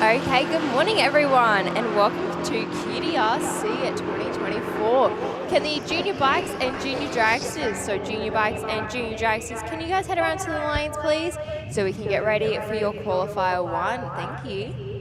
Okay, good morning everyone and welcome to QDRC 2024. Can the junior bikes and junior dragsters, so junior bikes and junior dragsters, can you guys head around to the lanes please so we can get ready for your qualifier 1? Thank you.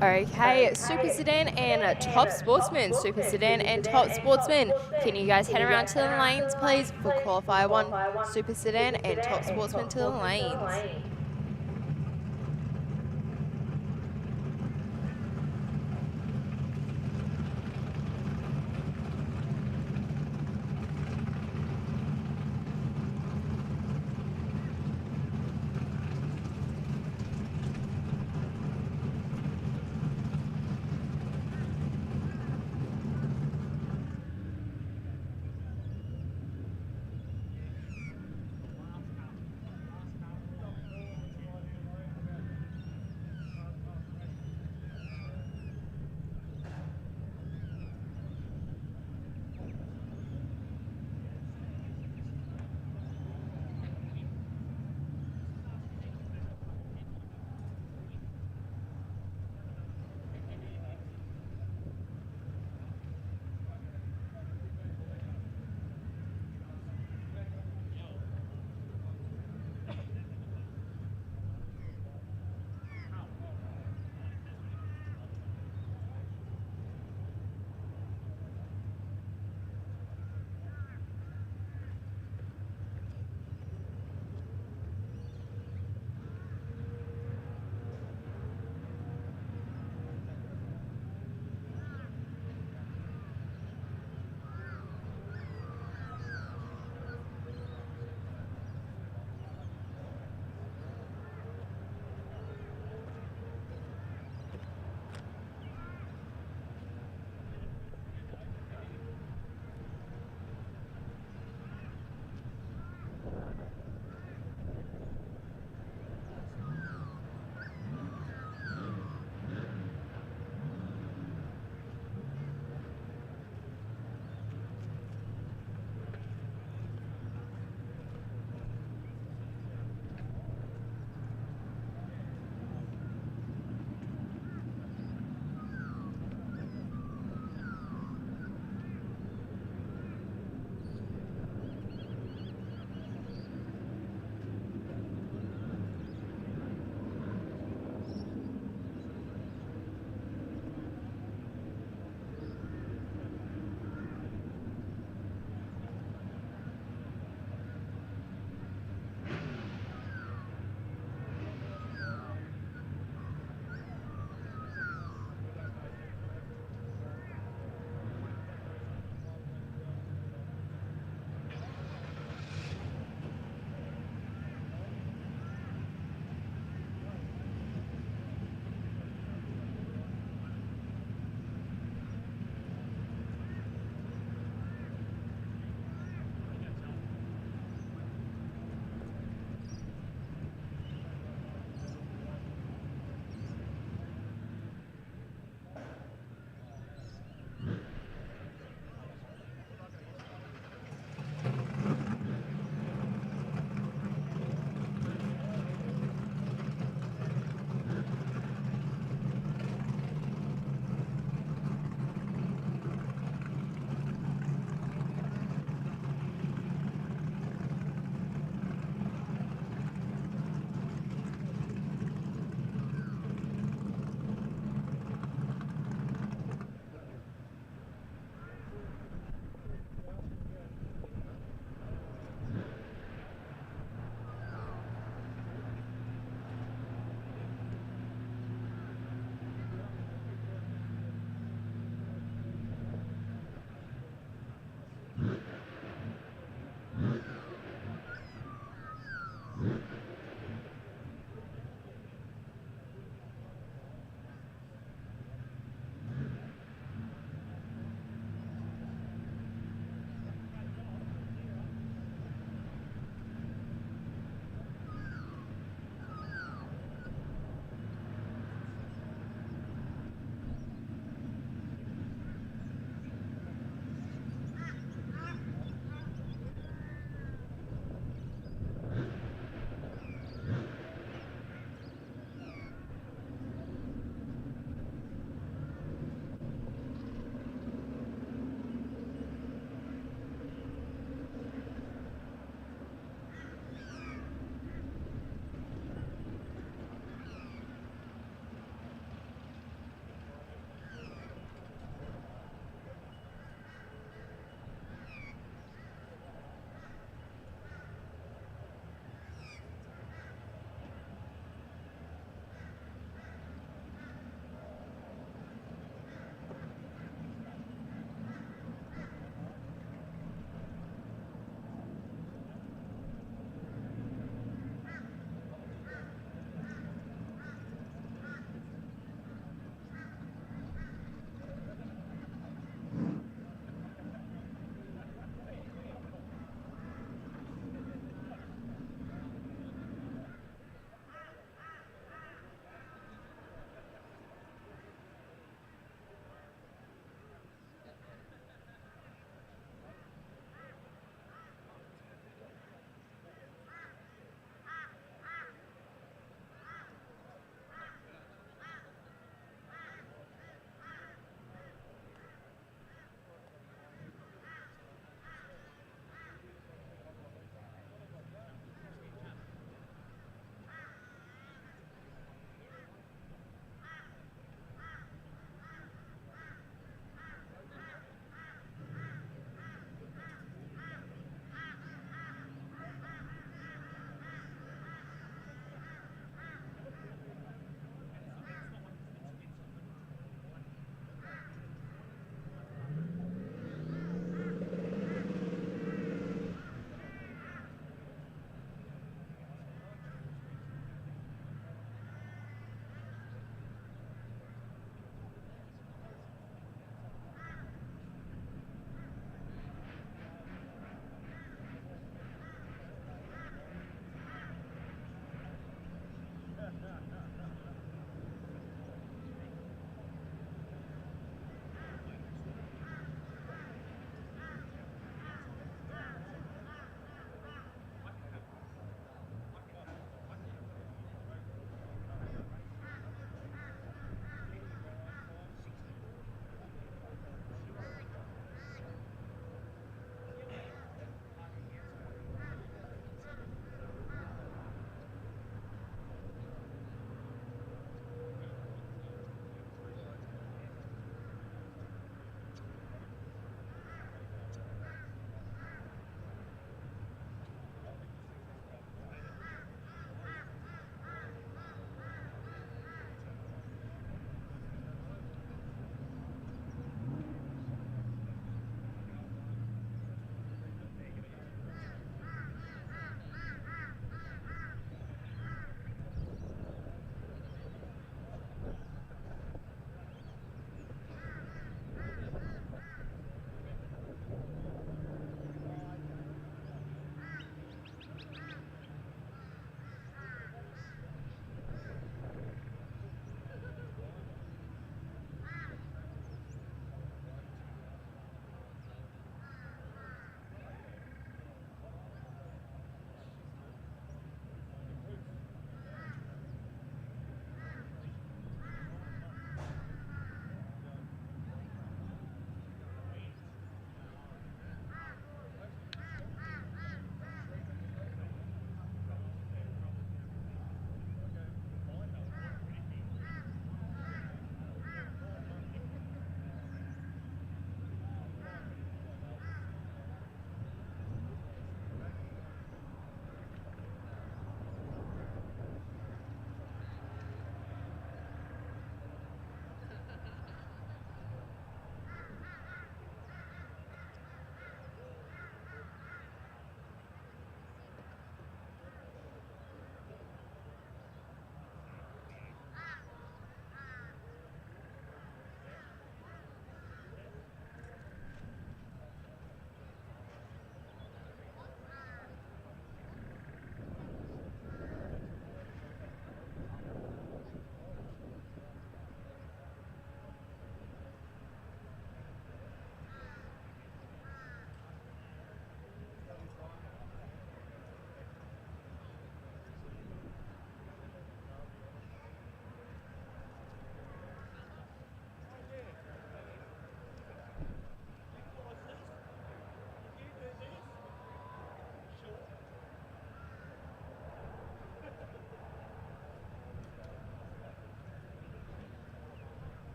Okay, Super Sedan and Top Sportsman. Super Sedan and Top Sportsman. Can you guys head around to the lanes, please, for qualifier 1, Super Sedan and Top Sportsman to the lanes.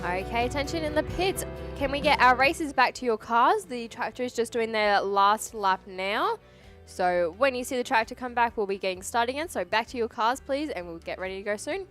Okay, attention in the pits. Can we get our racers back to your cars? The tractor is just doing their last lap now. So when you see the tractor come back, we'll be getting started again. So back to your cars, please, and we'll get ready to go soon.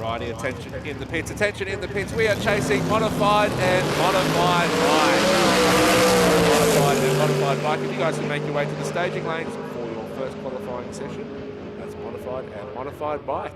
Alrighty, attention in the pits, attention in the pits. We are chasing Modified and Modified Bike. Modified and Modified Bike. If you guys can make your way to the staging lanes for your first qualifying session, that's Modified and Modified Bike.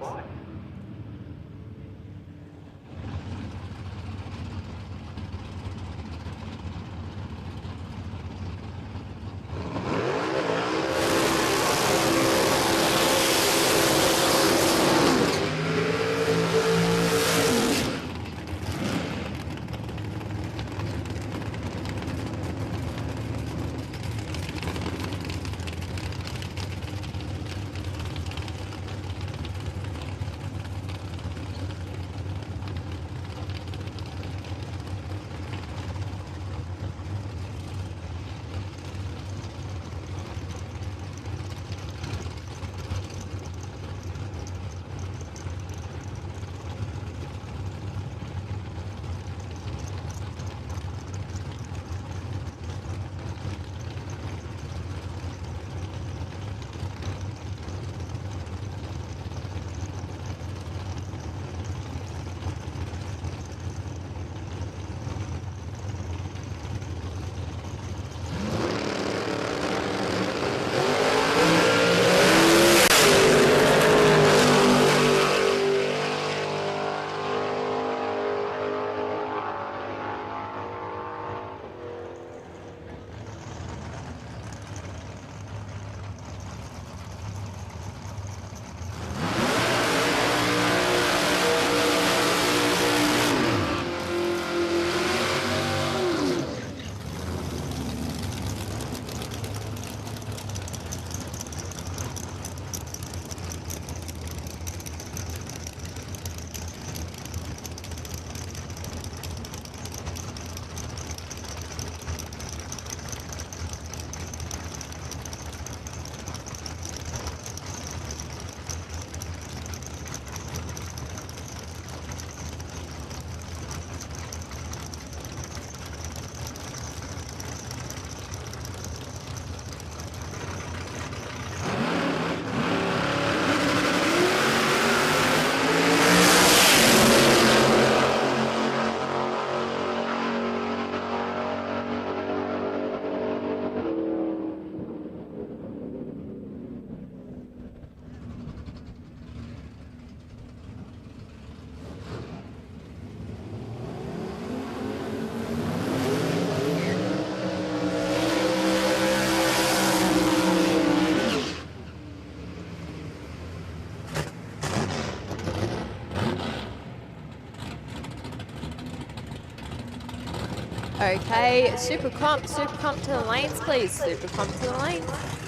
Okay, SuperComp to the lanes, please. SuperComp to the lanes.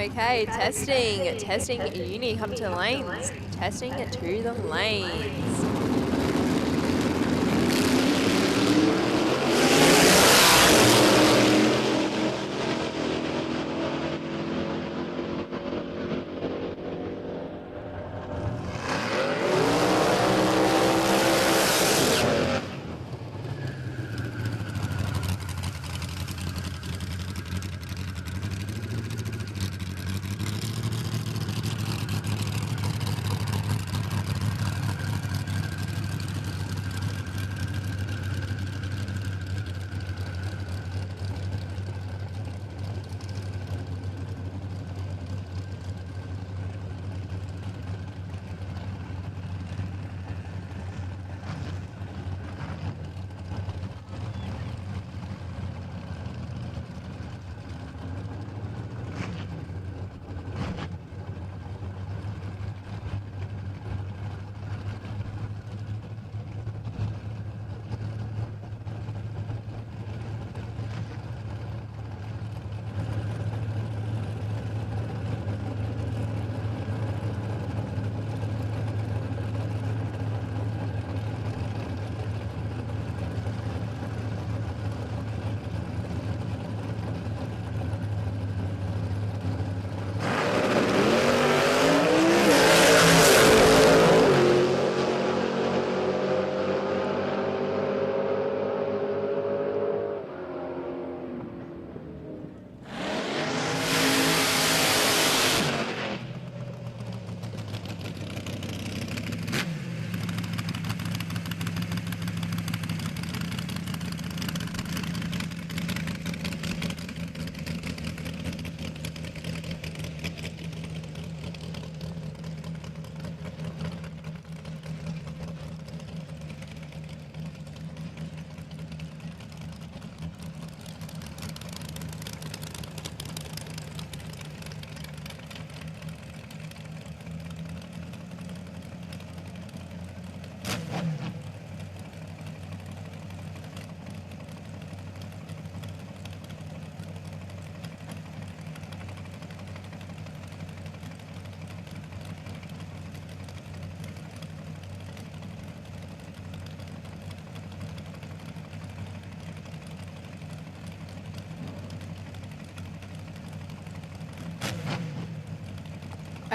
Okay, testing, uni, come to the lanes. Testing to the lanes.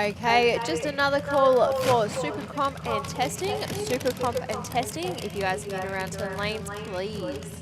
Okay, just another call for SuperComp and testing. SuperComp and testing, if you guys can get around to the lanes, please.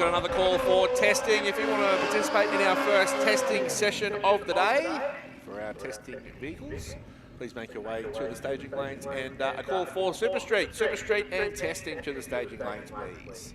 got another call for testing. If you want to participate in our first testing session of the day for our testing vehicles, please make your way to the staging lanes, and a call for Super Street and testing to the staging lanes, please.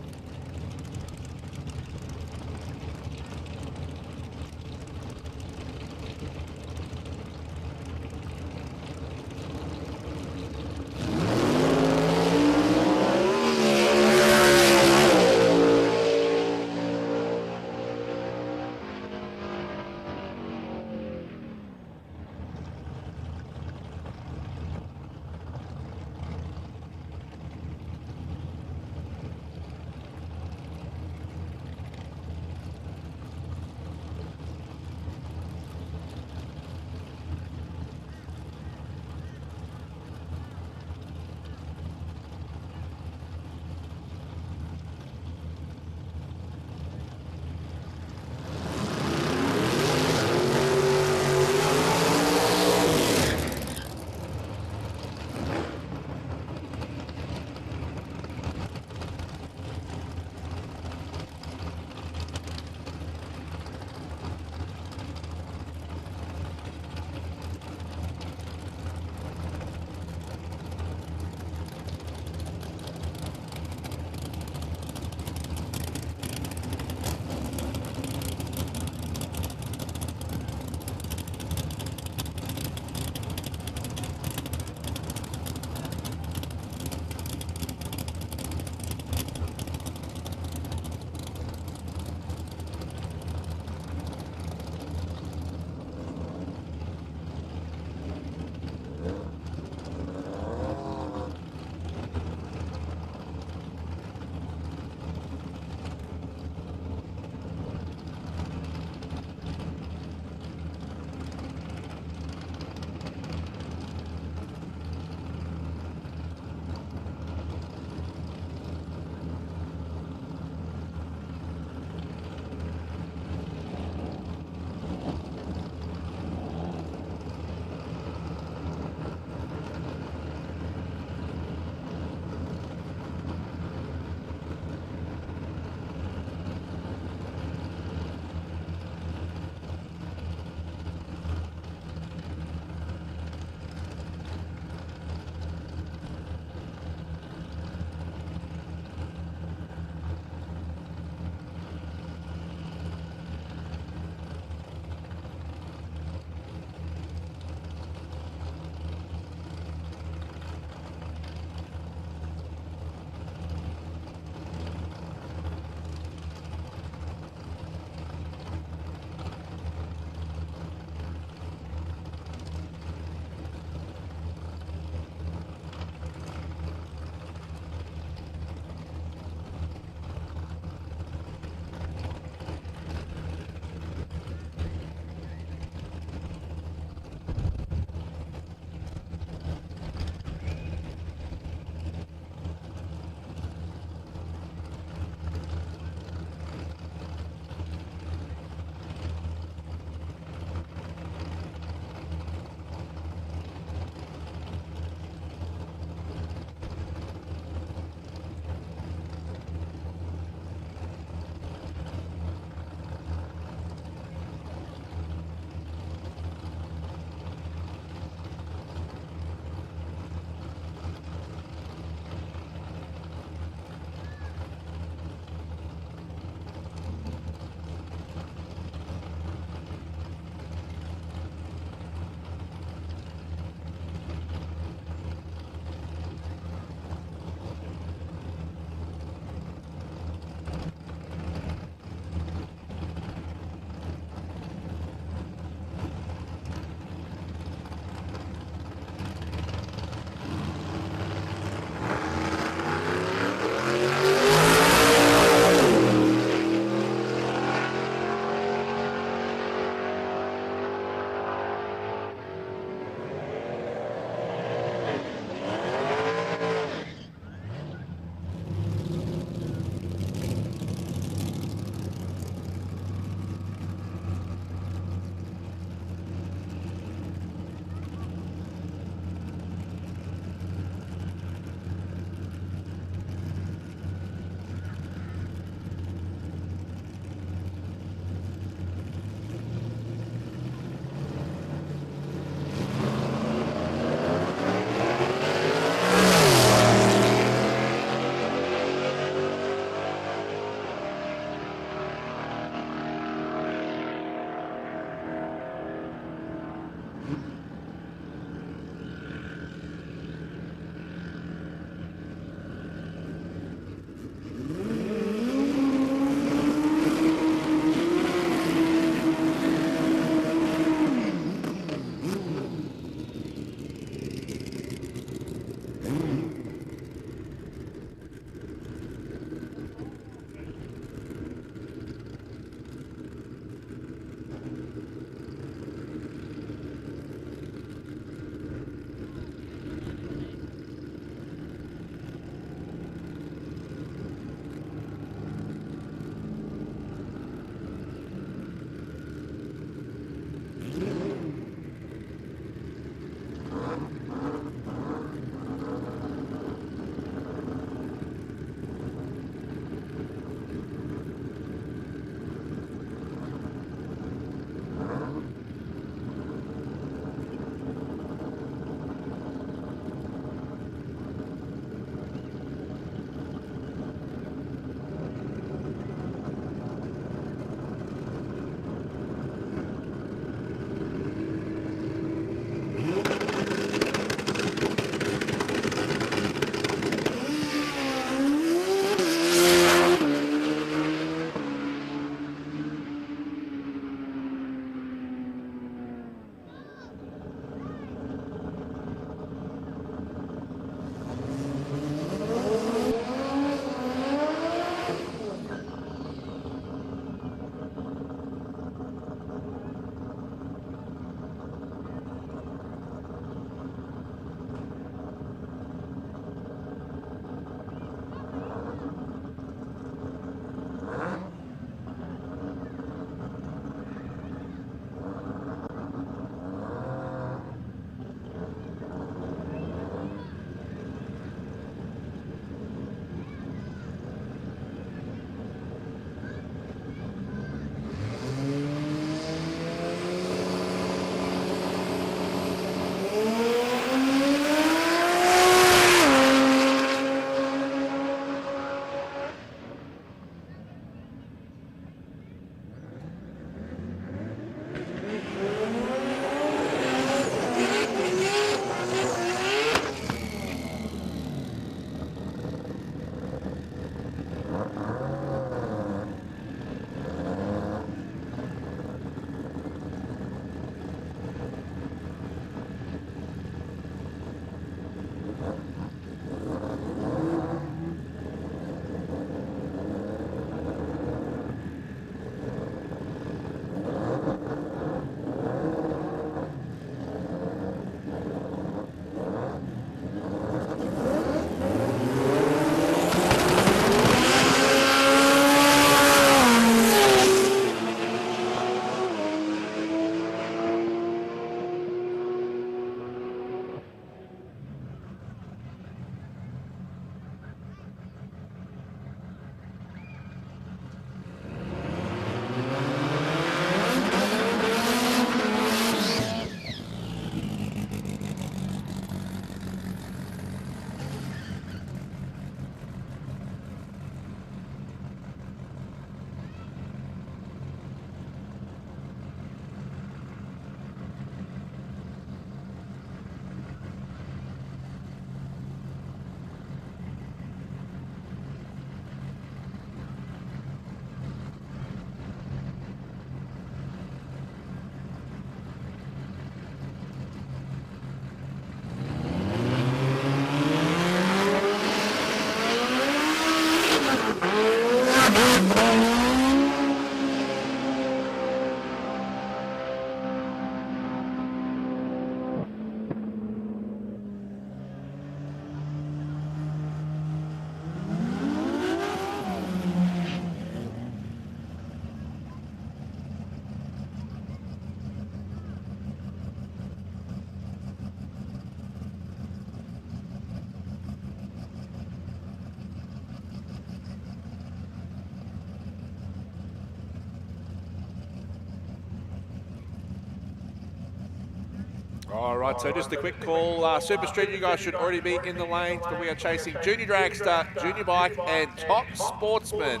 All right, so just a quick call. Super Street, you guys should already be in the lanes, but we are chasing Junior Dragster, Junior Bike, and Top Sportsman.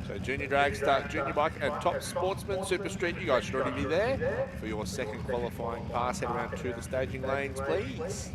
So Junior Dragster, Junior Bike, and Top Sportsman. Super Street, you guys should already be there for your second qualifying pass. Head around to the staging lanes, please.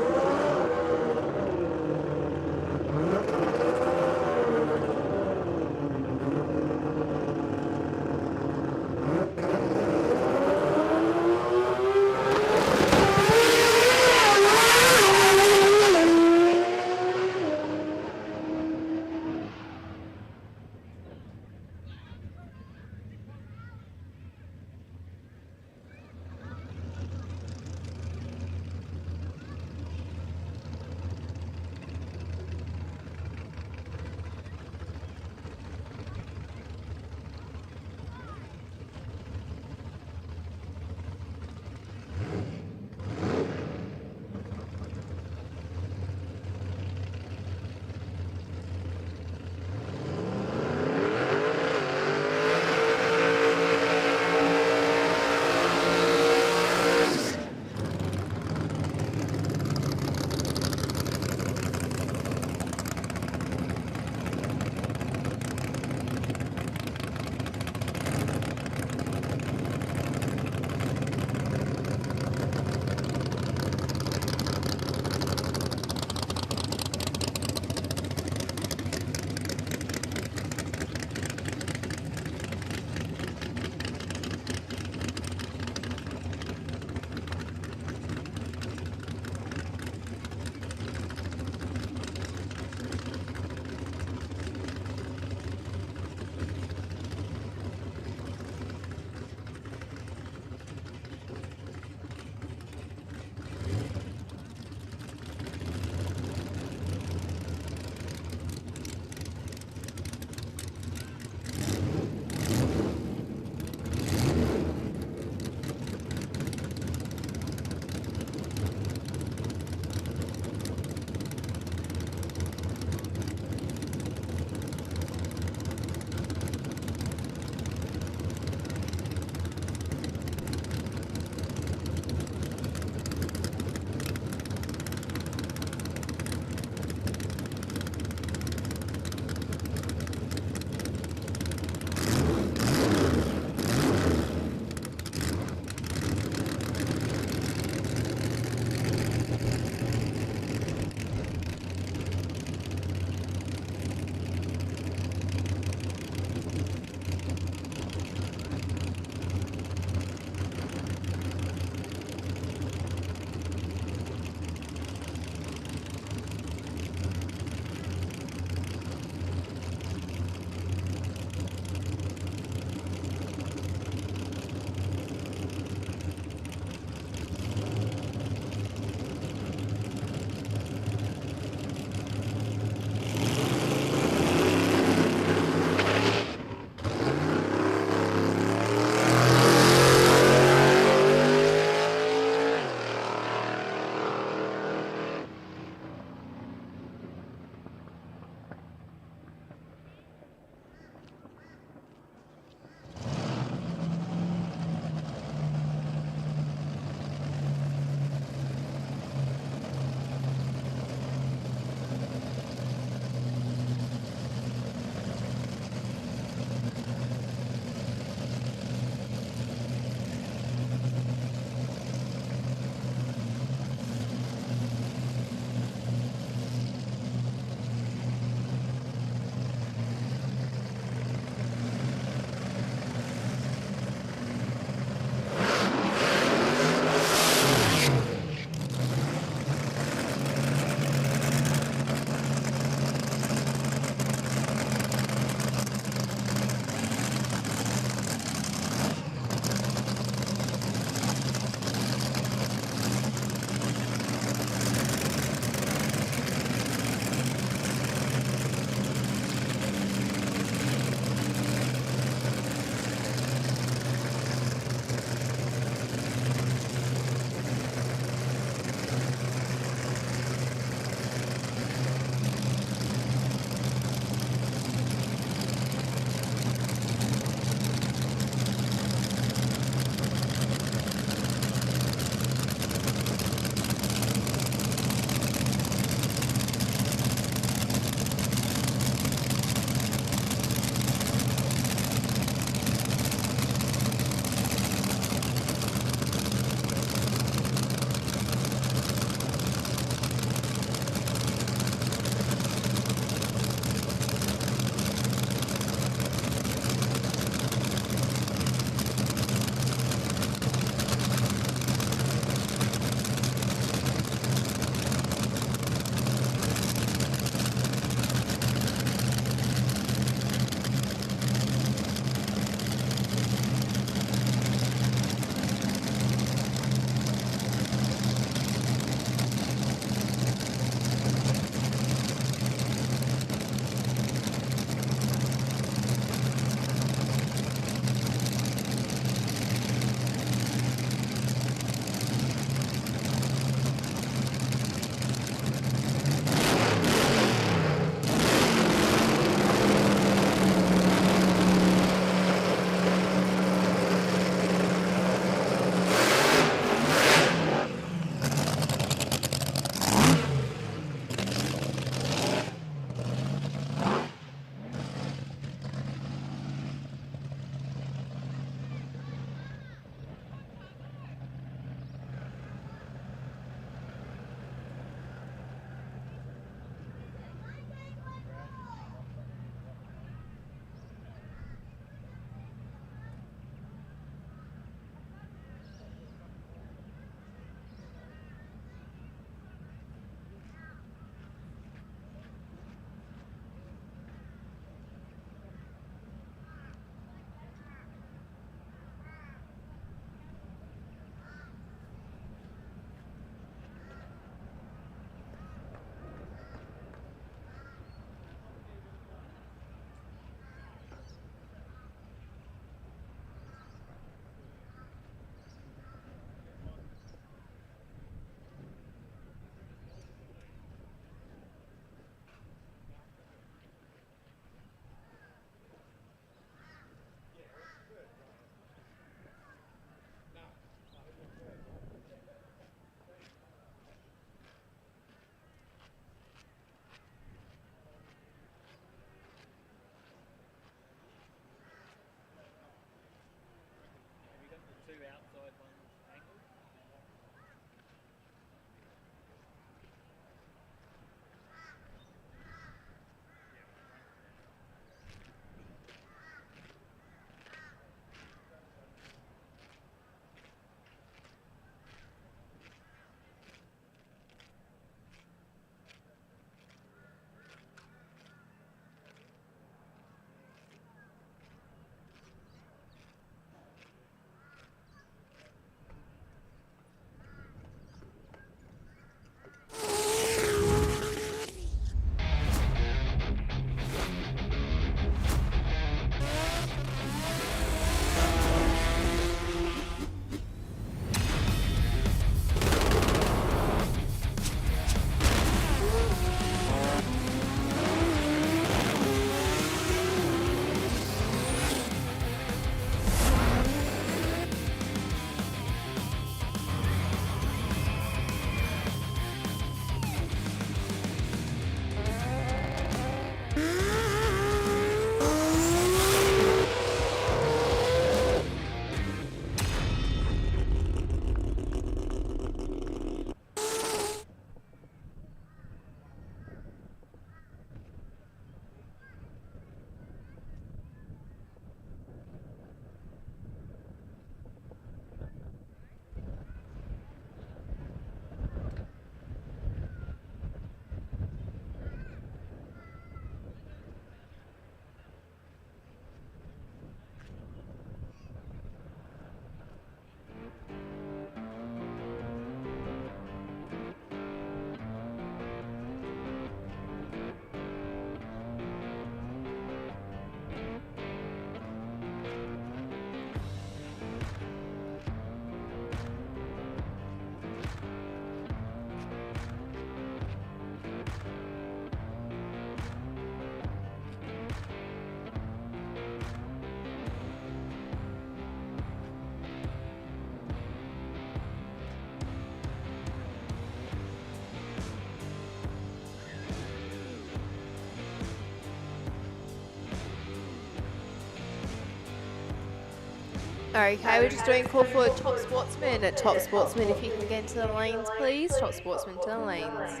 Okay, we're just doing a call for Top Sportsman. Top Sportsman, if you can get into the lanes, please. Top Sportsman to the lanes.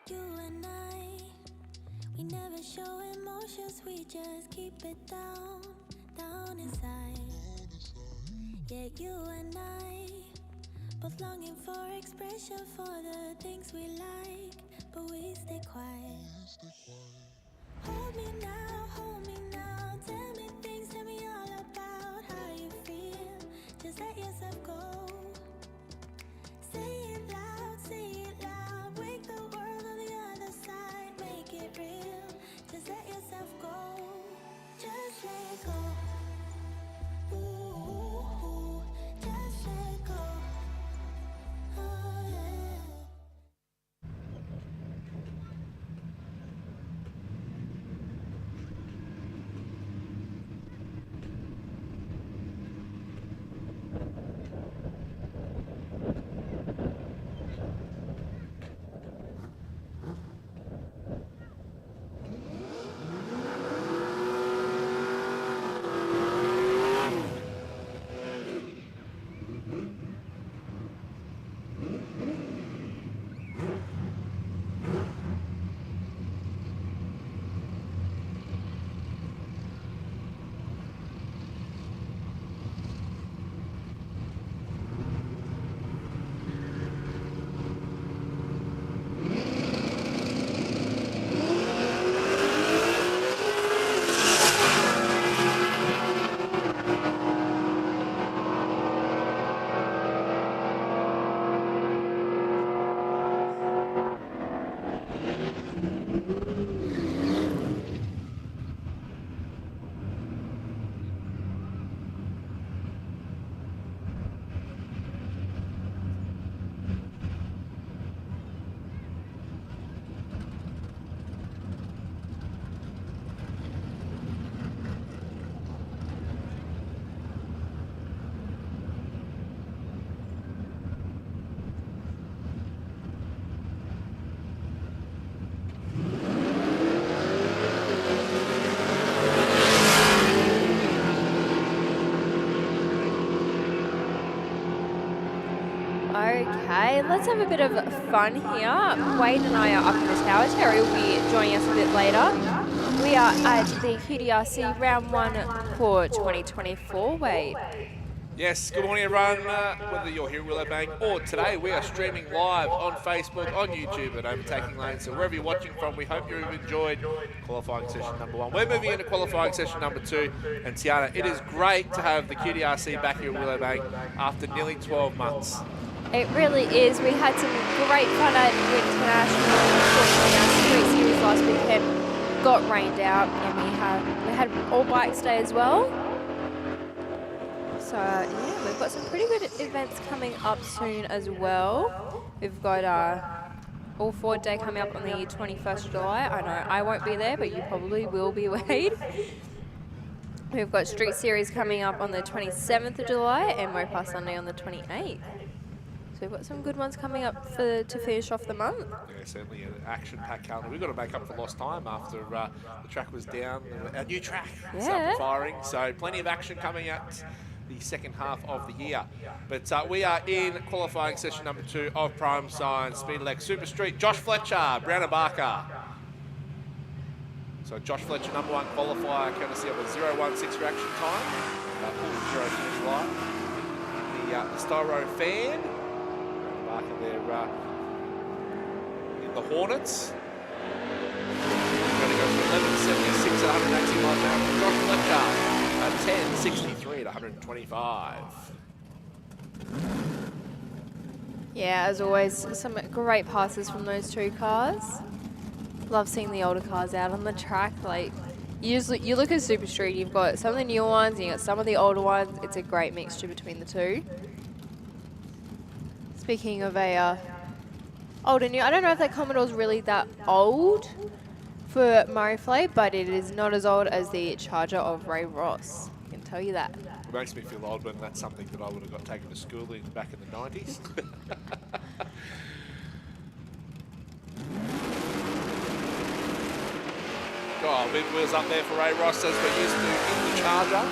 You and I, we never show emotions, we just keep it down, down inside. Yeah, you and I, both longing for expression for the things we like, but we stay quiet. Hold me now, tell me things, tell me all about how you feel. Just let yourself go. Say it loud, wake the world on the other side, make it real. Just let yourself go, just let go. Ooh, just let go. Oh yeah. Okay, let's have a bit of fun here. Wade and I are up in the tower. Terry will be joining us a bit later. We are at the QDRC Round 1 for 2024, Wade. Yes, good morning everyone. Whether you're here at Willowbank or today, we are streaming live on Facebook, on YouTube at Overtaking Lane. So wherever you're watching from, we hope you've enjoyed qualifying session number 1. We're moving into qualifying session number 2. And Tiana, it is great to have the QDRC back here at Willowbank after nearly 12 months. It really is. We had some great fun at International. Unfortunately, our street series last weekend got rained out, and we had all bikes day as well. So yeah, we've got some pretty good events coming up soon as well. We've got all Ford Day coming up on the 21st of July. I know I won't be there, but you probably will be, Wade. We've got Street Series coming up on the 27th of July and Mopar Sunday on the 28th. So we've got some good ones coming up to finish off the month. Yeah, certainly an action-packed calendar. We've got to make up for lost time after the track was down. Our new track started firing, so plenty of action coming at the second half of the year. But we are in qualifying session number 2 of Prime Science Speed Elec Super Street. Josh Fletcher, Brown & Barker. So Josh Fletcher, number 1 qualifier, courtesy of a 0.16 reaction time. 0.30 light. The Styro fan. Barker there in the Hornets. We're going to go from 11.76 at 180 miles an hour. Josh Fletcher at 10.63 at 125. Yeah, as always, some great passes from those two cars. Love seeing the older cars out on the track. Like, you look at Super Street, you've got some of the newer ones, and you've got some of the older ones. It's a great mixture between the two. Speaking of old and new, I don't know if that Commodore's really that old for Murray Flay, but it is not as old as the Charger of Ray Ross. I can tell you that. It makes me feel old when that's something that I would have got taken to school in back in the 90s. Oh, big wheels up there for Ray Ross as we're used to in the Charger.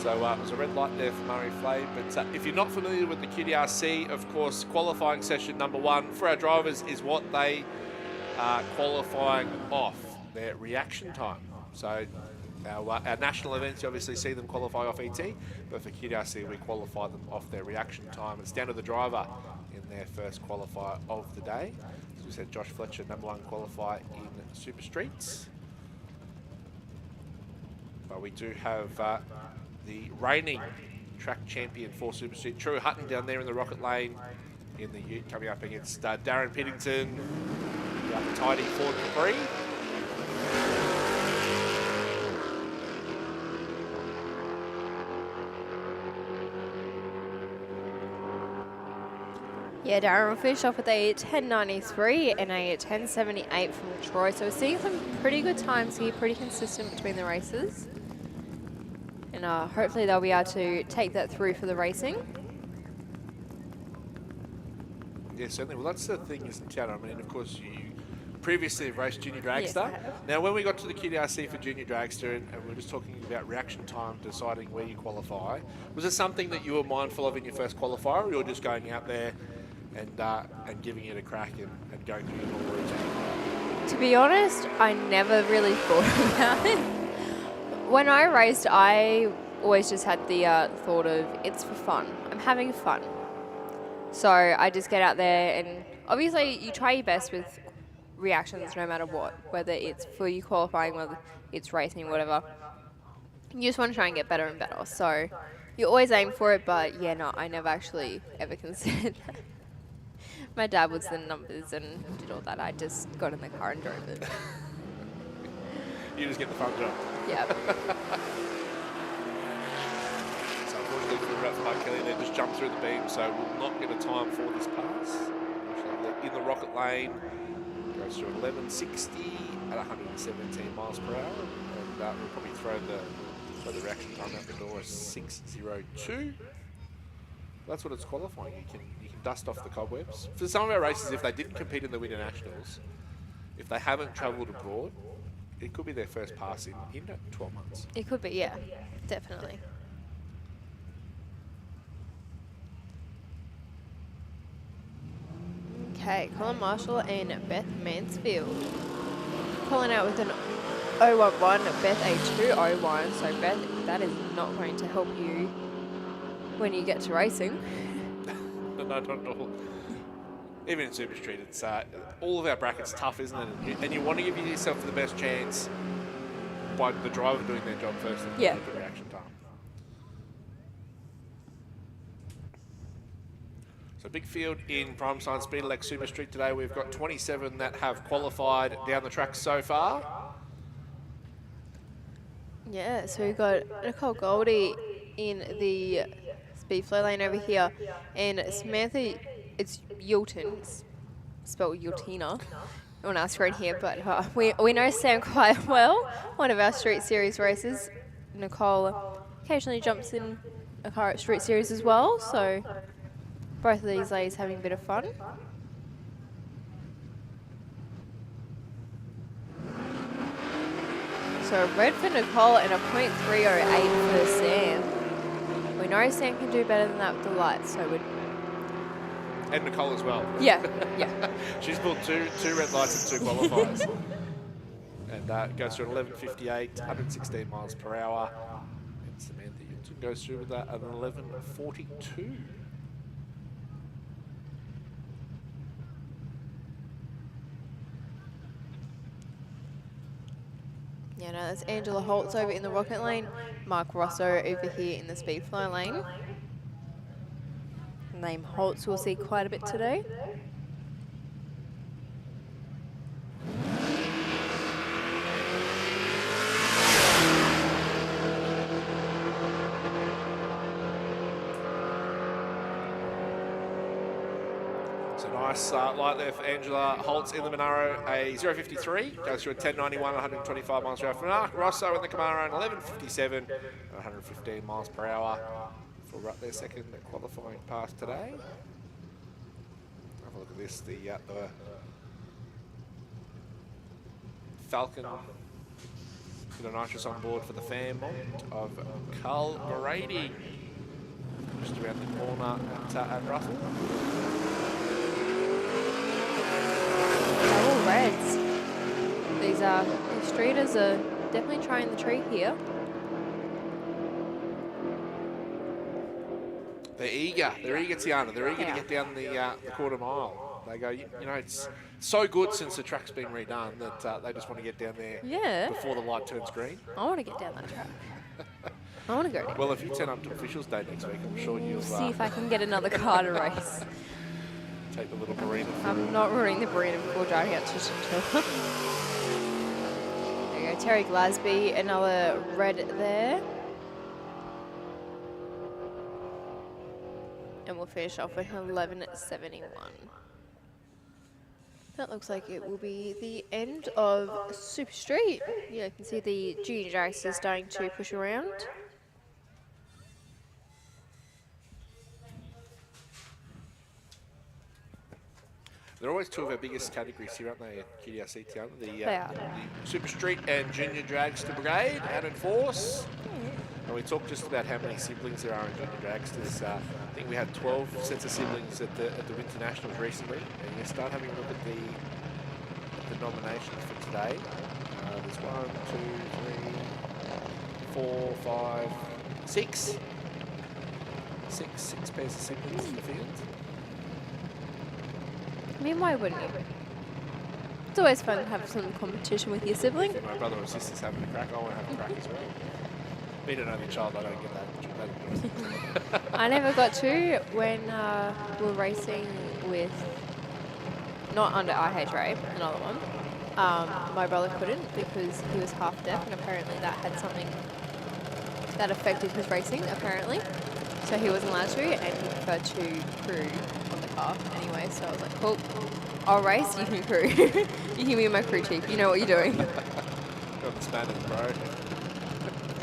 So it was a red light there for Murray Flay. But if you're not familiar with the QDRC, of course, qualifying session number 1 for our drivers is what they are qualifying off, their reaction time. So our national events, you obviously see them qualify off ET, but for QDRC, we qualify them off their reaction time. It's down to the driver in their first qualifier of the day. As we said, Josh Fletcher, number 1 qualifier in Super Streets. But we do have the reigning track champion for Super Street, True Hutton, down there in the rocket lane in the Ute, coming up against Darren Piddington, the tidy Ford Capri. Yeah, Darren will finish off with a 10.93 and a 10.78 from Troy. So we're seeing some pretty good times here, pretty consistent between the races. And hopefully they'll be able to take that through for the racing. Yeah, certainly. Well, that's the thing, isn't it? I mean, of course, you previously have raced Junior Dragster. Yes, I have. Now, when we got to the QDRC for Junior Dragster, and we were just talking about reaction time, deciding where you qualify, was it something that you were mindful of in your first qualifier, or you were just going out there and giving it a crack and going through your normal routine? To be honest, I never really thought about it. When I raced, I always just had the thought of, it's for fun. I'm having fun. So I just get out there, and obviously you try your best with reactions no matter what, whether it's for you qualifying, whether it's racing, whatever. You just want to try and get better and better. So you always aim for it, but yeah, no, I never actually ever considered that. My dad was the numbers and did all that. I just got in the car and drove it. You just get the fun job. Yeah. So unfortunately for Ralph Mark Kelly, they just jumped through the beam, so we'll not get a time for this pass. In the rocket lane, goes through 11.60 at 117 miles per hour, and we'll probably throw the reaction time out the door as 6.02. That's what it's qualifying. You can dust off the cobwebs. For some of our races, if they didn't compete in the Winter Nationals, if they haven't travelled abroad, it could be their first pass in 12 months. It could be, yeah, definitely. Okay, Colin Marshall and Beth Mansfield. Calling out with an 011, Beth a 201. So Beth, that is not going to help you when you get to racing. No, not at all. Even in Super Street, it's all of our brackets tough, isn't it? And you want to give yourself the best chance by the driver doing their job first and Yeah. the reaction time. So big field in Prime Science Speed Elec Super Street today. We've got 27 that have qualified down the track so far. Yeah, so we've got Nicole Goldie in the speed flow lane over here, and Samantha, it's Yulton, it's spelled Yultina on our screen here, but we know Sam quite well, one of our Street Series races. Nicole occasionally jumps in a car at Street Series as well, so both of these ladies having a bit of fun. So a red for Nicole and a .308 for Sam. We know Sam can do better than that with the lights, so we'd... And Nicole as well. Yeah. She's pulled two red lights and 2 qualifiers. And goes through at 11.58, 116 miles per hour. And Samantha Yulton goes through with that at 11.42. Yeah, no, that's Angela Holtz over in the rocket lane. Mark Rosso over here in the speed flow lane. Name Holtz we'll see quite a bit today. So nice light there for Angela Holtz in the Monaro, a 0.53, goes through a 10.91, 125 miles per hour. For Mark Rosso in the Camaro, an 11.57, 115 miles per hour for their second qualifying pass today. Have a look at this, the Falcon Bit of nitrous on board for the family of Carl Grady. Just around the corner at Russell. Double reds. These streeters are definitely trying the treat here. They're eager, Tiana. They're eager to get down the quarter mile. They go, you know, it's so good since the track's been redone that they just want to get down there before the light turns green. I want to get down that track. I want to go down. Well, if you turn up to Officials Day next week, I'm sure you'll see if I can get another car to race. Take the little marina. I'm not running the marina before driving out to Chinchilla. There you go, Terry Glasby, another red there. And we'll finish off with 11.71. That looks like it will be the end of Super Street. Yeah, you can see the junior dragsters starting to push around. They're always two of our biggest categories here, aren't they, at QDRC, Tiana? The Super Street and Junior Dragster Brigade out in force. And we talked just about how many siblings there are in Junior Dragsters. I think we had 12 sets of siblings at the Winter Nationals recently. And you start having a look at the nominations for today. There's 1, 2, 3, 4, 5, 6. Six pairs of siblings in the field. I mean, why wouldn't you? It's always fun to have some competition with your sibling. If my brother or sister's having a crack, I want to have a crack as well. Being an only child, I don't get that. I never got to when we were racing with, not under IHRA, another one. My brother couldn't because he was half deaf, and apparently that had something that affected his racing, apparently. So he wasn't allowed to, and he preferred to crew on the car anyway. So I was like, cool, I'll race, you can crew. You hear me in my crew chief, you know what you're doing. Got the Spanish, bro.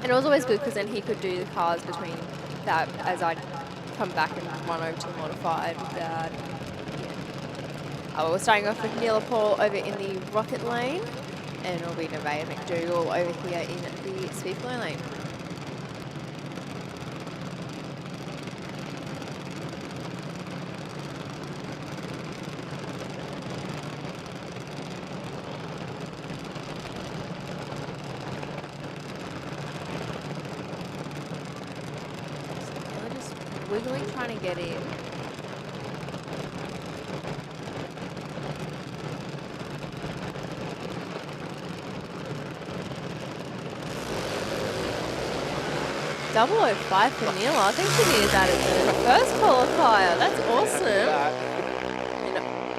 And it was always good because then he could do the cars between that as I'd come back and run over to the modified with Dad. Yeah. We're starting off with Neil Paul over in the rocket lane, and it'll be Nevaeh McDougall over here in the speedflow lane. Wiggling, trying to get in. Double 05 for Neil. I think she needed that as the first qualifier. That's awesome.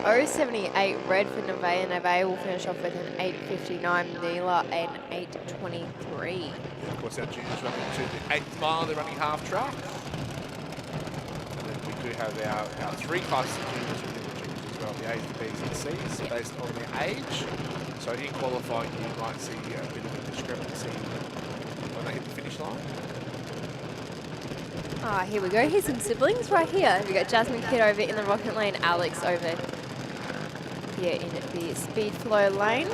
And 078 red for Nevaeh. Nevaeh will finish off with an 8:59. Neela an 8:23. Of course, our juniors running to the 8th mile. They're running half track. We have our three classes of juniors within the juniors as well, the A's, the B's and the C's, based on their age. So in qualifying, you might see a bit of a discrepancy when they hit the finish line. Here we go. Here's some siblings right here. We've got Jasmine Kidd over in the rocket lane, Alex over here in the speed flow lane.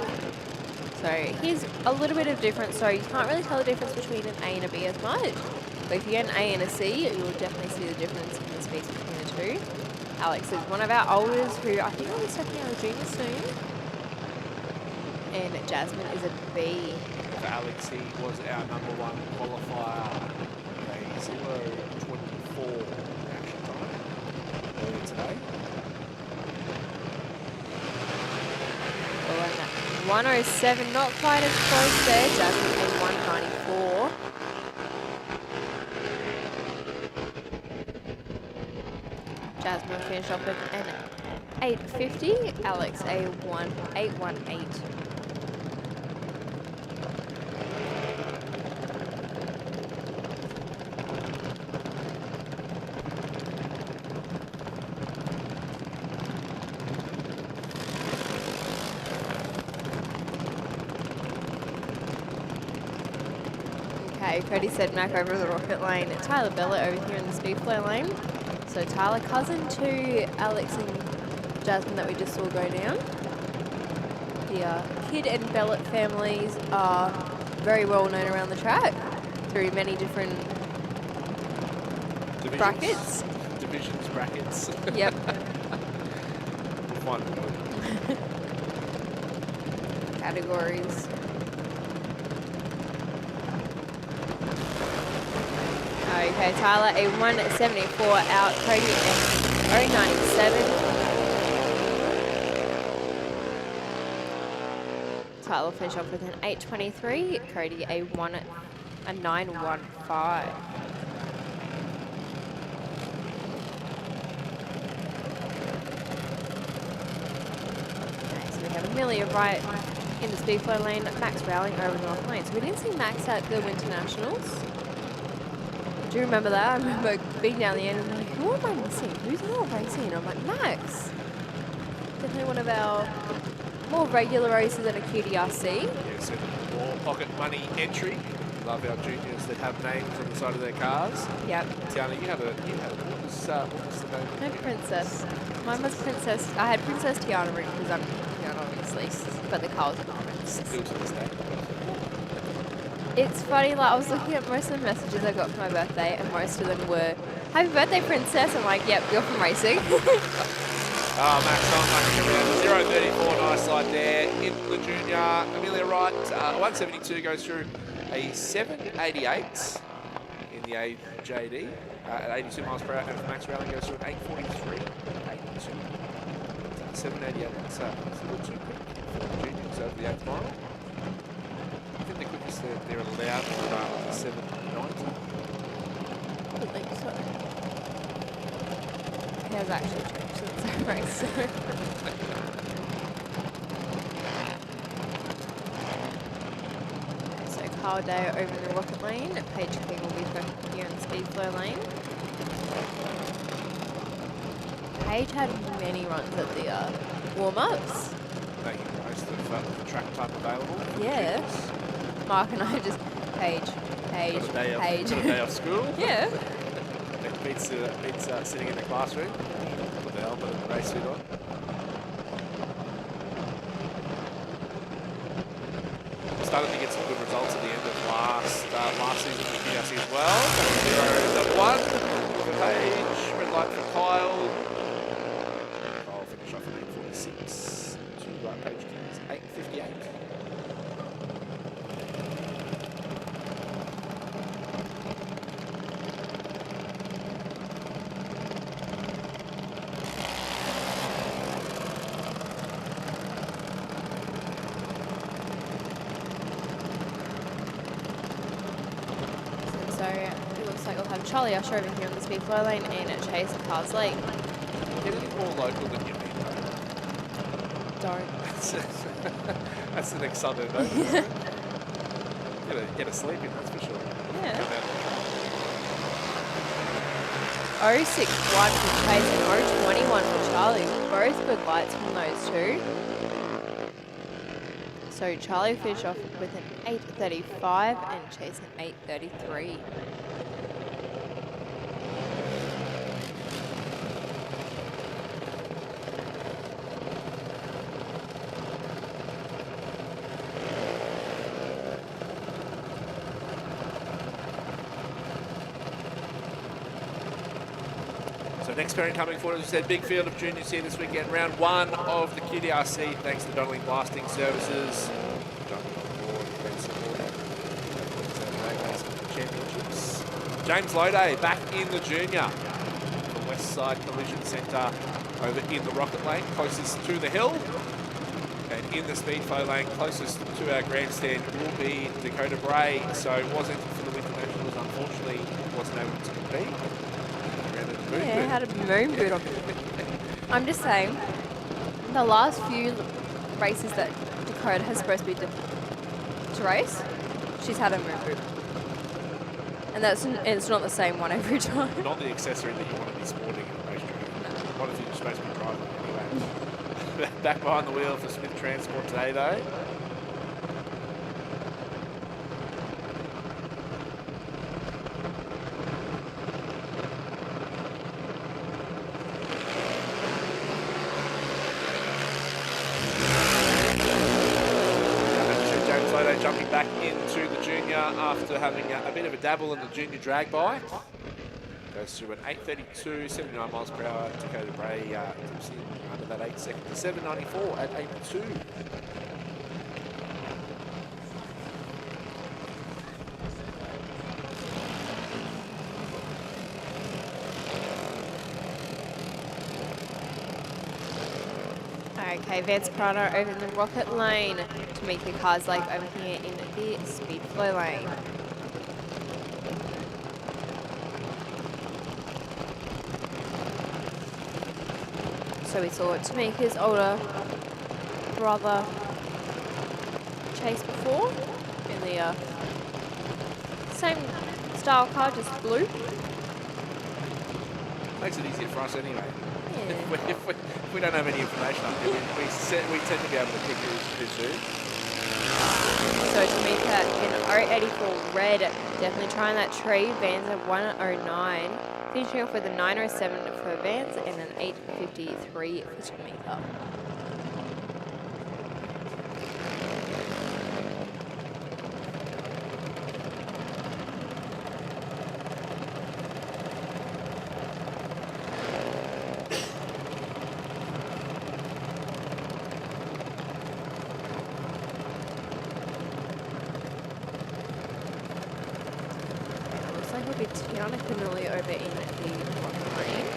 So here's a little bit of difference. So you can't really tell the difference between an A and a B as much. But if you get an A and a C, you will definitely see the difference in the speeds between the two. Alex is one of our olders who I think will be stepping out of junior soon. And Jasmine is a B. For Alex, he was our #1 qualifier, a 0:24 action time earlier today. Well, and that 107, not quite as close there. Jasmine in 194. Jasmine finished off with an 8:50. Alex a 8:18. Okay, Freddie said Mac over the rocket lane. Tyler Bella over here in the speed flow lane. So Tyler, cousin to Alex and Jasmine that we just saw go down. The Kidd and Bellett families are very well known around the track through many different brackets. Divisions, brackets. Yep. We'll find it. Categories. Okay, Tyler, a 174 out, Cody a 097. Tyler finish off with an 823, Cody a 915. Okay, so we have Amelia right in the speed flow lane, Max Rowling over the north lane. So we didn't see Max at the Winter Nationals. Do you remember that? I remember being down the end and I'm like, who am I missing? Who's not racing? And I'm like, Max. Definitely one of our more regular races at a QDRC. Yes, and more pocket money entry. Love our juniors that have names on the side of their cars. Yep. Tiana, you had what was the name? No, Princess. Mine was Princess. I had Princess Tiana because I'm Tiana, obviously, but the car was Princess. Still to this day. It's funny, like I was looking at most of the messages I got for my birthday, and most of them were, "Happy birthday, Princess." I'm like, "Yep, you're from racing." Oh, Max, 0.34, nice slide there. In the junior, Amelia Wright, 172 goes through a 788 in the AJD at 82 miles per hour, and Max Rowling goes through an 843, 82, 788. That's a little too quick for the juniors over the 8th mile. I think the quickest they're allowed to run is 790. I don't think so. It has actually changed since I raced. So Carl Day over in the rocket lane. Paige King will be here in the speed flow lane. Paige had many runs at the warm-ups. Making most of the track time available. Yeah. Mark and I just, Paige. Got a day off school. Yeah. Beats sitting in the classroom with the helmet and the race suit on. Started to get some good results at the end of last season with QDRC as well. 0-1 for Paige, red light for Kyle. Kyle finish off at 8:46 to Paige King's 8:58. So it looks like we'll have Charlie Usher over here on the speed flow lane and Chase at Cars Lake. Get any more local than you need, though. Don't. That's the next Sunday, though. Get a sleep in, that's for sure. Yeah. 061 for Chase and 021 for Charlie. Both good lights from those two. So Charlie finished off with an 8:35 and Chase an 8:33. So next pairing coming forward, as we said, big field of juniors here this weekend. Round 1 of the QDRC, thanks to Donnelly Blasting Services. Championships. James Loday back in the junior. The West Side Collision Centre over in the rocket lane, closest to the hill. And in the speed flow lane, closest to our grandstand will be Dakota Bray. So it wasn't for the Winter Nationals, unfortunately, wasn't able to compete. Yeah, had a moon boot on. I'm just saying, the last few races that Dakota has supposed to be to race, she's had a moon boot. And it's not the same one every time. Not the accessory that you want to be sporting in a racetrack. No. What if you're supposed to be driving anyway? Back behind the wheel for Smith Transport today, though. Alberto jumping back into the junior after having a bit of a dabble in the junior drag bike. Goes through at 8:32, 79 miles per hour. Dakota Bray tips in under that 8 seconds to 7:94 at 82. Okay, Vance Prado over in the rocket lane. Tamika Karslake over here in the speed flow lane. So we saw Tamika's older brother chase before in the same style car, just blue. Makes it easier for us anyway. Yeah. If we don't have any information on it, we tend to be able to pick who's who. So Tamika in 084 red, definitely trying that tree. Vans at 109. Finishing off with a 907 for Vans and an 853 for Tamika. Donnelly over in the bottom lane.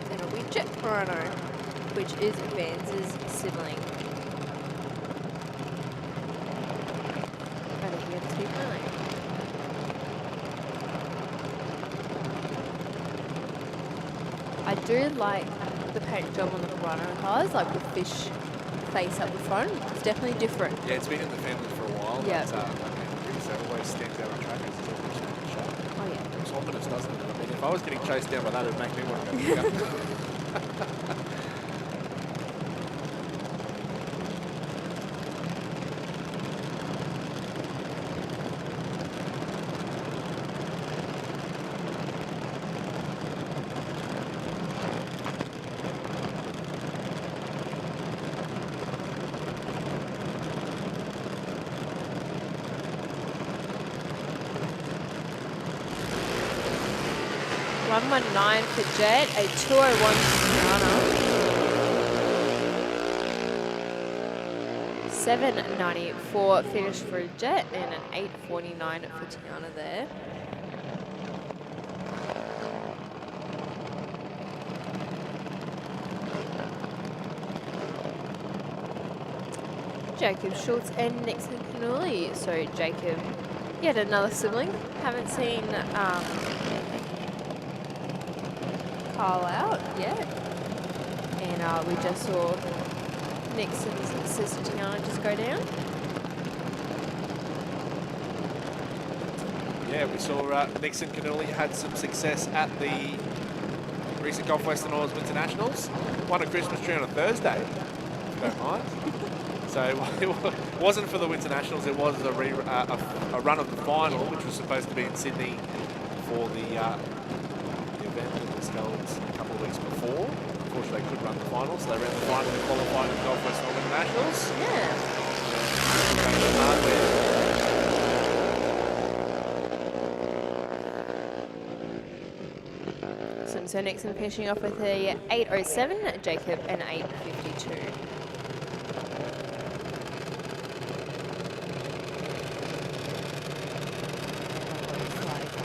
Then it'll be Jet Chrono, which is Vance's sibling. Over here to 9. I do like the paint job on the Chrono cars, like with fish face up the front. It's definitely different. Yeah, it's been in the family for a while. Yeah. But, it always stands out on track. Oh yeah. It's ominous, doesn't it? I mean, if I was getting chased down by that, it would make me want to go pick up. $119 for Jet, a 201 for Tiana. $794 finish for Jet and an $849 for Tiana there. Jacob Schultz and Nixon Canuli. So Jacob, yet another sibling. Haven't seen Carl out yet, and we just saw Nixon's sister Tiana just go down. Yeah, we saw Nixon Canuli had some success at the recent Gulf Western Oils Internationals. Won a Christmas tree on a Thursday, if you don't mind. So it wasn't for the Internationals, it was a run of the final, which was supposed to be in Sydney for the event that was held a couple of weeks before. Unfortunately, they couldn't run the final, so they ran the final and qualified in the Gulf Western Oils Internationals. Yeah. So Nixon finishing off with a 807, Jacob an 852.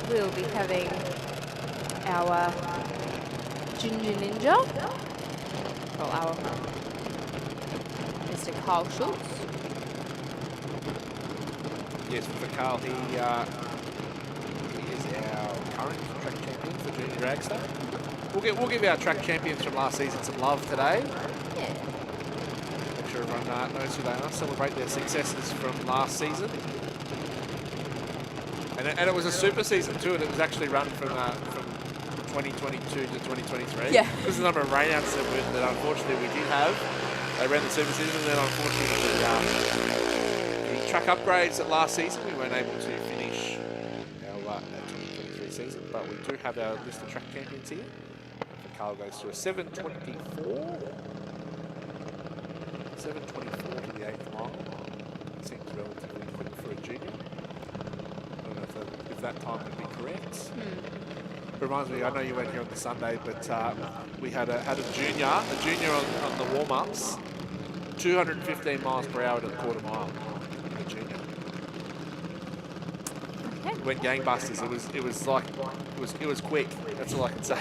We'll be having our Ginger Ninja, well, our Mr. Carl Schultz. Yes, for Carl, he is our current track champion for Junior Dragster. We'll give our track champions from last season some love today. Yeah. Make sure everyone knows who they are. Celebrate their successes from last season. And it was a super season too, and it was actually run from 2022 to 2023. Yeah. Because the number of rainouts that unfortunately we did have. They ran the super season, and then unfortunately the track upgrades at last season, we weren't able to finish our 2023 season. But we do have our list of track champions here. For Carl goes to a 724. 7:24 to the 8th mile. Seems relatively quick for a junior. I don't know if that time would be correct. Reminds me, I know you weren't here on the Sunday, but we had a junior on the warm-ups, 215 miles per hour to the quarter mile. A junior. Okay. Went gangbusters. It was quick. That's all I can say.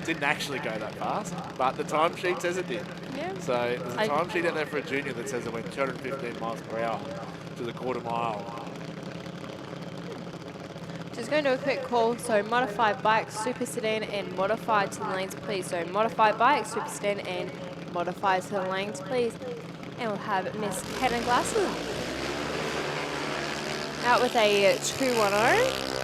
Didn't actually go that fast, but the timesheet says it did. Yeah. So there's a timesheet out there for a junior that says it went 215 miles per hour to the quarter mile. Just going to do a quick call. So modified bike, super sedan, and modified to the lanes, please. So modified bike, super sedan, and modified to the lanes, please. And we'll have Miss Hannah Glasses out with a 210.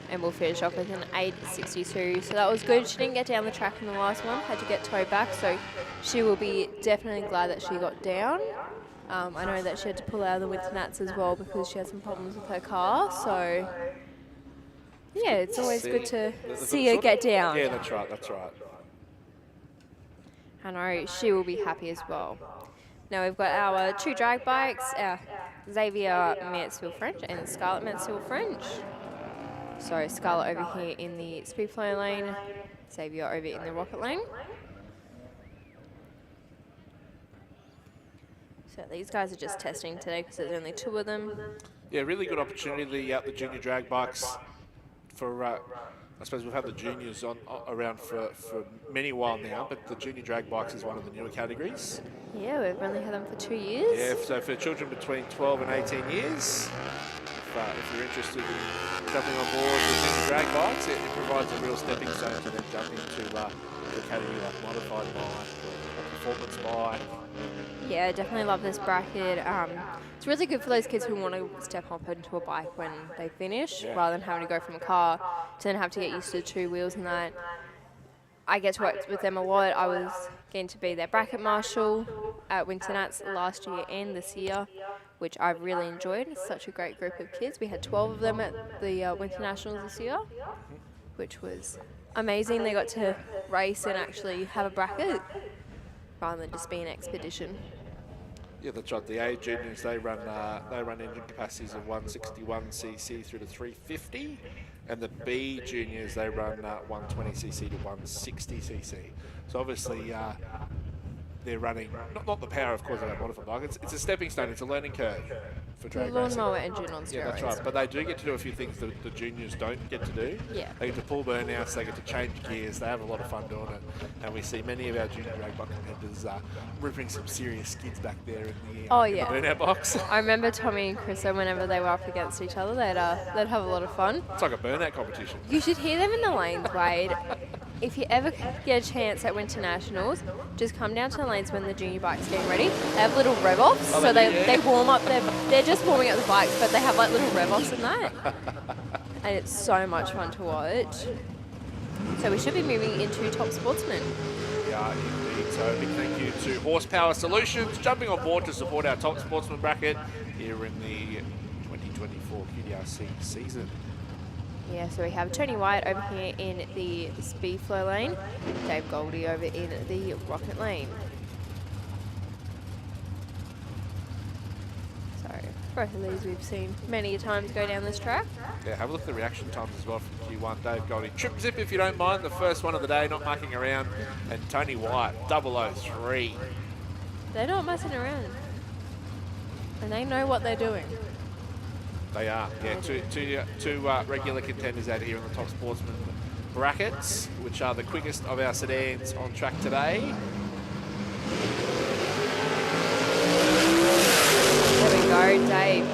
And we'll finish off with an 862. So that was good. She didn't get down the track in the last one, had to get towed back. So she will be definitely glad that she got down. I know that she had to pull out of the winter nats as well because she had some problems with her car. So yeah, it's always good to see her get down. Yeah, that's right, that's right. I know she will be happy as well. Now we've got our 2 drag bikes, our Xavier Mansfield French and Scarlett Mansfield French. So Scarlett over here in the SuperFloor lane, Xavier over in the rocket lane. So these guys are just testing today because there's only 2 of them. Yeah, really good opportunity, the junior drag bikes for, I suppose we've had the juniors around for many while now, but the junior drag bikes is one of the newer categories. Yeah, we've only had them for 2 years. Yeah, so for children between 12 and 18 years, if you're interested in jumping on board with junior drag bikes, it provides a real stepping stone to then jump into the category like modified bike or performance bike. Yeah, I definitely love this bracket. It's really good for those kids who want to step up into a bike when they finish, rather than having to go from a car to then have to get used to the 2 wheels and that. I get to work with them a lot. I was getting to be their bracket marshal at Winter Nats last year and this year, which I've really enjoyed. It's such a great group of kids. We had 12 of them at the Winter Nationals this year, which was amazing. They got to race and actually have a bracket rather than just be an expedition. Yeah, that's right. The A juniors, they run engine capacities of 161cc through to 350, and the B juniors, they run 120cc to 160cc. So obviously they're running not the power, of course, of a modified bike. It's a stepping stone. It's a learning curve for drag racing. Lawnmower engine on steroids. Yeah, that's right. But they do get to do a few things that the juniors don't get to do. Yeah. They get to pull burnouts. They get to change gears. They have a lot of fun doing it. And we see many of our junior drag bike competitors ripping some serious skids back there in the, in the burnout box. I remember Tommy and Krista, whenever they were up against each other, they'd have a lot of fun. It's like a burnout competition. You should hear them in the lanes, Wade. If you ever get a chance at Winter Nationals, just come down to the lanes when the junior bike's getting ready. They have little rev-offs, so they warm up they're just warming up the bikes, but they have like little rev-offs and that. And it's so much fun to watch. So we should be moving into Top Sportsman. Yeah, indeed. So a big thank you to Horsepower Solutions jumping on board to support our Top Sportsman bracket here in the 2024 QDRC season. Yeah, so we have Tony White over here in the SuperFloor lane, Dave Goldie over in the Rocket lane. So both of these we've seen many times go down this track. Yeah, have a look at the reaction times as well from Q1. Dave Goldie, trip zip if you don't mind, the first one of the day, not mucking around. And Tony White, 003. They're not messing around. And they know what they're doing. They are, yeah. Two regular contenders out here in the Top Sportsman brackets, which are the quickest of our sedans on track today. There we go, Dave.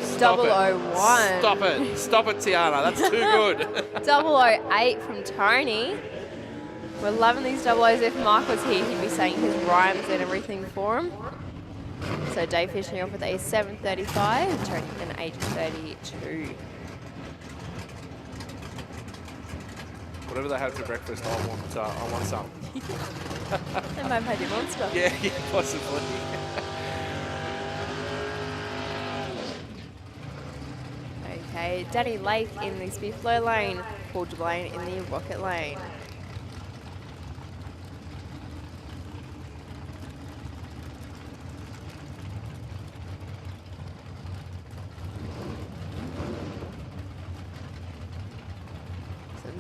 Stop 001. Stop it. Stop it, Tiana. That's too good. 008 from Tony. We're loving these 00s. If Mark was here, he'd be saying his rhymes and everything for him. So Dave finishing off with a 7:35, Tony with an 8:32. Whatever they have for breakfast, I want some. They might have had your monster. Yeah, possibly. Okay, Danny Lake in the SuperFloor lane, Paul Deblain in the Rocket lane.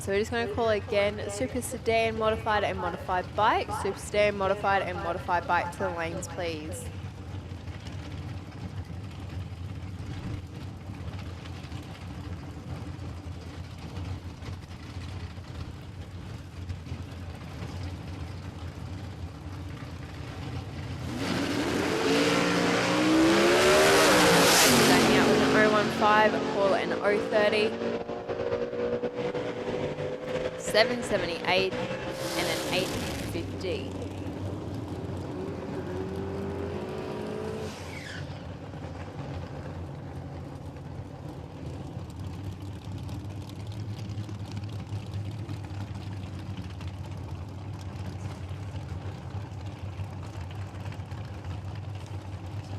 So we're just going to call again Super Sedan Modified and Modified Bike. Super Sedan Modified and Modified Bike to the lanes, please. Starting out with an 015, call an 030. 778 and an 850.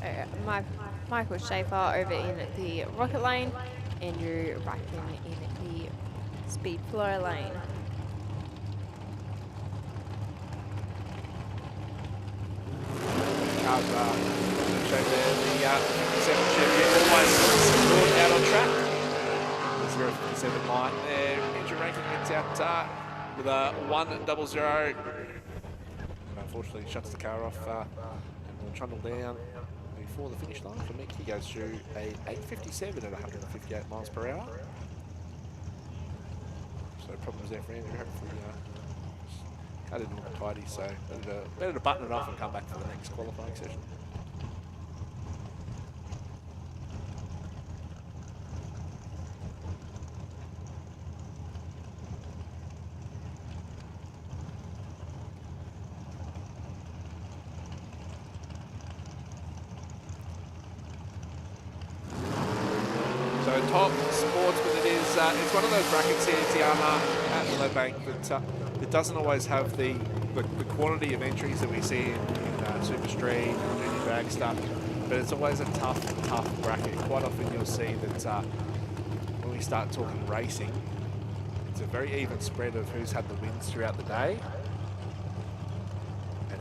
So Michael Schaefer over in the rocket lane, Andrew Bracken in the speed flow lane. Show there the 57 Chevy almost scored out on track. The 057 light there. Andrew Rankin gets out with a 100. Unfortunately, shuts the car off and will trundle down before the finish line. For Mick, he goes through a 857 at 158 miles per hour. So problems there for Andrew. Hopefully, cut it all tidy. So better to button it off and come back for the next qualifying session. Top Sportsman, it is. It's one of those brackets here, Tiana, at Willowbank, that it doesn't always have the quantity of entries that we see in Super Street and Junior Dragster, but it's always a tough bracket. Quite often you'll see that when we start talking racing, it's a very even spread of who's had the wins throughout the day,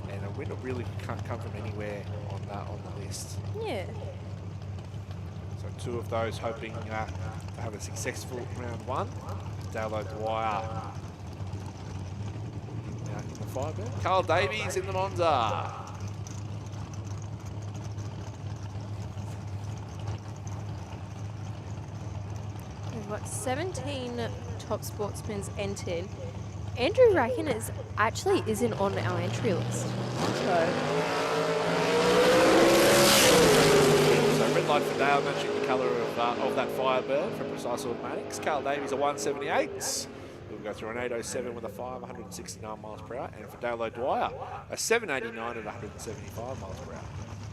and a winner really can't come from anywhere on the list. Yeah. So two of those hoping to have a successful round one. Dale O'Dwyer in the Firebird. Carl Davies in the Monza. We've got 17 top sportsmen entered. Andrew Racken isn't on our entry list. So red light for Dale, matching the colour of that Firebird from Precise Automatics. Carl Davies a 178. We'll go through an 807 with a 169 miles per hour. And for Dale O'Dwyer, a 789 at 175 miles per hour.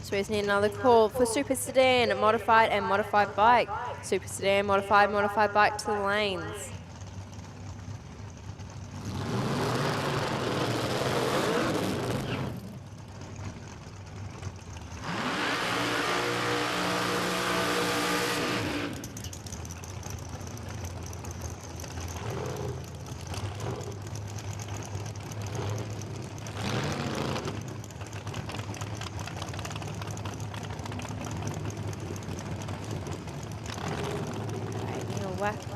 So we just need another call for Super Sedan, Modified and Modified Bike. Super Sedan, Modified Bike to the lanes.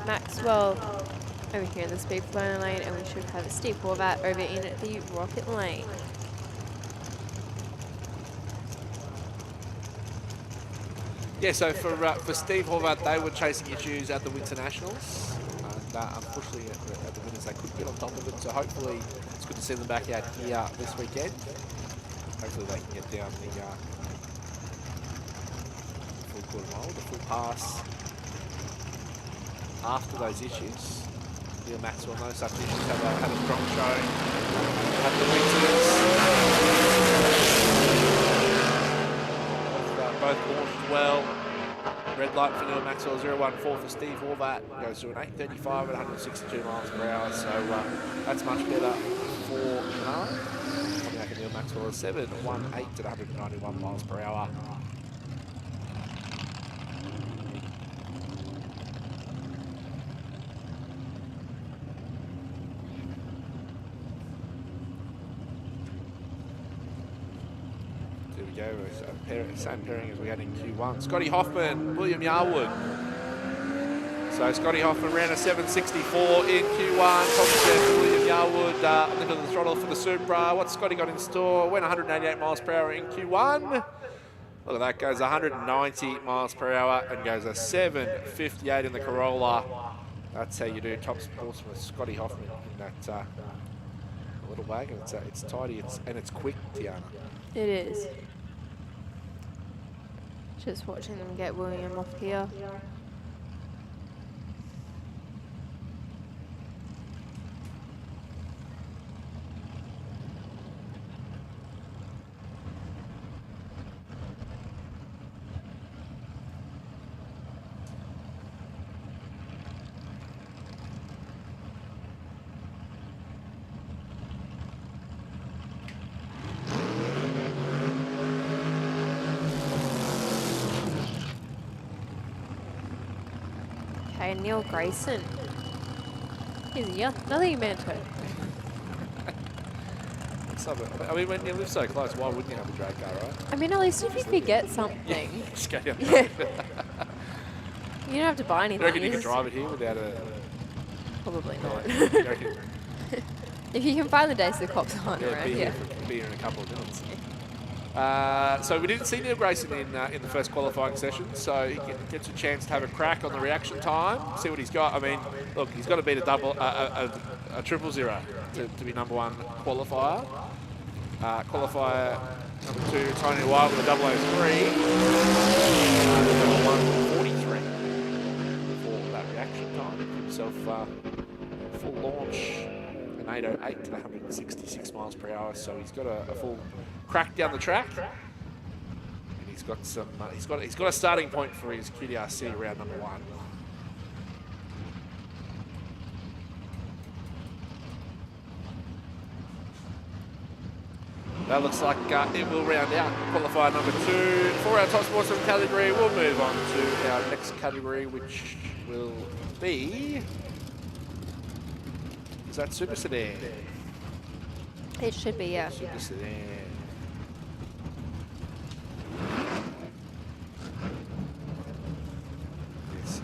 Maxwell over here in the speed flow lane, and we should have a Steve Horvat over in the rocket lane. Yeah, so for Steve Horvat, they were chasing issues at the Winter Nationals, and unfortunately at the winners they couldn't get on top of it. So hopefully it's good to see them back out here this weekend. Hopefully they can get down the full quarter mile, the full pass. After those issues, Neil Maxwell, no such issues, had a strong showing at the Winters. Both launched well. Red light for Neil Maxwell, 014 for Steve Horvat. Goes to an 835 at 162 miles per hour, so that's much better for Donnelly. Coming back at Neil Maxwell, a 718 at 191 miles per hour. Same pairing as we had in Q1. Scotty Hoffman, William Yarwood. So Scotty Hoffman ran a 7.64 in Q1. Probably there, William Yarwood on the end of the throttle for the Supra. What's Scotty got in store? Went 188 miles per hour in Q1. Look at that, goes 190 miles per hour and goes a 7.58 in the Corolla. That's how you do top sports with Scotty Hoffman in that little wagon. It's tidy and it's quick, Tiana. It is. Just watching them get William off here. Okay, Neil Grayson. He's another Yamato. I mean, when you live so close, why wouldn't you have a drag car, right? I mean, at least if you forget something, Just go down. yeah. You don't have to buy anything. You reckon you can drive it here without a... Probably not. You reckon? If you can find the days the cops aren't Yeah, around, be yeah. here in a couple of minutes. So we didn't see Neil Grayson in the first qualifying session, so he gets a chance to have a crack on the reaction time, see what he's got. I mean, look, he's got to beat a 000 to be #1 qualifier. Qualifier #2, Tony White with a 003. #143 for that reaction time. Give himself full launch. 808 to 166 miles per hour, so he's got a full crack down the track, and he's got some. He's got a starting point for his QDRC round #1. That looks like it will round out qualifier #2 for our top sportsman category. We'll move on to our next category, which will be. Is that Super Sedan? It should be, yeah. Super Sedan.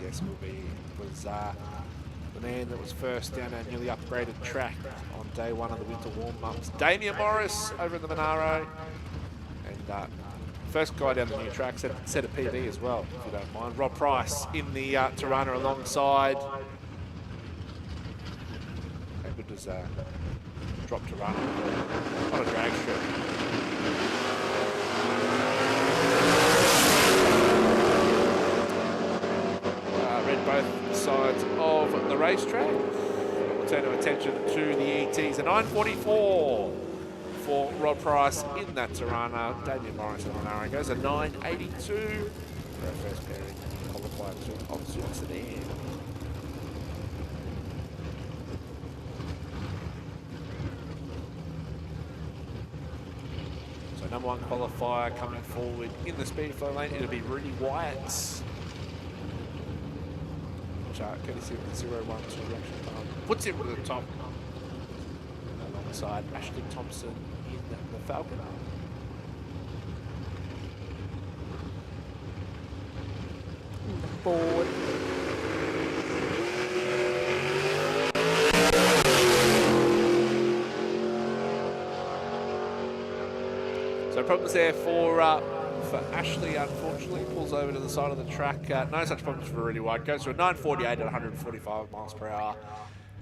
Yes, was the man that was first down our newly upgraded track on day 1 of the winter warm-ups. Damien Morris over in the Monaro. And first guy down the new track, set a PB as well, if you don't mind. Rob Price in the Tirana alongside. Good as drop to run on a drag strip. Read both sides of the racetrack. We'll turn our attention to the ETs. A 944 for Rob Price in that Tirana. Damien Morris on an goes a 982 for our first pairing qualified of Super Sedan. #1 qualifier coming forward in the speed flow lane. It'll be Rudy Wyatt. Courtesy of the 012 reaction time. Puts him to the top. Alongside Ashley Thompson in the Falcon. Board. So problems there for Ashley, unfortunately. Pulls over to the side of the track. No such problems for Rudy White. Goes to a 948 at 145 miles per hour.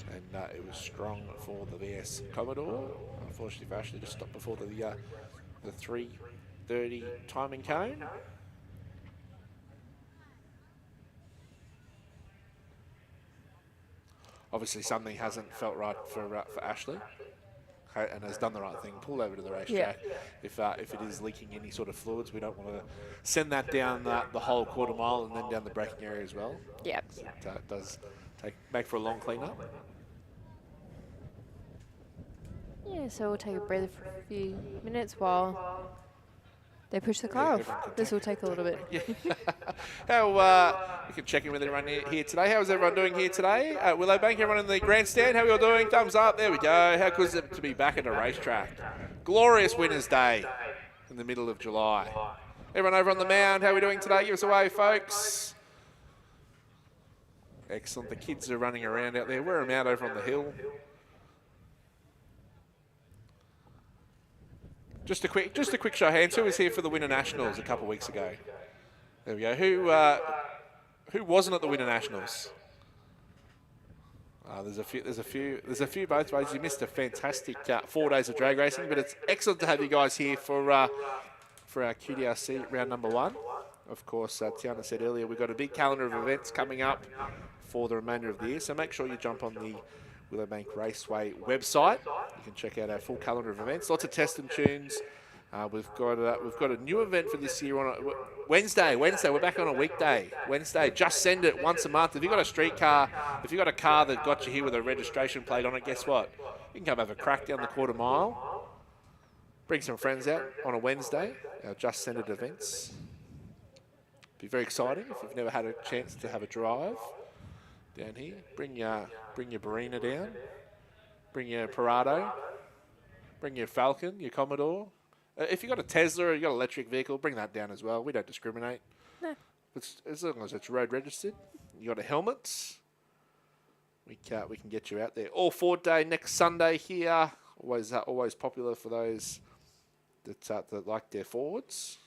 And it was strong for the VS Commodore. Unfortunately for Ashley, just stopped before the 3:30 timing cone. Obviously something hasn't felt right for Ashley. And has done the right thing, pulled over to the racetrack. Yeah. If it is leaking any sort of fluids, we don't want to send that down the whole quarter mile and then down the braking area as well. Yeah. It does make for a long clean-up. Yeah, so we'll take a breather for a few minutes while they push the car off. This will take a little bit. Yeah. How we can check in with everyone here today. How's everyone doing here today? Willowbank, everyone in the grandstand, how are you all doing? Thumbs up, there we go. How good is it to be back at a racetrack? Glorious winner's day in the middle of July. Everyone over on the mound, how are we doing today? Give us a wave, folks. Excellent. The kids are running around out there. Wear them out over on the hill. Just a quick show of hands. Who was here for the Winter Nationals a couple of weeks ago? There we go. Who wasn't at the Winter Nationals? There's a few both ways. You missed a fantastic 4 days of drag racing, but it's excellent to have you guys here for our QDRC round number 1. Of course, Tiana said earlier, we've got a big calendar of events coming up for the remainder of the year, so make sure you jump on the Willowbank Raceway website. You can check out our full calendar of events. Lots of test and tunes. We've got a new event for this year on Wednesday. We're back on a weekday. Wednesday. Just send it once a month. If you've got a street car, if you've got a car that got you here with a registration plate on it, guess what? You can come have a crack down the quarter mile. Bring some friends out on a Wednesday. Our Just Send It events. Be very exciting if you've never had a chance to have a drive down here. Bring your Barina down. Bring your Parado. Bring your Falcon, your Commodore. If you've got a Tesla or you've got an electric vehicle, bring that down as well. We don't discriminate. No. As long as it's road registered. You got a helmet. We can get you out there. All Ford Day next Sunday here. Always popular for those that like their Fords.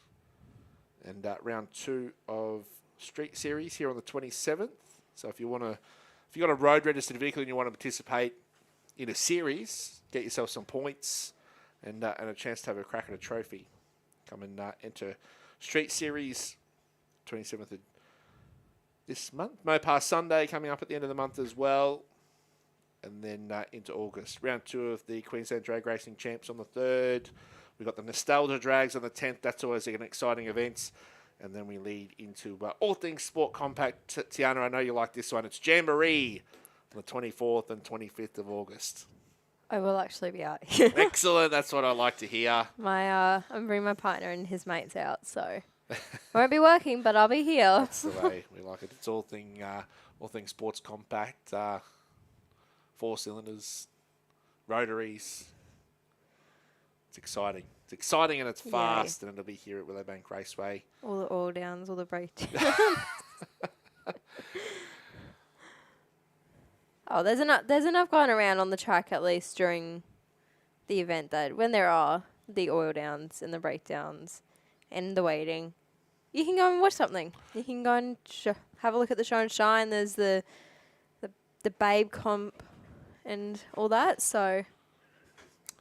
And round 2 of Street Series here on the 27th. So if you've got a road registered vehicle and you want to participate in a series, get yourself some points and a chance to have a crack at a trophy. Come and enter Street Series 27th of this month. Mopar Sunday coming up at the end of the month as well. And then into August. Round 2 of the Queensland Drag Racing Champs on the 3rd. We've got the Nostalgia Drags on the 10th. That's always an exciting event. And then we lead into all things sport compact. Tiana, I know you like this one. It's Jamboree on the 24th and 25th of August. I will actually be out. Excellent. That's what I like to hear. I'm bringing my partner and his mates out, so won't be working, but I'll be here. That's the way we like it. It's all things sports compact, 4 cylinders, rotaries. It's exciting. It's exciting and it's fast, and it'll be here at Willowbank Raceway. All the oil downs, all the breakdowns. Oh, there's enough going around on the track at least during the event that when there are the oil downs and the breakdowns and the waiting, you can go and watch something. You can go and have a look at the show and shine. There's the Babe comp and all that. So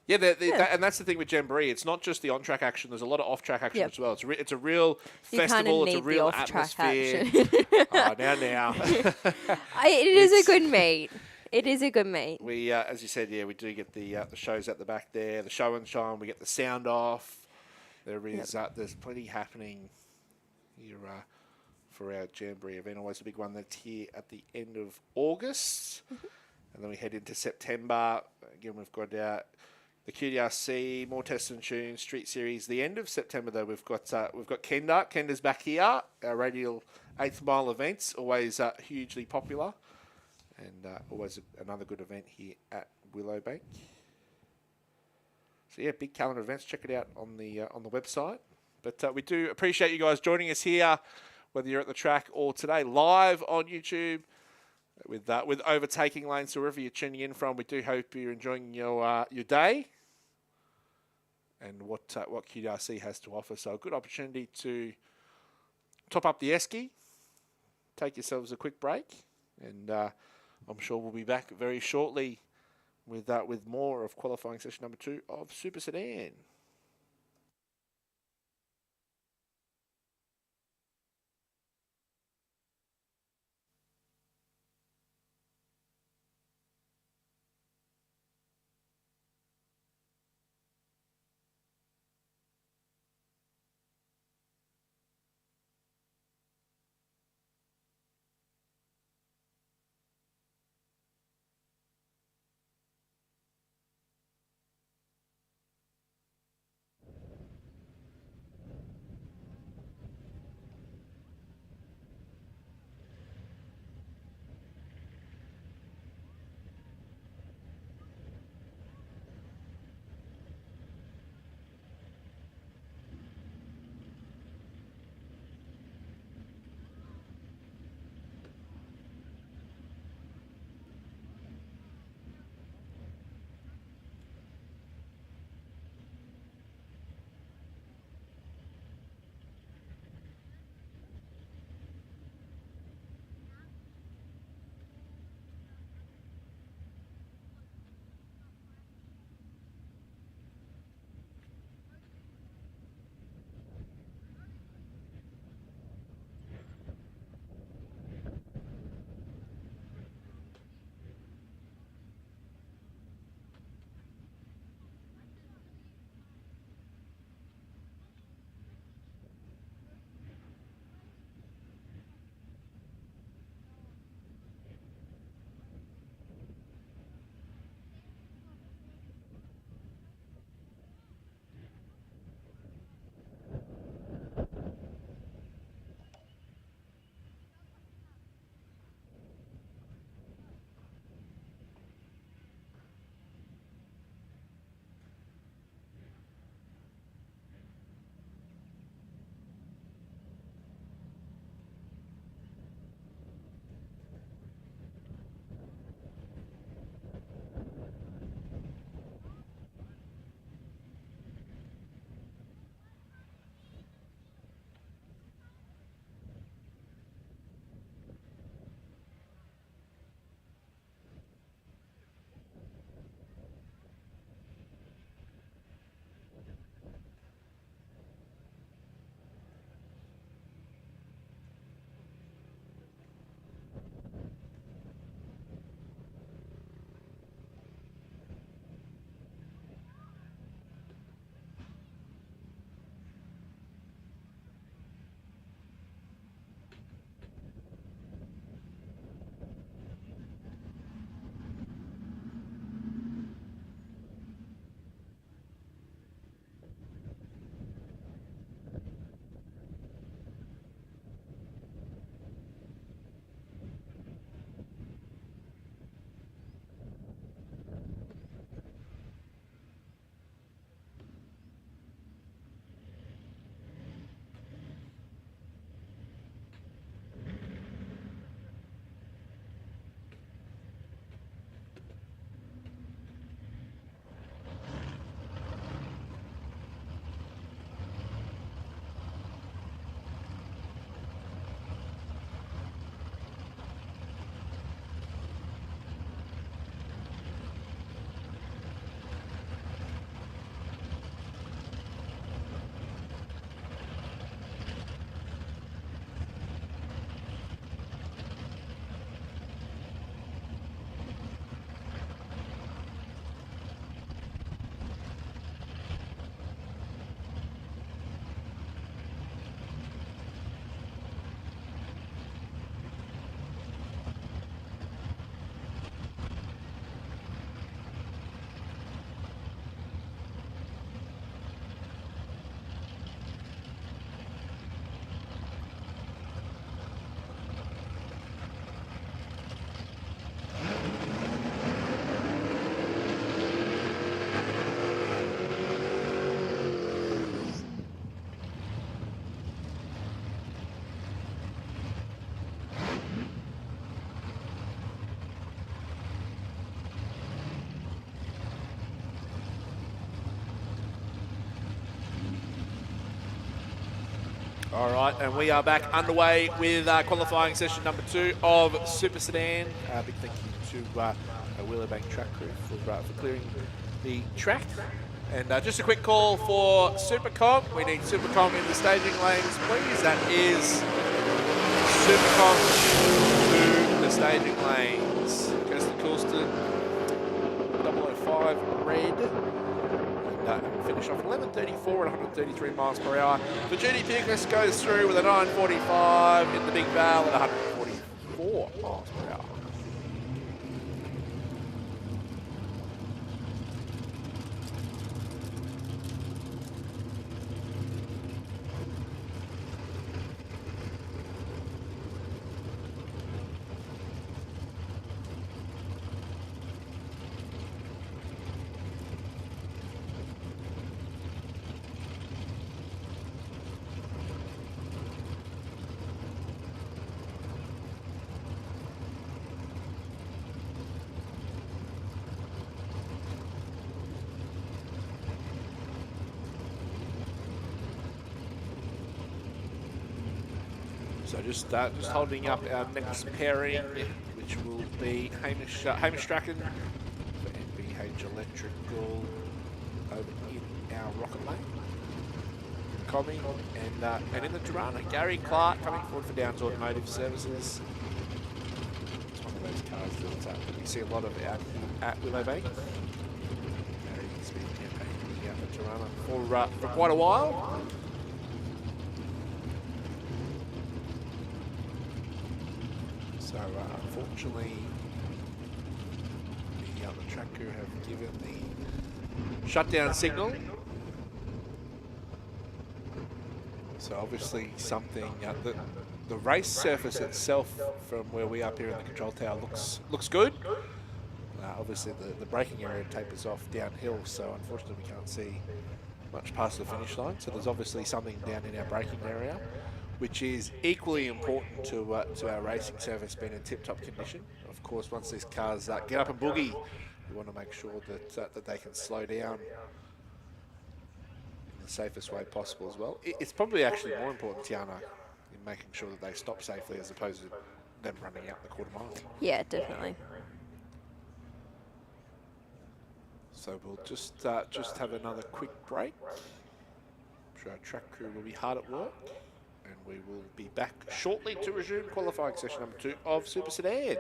yeah, and that's the thing with Jamboree. It's not just the on-track action. There's a lot of off-track action as well. It's a real festival. It's a real atmosphere. Now. It is a good meet. It is a good meet. We, as you said, we do get the shows at the back there, the show and shine. We get the sound off. There is there's plenty happening here for our Jamboree event. Always a big one that's here at the end of August, and then we head into September. Again, we've got the QDRC, more tests and tunes, Street Series. The end of September, though, we've got Kenda. Kenda's back here. Our radial 8th mile events, always hugely popular, and always another good event here at Willowbank. So yeah, big calendar events. Check it out on the website. But we do appreciate you guys joining us here, whether you're at the track or today live on YouTube. With overtaking lanes, so wherever you're tuning in from, we do hope you're enjoying your day and what QDRC has to offer. So a good opportunity to top up the esky, take yourselves a quick break, and I'm sure we'll be back very shortly with more of qualifying session number 2 of Super Sedan. All right, and we are back underway with qualifying session number 2 of Super Sedan. Big thank you to Willowbank track crew for clearing the track. And just a quick call for SuperComp. We need SuperComp in the staging lanes, please. That is SuperComp to the staging lanes. Kirsten Coulston, 005 red. And finish off 11:34 at 133 miles per hour. For Judy Pickus goes through with a 9:45 in the Big Val at 144 miles per hour. So just holding up our next pairing, which will be Hamish Strachan for NBH Electrical over in our rocket lane. Coming and in the Tirana, Gary Clark coming forward for Downs Automotive Services. It's one of those cars that we see a lot of out at Willowbank. Gary's been campaigning out the Tirana for quite a while. So unfortunately, the track crew have given the shutdown signal. So obviously something, the race surface itself from where we are up here in the control tower looks good. Obviously the braking area tapers off downhill, so unfortunately we can't see much past the finish line. So there's obviously something down in our braking area, which is equally important to our racing surface being in tip-top condition. Of course, once these cars get up and boogie, we want to make sure that they can slow down in the safest way possible as well. It's probably actually more important, Tiana, in making sure that they stop safely as opposed to them running out the quarter mile. Yeah, definitely. So we'll just have another quick break. I'm sure our track crew will be hard at work. And we will be back shortly to resume qualifying session number 2 of Super Sedan.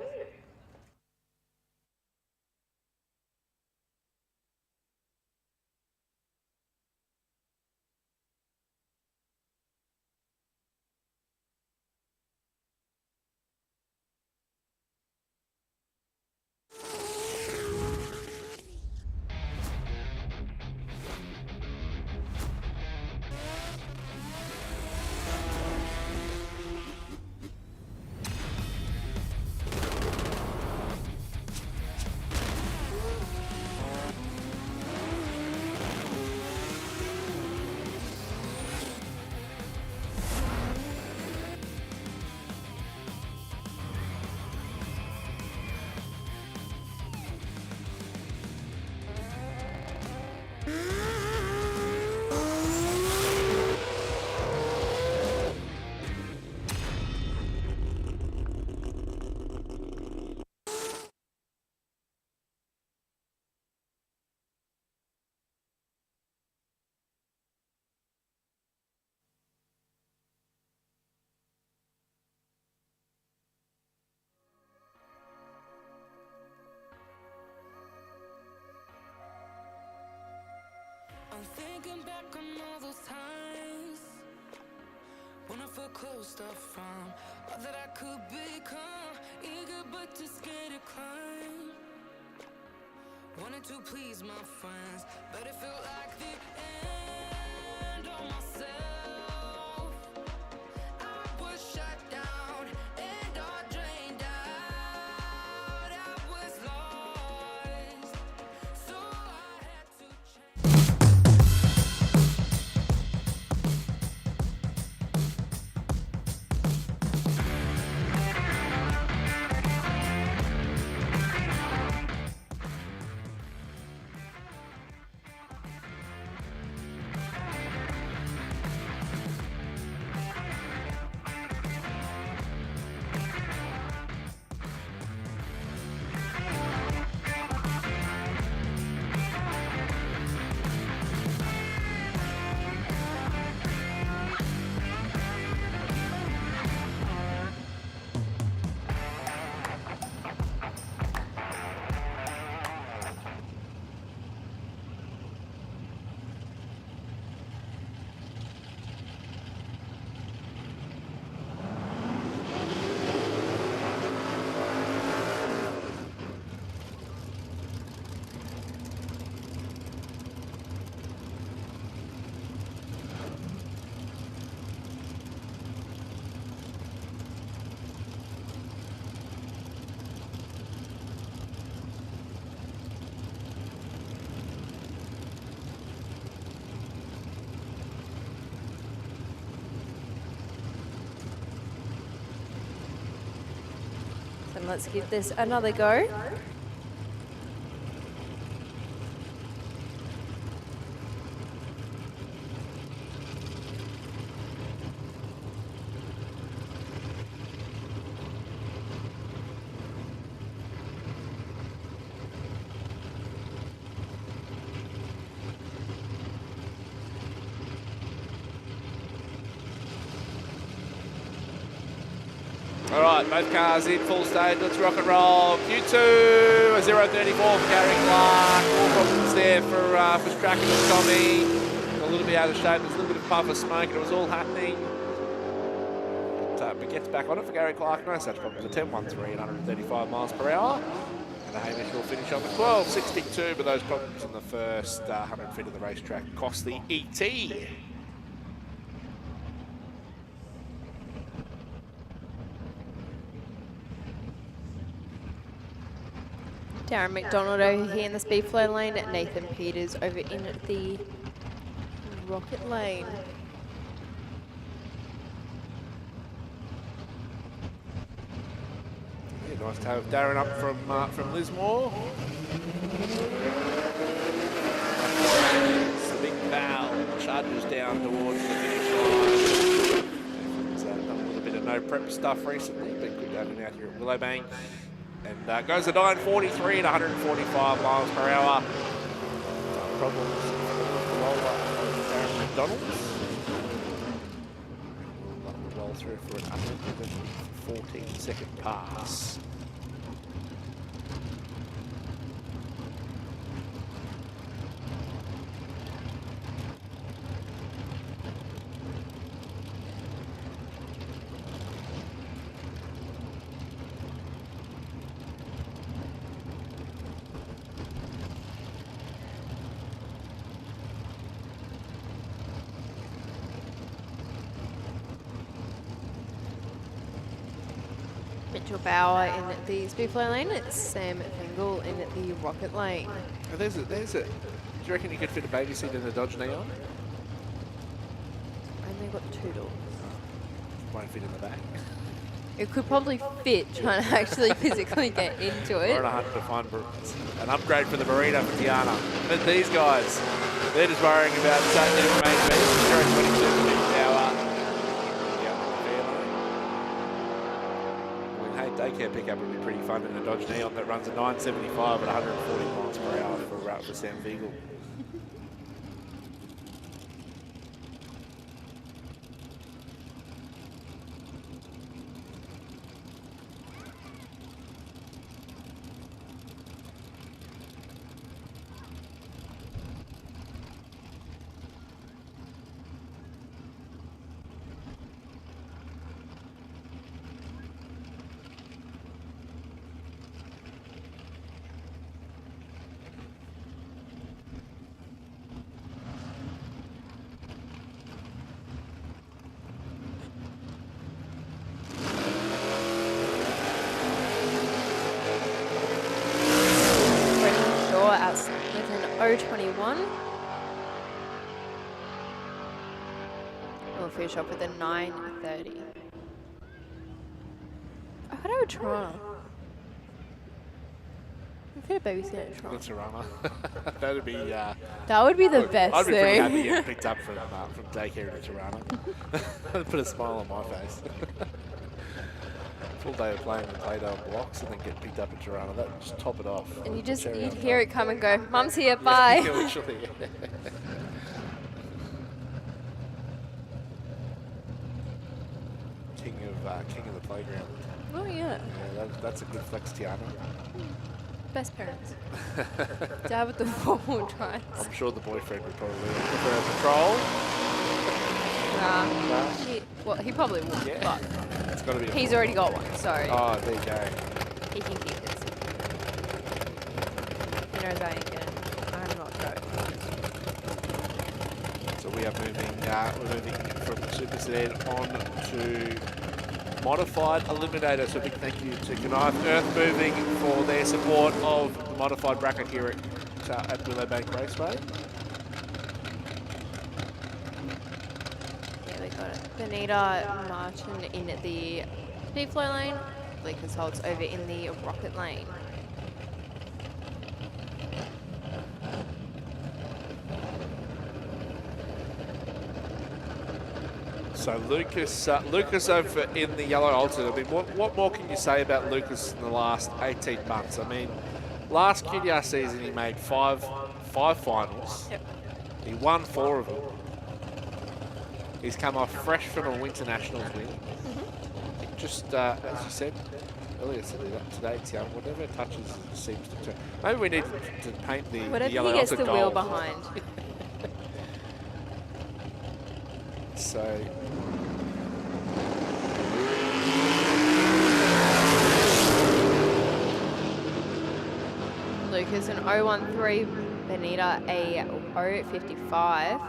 I'm thinking back on all those times when I felt closed off from all that I could become, eager but too scared to climb. Wanted to please my friends, but it felt like the end of myself. I was shut down and all drained out. I was lost, so I had to change. And let's give this another go. All right, both cars in full stage. Let's rock and roll. Q2, a 0.34 for Gary Clark. All problems there for Strack and Tommy. A little bit out of shape. There's a little bit of puff of smoke, and it was all happening. But gets back on it for Gary Clark. No such problems. A 10.13 at 135 miles per hour. And the Hamish will finish on the 12.62. But those problems in the first 100 feet of the racetrack cost the ET. Darren McDonald over here in the speed flow lane. Nathan Peters over in the rocket lane. Yeah, nice to have Darren up from Lismore. It's a big bow, charges down towards the finish line. Nathan's done a little bit of no prep stuff recently, but good having out here at Willowbank. And goes to 9.43 at 145 miles per hour. Problems with the roller of Darren McDonald. We'll roll through for an 14-second pass. Mitchell Bauer in the speed flow lane. It's Sam Fingal in the rocket lane. Oh, there's it. Do you reckon you could fit a baby seat in a Dodge Neon? Only got 2 doors. Won't fit in the back. It could probably fit trying to actually physically get into We're it. on a hunt to find an upgrade for the burrito for Tiana. But these guys, they're just worrying about getting main event. 0.22 hour. Daycare pickup would be pretty fun in a Dodge Neon that runs a 975 at 140 miles per hour for Sam Vigel. With an 0.21. We'll finish off with a 9.30. I thought I would try. I've had a baby seat at Toronto. That's a runner. That'd be. That would be the best I'd be pretty thing. happy getting picked up from daycare in Toronto. Put a smile on my face. Full day of playing with Play-Doh blocks and then get picked up in Toronto. That would just top it off. And you'd Cherry on hear top. it come and go, Mum's here, bye. Yeah, literally. King of the playground. Oh, yeah. Yeah, that's a good flex, Tiana. Best parents. Dad with the 4-wheel drives. I'm sure the boyfriend would probably prefer a patrol. He probably would, Yeah. but It's got to be. he's already got one, so Oh, there you go. he can keep this. He knows I ain't gonna. I'm not going. So we are moving. We're moving from Super Sedan on to Modified Eliminator. So a big thank you to Knijff Earthmoving for their support of the modified bracket here at Willowbank Raceway. Yeah, we got it. Benita Martin in the speed flow lane. Lucas holds over in the rocket lane. So Lucas over in the yellow alternate. I mean, what more can you say about Lucas in the last 18 months? I mean, last QDR season he made five finals. Yep. He won 4 of them. He's come off fresh from a Winter Nationals win. Just as you said earlier today, Tian, whatever it touches it seems to turn. Maybe we need to paint the Whatever yellow he gets the alternate wheel gold. behind. So. Lucas an 013, Benita a 055.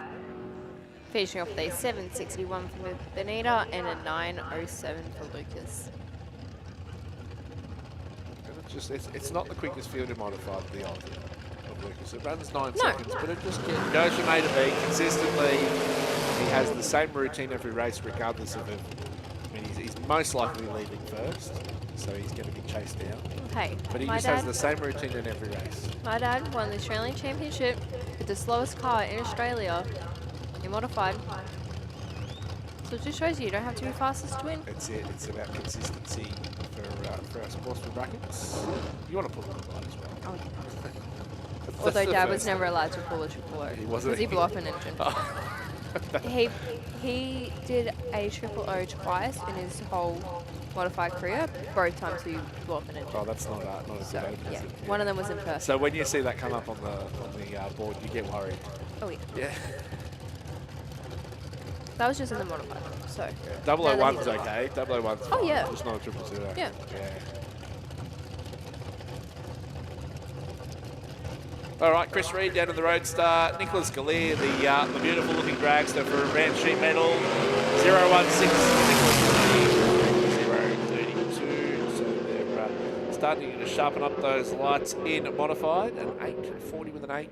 Finishing off the 761 for Benita and a 907 for Lucas. It's not the quickest field in modified, the ultimate of Lucas. It runs 9 seconds, but it just goes from A to B consistently. He has the same routine every race, regardless of it. I mean, he's most likely leaving first, so he's going to be chased down. Hey, But he my just dad, has the same routine in every race. my dad won the Australian Championship with the slowest car in Australia in modified. So it just shows you don't have to be fastest to win. It's it. It's about consistency for our sportsman brackets. You want to pull it on as well. Oh, yeah. That's Although the Dad was first- never allowed to pull a triple O. He wasn't. Because he blew up an engine. He did a triple O twice in his whole modified career. Both times he blew up an engine. Oh, that's not a good So open, yeah, is it? one of them was in person. So when you see that come up on the board, you get worried. Oh yeah, Yeah. that was just in the modified. So Double now O that one's he's in- okay. Double O one's Oh, fine. yeah. Just not a 000. Yeah. Yeah. All right, Chris Reed down to the Roadstar. Nicholas Gallier, the beautiful looking dragster for a round sheet medal. 016. Nicholas Gallier, 032. So they're starting to sharpen up those lights in modified. An 840 with an 8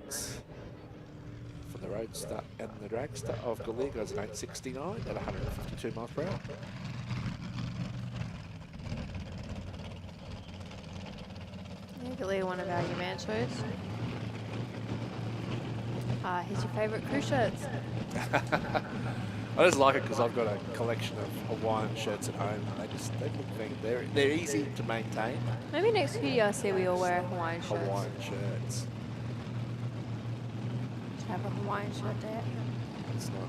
for the Roadstar, and the dragster of Gallier goes an 869 at 152 miles per hour. Yeah, Galea, one of our Umanchos. Here's your favourite crew shirts. I just like it because I've got a collection of Hawaiian shirts at home. They look they're easy to maintain. Maybe next QDRC we all wear Hawaiian shirts. Hawaiian shirts. Should have a Hawaiian shirt there. It's not.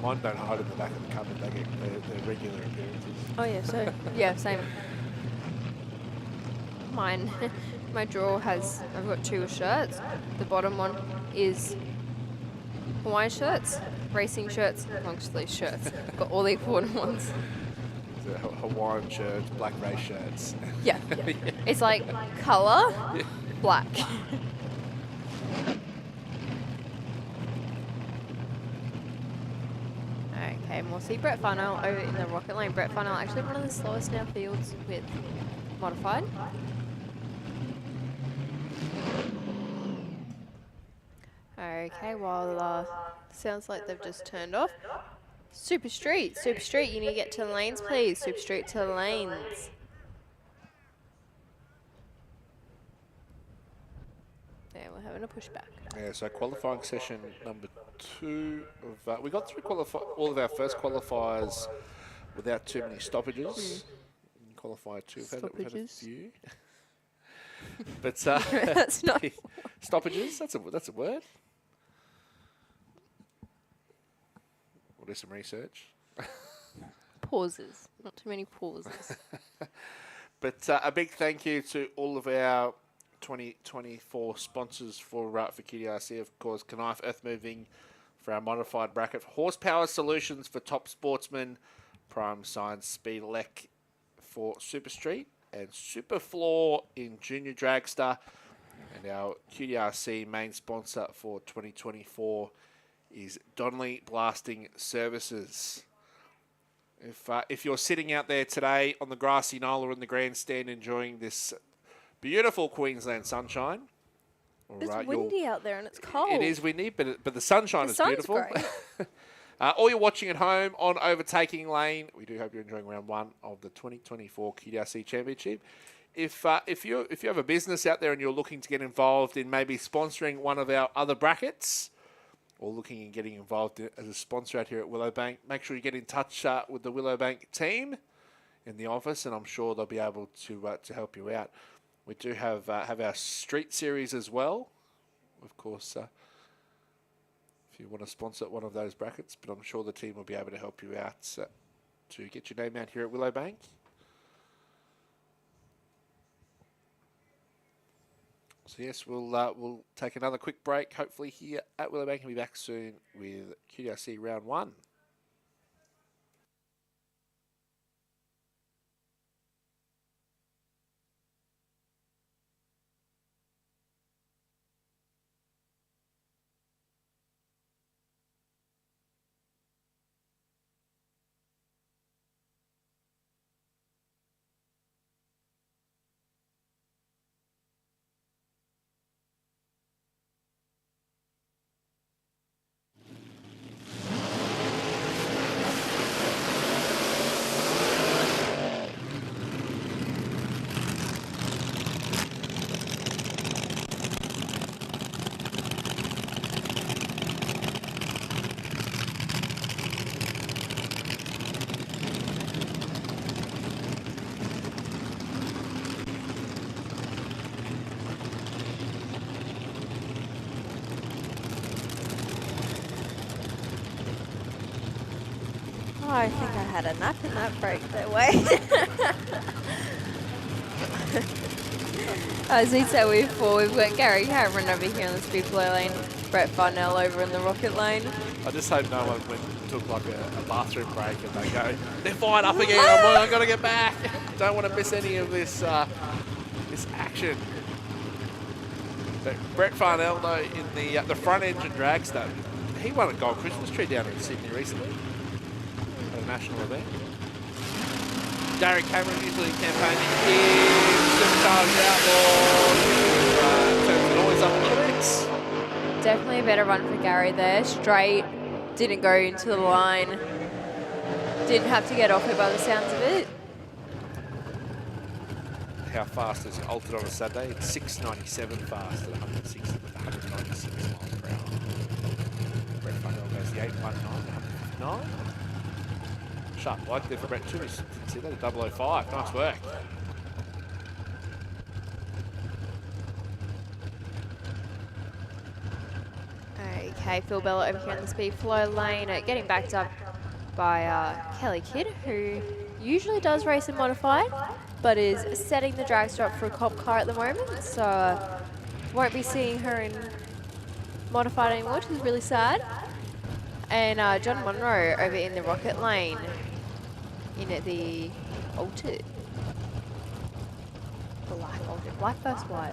Mine don't hide in the back of the cupboard. They get their regular appearances. Oh yeah, so yeah, same. Mine, my drawer has, I've got 2 shirts. The bottom one is Hawaiian shirts, racing shirts, long sleeve shirts. Got all the important ones. The Hawaiian shirts, black race shirts. Yeah, it's like colour, black. Okay, and we'll see Brett Funnell over in the rocket lane. Brett Funnell actually one of the slowest now fields with modified. Okay, well, sounds like they've just turned off. Super Street, you need to get to the lanes, please. Super Street to the lanes. Yeah, we're having a pushback. Yeah, so qualifying session number 2 of we got through all of our first qualifiers without too many stoppages. Qualifier 2, we've had a Stoppages. few. But That's not. stoppages, that's a word. We'll do some research. Pauses. Not too many pauses. But a big thank you to all of our 2024 sponsors for QDRC, of course, Knijff Earthmoving for our modified bracket, Horsepower Solutions for Top Sportsman, Prime Science Speed Elec for Super Street, and SuperFloor in Junior Dragster. And our QDRC main sponsor for 2024 is Donnelly Blasting Services. If you're sitting out there today on the grassy knoll or in the grandstand enjoying this beautiful Queensland sunshine, all It's right, windy out there and it's cold. it is windy, but the sunshine The is sun's beautiful. great. Or you're watching at home on Overtaking Lane. We do hope you're enjoying round 1 of the 2024 QDRC Championship. If you have a business out there and you're looking to get involved in maybe sponsoring one of our other brackets, or looking in getting involved as a sponsor out here at Willowbank, make sure you get in touch with the Willowbank team in the office, and I'm sure they'll be able to help you out. We do have our street series as well, of course. If you want to sponsor one of those brackets, but I'm sure the team will be able to help you out to get your name out here at Willowbank. So yes, we'll take another quick break, hopefully here at Willowbank, and be back soon with QDRC round 1. I think I had a nap in that break that way. As we said before, we've got Gary Cameron over here on the speedflow lane, Brett Farnell over in the rocket lane. I just hope no one took like a bathroom break and they go, they're fired up again, I've got to get back. Don't want to miss any of this this action. But Brett Farnell, though, in the front engine dragster, he won a Gold Christmas tree down in Sydney recently at a national event. Gary Cameron usually campaigning in SuperCharged Outlaws, turns the noise up a little bit. Definitely a better run for Gary there. Straight, didn't go into the line. Didn't have to get off it by the sounds of it. How fast is it altered on a Saturday? It's 697 fast at 160 with 196 miles per hour. Brett Farnell goes the 819, 159. Sharp like there for Brett too. See that, a 005. Nice work. Okay, Phil Bella over here in the speed flow lane, getting backed up by Kelly Kidd, who usually does race in Modified, but is setting the dragster up for a comp car at the moment, so won't be seeing her in Modified anymore, which is really sad. And John Monroe over in the rocket lane in the altered. Black altered. Black first white.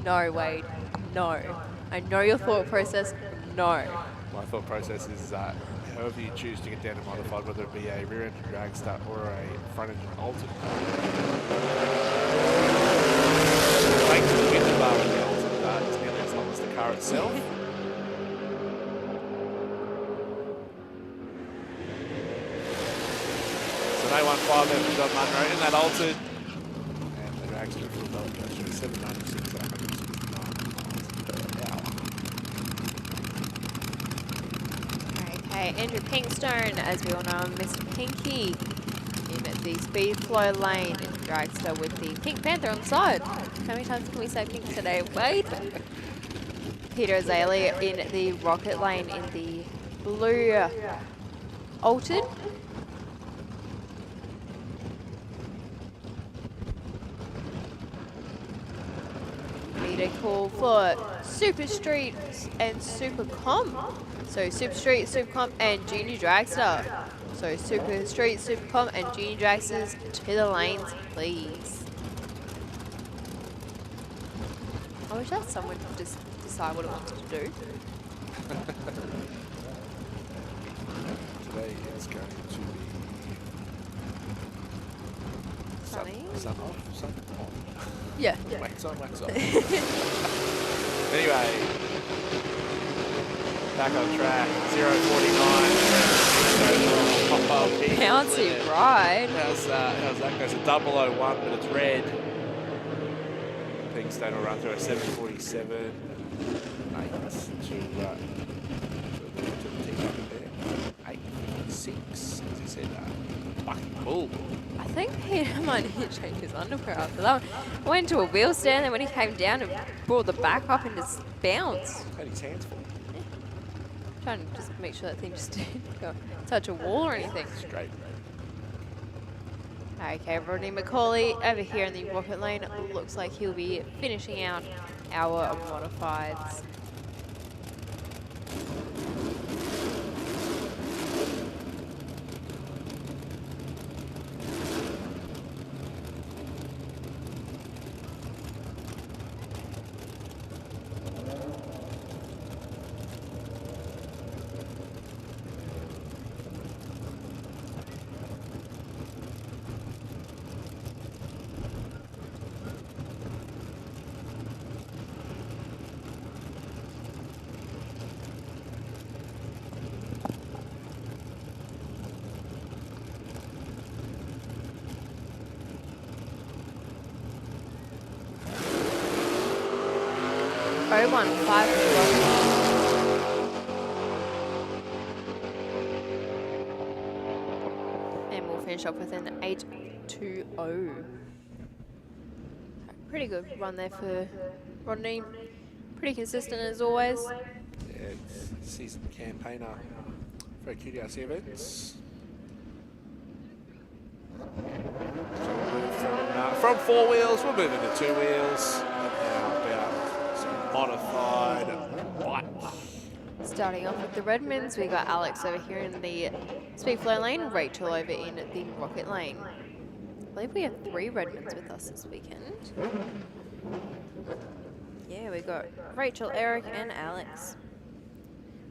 No, Wade. No. I know your thought process. No. My thought process is however you choose to get down to Modified, whether it be a rear engine dragster or a front engine altered. Thanks to the window bar with the altered, it's nearly as long as the car itself. So no 1.5 there for John Munro in that altered. And the dragster for the belt goes through 796 to 169 miles per hour. Okay, Andrew Pinkstone, as we all know, Mr. Pinky in the speed flow lane in the dragster with the Pink Panther on the side. How many times can we say pink today? Wade. Peter Azalea in the rocket lane in the blue altered. Need a call for Super Street and SuperComp. So Super Street, SuperComp and Junior Dragster. So Super Street, SuperComp and Junior Dragsters to the lanes, please. I wish that someone could just decide what it wanted to do. Today is going to be Sunny? sun off, sun on. Yeah. Wax on, wax off. Anyway, Back on track, 0.49. Bouncy ride. How's that? Goes a 001, but it's red. Kingston will run through a 7.47. 8 to the tick up there. 8.56, as he said. Fucking cool. I think Peter might need to change his underwear after that one. Went to a wheel stand, and when he came down, it brought the back up and just bounced. Had his hands full. Trying to just make sure that thing just didn't go touch a wall or anything. Straight. Okay, Rodney McCauley over here in the rocket lane. Looks like he'll be finishing out our modifieds. Oh, 1.5. And we'll finish off with an 8.20. Pretty good run there for Rodney. Pretty consistent as always. Yeah, seasoned campaigner for QDRC events. So we'll move from 4 wheels, we'll move into 2 wheels. Modified bike. Starting off with the Redmonds, we got Alex over here in the SuperFloor lane, Rachel over in the Rocket lane. I believe we have 3 Redmonds with us this weekend. Yeah, we got Rachel, Eric, and Alex.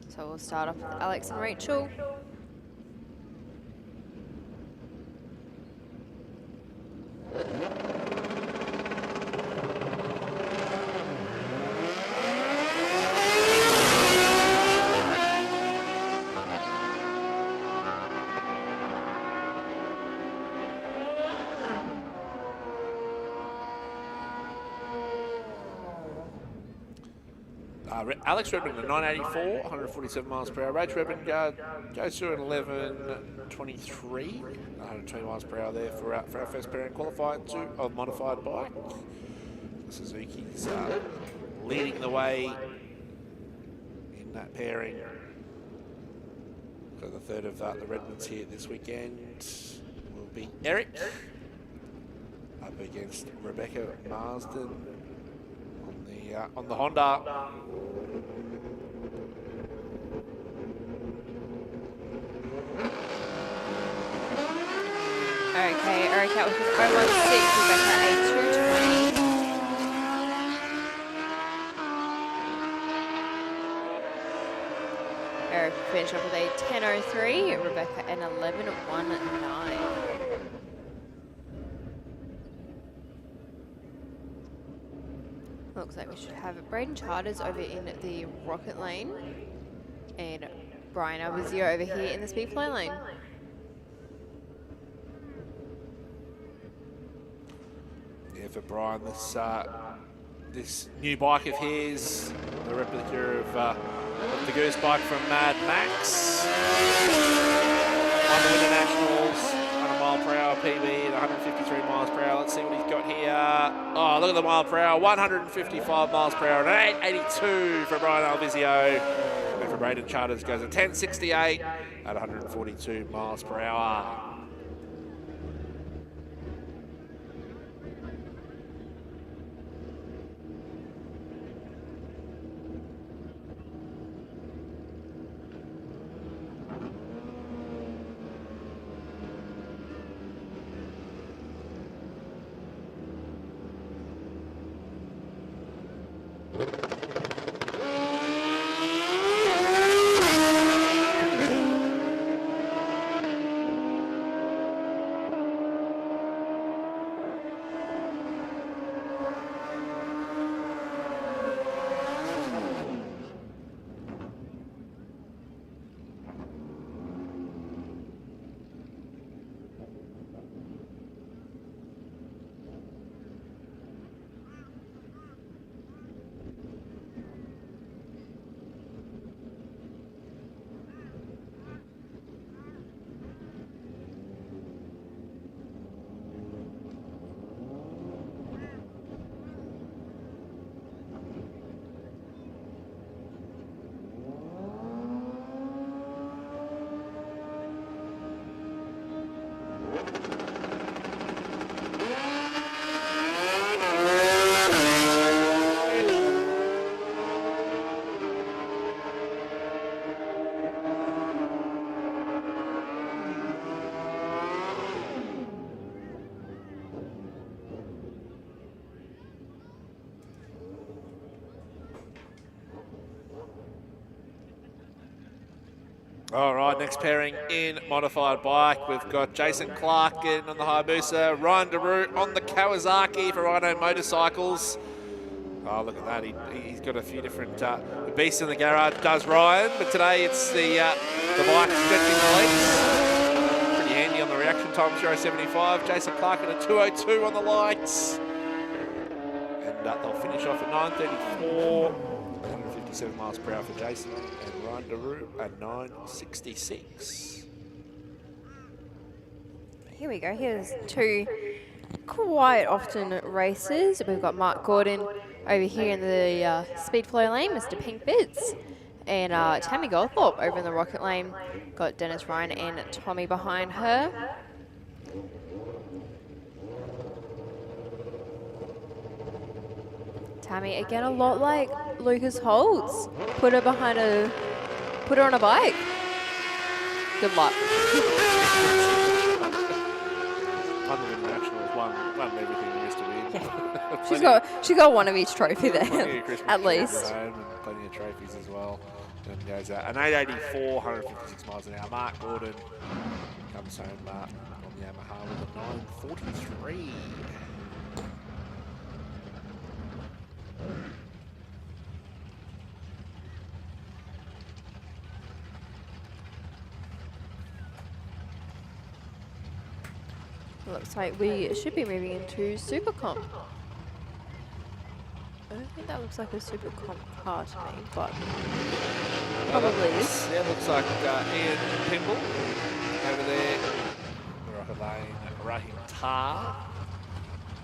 So we'll start off with Alex and Rachel. Alex Redmond at 984, 147 miles per hour. Rachel Redmond goes through at 11.23, 120 miles per hour there for our first pairing qualified of modified bike. Suzuki's leading the way in that pairing. So the third of the Redmonds here this weekend will be Eric up against Rebecca Marsden on the Honda. Okay, Eric out with his 016, Rebecca a 220. Eric finished up with a 10.03, Rebecca an 11.19. Looks like we should have Braden Charters over in the Rocket lane and Brian Albazio over here in the SuperFloor lane. Yeah, for Brian, this new bike of his, the replica of the Goose bike from Mad Max. Won the Winter Nationals, 100 mile per hour PB at 153 miles per hour. Let's see what he's got here. Oh, look at the mile per hour, 155 miles per hour, and 882 for Brian Albizio. And for Braden Charters goes at 1068 at 142 miles per hour. All right, next pairing in modified bike. We've got Jason Clark in on the Hayabusa, Ryan DeRue on the Kawasaki for Rhino Motorcycles. Oh, look at that. He's got a few different beasts in the garage, does Ryan, but today it's the bike stretching the legs. Pretty handy on the reaction time, 0.75. Jason Clark at a 2.02 on the lights. And they'll finish off at 9.34. 157 miles per hour for Jason, and Ryan DeRue at 9.66. Here we go. Here's two quite often races. We've got Mark Gordon over here in the speed flow lane, Mr. Pink Bits, and Tammy Goldthorpe over in the rocket lane. Got Dennis Ryan and Tommy behind her. Tammy, again, a lot like Lucas Holtz. Put her on a bike. Good luck. Won the Internationals, won everything there is to win. Yeah. she's got one of each trophy there, at least. And plenty of trophies as well. And goes an 8.84, 156 miles an hour. Mark Gordon comes home on the Yamaha with a 9.43. Looks like we should be moving into SuperComp. I don't think that looks like a SuperComp car to me, but probably is. Yeah, looks like Ian Pimble over there. Rocket Lane, Rahim Tar.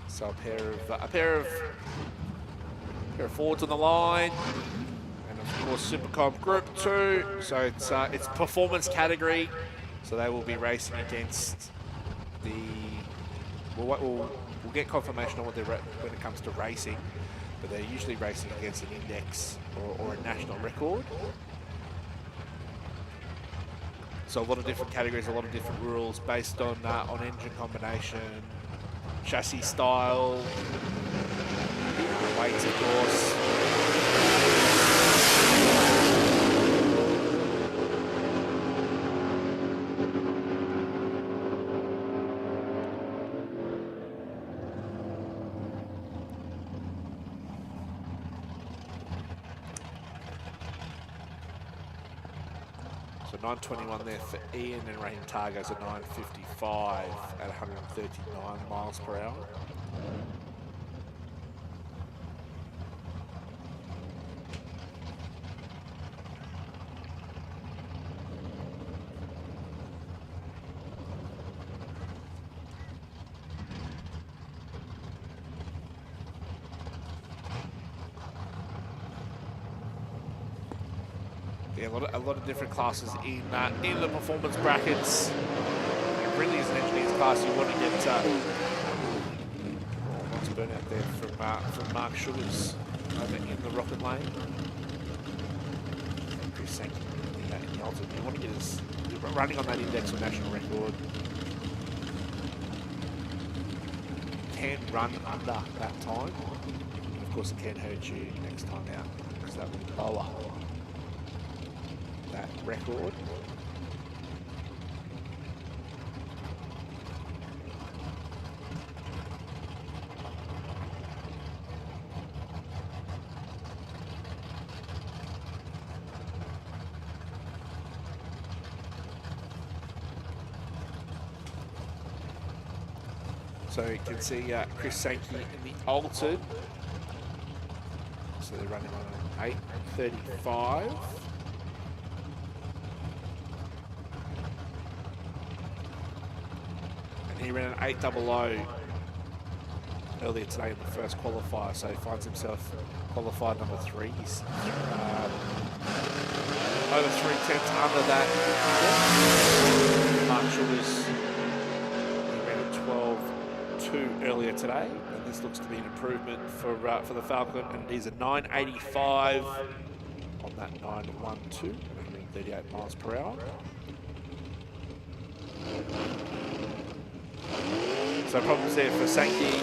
So a pair of Fords on the line, and of course SuperComp Group 2. So it's performance category. So they will be racing against the. We'll get confirmation on what they're when it comes to racing, but they're usually racing against an index or a national record. So a lot of different categories, a lot of different rules based on engine combination, chassis style, weights, of course. So 9.21 there for Ian, and Rahim Tar goes at 9.55 at 139 miles per hour. Yeah, a lot of different classes in the performance brackets. It really is an engineer's class. You want to get lots of burnout there from Mark Sugars over in the rocket lane. And Chris Sankey in the ultimate. You want to get us running on that index or national record. Can run under that time. And of course, it can hurt you next time out because that will lower that record. So you can see Chris Sankey in the altered. So they're running on an 8.35. He ran an 8.00 earlier today in the first qualifier, so he finds himself qualified number 3. He's over 3/10 under that. Mark Sugars, he ran a 12.2 earlier today, and this looks to be an improvement for the Falcon, and it is a 9.85 on that 9.12, 138 miles per hour. So problems there for Sankey,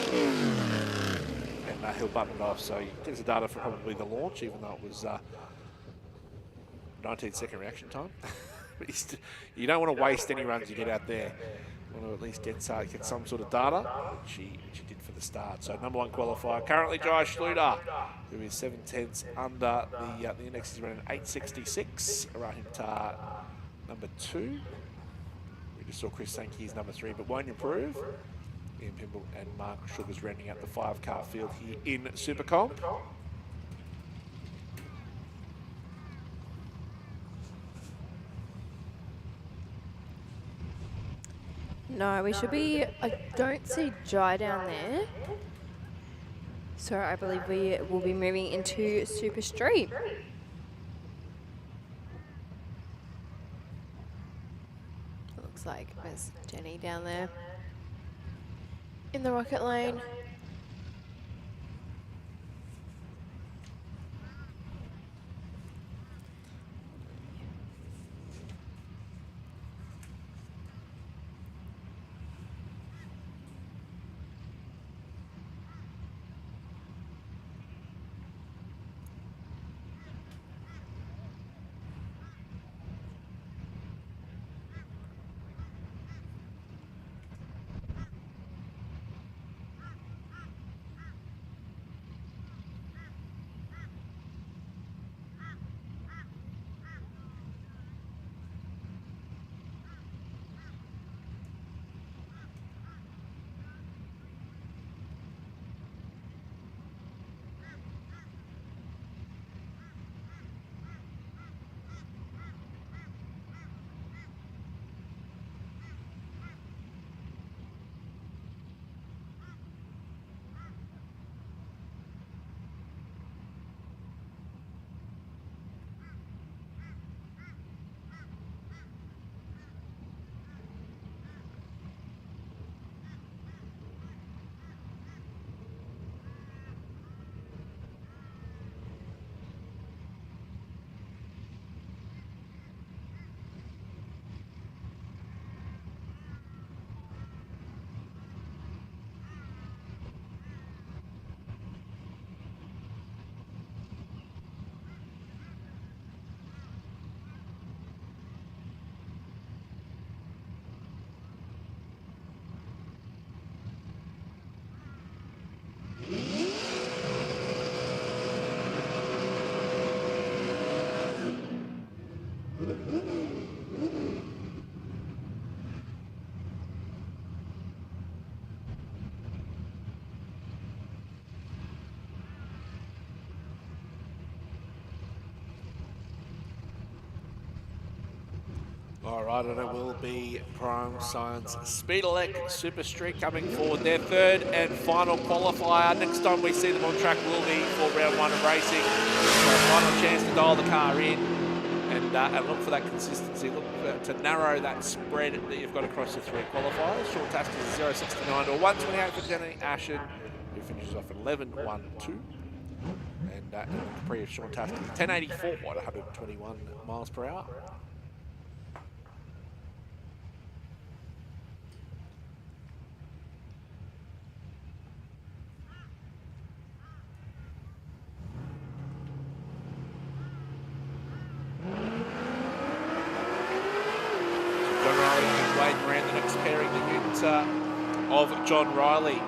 and he'll button it off. So he gets the data for probably the launch, even though it was 19-second reaction time. You don't want to waste any runs you get out there. You want to at least get some sort of data, which she did for the start. So number 1 qualifier, currently Josh Schluter, who is 7/10 under the index is running 866. Rahim Tar, number 2. We just saw Chris Sankey's number 3, but won't improve. Ian Pimble and Mark Sugar's rounding out the 5-car field here in SuperComp. No, we should be. I don't see Jai down there. So I believe we will be moving into Super Street. Looks like there's Jenny down there in the rocket lane. All right, and it will be Prime Science Speed Elec Super Street coming forward. Their 3rd and final qualifier. Next time we see them on track will be for round 1 of racing. So final chance to dial the car in and look for that consistency. Look to narrow that spread that you've got across the 3 qualifiers. Short task is 0.69 or 1.28 for Jenny Ashen, who finishes off at 11.12. And the pre of Sean Task is 10.84 at 121 miles per hour. Of John Riley,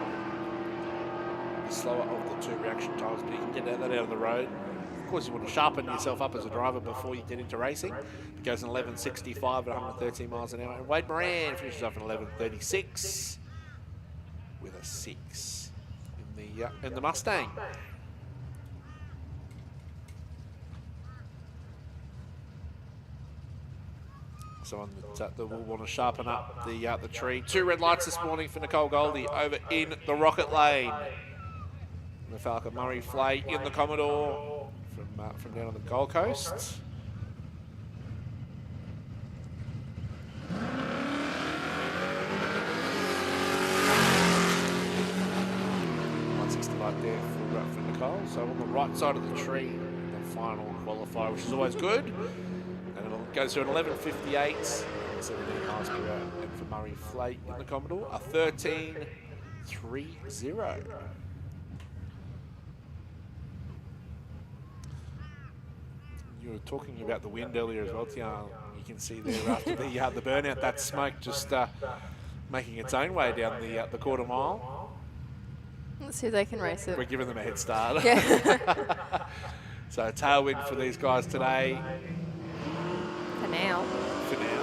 the slower of the 2 reaction times, but you can get that out of the road. Of course, you want to sharpen yourself up as a driver before you get into racing. It goes in 11.65 at 113 miles an hour. And Wade Moran finishes off in 11.36 with a 6 in the Mustang. Someone that will want to sharpen up the tree. 2 red lights this morning for Nicole Goldie over in the Rocket Lane. And the Falcon Murray Flay in the Commodore from down on the Gold Coast. Right there for Nicole. So on the right side of the tree, the final qualifier, which is always good. And it'll go to an 11.58, 17 miles per hour. And for Murray Flake in the Commodore, a 13.30. You were talking about the wind earlier as well, Tiana. You can see there after the burnout, that smoke just making its own way down the quarter mile. Let's see if they can race it. We're giving them a head start. Yeah. So tailwind for these guys today. For now. For now.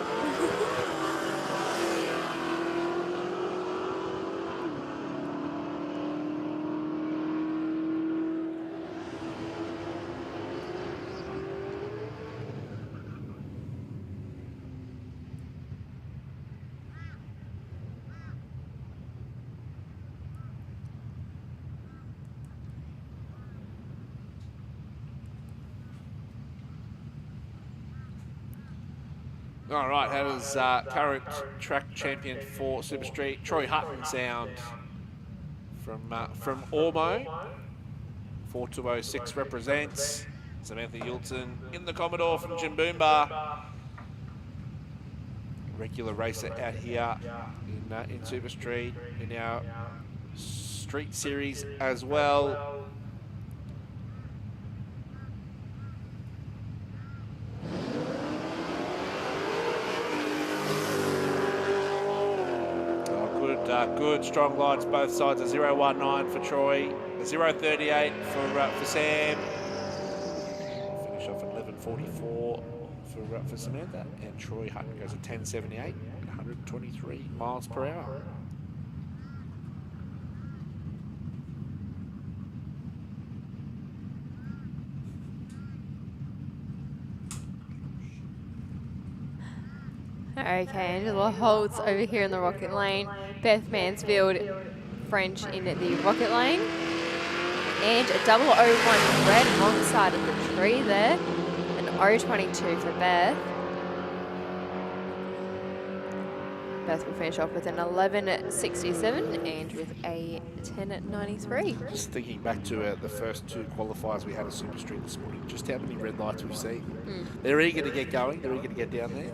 All right, how does current track champion for Super Street, Troy Hutton, sound from Ormo? 4206 represents. Samantha Yulton in the Commodore from Jimboomba. Regular racer out here in Super Street, in our Street Series as well. Good strong lights both sides. A 019 for Troy, a 038 for Sam. Finish off at 11:44 for Samantha, and Troy Hutton goes at 10:78 at 123 miles per hour. Okay, Angela Holtz over here in the rocket lane. Beth Mansfield French in the rocket lane. And a 001 red alongside of the tree there. An 022 for Beth. Beth will finish off with an 11.67 and with a 10.93. Just thinking back to the first two qualifiers we had at Super Street this morning, just how many red lights we've seen. They're eager to get going, they're eager to get down there.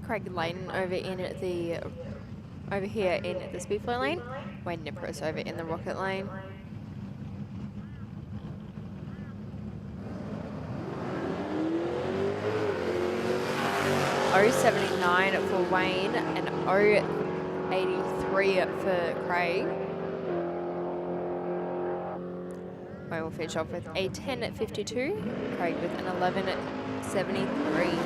Craig Layton over here in the Speedflow lane. Wayne Nipris over in the rocket lane. .079 for Wayne and .083 for Craig. Wayne will finish off with a 10.52. Craig with an 11.73.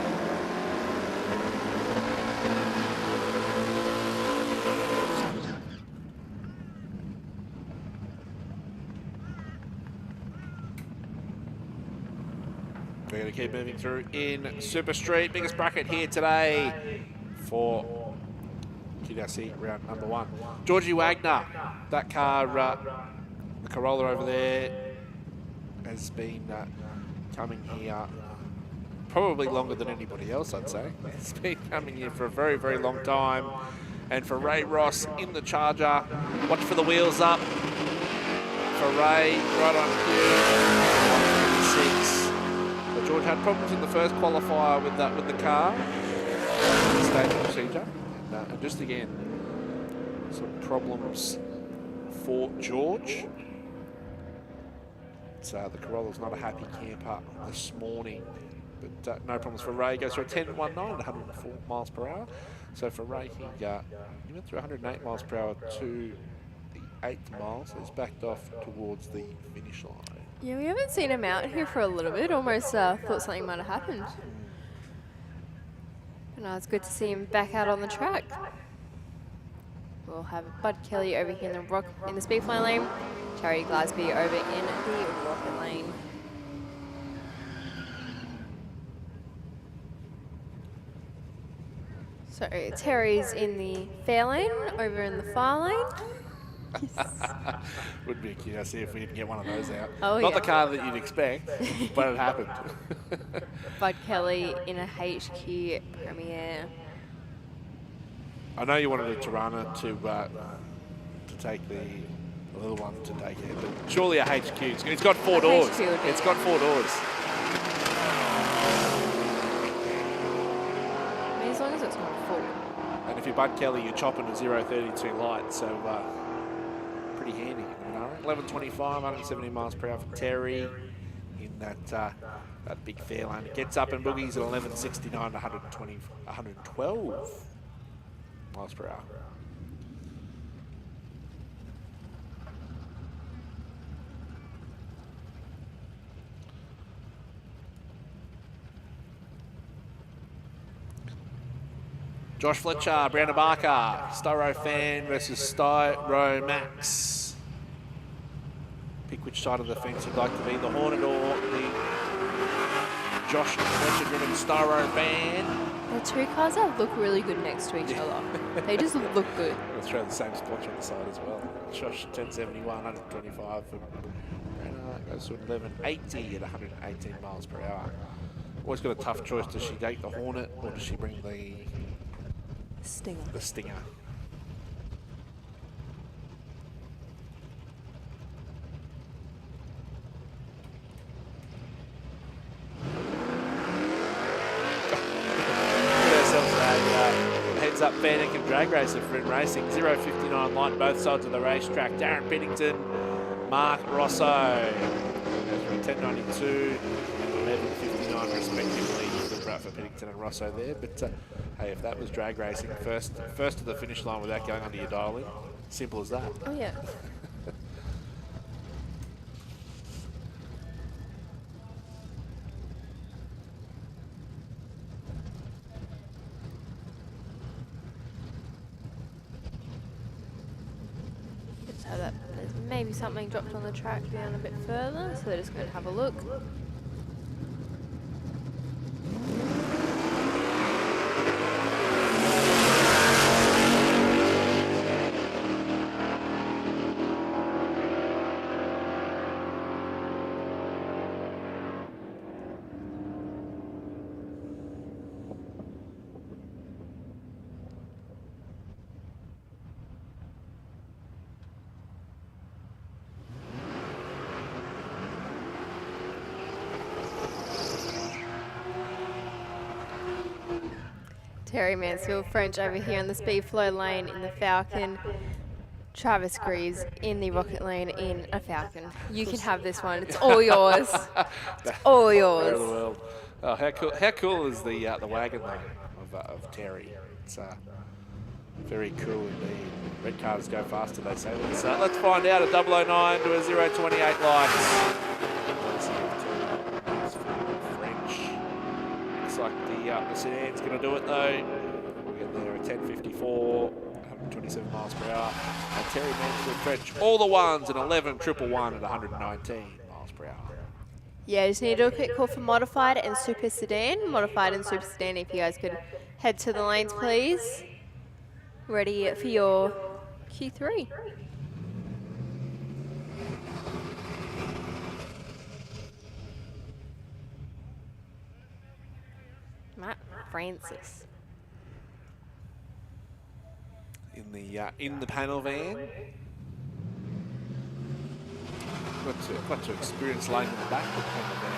We're going to keep moving through in Super Street. Biggest bracket here today for QDRC round number 1. Georgie Wagner, that car, the Corolla over there, has been coming here probably longer than anybody else, I'd say. It's been coming here for a very, very long time. And for Ray Ross in the Charger, watch for the wheels up. For Ray, right on cue, 156. George had problems in the first qualifier with the car, the staging procedure, and just again, some problems for George. So the Corolla's not a happy camper this morning, but no problems for Ray. Goes through a 10.19 at 104 miles per hour. So for Ray, he went through 108 miles per hour to the 8th mile, so he's backed off towards the finish line. Yeah, we haven't seen him out here for a little bit. Almost thought something might have happened. But no, it's good to see him back out on the track. We'll have Bud Kelly over here in the Speedfly lane. Terry Glasby over in the rocket lane. So Terry's in the fair lane, over in the far lane. Would be a cute. I see if we didn't get one of those out. Oh, Not yeah. the car that you'd expect, but it happened. Bud Kelly in a HQ Premier. I know you wanted a Tirana to take the little one to take it, but surely a HQ. It's got 4 doors. It's got 4 doors. I mean, as long as it's not full. And if you're Bud Kelly, you're chopping a 032 light, so pretty handy. 11.25, 170 miles per hour for Terry in that that big fair lane. It gets up and boogies at 11.69 to 112 miles per hour. Josh Fletcher, Brandon Barker, Styro Fan versus Styro Max. Pick which side of the fence you'd like to be, the Hornet or the Josh Fletcher driven Styro Fan. The two cars that look really good next to each other. They just look good. Let's throw the same sponsor on the side as well. Josh 1071, 125 for Brandon. Goes to 1180 at 118 miles per hour. Always got a tough choice. Does she take the Hornet or does she bring the Stinger? The Stinger. Heads up fair dinkum drag racer for in racing. 0.59 light both sides of the racetrack. Darren Piddington, Mark Rosso. Goes from 10.92 and 11.59 respectively for Piddington and Rosso there. But hey, if that was drag racing, first to the finish line without going under your dial in, simple as that. Oh yeah. So that there's maybe something dropped on the track down a bit further, so they're just going to have a look. Terry Mansfield French over here in the speed flow lane in the Falcon. Travis Greaves in the rocket lane in a Falcon. You can have this one. It's all yours. It's all yours. Oh, how cool is the wagon though of Terry? It's very cool indeed. Red cars go faster, they say. Let's find out. A 009 to a 028 lights. Like the Sedan's going to do it though. We'll get there at 10.54, 127 miles per hour. And Terry Mansfield French, all the ones, and 11.111 at 119 miles per hour. Yeah, just need to do a quick call for Modified and Super Sedan. Modified and Super Sedan, if you guys could head to the lanes, please. Ready for your Q3. Matt Francis in the panel van. Got to experience laying in the back of the panel van.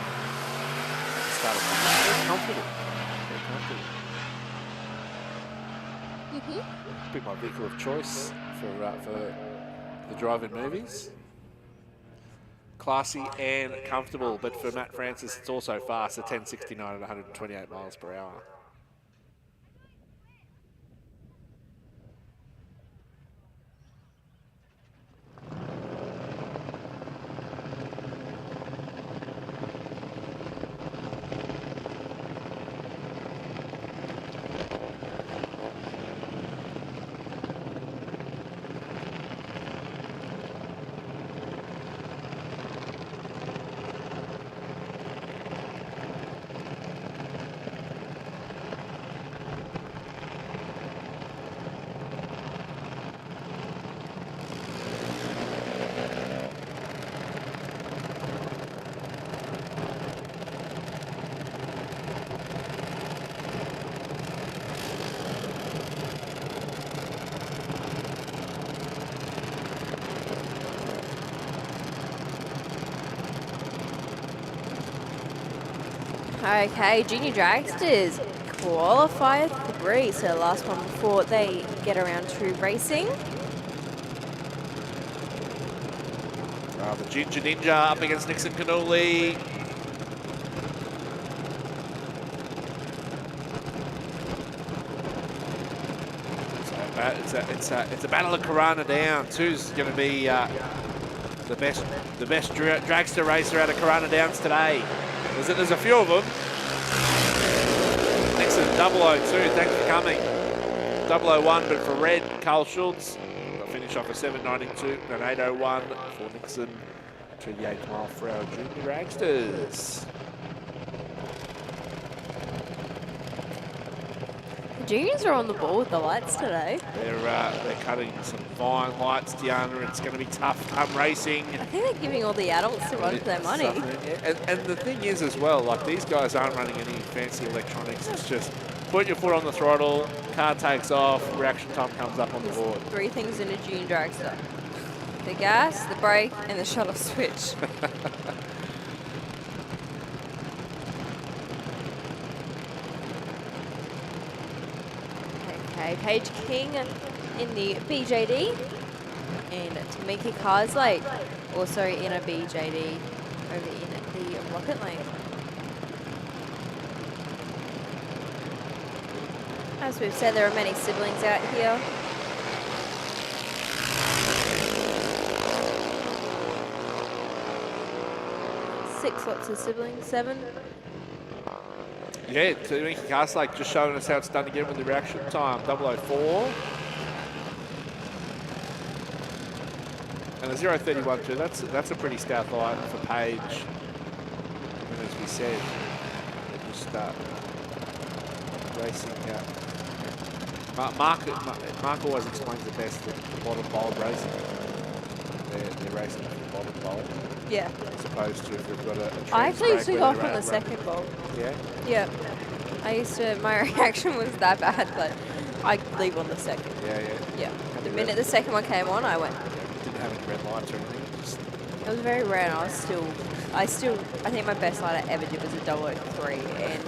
Started very comfortable. Pick my vehicle of choice for the drive-in movies. Classy and comfortable, but for Matt Francis, it's also fast at 10.69 at 128 miles per hour. Okay, Junior Dragsters qualifier 3, so the last one before they get around to racing. The Ginger Ninja up against Nixon Cannuli. It's a battle of Corona Downs. Who's going to be the best dragster racer out of Corona Downs today? There's a few of them. Nixon 002, thanks for coming. 001, but for red, Carl Schultz. They'll finish off a 792 and an 801 for Nixon to the 8 mile per hour junior dragsters. Juniors are on the ball with the lights today. They're cutting some fine lights, Diana. It's going to be tough come racing. I think they're giving all the adults to run for their money. And the thing is as well, like these guys aren't running any fancy electronics. It's just put your foot on the throttle, car takes off, reaction time comes up on the board. 3 things in a junior dragster: the gas, the brake, and the shutter switch. Okay, Paige King in the BJD, and Tamika Carsley also in a BJD over in the rocket lane. As we've said, there are many siblings out here. Six lots of siblings, 7. Yeah, Tamika Carslake just showing us how it's done again with the reaction time. 004. And a 031 too. That's a pretty stout light for Paige. And as we said, they just start racing. Mark always explains the best the bottom bowl racing. They're racing for the bottom bowl. Yeah. As opposed to if we've got a I actually used to go off on the right. second bowl. Yeah? Yeah. My reaction was that bad, but I leave on the second. Yeah. The minute the second one came on, I went. Didn't have any red lights or anything. Just It was very rare, and I think my best light I ever did was a 003, and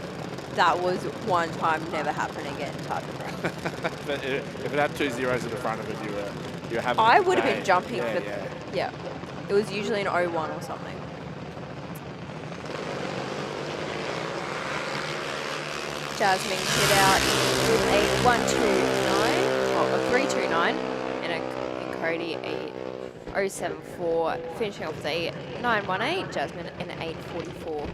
that was one time, never happen again type of thing. But if it had 2 zeros in the front of it, you were having. I would have been jumping yeah, for. Yeah. Yeah. It was usually an 01 or something. Jasmine hit out with a 129, or a 329, and Cody a 074, finishing off with a 918, Jasmine an 844.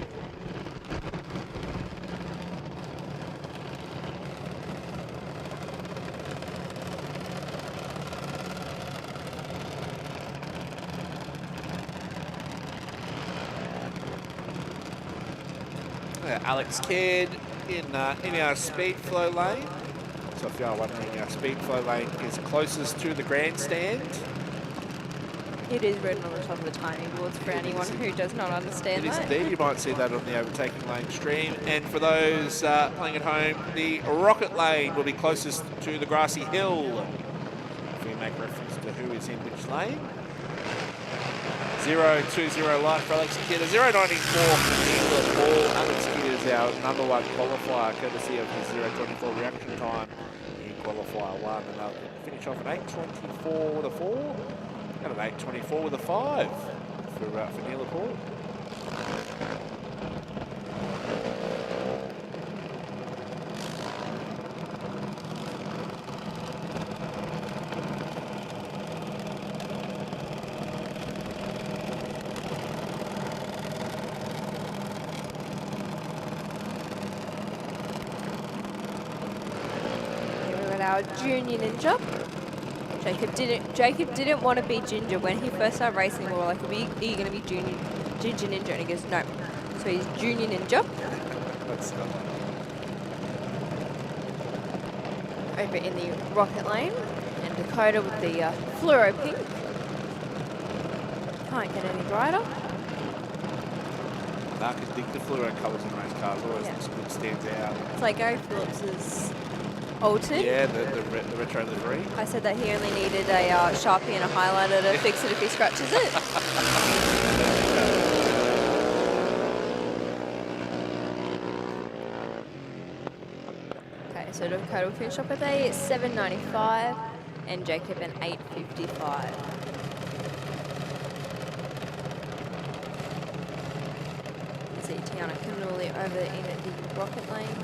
Alex Kidd in our speed flow lane. So if you are wondering, our speed flow lane is closest to the grandstand. It is written on the top of the timing boards for anyone who does not understand It is that. indeed. You might see that on the overtaking lane stream. And for those playing at home, the rocket lane will be closest to the grassy hill. If we make reference to who is in which lane. 020 light for Alex Kidd. A 094 for Paul. Alex Kidd is our #1 qualifier, courtesy of his 024 reaction time in qualifier 1. And they'll finish off an 824 with a 4 and an 824 with a 5 for Neil Paul. Our junior ninja. Jacob didn't want to be ginger when he first started racing. We were like, are you going to be ginger ninja? And he goes, no. So he's junior ninja. That's Over in the rocket lane, and Dakota with the fluoro pink. Can't get any brighter. Marcus Dick, the fluoro colours in race cars always looks good, stands out. It's like Gary Phillips's altered. Yeah, the retro livery. I said that he only needed a Sharpie and a highlighter to fix it if he scratches it. Okay, so Dakota will finish up with a 795 and Jacob an 855. Yana Canuli over in the rocket lane.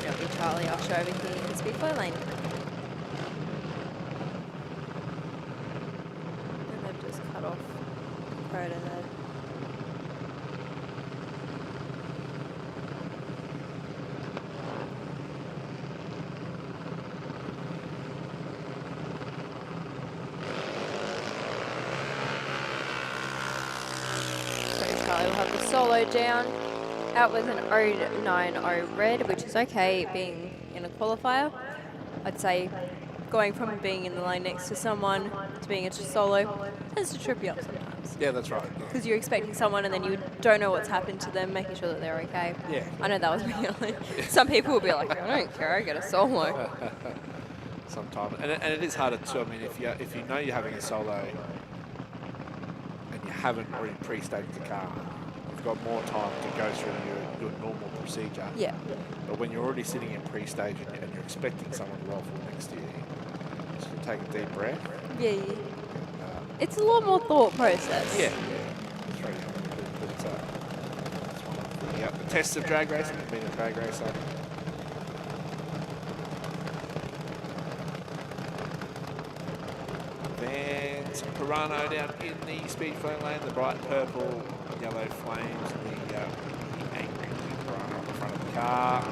It'll be Charlie Usher over here in the speedflow lane. And they've just cut off road ahead. Charlie will have the solo down, out with an 0.90 red, which is okay being in a qualifier. I'd say going from being in the lane next to someone to being a solo tends to trip you up sometimes. Yeah, that's right. Because you're expecting someone and then you don't know what's happened to them, making sure that they're okay. Yeah. I know that was me. Some people will be like, I don't care, I get a solo. Sometimes, and it is harder too. I mean, if you know you're having a solo and you haven't already pre-staged the car, you've got more time to go through your normal procedure. Yeah. But when you're already sitting in pre-stage and you're expecting someone to roll forward next to you, just take a deep breath. Yeah. It's a lot more thought process. Yeah. That's right. But it's one of the tests of drag racing, being a drag racer. Vans, Pirano down in the speedflow lane, the bright purple, yellow flames, the angry Pirano on the front of the car.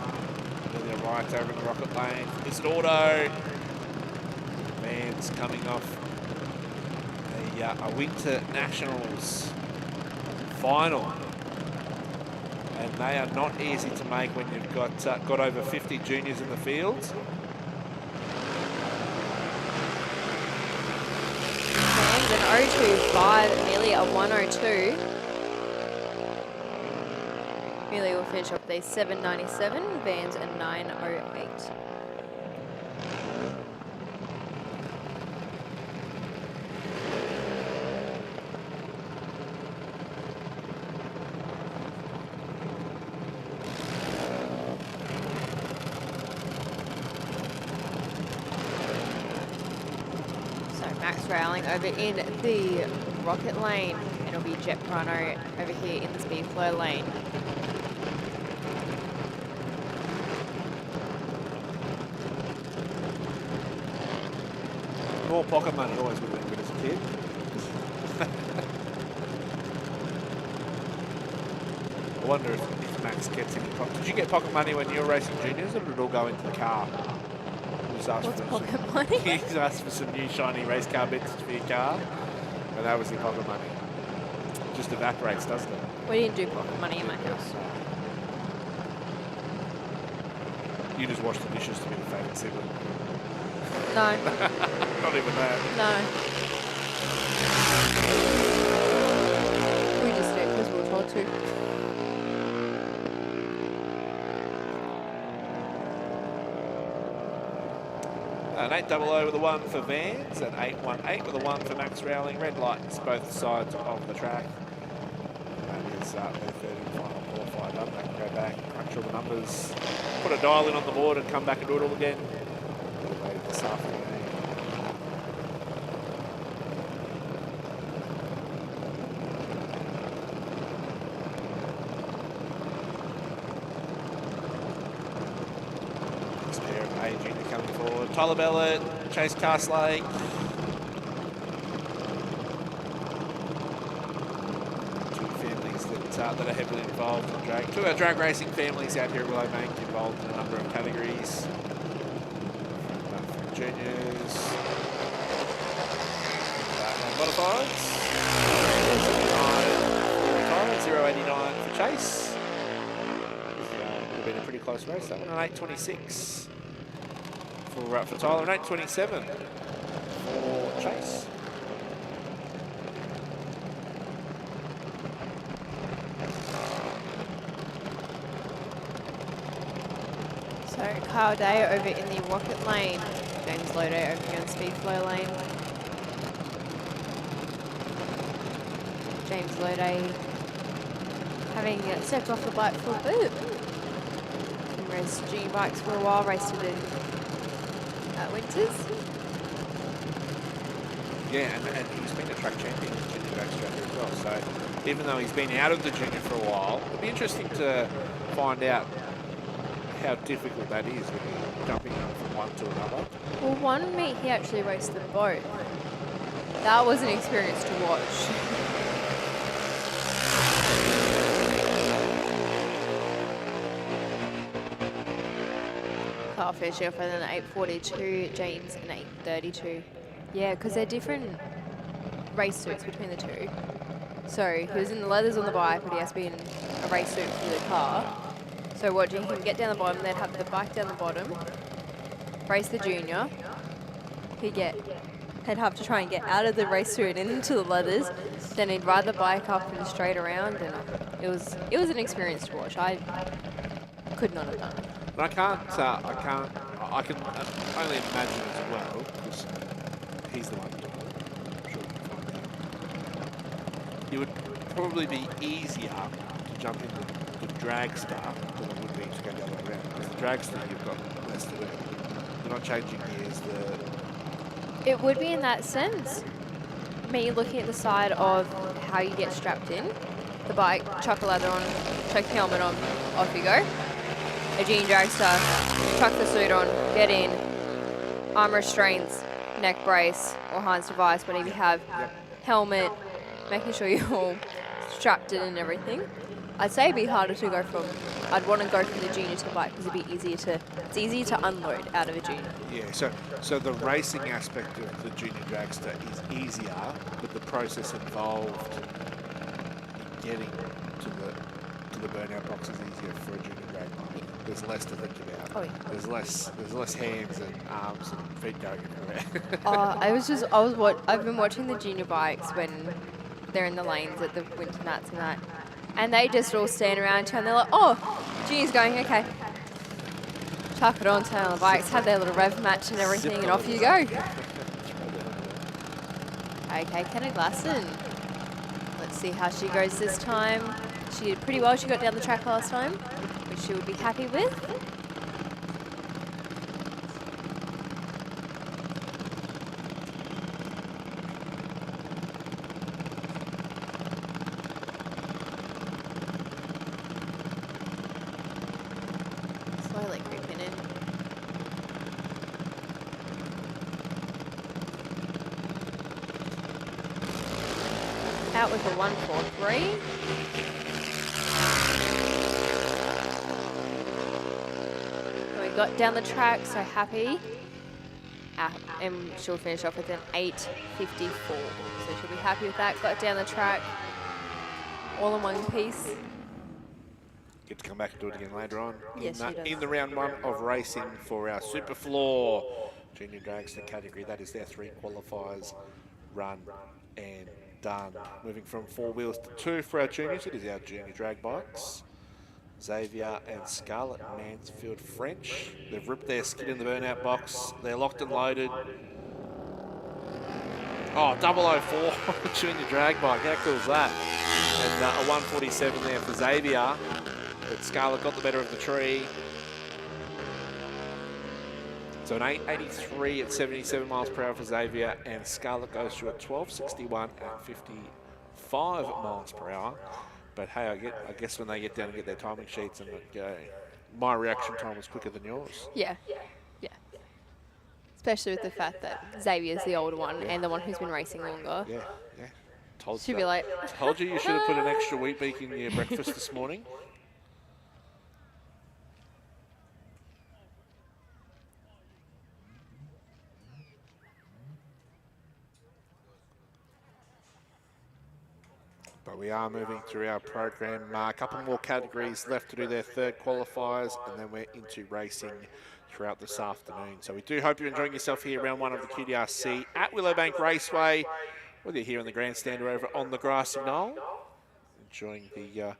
Then they're right over in the rocket lane. It's an auto. Vans coming off a Winter Nationals final. And they are not easy to make when you've got over 50 juniors in the field. And an 0.25, nearly a 1.02. Nearly will finish up the 7.97, Vans a 9.08. Railing over in the rocket lane, and it'll be Jet Pirano over here in the speedflow lane. More pocket money always would have been good as a kid. I wonder if Max gets any pocket. Did you get pocket money when you were racing juniors, or did it all go into the car? What's pocket money? He's asked for some new shiny race car bits for your car, and that was your pocket money. Just evaporates, doesn't it? We didn't do pocket money in my house. You just wash the dishes to be the favourite sibling. No. Not even that. No. We just did because we were told to. An 800 with a 1 for Vans, an 818 with a 1 for Max Rowling. Red lights both sides of the track. That is their third and final qualifier done. They can go back, crunch all the numbers, put a dial in on the board and come back and do it all again. Later this afternoon. Coming forward, Tyler Bellett, Chase Castlake. Two families that are heavily involved in drag. Two of our drag racing families out here at Willowbank involved in a number of categories. From juniors, and modifieds. 0.89 for Chase. Would have been a pretty close race. That one, an 8.26. For Tyler, and 8.27 for Chase. So Kyle Day over in the rocket lane. James Loday over here in the speedflow lane. James Loday having stepped off the bike for a bit. And raced junior bikes for a while, raced to the Winters. Yeah, and he's been a track champion in the Dragster as well. So even though he's been out of the junior for a while, it'll be interesting to find out how difficult that is when you're jumping from one to another. Well, one meet he actually raced them both. That was an experience to watch. Carl Fisher for an 8:42, James an 8:32. Yeah, because they're different race suits between the two. So he was in the leathers on the bike, but he has to be in a race suit for the car. So watching him get down the bottom, they'd have the bike down the bottom, race the junior. He'd have to try and get out of the race suit and into the leathers. Then he'd ride the bike up and straight around, and it was an experience to watch. I could not have done it. And I can only imagine as well, because he's the one. I'm sure we can find out. It would probably be easier to jump into the dragster than it would be to go the other way around. Because the dragster, you've got less to do. You're not changing gears. It would be in that sense. Me looking at the side of how you get strapped in, the bike, chuck a leather on, chuck the helmet on, off you go. A junior dragster, chuck the suit on, get in, arm restraints, neck brace, or harness device, whatever you have, helmet, making sure you're all strapped in and everything. I'd say it'd be harder to go from, I'd want to go from the junior to the bike because it'd be it's easier to unload out of a junior. Yeah, so the racing aspect of the junior dragster is easier, but the process involved in getting to the burnout box is easier for a junior drag bike. There's less to think about. Oh, yeah. There's less hands and arms and feet going everywhere. I've been watching the junior bikes when they're in the lanes at the winter mats and that. And they just all stand around and they're like, oh, junior's going, okay. Chuck it on, turn on the bikes, have their little rev match and everything, and off you go. Okay, Kenna Glasson. Let's see how she goes this time. She did pretty well. She got down the track last time, which she would be happy with. Slowly creeping in. Out with a 143. We got down the track, so happy. And she'll finish off with an 8:54. So she'll be happy with that. Got down the track, all in one piece. Get to come back and do it again later on. Yes, she does. In the round one of racing for our SuperFloor Junior Dragster category. That is their 3 qualifiers run and done. Moving from 4 wheels to 2 for our juniors. It is our junior drag bikes. Xavier and Scarlett Mansfield French. They've ripped their skid in the burnout box. They're locked and loaded. Oh, 004 junior drag bike. How cool is that? And a 147 there for Xavier. But Scarlett got the better of the tree. So an 883 at 77 miles per hour for Xavier, and Scarlett goes through at 1261 at 55 miles per hour. But hey, I guess when they get down and get their timing sheets and go, my reaction time was quicker than yours. Yeah. Especially with the fact that Xavier's the older one and the one who's been racing longer. Yeah. Told She'd you be that. like, Told you should have put an extra wheat beak in your breakfast this morning. But we are moving through our program. A couple more categories left to do their 3rd qualifiers, and then we're into racing throughout this afternoon. So we do hope you're enjoying yourself here, round 1 of the QDRC at Willowbank Raceway, whether you're here on the grandstand or over on the grassy knoll. Enjoying the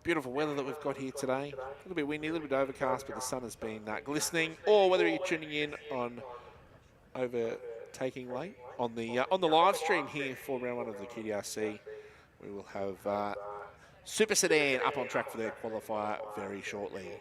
beautiful weather that we've got here today. A little bit windy, a little bit overcast, but the sun has been glistening. Or whether you're tuning in on overtaking late on the live stream here for round 1 of the QDRC, we will have Super Sedan up on track for their qualifier very shortly.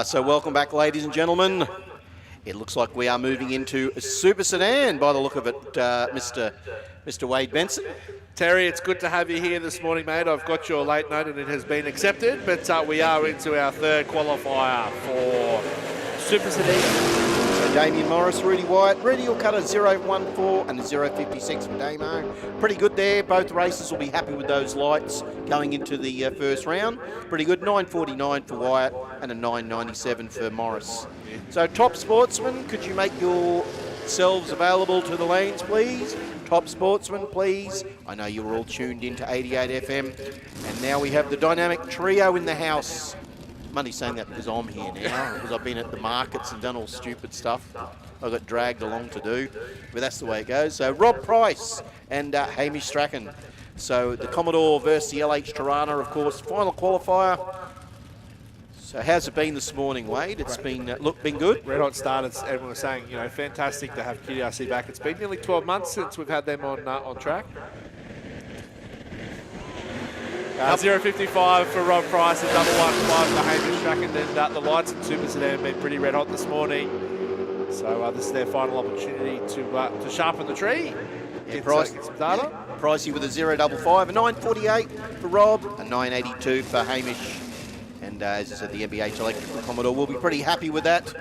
So welcome back, ladies and gentlemen. It looks like we are moving into a super sedan by the look of it, Mr. Wade Benson. Terry, it's good to have you here this morning, mate. I've got your late note and it has been accepted, but we are into our third qualifier for Super Sedan. So Damien Morris, Rudy Wyatt. Rudy will cut a 0.14 and a 0.56 for Damo. Pretty good there. Both races will be happy with those lights going into the first round. Pretty good. 9.49 for Wyatt and a 9.97 for Morris. So Top Sportsman, could you make yourselves available to the lanes, please? Top Sportsman, please. I know you were all tuned into 88 FM. And now we have the dynamic trio in the house. I'm only saying that because I'm here now, because I've been at the markets and done all stupid stuff I got dragged along to do, but that's the way it goes. So Rob Price and Hamish Strachan. So the Commodore versus the LH Tirana, of course, final qualifier. So how's it been this morning, Wade? It's been been good. Red Hot started, everyone was saying, you know, fantastic to have QDRC back. It's been nearly 12 months since we've had them on track. 0.55 for Rob Price and 1.15 for Hamish Strachan. And the lights in Super Sedan have been pretty red hot this morning. So this is their final opportunity to sharpen the tree. Yeah, Get some data. Yeah, pricey with a 055, a 948 for Rob, a 982 for Hamish. And as I said, the MBH Electrical Commodore will be pretty happy with that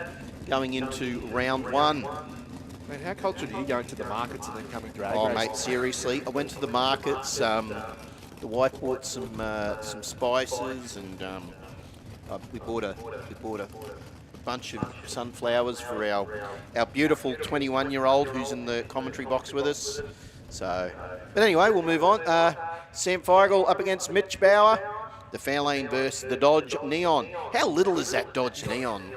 going into round 1. Man, how cultured are you going to the markets and then coming drag Oh, racing? mate, seriously. I went to the markets. The wife bought some spices, and we bought a bunch of sunflowers for our beautiful 21-year-old who's in the commentary box with us. So, but anyway, we'll move on. Sam Feigl up against Mitch Bauer. The Fairlane versus the Dodge Neon. How little is that Dodge Neon?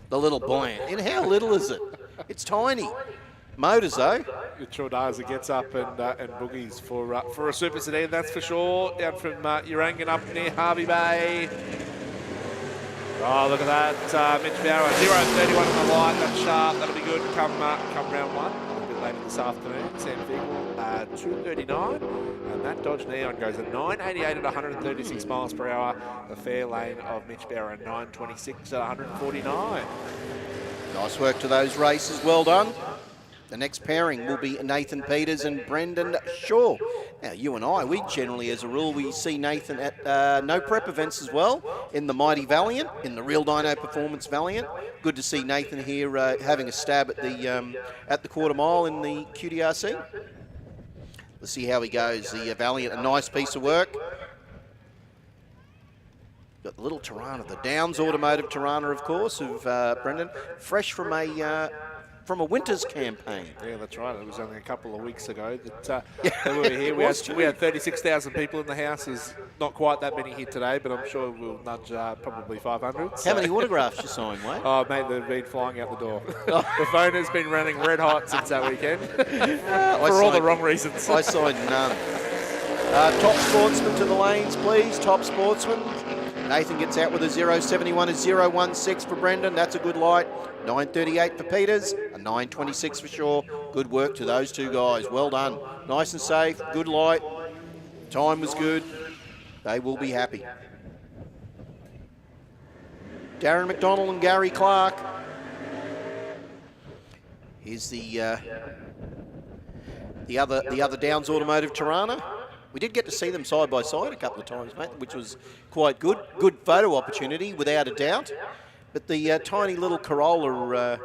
The little buoyant. And how little is it? It's tiny. Motors though. It sure does. It gets up and boogies for a Super Sedan, that's for sure. Down from Urangan up near Harvey Bay. Oh, look at that. Mitch Bauer, 0.31 on the line. That's sharp. That'll be good come round 1. A little bit later this afternoon. Sam Feigl, 2.39. And that Dodge Neon goes at 9.88 at 136 miles per hour. The Fairlane of Mitch Bauer at 9.26 at 149. Nice work to those races. Well done. The next pairing will be Nathan Peters and Brendan Shaw. Now, you and I, we generally, as a rule, we see Nathan at no prep events as well, in the Mighty Valiant, in the Real Dyno Performance Valiant. Good to see Nathan here having a stab at the quarter mile in the QDRC. Let's see how he goes. The Valiant, a nice piece of work. Got the little Tirana, the Downs Automotive Tirana, of course, of Brendan, fresh from a winter's campaign. Yeah, that's right. It was only a couple of weeks ago that we were here. We had 36,000 people in the house. There's not quite that many here today, but I'm sure we'll nudge probably 500. How many autographs you signed, mate? Oh, mate, they've been flying out the door. The phone has been running red hot since that weekend for all the wrong reasons. I signed none. Top Sportsman to the lanes, please. Top Sportsman. Nathan gets out with a 0.71, a 0.16 for Brendan. That's a good light. 9.38 for Peters, a 9.26 for Shaw. Good work to those two guys. Well done. Nice and safe. Good light. Time was good. They will be happy. Darren McDonald and Gary Clark. Here's the other Downs Automotive Tirana. We did get to see them side by side a couple of times, mate, which was quite good. Good photo opportunity, without a doubt. But the tiny little Corolla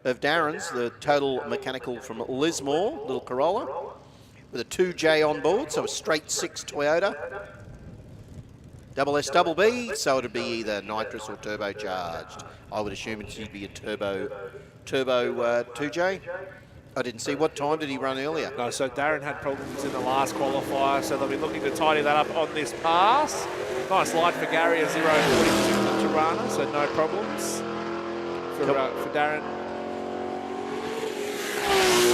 of Darren's, the Total Mechanical from Lismore, little Corolla, with a 2J on board, so a straight 6 Toyota. Double S, double B, so it'd be either nitrous or turbocharged. I would assume it'd be a turbo 2J. I didn't see. What time did he run earlier? No, so Darren had problems in the last qualifier, so they'll be looking to tidy that up on this pass. Nice light for Gary, a 0.42 for Tirana, so no problems for Darren.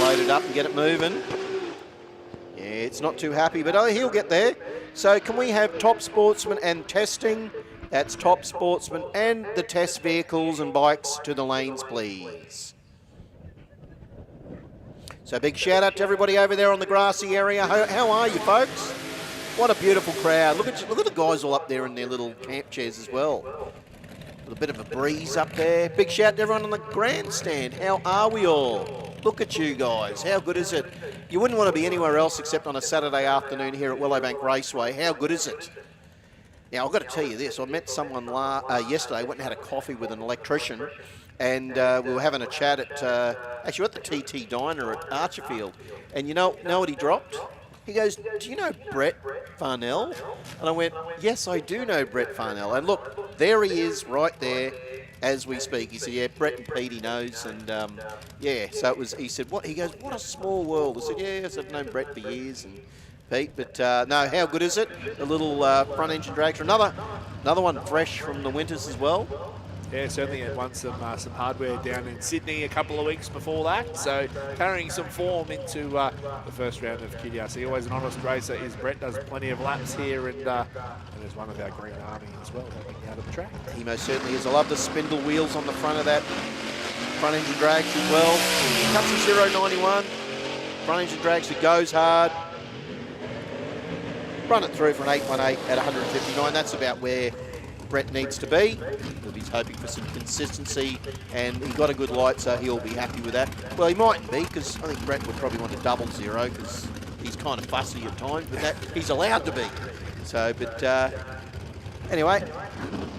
Load it up and get it moving. Yeah, it's not too happy, but he'll get there. So can we have Top Sportsman and testing? That's Top Sportsman and the test vehicles and bikes to the lanes, please. So big shout out to everybody over there on the grassy area. How are you, folks? What a beautiful crowd. Look at the guys all up there in their little camp chairs as well. A little bit of a breeze up there. Big shout out to everyone on the grandstand. How are we all? Look at you guys. How good is it? You wouldn't want to be anywhere else except on a Saturday afternoon here at Willowbank Raceway. How good is it? Now, I've got to tell you this. I met someone yesterday, went and had a coffee with an electrician, and we were having a chat at the TT Diner at Archerfield. And you know what he dropped? He goes, "Do you know Brett Farnell?" And I went, "Yes, I do know Brett Farnell." And look, there he is right there as we speak. He said, "Yeah, Brett and Pete he knows." And yeah, so it was, he said, "What?" He goes, "What a small world." I said, "Yeah, I've known Brett for years and Pete." But no, how good is it? A little front engine dragster. Another one fresh from the winters as well. Yeah, certainly had won some hardware down in Sydney a couple of weeks before that. So carrying some form into the first round of QDRC. Always an honest racer is Brett. Does plenty of laps here, and there's one of our Green Army as well helping out of the track. He most certainly is. I love the spindle wheels on the front of that front engine dragster as well. Cuts a 0.91. Front engine dragster goes hard. Run it through for an 818 at 159. That's about where Brett needs to be. He's hoping for some consistency, and he got a good light, so he'll be happy with that. Well, he mightn't be, because I think Brett would probably want a double zero, because he's kind of fussy at times, but that he's allowed to be. So, but anyway,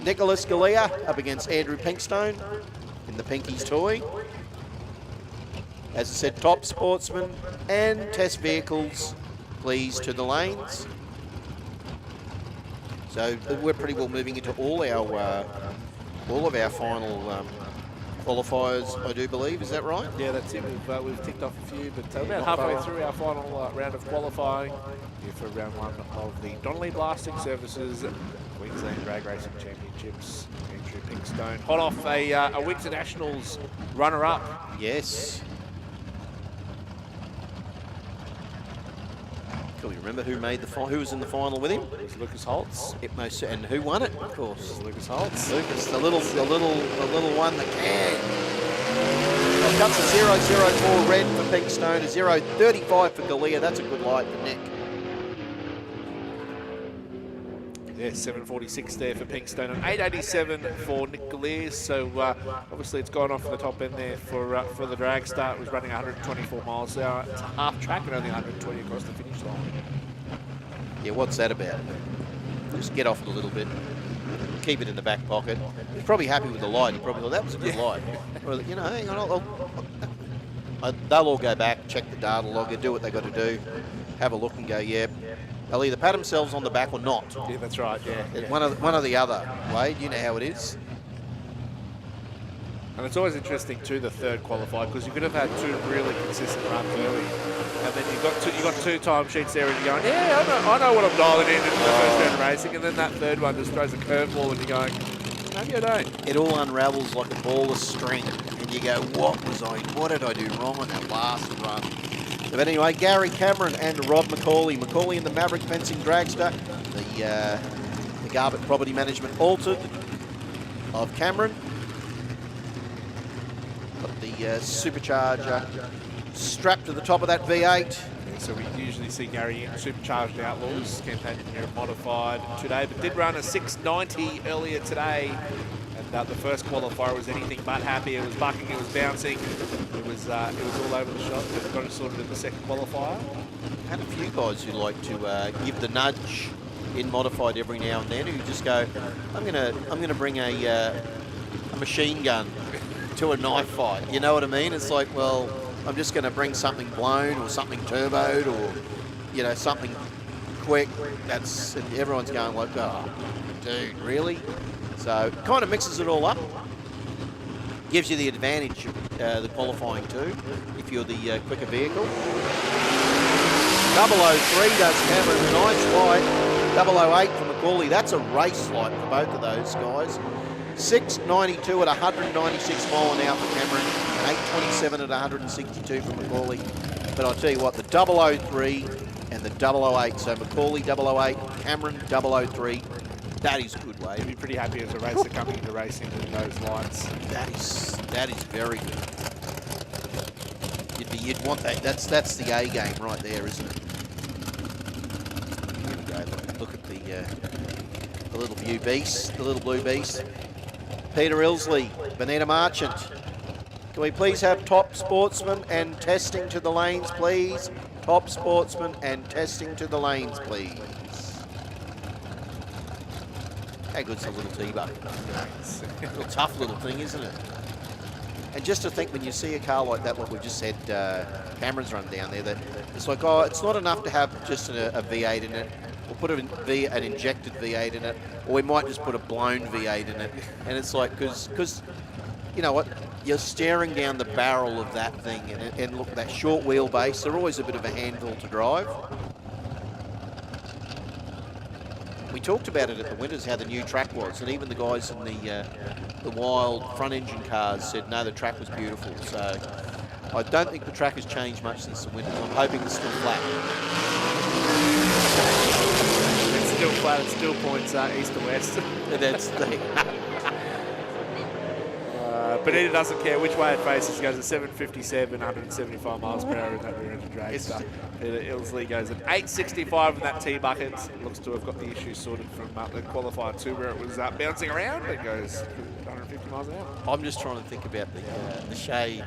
Nicholas Galea up against Andrew Pinkstone in the Pinkies toy. As I said, top sportsman and test vehicles, please, to the lanes. So we're pretty well moving into all of our final qualifiers, I do believe. Is that right? Yeah, that's it. We've ticked off a few, but about halfway through our final round of qualifying here for round one of the Donnelly Blasting Services Queensland Drag Racing Championships. Andrew Pinkstone, hot off a Winter Nationals runner-up. Yes. Can we remember who made who was in the final with him? It was Lucas Holtz. And who won it? Of course, It was Lucas Holtz. Lucas, the little one that can. Well, cuts a 004 red for Pinkstone, a 035 for Galea. That's a good light for Nick. Yeah, 746 there for Pinkstone and 887 for Nick Galea. So obviously it's gone off the top end there for the Dragster. It was running 124 miles an hour. It's a half track and only 120 across the finish line. Yeah, what's that about? Just get off it a little bit. Keep it in the back pocket. He's probably happy with the light. He probably thought that was a good light. Or, you know, hang on, they'll all go back, check the data log, do what they got to do, have a look and go, yeah. They'll either pat themselves on the back or not. Yeah, that's right, yeah. One or the other. Wade, you know how it is. And it's always interesting too, the third qualifier, because you could have had two really consistent runs early, and then you got two timesheets there, and you're going, yeah, I know what I'm dialing in the first round of racing, and then that third one just throws a curveball, and you're going, maybe I don't. It all unravels like a ball of string, and you go, what did I do wrong on that last run? But anyway, Gary Cameron and Rod McCauley. McCauley in the Maverick Fencing Dragster. The Garbutt Property Management Altered of Cameron. Got the supercharger strapped to the top of that V8. Yeah, so we usually see Gary in Supercharged Outlaws, campaign here Modified today, but did run a 690 earlier today. And the first qualifier was anything but happy. It was bucking, it was bouncing, it was all over the shop. But got it sorted in the second qualifier. Had a few guys who like to give the nudge in Modified every now and then, who just go, I'm gonna bring a machine gun to a knife fight. You know what I mean? It's like, well, I'm just gonna bring something blown or something turboed or, you know, something quick. And everyone's going like, oh, dude, really? So it kind of mixes it all up. Gives you the advantage of the qualifying too, if you're the quicker vehicle. 003 does Cameron, a nice light. 008 for McCauley. That's a race light for both of those guys. 692 at 196 mile an hour for Cameron, and 827 at 162 for McCauley. But I'll tell you what, the 003 and the 008, so McCauley 008, Cameron 003, that is a good way. You'd be pretty happy as a racer coming into racing with those lights. That is very good. You'd want that. That's the A game right there, isn't it? Here we go. Look at the little blue beast, the little blue beast. Peter Ilsley, Bonita Marchant. Can we please have top sportsman and testing to the lanes, please? Top sportsman and testing to the lanes, please. How good's a little T-Buck? A little tough little thing, isn't it? And just to think, when you see a car like that, what we just said, Cameron's run down there, that it's like, oh, it's not enough to have just a V8 in it. We'll put an injected V8 in it, or we might just put a blown V8 in it. And it's like, because you know what? You're staring down the barrel of that thing, and look, that short wheelbase, they're always a bit of a handful to drive. We talked about it at the Winters, how the new track was, and even the guys in the wild front engine cars said, no, the track was beautiful. So I don't think the track has changed much since the Winters. I'm hoping it's still flat. It's still flat, it still points east to west. That's the Bonita doesn't care which way it faces. He goes at 757, 175 miles per hour in that rear-engine dragster. Peter Ilsley goes at 865 in that T-bucket. Looks to have got the issue sorted from the qualifier 2 where it was bouncing around. It goes 150 miles an hour. I'm just trying to think about the shade.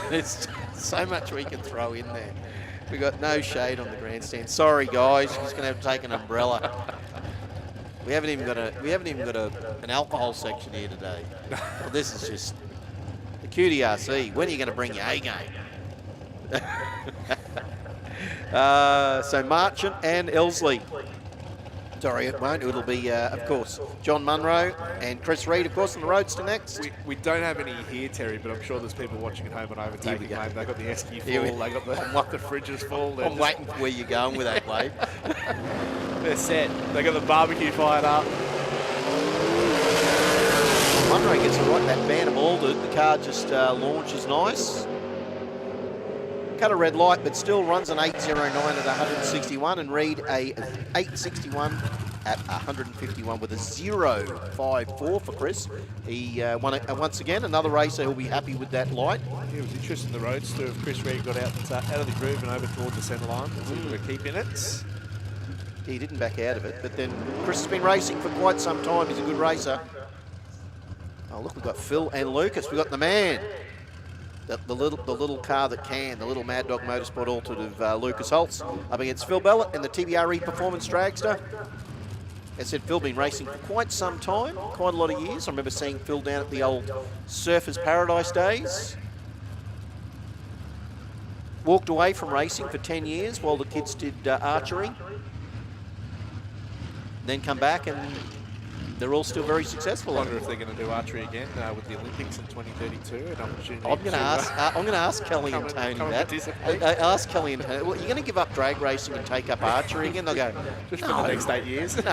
There's so much we can throw in there. We've got no shade on the grandstand. Sorry, guys. You're just going to have to take an umbrella. We haven't even got an alcohol section here today. Well, this is just the QDRC. When are you going to bring your A game? So Marchant and Elsley. Sorry, it won't. It'll be, of course, John Munro and Chris Reed, of course, on the Roadster next. We don't have any here, Terry, but I'm sure there's people watching at home on Overtaking Lane. They've got the Esky full, they've got the fridges full. I'm waiting for where you're going with that, Wade. They're set. They've got the barbecue fired up. Munro gets it right, that band of Alder. The car just launches nice. Cut a red light, but still runs an 809 at 161, and Reed a 861 at 151 with a 0.54 for Chris. He won it once again. Another racer who'll be happy with that light. It was interesting, the Roadster of Chris Reed got out of the groove and over towards the centre line. We're keeping it. He didn't back out of it, but then Chris has been racing for quite some time. He's a good racer. Oh, look, we've got Phil and Lucas. We've got the man. The little car that can, the little Mad Dog Motorsport altered of Lucas Holtz up against Phil Bellett in the TBRE Performance Dragster. As I said, Phil been racing for quite some time, quite a lot of years. I remember seeing Phil down at the old Surfers Paradise days. Walked away from racing for 10 years while the kids did archery. Then come back and they're all still very successful. I wonder if they're going to do archery again with the Olympics in 2032. An opportunity. I'm going to ask Kelly and Tony that. Ask Kelly and Tony. Well, you're going to give up drag racing and take up archery again? They'll go, just for the next 8 years. No.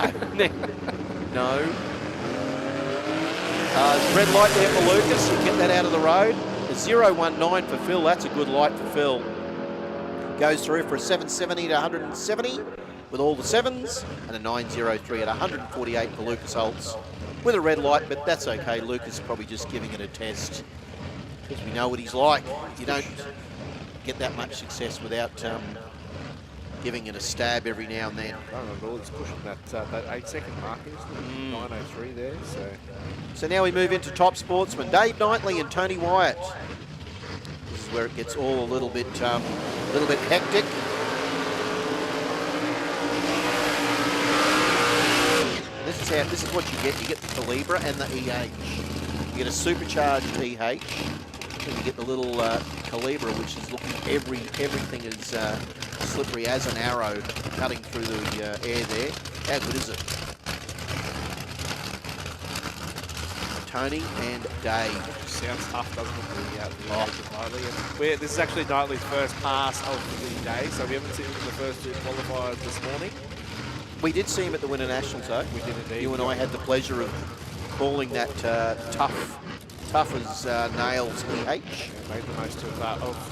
Red light there for Lucas. He'll get that out of the road. A 0.19 for Phil. That's a good light for Phil. Goes through for a 770 to 170. With all the sevens, and a 903 at 148 for Lucas Holtz with a red light, but that's okay. Lucas is probably just giving it a test because we know what he's like. You don't get that much success without giving it a stab every now and then. I don't know, he's pushing that 8-second mark, isn't it? 903 there. So now we move into Top Sportsman. Dave Knightley and Tony Wyatt. This is where it gets all a little bit hectic. This is what you get. You get the Calibra and the EH. You get a supercharged EH, and you get the little Calibra, which is looking everything is slippery as an arrow cutting through the air there. How good is it? Tony and Dave. Sounds tough, doesn't it? Knightley. This is actually Knightley's first pass of the day, so we haven't seen him in the first two qualifiers this morning. We did see him at the Winter Nationals, though. We did indeed. You and I had the pleasure of calling that tough as nails EH. Made the most of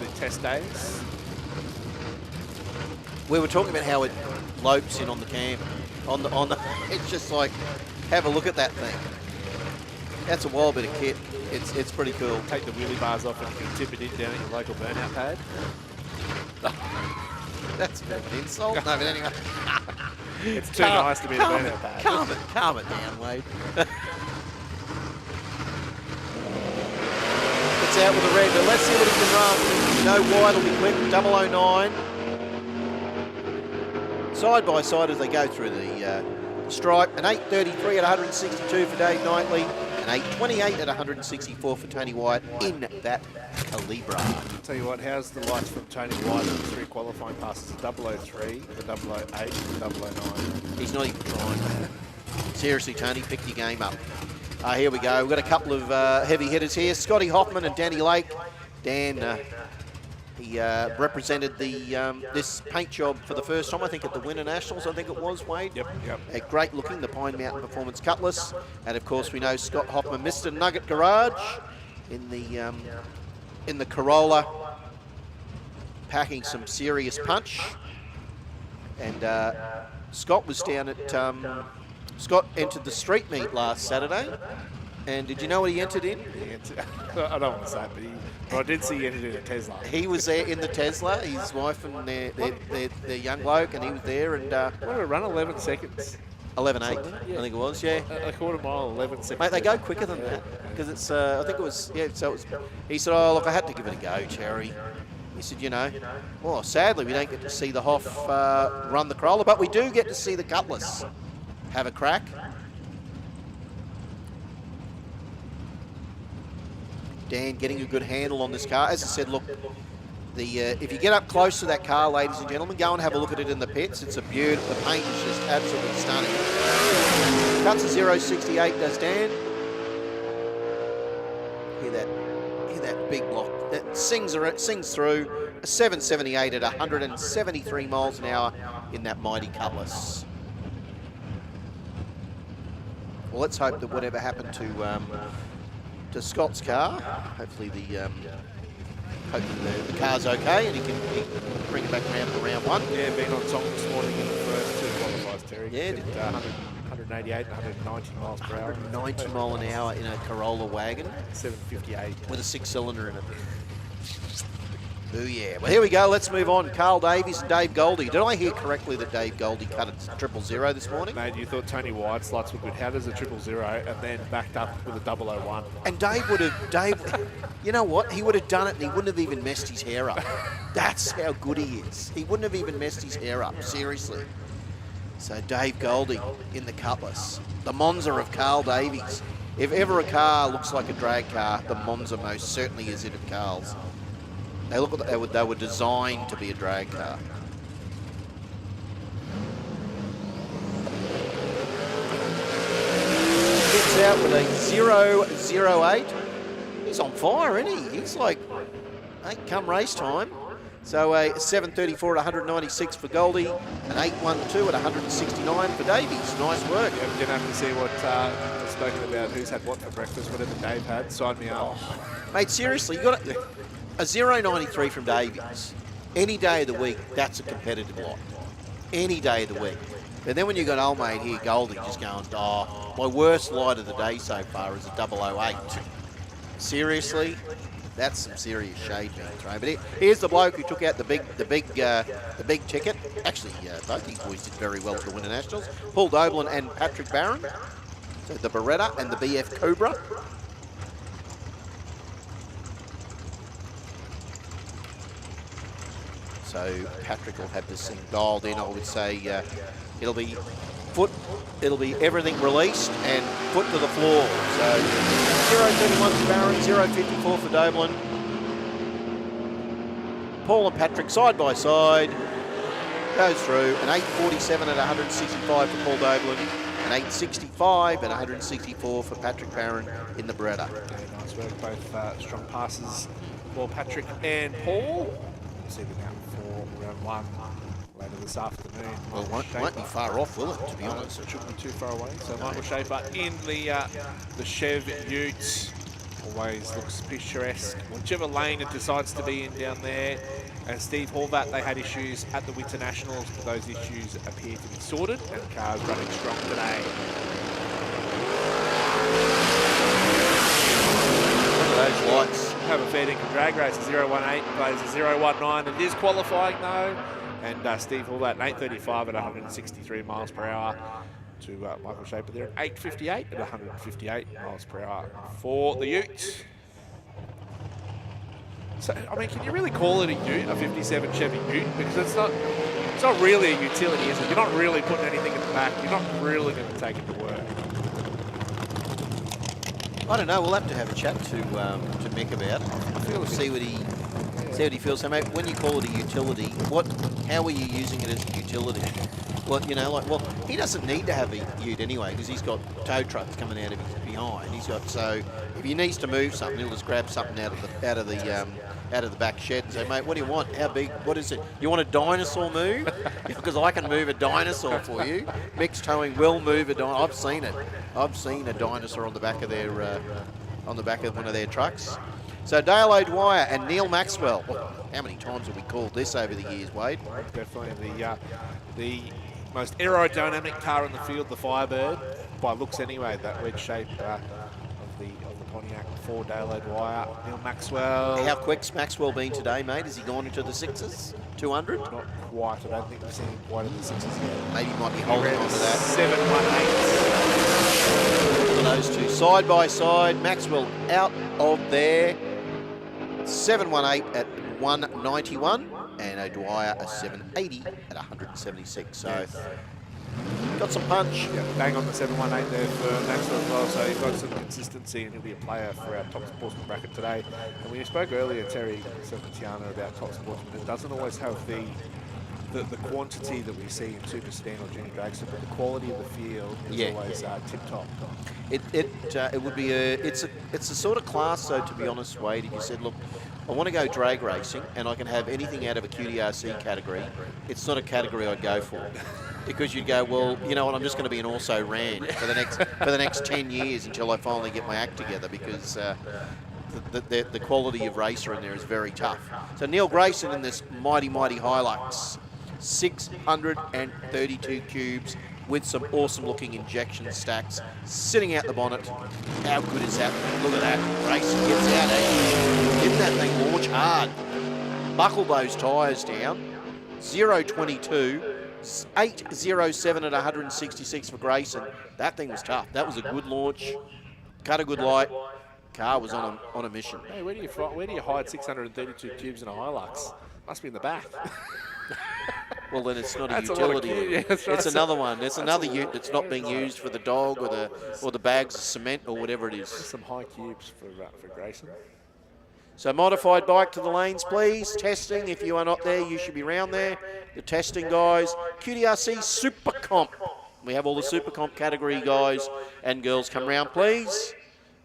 the test days. We were talking about how it lopes in on the cam. On the it's just like, have a look at that thing. That's a wild bit of kit. It's pretty cool. Take the wheelie bars off and you can tip it in down at your local burnout pad. That's a bit of an insult. No, but anyway. It's too nice to be a burnout pad. Calm it down, Wade. It's out with a red, but let's see what he can run. You know wide will be quick. 009. Side by side as they go through the stripe. An 833 at 162 for Dave Knightley. An 828 at 164 for Tony Wyatt in that Calibra. I'll tell you what, how's the lights from Tony Wyatt in the three qualifying passes? The 003, the 008, the 009. He's not even trying. Seriously, Tony, pick your game up. Here we go. We've got a couple of heavy hitters here. Scotty Hoffman and Danny Lake. Dan, he represented the this paint job for the first time, I think, at the Winter Nationals, I think it was, Wade. Yep. Great looking, the Pine Mountain Performance Cutlass. And of course, we know Scott Hoffman, Mr. Nugget Garage in the Corolla, packing some serious punch. And Scott was down at, Scott entered the street meet last Saturday And did you know what he entered in? I don't want to say it, but I did see he entered in a Tesla. He was there in the Tesla, his wife and their young bloke, and he was there. And What did it run? 11 seconds. 11.8, I think it was, yeah. A quarter mile, 11 seconds. Mate, they go quicker than that because it's. I think it was. Yeah. So it was. He said, "Oh, look, I had to give it a go, Cherry." He said, "You know, well, sadly, we don't get to see the Hoff run the Corolla, but we do get to see the Cutlass have a crack." Dan getting a good handle on this car. As I said, look, if you get up close to that car, ladies and gentlemen, go and have a look at it in the pits. It's a beauty. The paint is just absolutely stunning. Cuts a 0.68, does Dan. Hear that big block. That sings through a 7.78 at 173 miles an hour in that mighty Cutlass. Well, let's hope that whatever happened to Scott's car, hopefully the car's okay and he can bring it back around for round one. Yeah, been on song this morning in the first two qualifiers, Terry. Yeah, did 188 and 190 miles per hour. 90 mile an hour in a Corolla wagon. 758. With a 6-cylinder in it. Oh yeah. Well, here we go. Let's move on. Carl Davies and Dave Goldie. Did I hear correctly that Dave Goldie cut a 000 this morning? Mate, you thought Tony White's lights were good. How does a 000 and then backed up with a 001? And Dave, you know what? He would have done it and he wouldn't have even messed his hair up. That's how good he is. He wouldn't have even messed his hair up, seriously. So Dave Goldie in the Cutlass. The Monza of Carl Davies. If ever a car looks like a drag car, the Monza most certainly is it of Carl's. They look like they were designed to be a drag car. Gets out with a 0.08. He's on fire, isn't he? He's like, ain't come race time. So a 7.34 at 196 for Goldie, an 8.12 at 169 for Davies. Nice work. Yeah, we're going to have to see what I've spoken about, who's had what for breakfast, whatever Dave had. Sign me up. Mate, seriously, you got a 0.93 from Davies. Any day of the week, that's a competitive lot. Any day of the week. And then when you got old mate here, Goldie, just going, oh, my worst light of the day so far is a 0.008. Seriously, that's some serious shade, man. But here's the bloke who took out the big ticket. Actually, both these boys did very well at the Winter Nationals. Paul Doblin and Patrick Barron. So the Beretta and the BF Cobra. So Patrick will have this thing dialed in. I would say it'll be everything released and foot to the floor. So 0.31 for Barron, 0.54 for Doblin. Paul and Patrick side by side. Goes through an 8.47 at 165 for Paul Doblin, an 8.65 and 164 for Patrick Barron in the Beretta. Very nice work, both strong passes for Patrick and Paul. See them out for round one later this afternoon. Well, it won't be far off, will it, to be honest? It shouldn't be too far away. So Michael Schaefer in the Chev Ute. Always looks picturesque. Whichever lane it decides to be in down there. And Steve Horvat, they had issues at the Winter Nationals, but those issues appear to be sorted, and the car's running strong today. Those lights. Have a fair dinkum drag race, a 0.18, plays a 0.19. It is qualifying though, and Steve Horvat, an 8.35 at 163 miles per hour to Michael Schaefer there, an 8.58 at 158 miles per hour for the Ute. So, I mean, can you really call it a Ute, a 57 Chevy Ute? Because it's not really a utility, is it? You're not really putting anything in the back. You're not really going to take it to work. I don't know. We'll have to have a chat to Mick about it. We'll see what he feels. So, mate, when you call it a utility, how are you using it as a utility? Well, he doesn't need to have a ute anyway because he's got tow trucks coming out of his behind. So if he needs to move something, he'll just grab something out of the back shed and say, mate, what do you want? How big? What is it? You want a dinosaur move? Because I can move a dinosaur for you. Mick's Towing will move a dinosaur. I've seen it. I've seen a dinosaur on the back of their one of their trucks. So Dale O'Dwyer and Neil Maxwell. How many times have we called this over the years, Wade? Definitely the most aerodynamic car in the field, the Firebird, by looks anyway, that wedge shape of for Dale O'Dwyer. Neil Maxwell. How quick's Maxwell been today, mate? Has he gone into the 6s? 200? Not quite. I don't think we've seen him quite in the 6s yet. Maybe he might be holding on to that. 7.18. Those two side by side. Maxwell out of there. 718 at 191. And O'Dwyer a 780 at 176. So Yes. got some punch. Yeah, bang on the 718 there for Maxwell as well. So he's got some consistency and he'll be a player for our top sportsman bracket today. And when you spoke earlier, Terry Serpentiano, about top sportsman, it doesn't always have the quantity that we see in Super Sedan or Junior Dragster, but the quality of the field is always tip top. It would be it's a sort of class though, to be honest, Wade. If you said, look, I want to go drag racing and I can have anything out of a QDRC category, it's not a category I'd go for. Because you'd go, well, you know what, I'm just going to be an also-ran for the next 10 years until I finally get my act together, because the quality of racer in there is very tough. So Neil Grayson in this mighty Hilux, 632 cubes with some awesome-looking injection stacks sitting out the bonnet. How good is that? Look at that. Grayson gets out there. Didn't that thing launch hard? Buckle those tyres down. 0.22. 8.07 at 166 for Grayson. That thing was tough. That was a good launch. Cut a good light. Car was on a mission. Hey, where do you hide 632 cubes in a Hilux? Must be in the back. Well, then it's not a That's utility. that's right. It's another one. It's another ute that's not being used for the dog or the bags of cement or whatever it is. Some high cubes for Grayson. So modified bike to the lanes, please. Testing. If you are not there, you should be round there. The testing guys. QDRC SuperComp. We have all the SuperComp category guys and girls come round, please.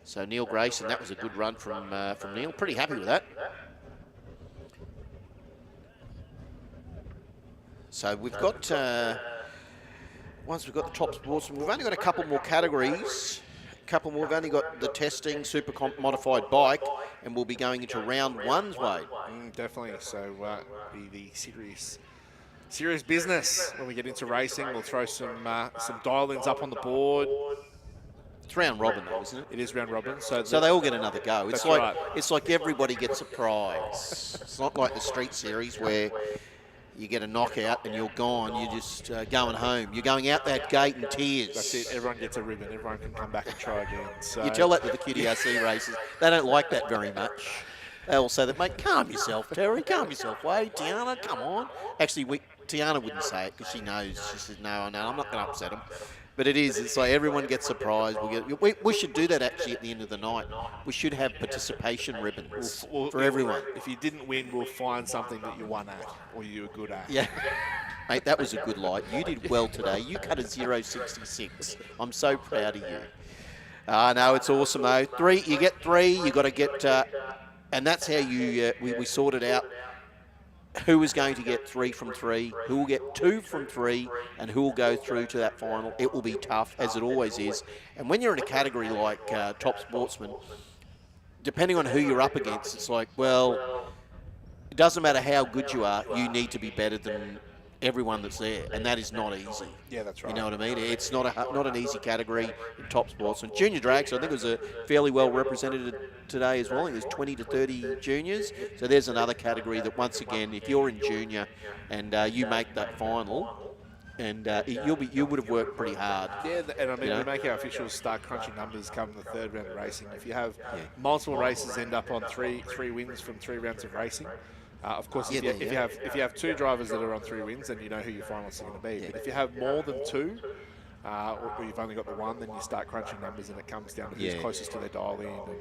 So Neil Grayson, that was a good run from Neil. Pretty happy with that. So we've got, once we've got the top sportsman, we've only got a couple more categories. We've only got the testing SuperComp modified bike, and we'll be going into round ones, Wade. Definitely. So be the serious business when we get into racing. We'll throw some dial-ins up on the board. It's round robin though, isn't it? It is round robin. So they all get another go. It's That's like right. It's like everybody gets a prize. It's not like the street series where you get a knockout and you're gone. You're just going home. You're going out that gate in tears. That's it. Everyone gets a ribbon. Everyone can come back and try again. So You tell that to the QDRC races. They don't like that very much. They'll say that, mate, calm yourself, Terry. Calm yourself. Wait, Tiana, come on. Actually, Tiana wouldn't say it because she knows. She says, no, I'm not going to upset them. But it is. It's like everyone gets surprised. We should do that actually at the end of the night. We should have participation ribbons for everyone. If you didn't win, we'll find something that you won at or you were good at. Yeah. Mate, that was a good light. You did well today. You cut a 0.66. I'm so proud of you. No, it's awesome though. You get three. You got to get, and that's how we sorted out who is going to get 3 from 3, who will get 2 from 3, and who will go through to that final. It will be tough, as it always is. And when you're in a category like top sportsman, depending on who you're up against, it's like, well, it doesn't matter how good you are, you need to be better than everyone that's there, and that is not easy. Yeah, that's right. You know what I mean? It's not an easy category in top sports. And junior drags, I think it was a fairly well represented today as well. I think there's 20 to 30 juniors. So there's another category that, once again, if you're in junior and you make that final, and you would have worked pretty hard. Yeah, and I mean, we make our officials start crunching numbers come the third round of racing. If you have multiple races end up on three wins from 3 rounds of racing, of course, if you have 2 drivers that are on 3 wins, then you know who your finalists are going to be. But if you have more than 2, or you've only got the 1, then you start crunching numbers, and it comes down to who's closest to their dial in.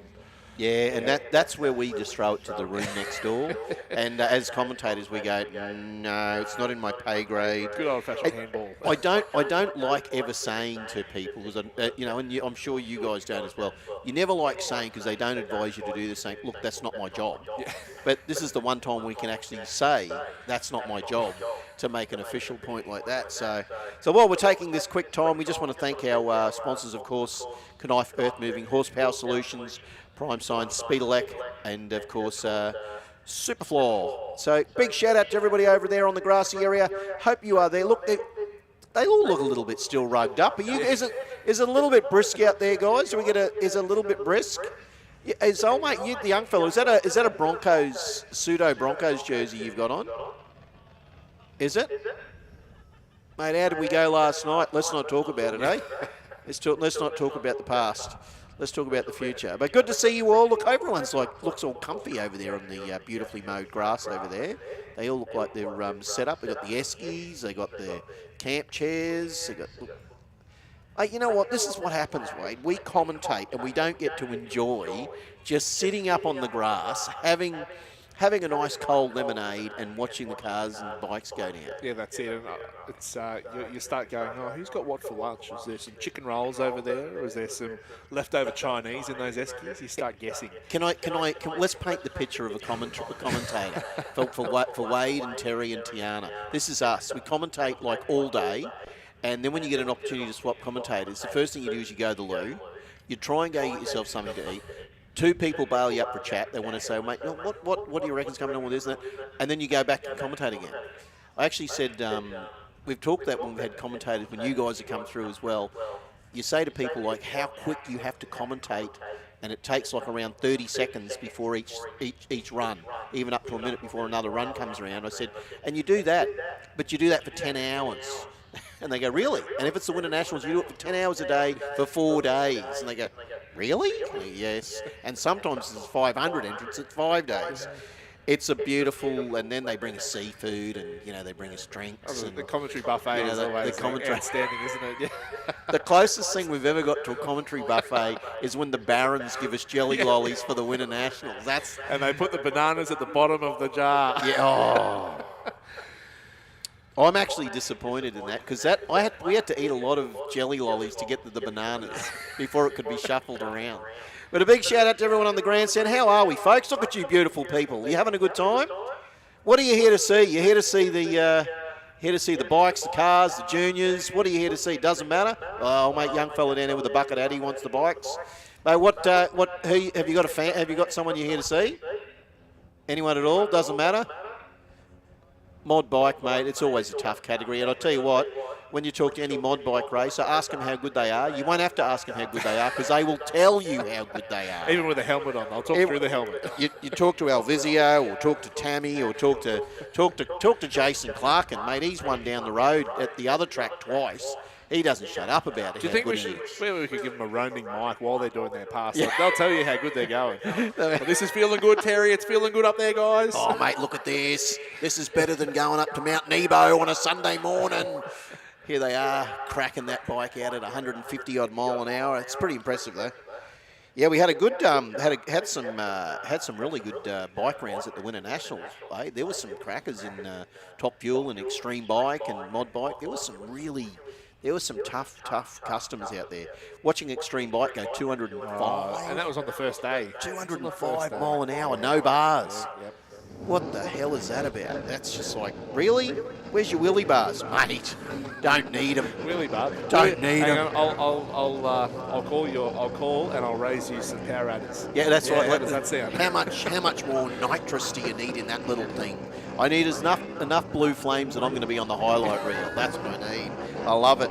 And that's where we just throw it to the room next door. And as commentators, we go, no, it's not in my pay grade. Good old-fashioned handball. I don't like ever saying to people, because and I'm sure you guys don't as well. You never like saying, because they don't advise you to do this, saying, look, that's not my job. Yeah. But this is the one time we can actually say, that's not my job, to make an official point like that. So while we're taking this quick time, we just want to thank our sponsors, of course, Knijff Earthmoving, Horsepower Solutions, Prime Sign, Elec, and of course SuperFloor. So big shout out to everybody over there on the grassy area. Hope you are there. Look, they all look a little bit still rugged up. Is it a little bit brisk out there, guys? Is it a little bit brisk? Yeah, is old mate, you, the young fellow, is that a Broncos, pseudo Broncos jersey you've got on? Is it? Mate, how did we go last night? Let's not talk about it, eh? Let's not talk about the past. Let's talk about the future. But good to see you all. Look, everyone's looks all comfy over there on the beautifully mowed grass over there. They all look like they're set up. They got the eskies, they got the camp chairs, they got. Hey, you know what? This is what happens, Wade. We commentate and we don't get to enjoy just sitting up on the grass, having a nice cold lemonade and watching the cars and bikes go down. Yeah, that's it. And it's you start going, oh, who's got what for lunch? Is there some chicken rolls over there, or is there some leftover Chinese in those eskies? You start guessing. Let's paint the picture of a commentator for Wade and Terry and Tiana. This is us. We commentate like all day, and then when you get an opportunity to swap commentators, the first thing you do is you go to the loo. You try and go get yourself something to eat. Two people bail you up for chat. They want to say, mate, what do you reckon's coming on with this and that? And then you go back and commentate again. I actually said, we've talked that when we've had commentators, when you guys have come through as well, you say to people like how quick you have to commentate, and it takes like around 30 seconds before each run, even up to a minute before another run comes around. I said, and you do that, but you do that for 10 hours. And they go, really? And if it's the Winter Nationals, you do it for 10 hours a day for 4 days. And they go, really? Yes. And sometimes there's 500 entrants at 5 days. It's a beautiful, and then they bring us seafood, and they bring us drinks. The commentary buffet is always outstanding, isn't it? Yeah. The closest thing we've ever got to a commentary buffet is when the Barons give us jelly lollies for the Winter Nationals. And they put the bananas at the bottom of the jar. Yeah. Oh. I'm actually disappointed in that because we had to eat a lot of jelly lollies to get to the bananas before it could be shuffled around. But a big shout out to everyone on the grandstand. How are we, folks? Look at you beautiful people. Are you having a good time? What are you here to see? You're here to see the bikes, the cars, the juniors. What are you here to see? Doesn't matter. Oh, mate, young fella down there with the bucket hat, he wants the bikes. Mate, have you got a fan? Have you got someone you're here to see? Anyone at all? Doesn't matter. Mod bike, mate, it's always a tough category. And I'll tell you what, when you talk to any mod bike racer, ask them how good they are. You won't have to ask them how good they are because they will tell you how good they are. Even with a helmet on, they'll talk through the helmet. You talk to Alvizio or talk to Tammy or talk to Jason Clark, and mate, he's one down the road at the other track twice. He doesn't shut up about it. Do you think maybe we could give them a roaming mic while they're doing their pass? Yeah. They'll tell you how good they're going. Well, this is feeling good, Terry. It's feeling good up there, guys. Oh, mate, look at this. This is better than going up to Mount Nebo on a Sunday morning. Here they are, cracking that bike out at 150 odd mile an hour. It's pretty impressive, though. Yeah, we had a good had some really good bike rounds at the Winter Nationals. Eh? There were some crackers in Top Fuel and Extreme Bike and Mod Bike. There was some tough customs out there. Watching Extreme Bike go 205. And that was on the first day. 205 mile an hour, no bars. Yep. What the hell is that about? That's just like, really? Where's your wheelie bars, mate? Don't need them. Wheelie bar? Don't need them. I'll call and I'll raise you some power adders. Yeah, that's right. How does that sound? How much more nitrous do you need in that little thing? I need enough blue flames that I'm going to be on the highlight reel. That's what I need. I love it.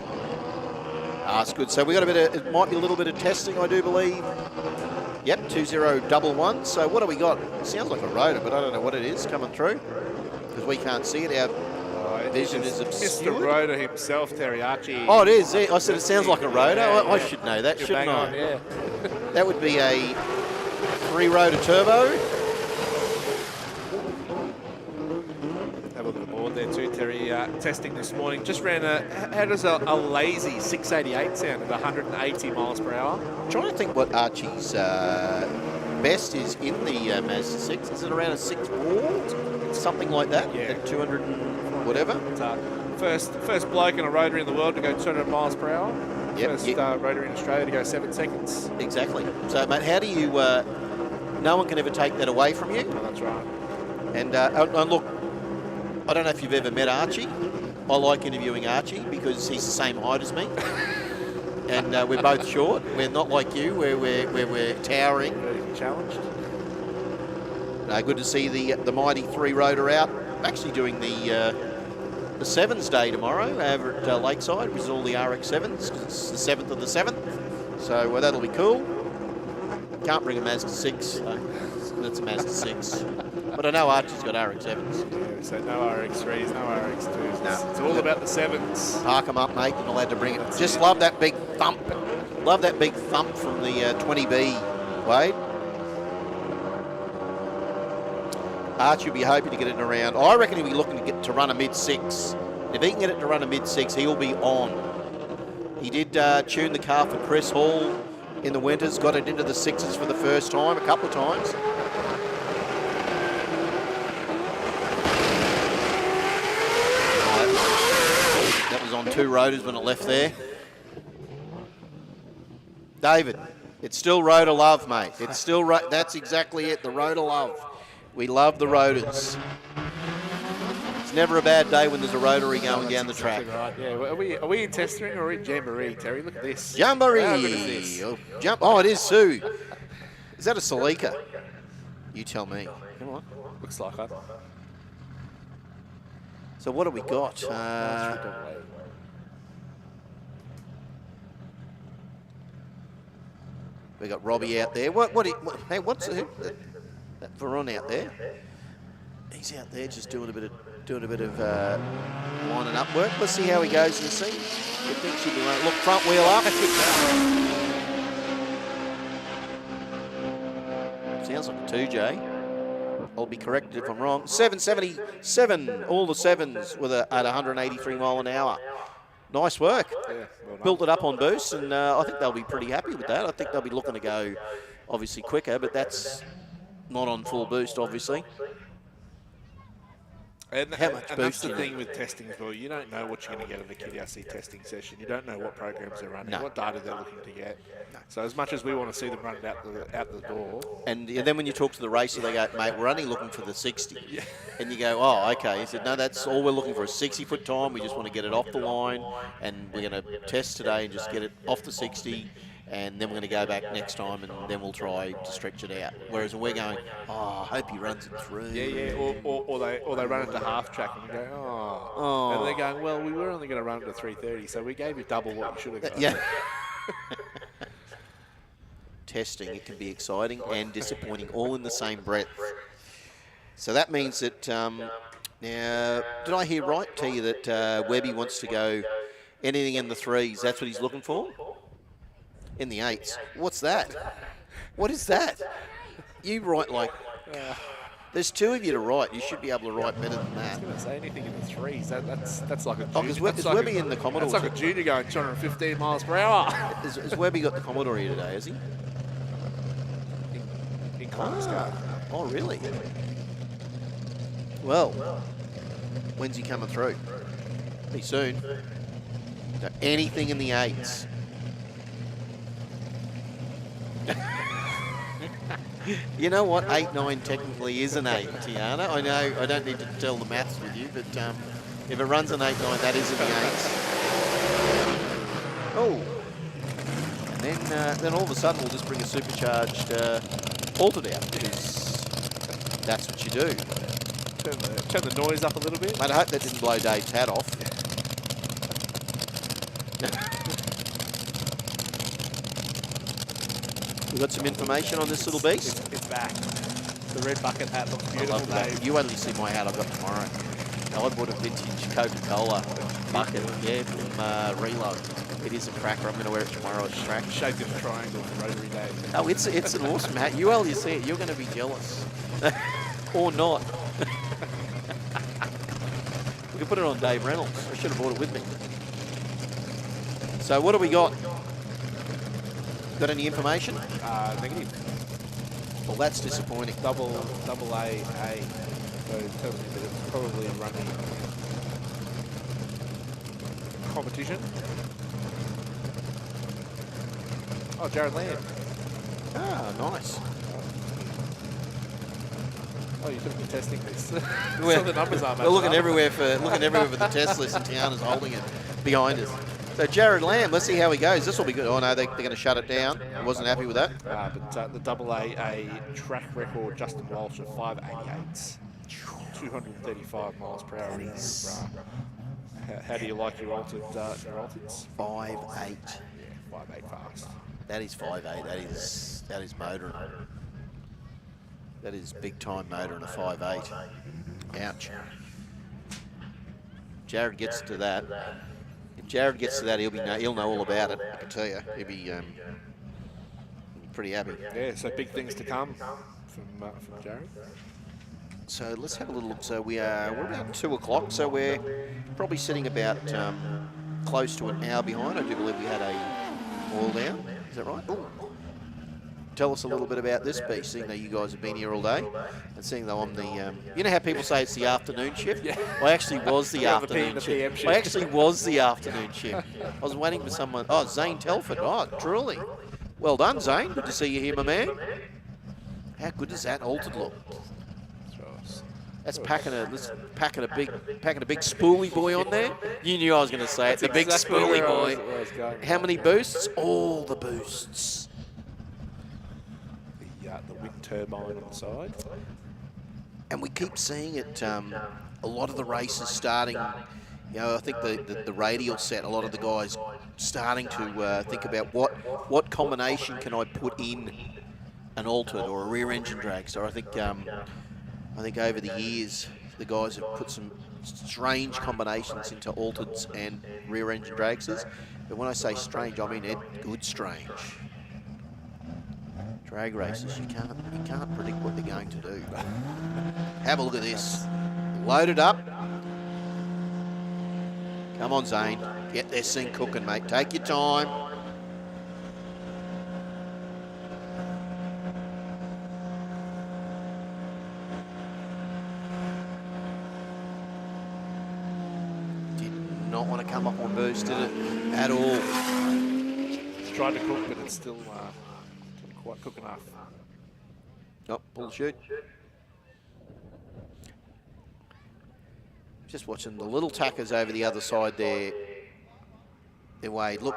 It's good. So we got it might be a little bit of testing, I do believe. Yep, 2011. So what do we got? It sounds like a rotor, but I don't know what it is coming through because we can't see it. Our vision is obscured. Mr. Rotor himself, Terry Archie. Oh, it is. I said it sounds like a rotor. I should know that, shouldn't I? Yeah. That would be a 3-rotor turbo. Have a look at the board there too, Terry. Testing this morning. Just ran how does a lazy 688 sound at 180 miles per hour? I'm trying to think what Archie's best is in the Mazda 6. Is it around a 6.4? Something like that? Yeah. At 200 and whatever? First bloke in a rotary in the world to go 200 miles per hour. Yep. First rotary in Australia to go 7 seconds. Exactly. So, mate, how do you... no one can ever take that away from you. Oh, that's right. And look, I don't know if you've ever met Archie. I like interviewing Archie because he's the same height as me. And we're both short. We're not like you, where we're towering. Challenged. Good to see the mighty 3-rotor out. I'm actually doing the 7s day tomorrow over at Lakeside, which is all the RX-7s. It's the 7th of the 7th. So that'll be cool. Can't bring a Mazda 6, so that's a Mazda 6. But I know Archie's got RX-7s. Yeah, so no RX3s, no RX2s. No. It's all about the 7s. Park them up, mate, and allowed to bring it. Just love that big thump. Love that big thump from the 20B, Wade. Archie will be hoping to get it around. I reckon he'll be looking to get to run a mid-6. If he can get it to run a mid-6, he'll be on. He did tune the car for Chris Hall in the winters, got it into the 6s for the first time, a couple of times. That was on 2 rotors when it left there. David, it's still rotor love, mate. It's still, that's exactly it, the rotor love. We love the rotors. It's never a bad day when there's a rotary going down the track. Right. Yeah. Are we in testing or are we in Jamboree, Terry? Look at this. Jamboree. How good is this? Oh, it is Sue. Is that a Celica? You tell me. Come on. Looks like it. So what have we got? We got Robbie out there. Hey, what's that Veron out there? He's out there just doing a bit of lining up work. Let's see how he goes in the scene. You think she'd be right. Look, front wheel up. Sounds like a 2J. I'll be corrected if I'm wrong. 777, all the 7s with at 183 mile an hour. Nice work. Yeah, well Built it up on boost, and I think they'll be pretty happy with that. I think they'll be looking to go, obviously, quicker, but that's not on full boost, obviously. And, How much and that's boost the you thing with testing as well. You don't know what you're going to get in the QDRC testing session. You don't know what programs they're running, No. what data they're looking to get. So as much as we want to see them run it out the door. And then when you talk to the racer, they go, mate, we're only looking for the 60. Yeah. And you go, oh, okay. He said, no, that's all we're looking for, a 60-foot time. We just want to get it off the line, and we're going to test today and just get it off the 60, and then we're going to go back next time, and then we'll try to stretch it out. Whereas we're going, oh, I hope he runs it through. Yeah. Or they run into half track and you go, Oh. And they're going, well, we were only going to run it to 330, so we gave you double what you should have got. Yeah. Testing, it can be exciting and disappointing all in the same breath. So that means that, now, did I hear right, tell you that Webby wants to go anything in the 3s? That's what he's looking for? In the 8s. What's that? What is that? You write like, there's 2 of you to write. You should be able to write better than that. I was going to say anything in the 3s. That's like a junior. Oh, is Webby in the Commodore? That's like a junior going 215 miles per hour. Has Webby got the Commodore here today, has he? In Connor's car. Oh, really? Well, when's he coming through? Pretty soon. So anything in the 8s. You know what? 8-9 technically is an 8, Tiana. I know I don't need to tell the maths with you, but if it runs an 8-9, that is in the 8s. Oh. And then all of a sudden we'll just bring a supercharged altered out, because that's what you do. Turn the noise up a little bit. Mate, I hope that didn't blow Dave's hat off. We got some information on this little beast. It's back. The red bucket hat looks beautiful, I love that. Dave. You only see my hat I've got tomorrow. Now, I bought a vintage Coca-Cola bucket, yeah, from Reload. It is a cracker. I'm going to wear it tomorrow at the track. Shaped in a triangle for Rotary Day. Oh, it's an awesome hat. You only see it, you're going to be jealous. Or not. We can put it on Dave Reynolds. I should have brought it with me. So what do we got? Got any information? Negative. Well, that's disappointing. Double A. So tells me that it's probably running competition. Oh, Jared Lamb. Ah, nice. Oh, you took me testing this. So We're, the numbers aren't we're looking matching up. everywhere for the test list, and Tiana's holding it behind us. So Jared Lamb, let's see how he goes. This will be good. Oh no, they're going to shut it down. I wasn't happy with that. But the double A track record, Justin Walsh at 588s, 235 miles per hour. How do you like your altereds? 5.8. Yeah, 5.8 fast. That is 5.8. That is motoring. That is big time motoring a 5.8. Ouch. Jared gets to that. If Jared gets to that, he'll know all about it. I can tell you, he'll be pretty happy. Yeah, so big things to come from Jared. So let's have a little look. So we're about 2 o'clock. So we're probably sitting about close to an hour behind. I do believe we had a oil down. Is that right? Ooh. Tell us a little bit about this beast, seeing that you guys have been here all day, and seeing though I'm the, you know how people say it's the afternoon shift? Yeah. I actually was the afternoon shift. I actually was the afternoon shift. I was waiting for someone. Oh, Zane Telford. Oh, truly. Well done, Zane. Good to see you here, my man. How good does that altered look? That's packing a big spoolie boy on there. You knew I was going to say it. The big spoolie boy. How many boosts? All the boosts. The wind turbine on the side. And we keep seeing it. A lot of the races starting. You know, I think the radial set. A lot of the guys starting to think about what combination can I put in an altered or a rear engine drag. So I think over the years, the guys have put some strange combinations into altereds and rear engine dragsters. But when I say strange, I mean good strange. Drag races, you can't predict what they're going to do. Have a look at this. Load it up. Come on, Zane. Get this thing cooking, mate. Take your time. Not want to come up on boost, did it? At all. It's tried to cook, but it's still didn't quite cook enough. Oh, pull the chute. Just watching the little tackers over the other side there. Their way. Look,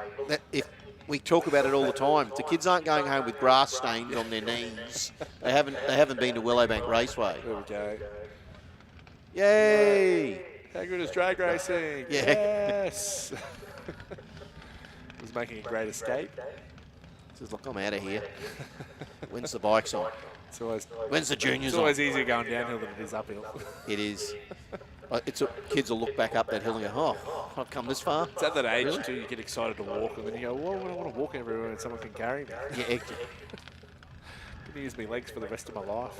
if we talk about it all the time, the kids aren't going home with grass stains on their knees. They haven't been to Willowbank Raceway. There we go. Yay! How good is drag racing? Yeah. Yes. Was making a great escape. Says, look, I'm out of here. When's the bikes on? It's always, When's the juniors on? It's always easier going downhill than it is uphill. It is. Kids will look back up that hill and go, oh, I've come this far. It's at that age, Really? too, you get excited to walk, and then you go, well, I want to walk everywhere and someone can carry me. Yeah, I can use my legs for the rest of my life.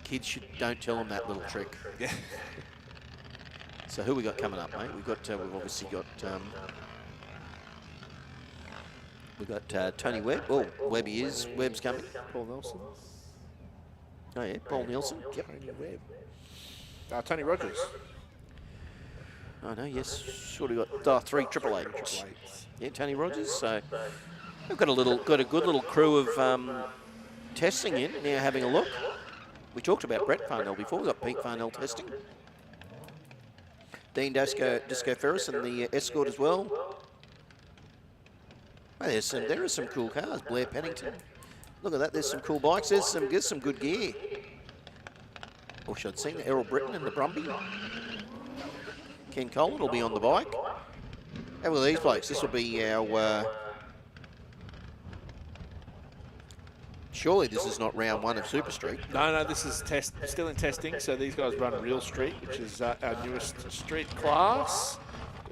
kids don't tell them that little trick. Yeah. So who we got coming up, mate? We've obviously got Tony Webb. Oh, Webb's coming. Paul Nelson. Oh yeah, Paul Nielsen. Yep. Tony Webb. Tony Rogers. Oh no, yes, sure we got 3 Triple H. Yeah, Tony Rogers. So we've got a good little crew of testing in now, having a look. We talked about Brett Farnell before. We've got Pete Farnell testing. Dean Disco Ferris and the Escort as well. Oh, there are some cool cars. Blair Pennington. Look at that. There's some cool bikes. There's some good gear. Or should I sing Errol Britton and the Brumby. Ken Colin will be on the bike. Have a look at these blokes. This will be our... surely this is not round 1 of Super Street. No, this is still in testing. So these guys run Real Street, which is our newest street class.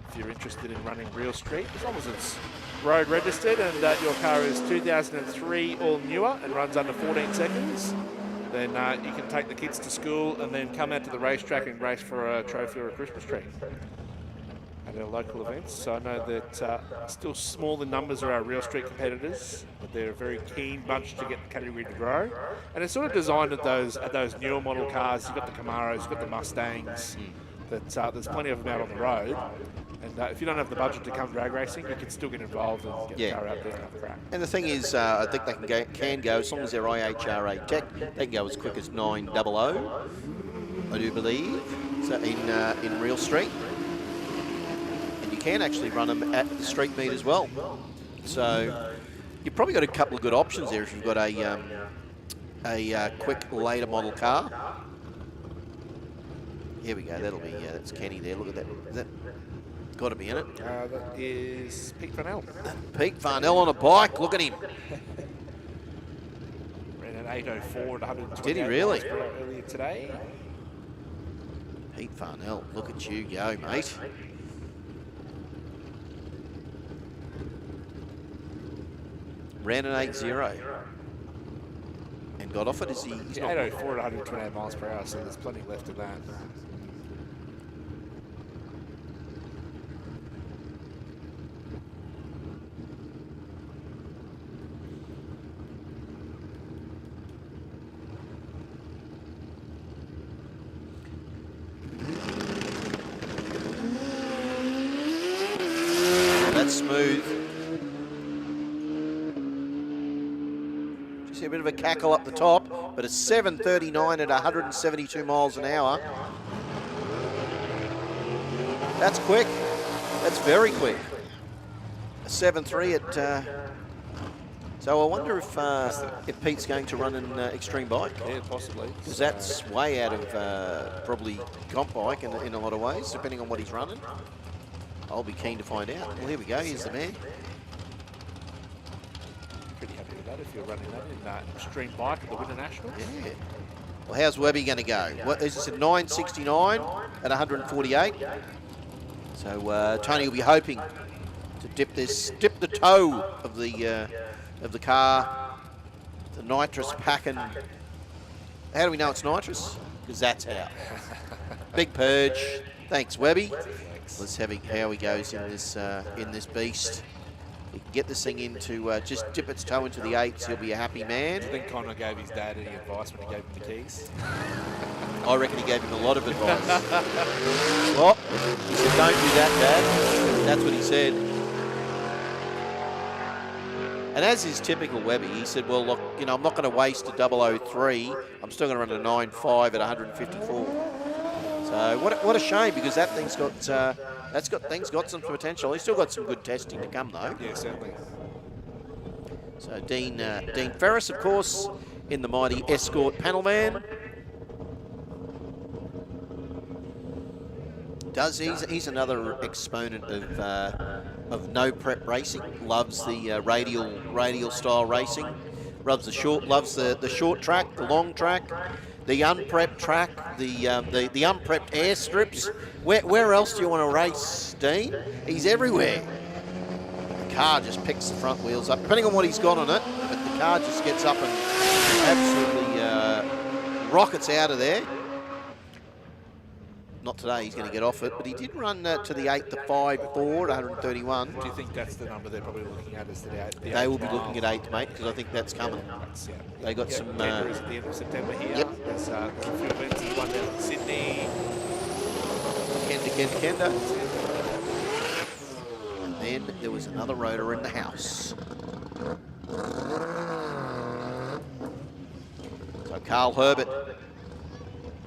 If you're interested in running Real Street, as long as it's road registered and your car is 2003 all newer and runs under 14 seconds, then you can take the kids to school and then come out to the racetrack and race for a trophy or a Christmas tree at our local events. So I know that still small in numbers are our Real Street competitors, but they're a very keen bunch to get the category to grow. And it's sort of designed at those newer model cars. You've got the Camaros, you've got the Mustangs. That there's plenty of them out on the road. And if you don't have the budget to come drag racing, you can still get involved and get the car out there and have a crack. And the thing is, I think they can go, as long as they're IHRA tech, they can go as quick as 900, I do believe, so in Real Street. And you can actually run them at the street meet as well. So you've probably got a couple of good options there if you've got a quick later model car. Here we go, that'll be, that's Kenny there, look at that. Got to be in it. That is Pete Farnell. Pete Farnell on a bike. Look at him. Ran an 8:04 at 128 Did he really? miles per hour earlier today. Pete Farnell, look at you go, mate. Ran an 8.0 and got off it. Is he? He's not 8:04 at 128 miles per hour, so there's plenty left of that. That's smooth. Just see a bit of a cackle up the top, but a 7.39 at 172 miles an hour. That's quick. That's very quick. A 7.3 at. So I wonder if Pete's going to run an extreme bike. Yeah, possibly. Because that's way out of probably comp bike in a lot of ways, depending on what he's running. I'll be keen to find out. Well, here we go. Here's the man. Pretty happy with that if you're running that in that extreme bike at the Winter Nationals. Yeah. Well, how's Webby going to go? What is this, a 9.69 at 148? So Tony will be hoping to dip the toe of the car, the nitrous packing. How do we know it's nitrous? Because that's how. Big purge. Thanks, Webby. Let's have how he goes in this beast. He can get this thing into just dip its toe into the 8s. He'll be a happy man. Do you think Connor gave his dad any advice when he gave him the keys? I reckon he gave him a lot of advice. Well, he said, "Don't do that, Dad." That's what he said. And as is typical Webby, he said, "Well, look, you know, I'm not going to waste a 003. I'm still going to run a 9.5 at 154." So what a shame, because that thing's got some potential. He's still got some good testing to come though. Yeah, certainly. So Dean Ferris, of course, in the mighty Escort panel van. He's another exponent of no prep racing. Loves the radial style racing. Loves the short track, the long track. The unprepped track, the unprepped airstrips. Where else do you want to race, Dean? He's everywhere. The car just picks the front wheels up, depending on what he's got on it, but the car just gets up and absolutely rockets out of there. Not today, he's going to get off it, but he did run to the 8 to 5.4 at 131. Do you think that's the number they're probably looking at as the 8? They will be looking at 8, mate, because I think that's coming. They got some. September is at the end of September here. Yep. There's a few events. There's one down in Sydney. Kenda. And then there was another rotor in the house. So Carl Herbert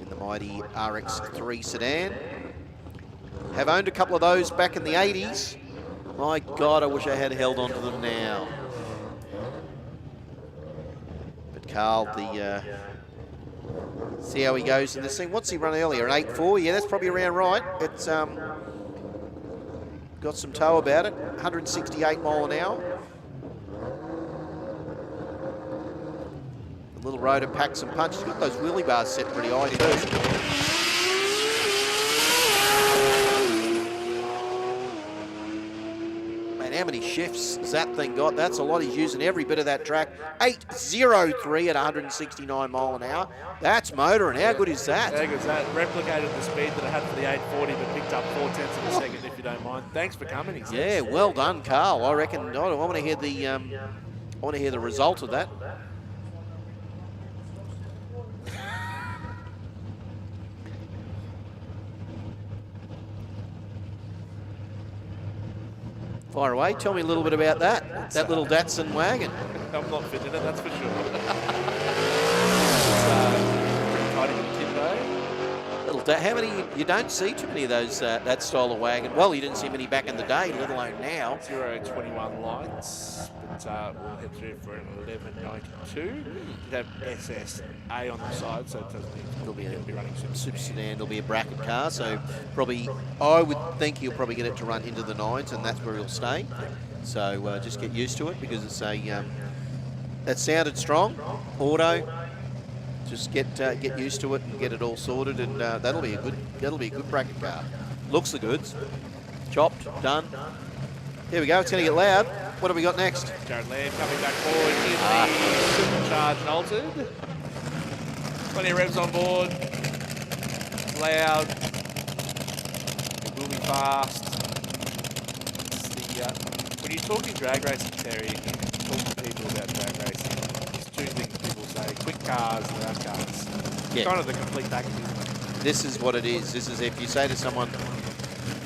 in the mighty RX3 sedan. Have owned a couple of those back in the 80s. My God, I wish I had held on to them now. But Carl, see how he goes in this thing. What's he run earlier? An 8.4? Yeah, that's probably around right. It's got some toe about it. 168 mile an hour. The little rotor packs some punch. He's got those wheelie bars set pretty high too. Man, how many shifts has that thing got? That's a lot. He's using every bit of that track. 8.03 at 169 mile an hour. That's motoring. How good is that? How good is that? Replicated the speed that I had for the 840, but picked up 0.4 of a second, if you don't mind. Thanks for coming. He says. Yeah, well done, Carl. I reckon. I want to hear the result of that. Fire away. Tell me a little bit about that. That little Datsun wagon. I'm not fit in it, that's for sure. Little how many, you don't see too many of those, that style of wagon. Well, you didn't see many back in the day, let alone now. 021 lights, but we'll head through for an 1192. You have SSA on the side, so it doesn't mean It'll be it'll be running Super Sedan, it'll be a bracket car, so probably, I would think he'll probably get it to run into the 9s, and that's where he'll stay. So just get used to it, because it's a, that sounded strong, auto. Just get used to it and get it all sorted, and that'll be a good bracket car. Looks the goods. Chopped, done. Here we go. It's going to get loud. What have we got next? Jared Lamb coming back forward in the supercharged and altered. Plenty of revs on board. Loud. It will be fast. It's the, when you're talking drag racing, Terry, and you talk to people about drag racing, there's two things people say: quick cars and round cars. Yeah. Kind of the complete package, isn't it? This is what it is. This is if you say to someone,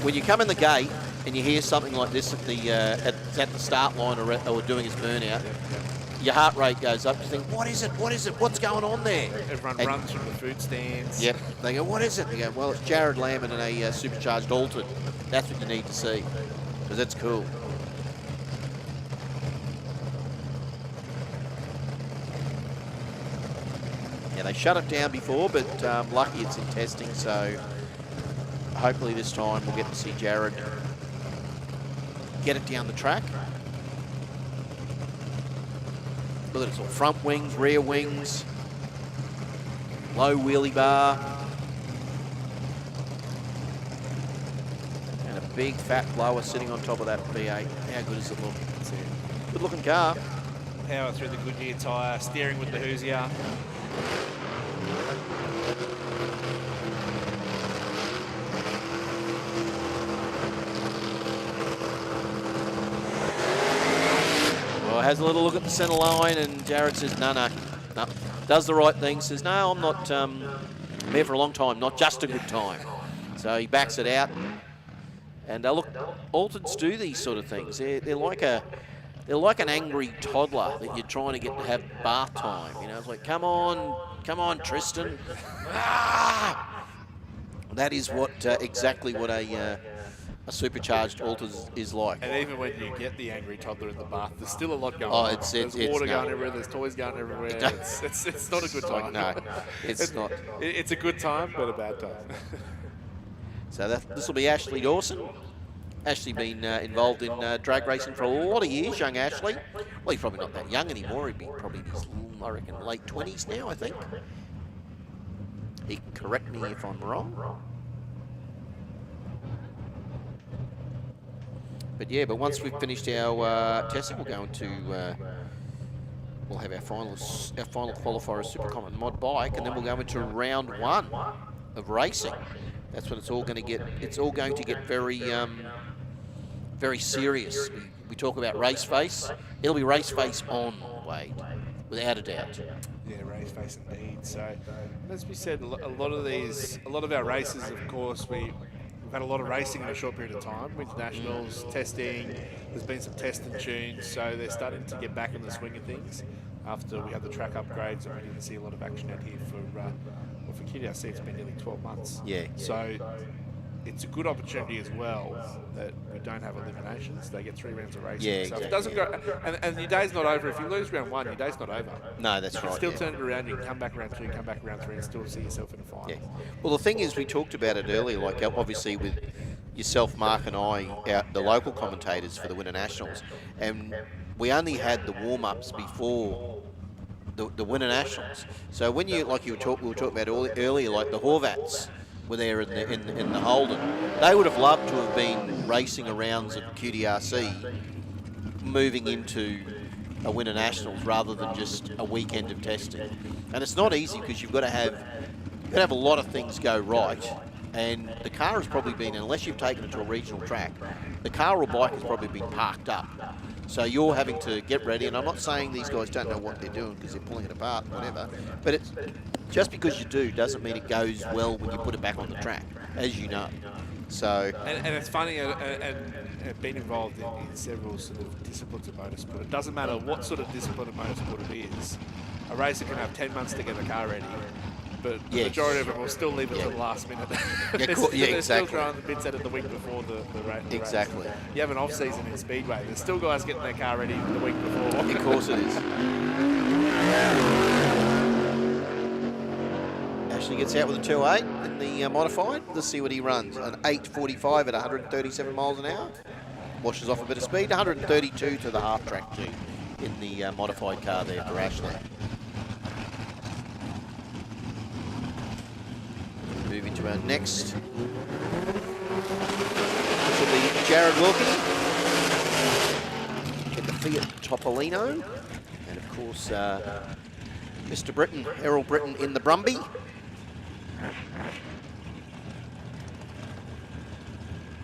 when you come in the gate and you hear something like this at the start line or doing his burnout, your heart rate goes up. You think, what is it? What is it? What's going on there? Everyone runs from the food stands. Yep. They go, what is it? They go, well, it's Jared Lamb in a supercharged altered. That's what you need to see, because it's cool. Yeah, they shut it down before, but lucky it's in testing, so hopefully this time we'll get to see Jared get it down the track. Look at it, it's all front wings, rear wings, low wheelie bar, and a big fat blower sitting on top of that V8. How good is it look? Good looking car. Power through the Goodyear tyre, steering with the Hoosier. Well, has a little look at the centre line, and Jared says, no. Does the right thing, says, no, I'm not there for a long time, not just a good time. So he backs it out. And look, Altereds do these sort of things. They're like an angry toddler that you're trying to get to have bath time. You know, it's like, come on, Tristan. Ah! That is what exactly what a supercharged Alters is like. And even when you get the angry toddler in the bath, there's still a lot going Oh, on. There's water going everywhere, there's toys going everywhere. It's not a good time. No, it's not. It's a good time, but a bad time. So this will be Ashley Dawson. Ashley been involved in drag racing for a lot of years, young Ashley. Well, he's probably not that young anymore. He'd be probably in his, I reckon, late 20s now, I think. He can correct me if I'm wrong. But yeah, but once we've finished our testing, we'll go into, we'll have our final qualifier SuperComp and Mod Bike, and then we'll go into round 1 of racing. That's when it's all going to get. It's all going to get very, very serious. We talk about race face. It'll be race face on, Wade, without a doubt. Yeah, race face indeed. So, as we said, a lot of our races, of course, we've had a lot of racing in a short period of time. With nationals, testing, there's been some test and tunes, so they're starting to get back in the swing of things. After we had the track upgrades, and we didn't see a lot of action out here for QDRC, it's been nearly 12 months. Yeah. So it's a good opportunity as well that we don't have eliminations. They get 3 rounds of racing. Yeah, so exactly. if it doesn't go, and your day's not over. If you lose round 1, your day's not over. No, that's You can right. still yeah. turn it around. You can come back round 2, come back round 3, and still see yourself in a final. Yeah. Well, the thing is, we talked about it earlier, like obviously with yourself, Mark, and I, the local commentators for the Winter Nationals, and we only had the warm-ups before the Winter Nationals. So when you, like we were talking about earlier, like the Horvats were there in the Holden, they would have loved to have been racing a rounds of QDRC, moving into a Winter Nationals rather than just a weekend of testing. And it's not easy because you've got to have a lot of things go right. And the car has probably been, unless you've taken it to a regional track, the car or bike has probably been parked up. So you're having to get ready, and I'm not saying these guys don't know what they're doing because they're pulling it apart and whatever, but it's just because you do doesn't mean it goes well when you put it back on the track, as you know. So And it's funny, and being involved in several sort of disciplines of motorsport, it doesn't matter what sort of discipline of motorsport it is. A racer can have 10 months to get the car ready, but the Yes. majority of them will still leave it to the last minute. Yeah, they're exactly. still throwing the bits out of the week before the race. Exactly. You have an off season in Speedway. There's still guys getting their car ready the week before. Of course it is. Ashley gets out with a 2.8 in the modified. Let's see what he runs. An 8.45 at 137 miles an hour. Washes off a bit of speed. 132 to the half track too in the modified car there for Ashley. Moving to our next, which will be Jared Wilkie in the Fiat Topolino. And of course, Mr. Britton, Errol Britton in the Brumby.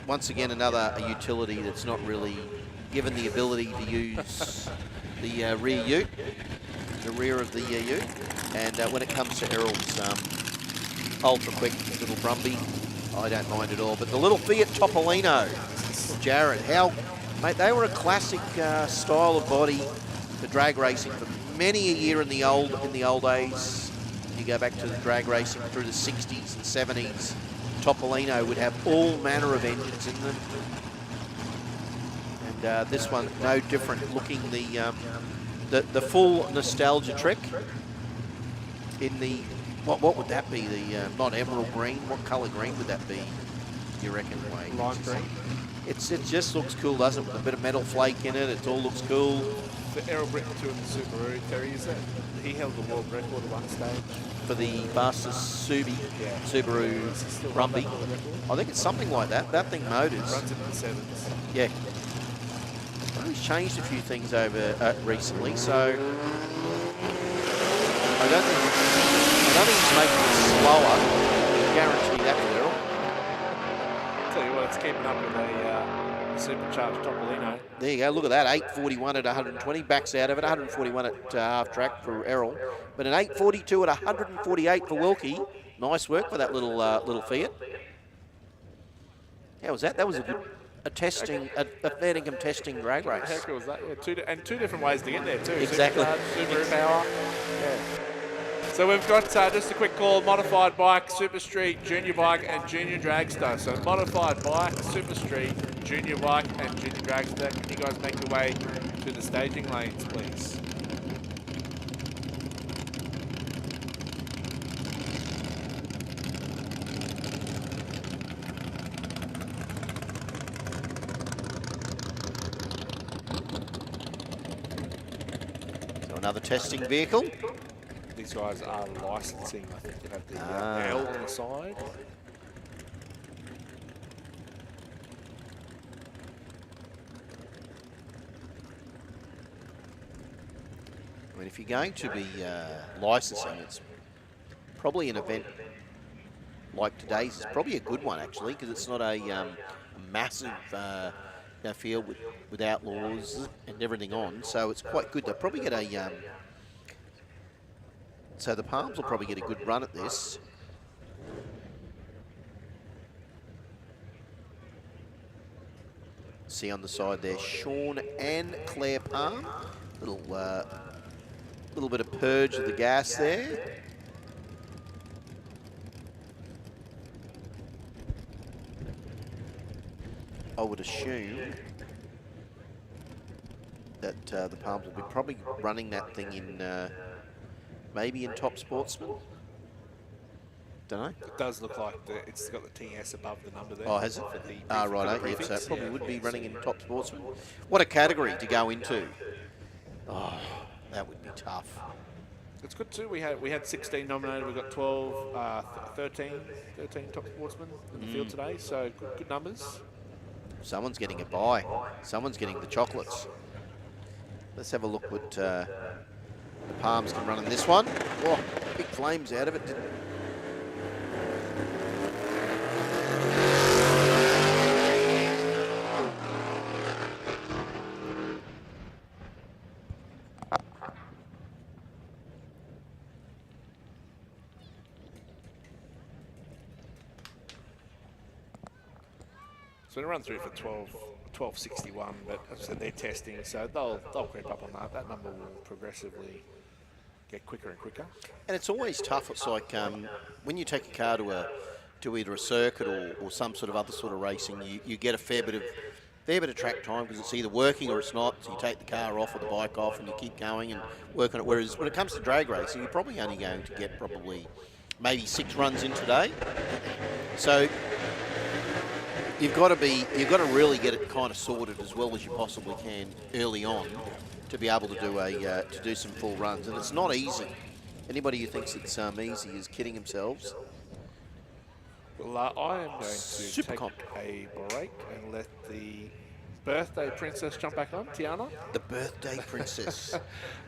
Once again, another utility that's not really given the ability to use the rear ute, the rear of the ute. And when it comes to Errol's ultra quick little Brumby, I don't mind at all. But the little Fiat Topolino, Jared, mate, they were a classic style of body for drag racing for many a year in the old days. You go back to the drag racing through the 60s and 70s. Topolino would have all manner of engines in them, and this one no different. Looking the full nostalgia trick in the what would that be? The not emerald green. What colour green would that be? You reckon, Wayne? Lime green. It just looks cool, doesn't it? With a bit of metal flake in it. It all looks cool. For Errol Britton too in the Subaru, Terry, he held the world record at one stage For the fastest Subaru Brumby. I think it's something like that. That thing motors. Runs into the sevens. Yeah. Well, he's changed a few things over recently, so I don't think he's making it slower. I guarantee that, Errol. Tell you what, it's keeping up with a supercharged Topolino. There you go. Look at that. 8.41 at 120. Backs out of it. 141 at half track for Errol. But an 8.42 at 148 for Wilkie. Nice work for that little Fiat. How was that? That was a Fairningham testing drag race. How cool was that? Yeah, two different ways to get there too. Exactly. Subaru power. Yeah. So we've got just a quick call: modified bike, Super Street, junior bike, and junior dragster. So modified bike, Super Street, junior bike, and junior dragster. Can you guys make your way to the staging lanes, please? So another testing vehicle. These guys are licensing. I think they have the L on the side. I mean, if you're going to be licensing, it's probably an event like today's is probably a good one, actually, because it's not a massive field with outlaws and everything on, so it's quite good. They'll probably get a... so the Palms will probably get a good run at this. See on the side there, Sean and Claire Palm. Little bit of purge of the gas there. I would assume that the Palms will be probably running that thing in maybe in Top Sportsman. Don't know. It does look like it's got the TS above the number there. Oh, has it? For the Right. prefix. So it probably Yeah. would be running in Top Sportsman. What a category to go into. Oh, that would be tough. It's good too. We had 16 nominated. We got 12, 13 top sportsmen in the field today. So good numbers. Someone's getting a buy. Someone's getting the chocolates. Let's have a look what the Palms can run in this one. Oh, big flames out of it. So they run through for 12.61, but as I said, they're testing, so they'll creep up on that. That number will progressively get quicker and quicker. And it's always tough. It's like when you take a car to either a circuit or some sort of other sort of racing, you get a fair bit of track time because it's either working or it's not. So you take the car off or the bike off and you keep going and work on it. Whereas when it comes to drag racing, you're probably only going to get maybe 6 runs in today. So you've got to really get it kind of sorted as well as you possibly can early on to be able to do some full runs. And it's not easy. Anybody who thinks it's easy is kidding themselves. Well, I am going to SuperComp. take a break and let the birthday princess jump back on, Tiana. The birthday princess.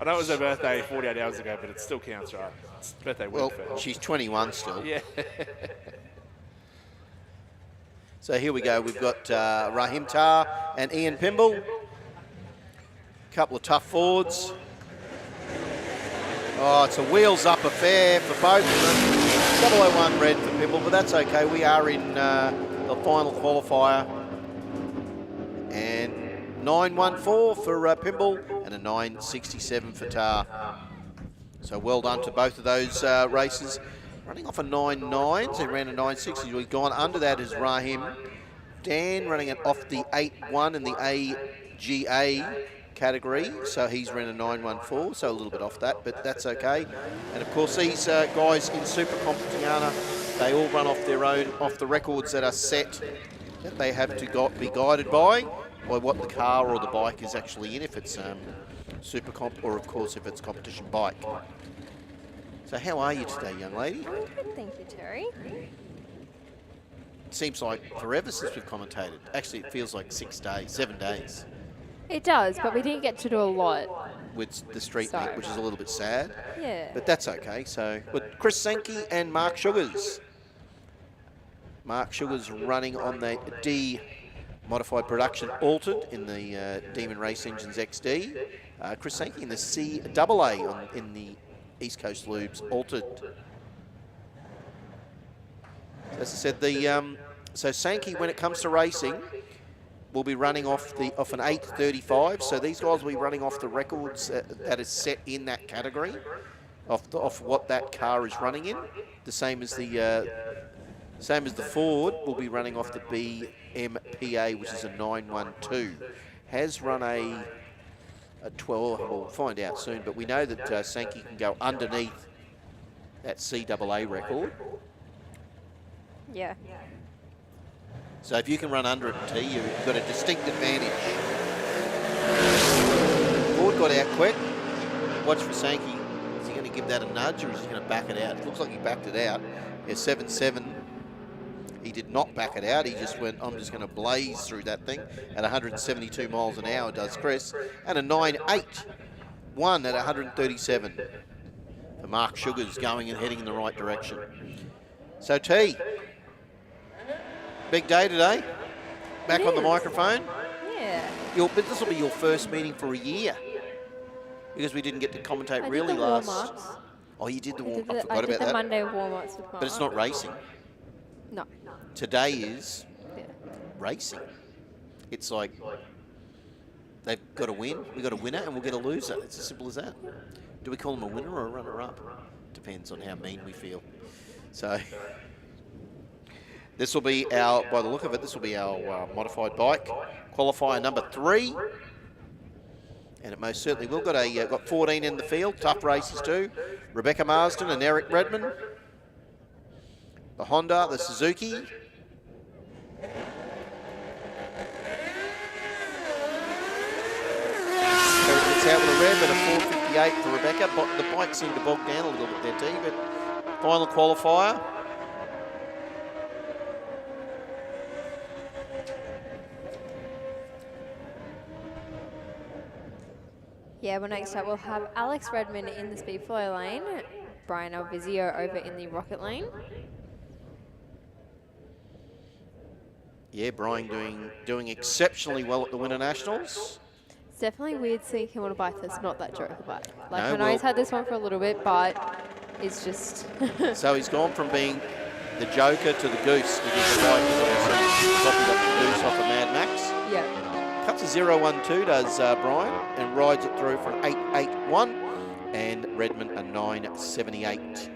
I know it was her birthday 48 hours ago, but it still counts, right? It's birthday week Well, for her. she's 21 still. Yeah. So here we go. We've got Rahim Tar and Ian Pimble. Couple of tough forwards. Oh, it's a wheels-up affair for both of them. 001 red for Pimble, but that's okay. We are in the final qualifier. And 914 for Pimble and a 967 for Tar. So well done to both of those races. Running off a 9.9, so he ran a 9.60. We've gone under that is Rahim. Dan running it off the 8.1 in the AGA category, so he's ran a 9.14, so a little bit off that, but that's okay. And of course these guys in SuperComp, Tiana, they all run off their own, off the records that are set, that they have to be guided by what the car or the bike is actually in, if it's SuperComp or of course if it's competition bike. So how are you today, young lady? I'm good, thank you, Terry. It seems like forever since we've commentated. Actually, it feels like 7 days. It does, but we didn't get to do a lot. With the street So- meet, which is a little bit sad. Yeah. But that's okay. So, but Chris Sankey and Mark Sugars. Mark Sugars running on the D modified production altered in the Demon Race Engines XD. Chris Sankey in the CAA in the East Coast Lubes altered. As I said, so Sankey, when it comes to racing, will be running off an 8.35. So these guys will be running off the records that is set in that category, off what that car is running in. The same as the Ford will be running off the BMPA, which is a 9.12. Has run a 12. We'll find out soon, but we know that Sankey can go underneath that CAA record. Yeah. So if you can run under it, T, you've got a distinct advantage. Ford got out quick. Watch for Sankey. Is he going to give that a nudge or is he going to back it out? It looks like he backed it out. Yeah, 7.7. He did not back it out. He just went, I'm just going to blaze through that thing at 172 miles an hour, does Chris. And a 9.8. At 137. For Mark Sugars going and heading in the right direction. So T, big day today. Back It on the is. microphone. Yeah. But this will be your first meeting for a year. Because we didn't get to commentate I did really the last. warm-ups. Oh, you did the I warm. did I the, forgot I did about the that. Monday warm-ups with Mark. But it's not racing. No. Today is Yeah. racing. It's like they've got to win. We got a winner and we'll get a loser. It's as simple as that. Do we call them a winner or a runner-up? Depends on how mean we feel. So this will be our, by the look of it, this will be our modified bike qualifier number 3. And it most certainly will. Got 14 in the field, tough races too. Rebecca Marsden and Eric Redmond. The Honda, the Suzuki. It's out with a red, but a 458 for Rebecca. But the bike seemed to bog down a little bit there, T, but final qualifier. Yeah, well, next up we'll have Alex Redmond in the Speedflow lane, Brian Alvizio over in the Rocket lane. Yeah, Brian doing exceptionally well at the Winter Nationals. It's definitely weird seeing him on a bike that's not that Joker bike. Like, No, I know well- he's had this one for a little bit, but it's just... So he's gone from being the Joker to the Goose because the bike is copied up the Goose off of Mad Max. yeah. Cuts a 0.12 does Brian and rides it through for an 8.81. and Redmond a 9.78.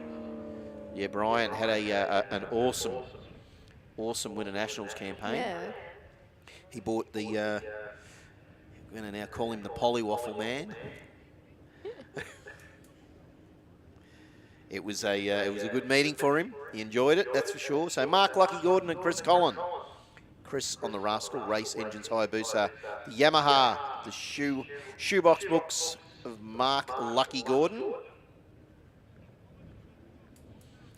Yeah, Brian had an awesome Winter Nationals campaign. Yeah. He bought the, we're going to now call him the Polywaffle Man. It was a good meeting for him. He enjoyed it, that's for sure. So Mark Lucky Gordon and Chris Collin. Chris on the Rascal Race Engines Hayabusa. The Yamaha, the shoebox books of Mark Lucky Gordon.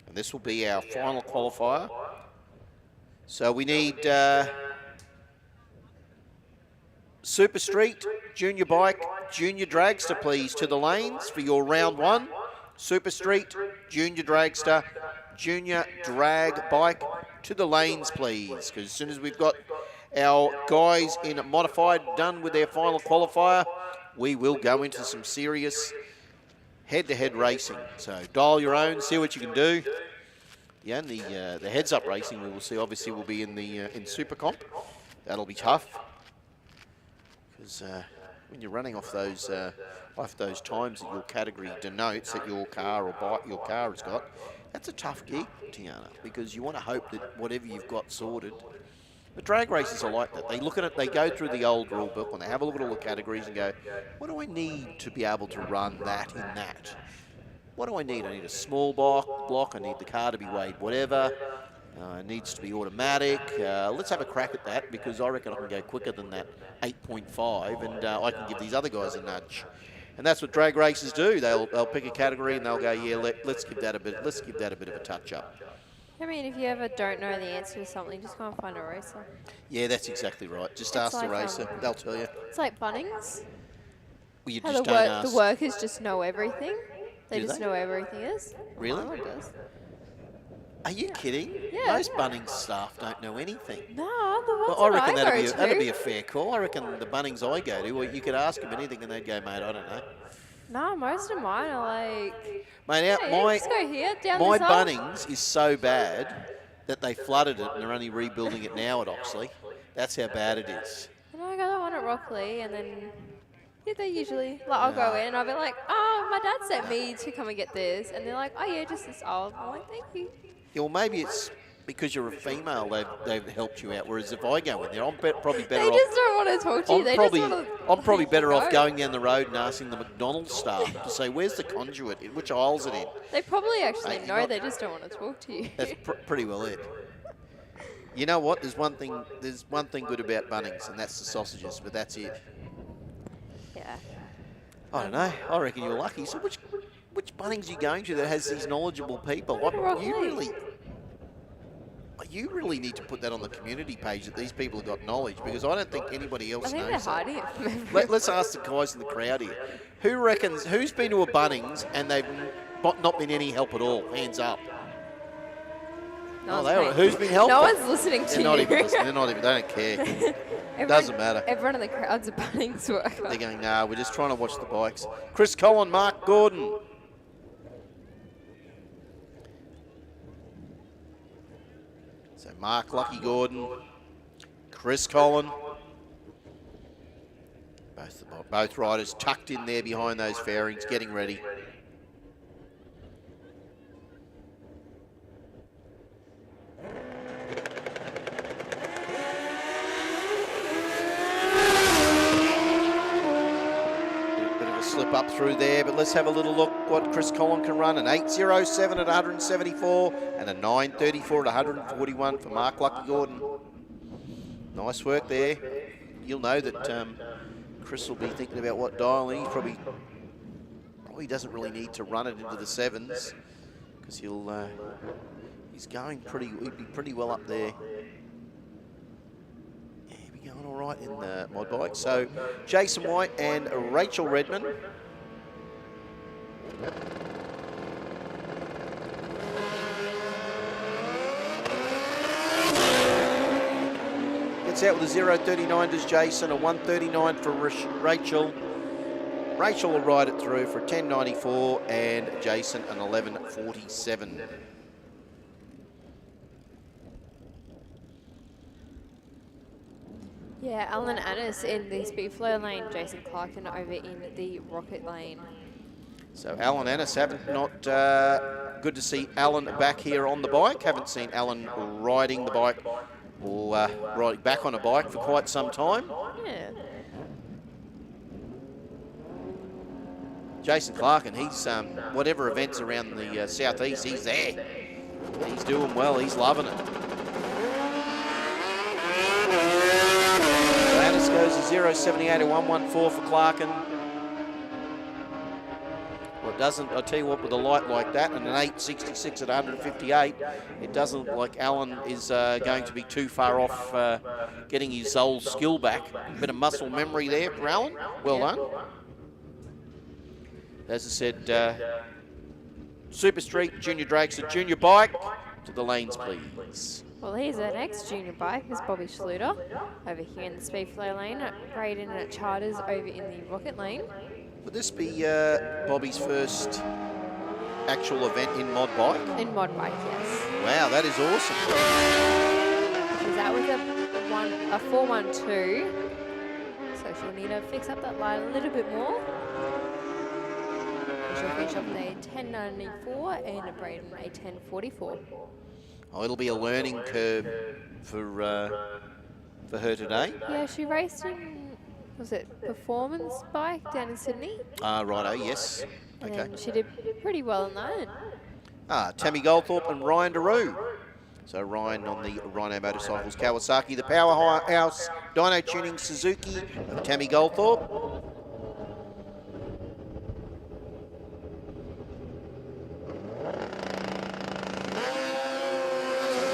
And this will be our final qualifier. So we need Super Street, Junior Bike, Junior Dragster, please, to the lanes for your round one. Super Street, Junior Dragster, Junior Drag Bike to the lanes, please. Because as soon as we've got our guys in Modified done with their final qualifier, we will go into some serious head-to-head racing. So dial your own, see what you can do. Yeah, and the heads-up racing we will see obviously will be in the in SuperComp. That'll be tough because when you're running off those times that your category denotes that your car or bike your car has got, that's a tough gig, Tiana, because you want to hope that whatever you've got sorted. But drag races are like that. They look at it, they go through the old rule book and they have a look at all the categories and go, what do I need to be able to run that in that? What do I need? I need a small block. I need the car to be weighed whatever. It needs to be automatic. Let's have a crack at that because I reckon I can go quicker than that 8.5 and I can give these other guys a nudge. And that's what drag races do. They'll pick a category and they'll go, yeah, let's give that a bit of a touch up. I mean, if you ever don't know the answer to something, just go and find a racer. Yeah, that's exactly right. Just ask the racer. They'll tell you. It's like Bunnings. Well, you How just don't ask. the workers just know everything. They Do just they? know everything is. Really? My one does. Are you kidding? Yeah. Most Bunnings staff don't know anything. No, the ones Well, I reckon that I go that'd to. be a fair call. I reckon the Bunnings I go to, well, you could ask them anything and they'd go, mate, I don't know. No, most of mine are like, Mate, just go here, down my this aisle. Bunnings is so bad that they flooded it and they're only rebuilding it now at Oxley. That's how bad it is. And I got that one at Rockley, and then yeah, they usually like I'll go in and I'll be like, oh, my dad sent me to come and get this, and they're like, oh yeah, just this aisle. I'm like, thank you. Yeah, well, maybe it's because you're a female they've helped you out. Whereas if I go in there, I'm probably better They off. just don't want to talk to you. I'm probably better off going down the road and asking the McDonald's staff to say, where's the conduit? In which aisle's it in? They probably actually Mate, know. They just don't want to talk to you. That's pretty well it. You know what? There's one thing good about Bunnings, and that's the sausages. But that's it. Yeah. I don't know. I reckon you're lucky. So which Bunnings are you going to that has these knowledgeable people? You really need to put that on the community page that these people have got knowledge, because I don't think anybody else I think they're knows that. hiding it from everyone. Let's ask the guys in the crowd here. Who's been to a Bunnings and they've not been any help at all? Hands up. No Who's been helpful? No one's listening to They're you. not even listening. They don't care. Doesn't matter. Everyone in the crowd's a Bunnings worker. They're going, nah, we're just trying to watch the bikes. Chris Collin, Mark Gordon. So Mark Lucky Gordon, Chris Collin. Both riders tucked in there behind those fairings, getting ready. Slip up through there, but let's have a little look what Chris Collin can run. An 8.07 at 174 and a 9.34 at 141 for Mark Lucky Gordon. Nice work there. You'll know that Chris will be thinking about what dialing. He probably doesn't really need to run it into the sevens because he's going he'd be pretty well up there. Going all right in the mod bike. So Jason White and Rachel Redmond. Gets out with a 0.39 does Jason, a 1.39 for Rachel. Rachel will ride it through for a 10.94 and Jason an 11.47. Yeah, Alan Annis in the Speedflow lane, Jason Clarkin over in the Rocket lane. So Alan Ennis not good to see Alan back here on the bike. Haven't seen Alan riding the bike or riding back on a bike for quite some time. Yeah. Jason Clark, and he's whatever events around the southeast, he's there. He's doing well. He's loving it. Ennis goes to 0.78 to 1.14 for Clarkin. Well, it doesn't, I'll tell you what, with a light like that and an 8.66 at 158, it doesn't look like Alan is going to be too far off getting his old skill back. A bit of muscle memory there for Alan. Well done. As I said, Super Street, Junior Dragster, Junior Bike. To the lanes, please. Well, here's our next junior bike. It's Bobby Schluter over here in the Speedflow lane. Braden at Charters over in the Rocket lane. Would this be Bobby's first actual event in mod bike? In mod bike, yes. Wow, that is awesome. She's out with a 412. So she'll need to fix up that line a little bit more. She'll finish up with a 10.94 and a Braden a 10.44. Oh, it'll be a learning curve for her today. Yeah, she raced in, was it performance bike down in Sydney? Righto, yes. And Okay. then she did pretty well in that. Tammy Goldthorpe and Ryan DeRue. So Ryan on the Rhino Motorcycles Kawasaki, the Powerhouse Dyno Tuning Suzuki of Tammy Goldthorpe.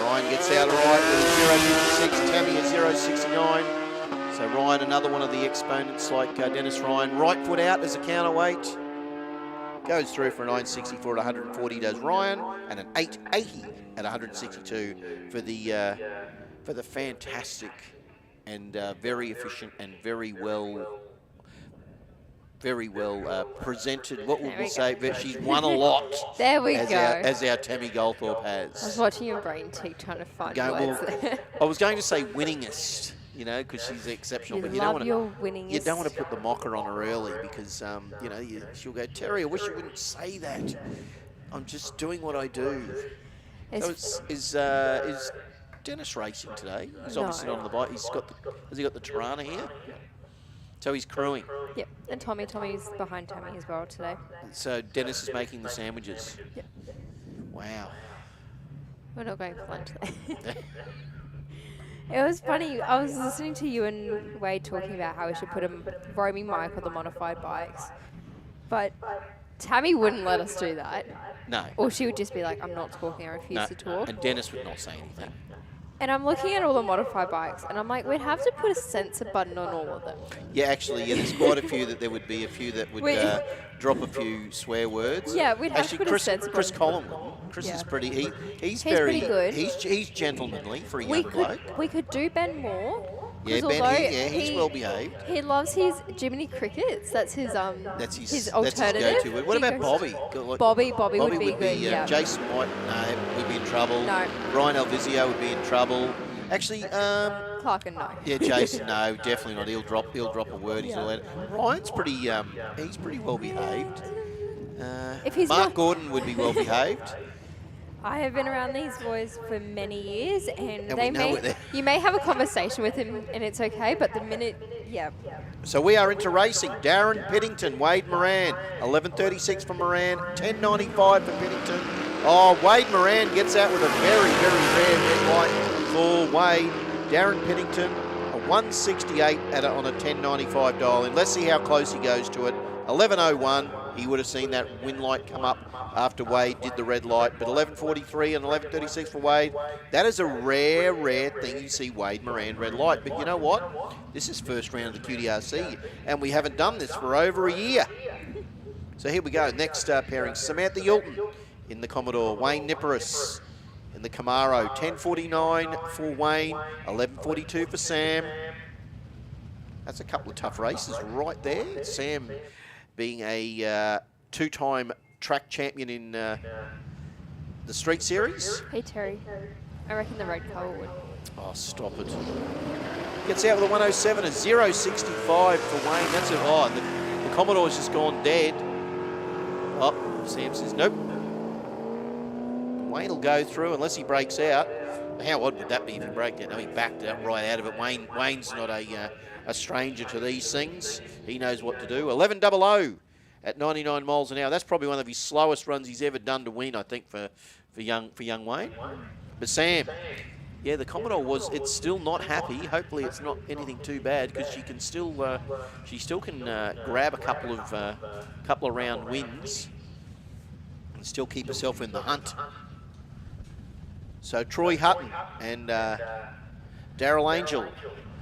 Ryan gets out right with a 0.56, Tammy a 0.69. So Ryan, another one of the exponents like Dennis Ryan. Right foot out as a counterweight. Goes through for a 9.64 at 140 does Ryan, and an 8.80 at 162 for the fantastic and very efficient and very well presented. What would we say? But she's won a lot. There we as go. As our Tammy Goldthorpe I was has. watching your brain tick trying to find words there. I was going to say winningest, you know, because she's exceptional. You but you don't love want your to. winningest. You don't want to put the mocker on her early because, you know, she'll go, Terry, I wish you wouldn't say that. I'm just doing what I do. It's- So is Dennis racing today? He's obviously not on the bike. Has he got the Tirana here? So he's crewing. Yep, and Tommy's behind Tammy as well today. So Dennis is making the sandwiches. Yep. Wow. We're not going for lunch today. It was funny. I was listening to you and Wade talking about how we should put a roaming mic on the modified bikes, but Tammy wouldn't let us do that. No. Or she would just be like, "I'm not talking. I refuse No. to talk." And Dennis would not say anything. And I'm looking at all the modified bikes, and I'm like, we'd have to put a censor button on all of them. Yeah, actually, yeah, there's quite a few that there would be a few that would drop a few swear words. Yeah, we'd have actually, to put a censor Chris button. Collin wouldn't. Chris Yeah. is pretty. He's He's very pretty good. He's gentlemanly for a We young bloke. could do Ben Moore. Yeah, 'cause Ben. although He's well behaved. He loves his Jiminy Crickets. That's his That's his alternative. That's his go-to. What He about goes- Bobby? Bobby would be good. Yeah. Jason White, no, would be in trouble. No. Ryan Alvizio would be in trouble. Actually, Clark and no. yeah, Jason, no, definitely not. He'll drop a word. He's Yeah. all that. Ryan's pretty. He's pretty well behaved. If he's Mark not- Gordon would be well behaved. I have been around these boys for many years, and we they know what may they're- you may have a conversation with him, and it's okay. But the minute, yeah, So we are into racing. Darren Piddington, Wade Moran, 11.36 for Moran, 10.95 for Piddington. Oh, Wade Moran gets out with a very, very rare red light for Wade. Darren Piddington, a 168 on a 10.95 dial in. Let's see how close he goes to it. 11.01, he would have seen that win light come up after Wade did the red light, but 11.43 and 11.36 for Wade. That is a rare thing you see Wade Moran red light. But you know what? This is first round of the QDRC, and we haven't done this for over a year. So here we go. Next pairing, Samantha Yulton in the Commodore, Wayne Niparis in the Camaro, 10.49 for Wayne, 11.42 for Sam. That's a couple of tough races right there. Sam being a two-time track champion in the Street Series. hey Terry, I reckon the red car would. Oh, stop it. Gets out with a 107, a 0.65 for Wayne. That's it. Oh, the Commodore's just gone dead. Oh, Sam says nope. Wayne will go through unless he breaks out. How odd would that be if he broke out? No, he backed out right out of it. Wayne's not a stranger to these things. He knows what to do. 11.00 at 99 miles an hour. That's probably one of his slowest runs he's ever done to win, I think, for young Wayne. But Sam, yeah, the Commodore it's still not happy. Hopefully it's not anything too bad because she still can grab a couple of round wins and still keep herself in the hunt. So Troy Hutton and Daryl Angel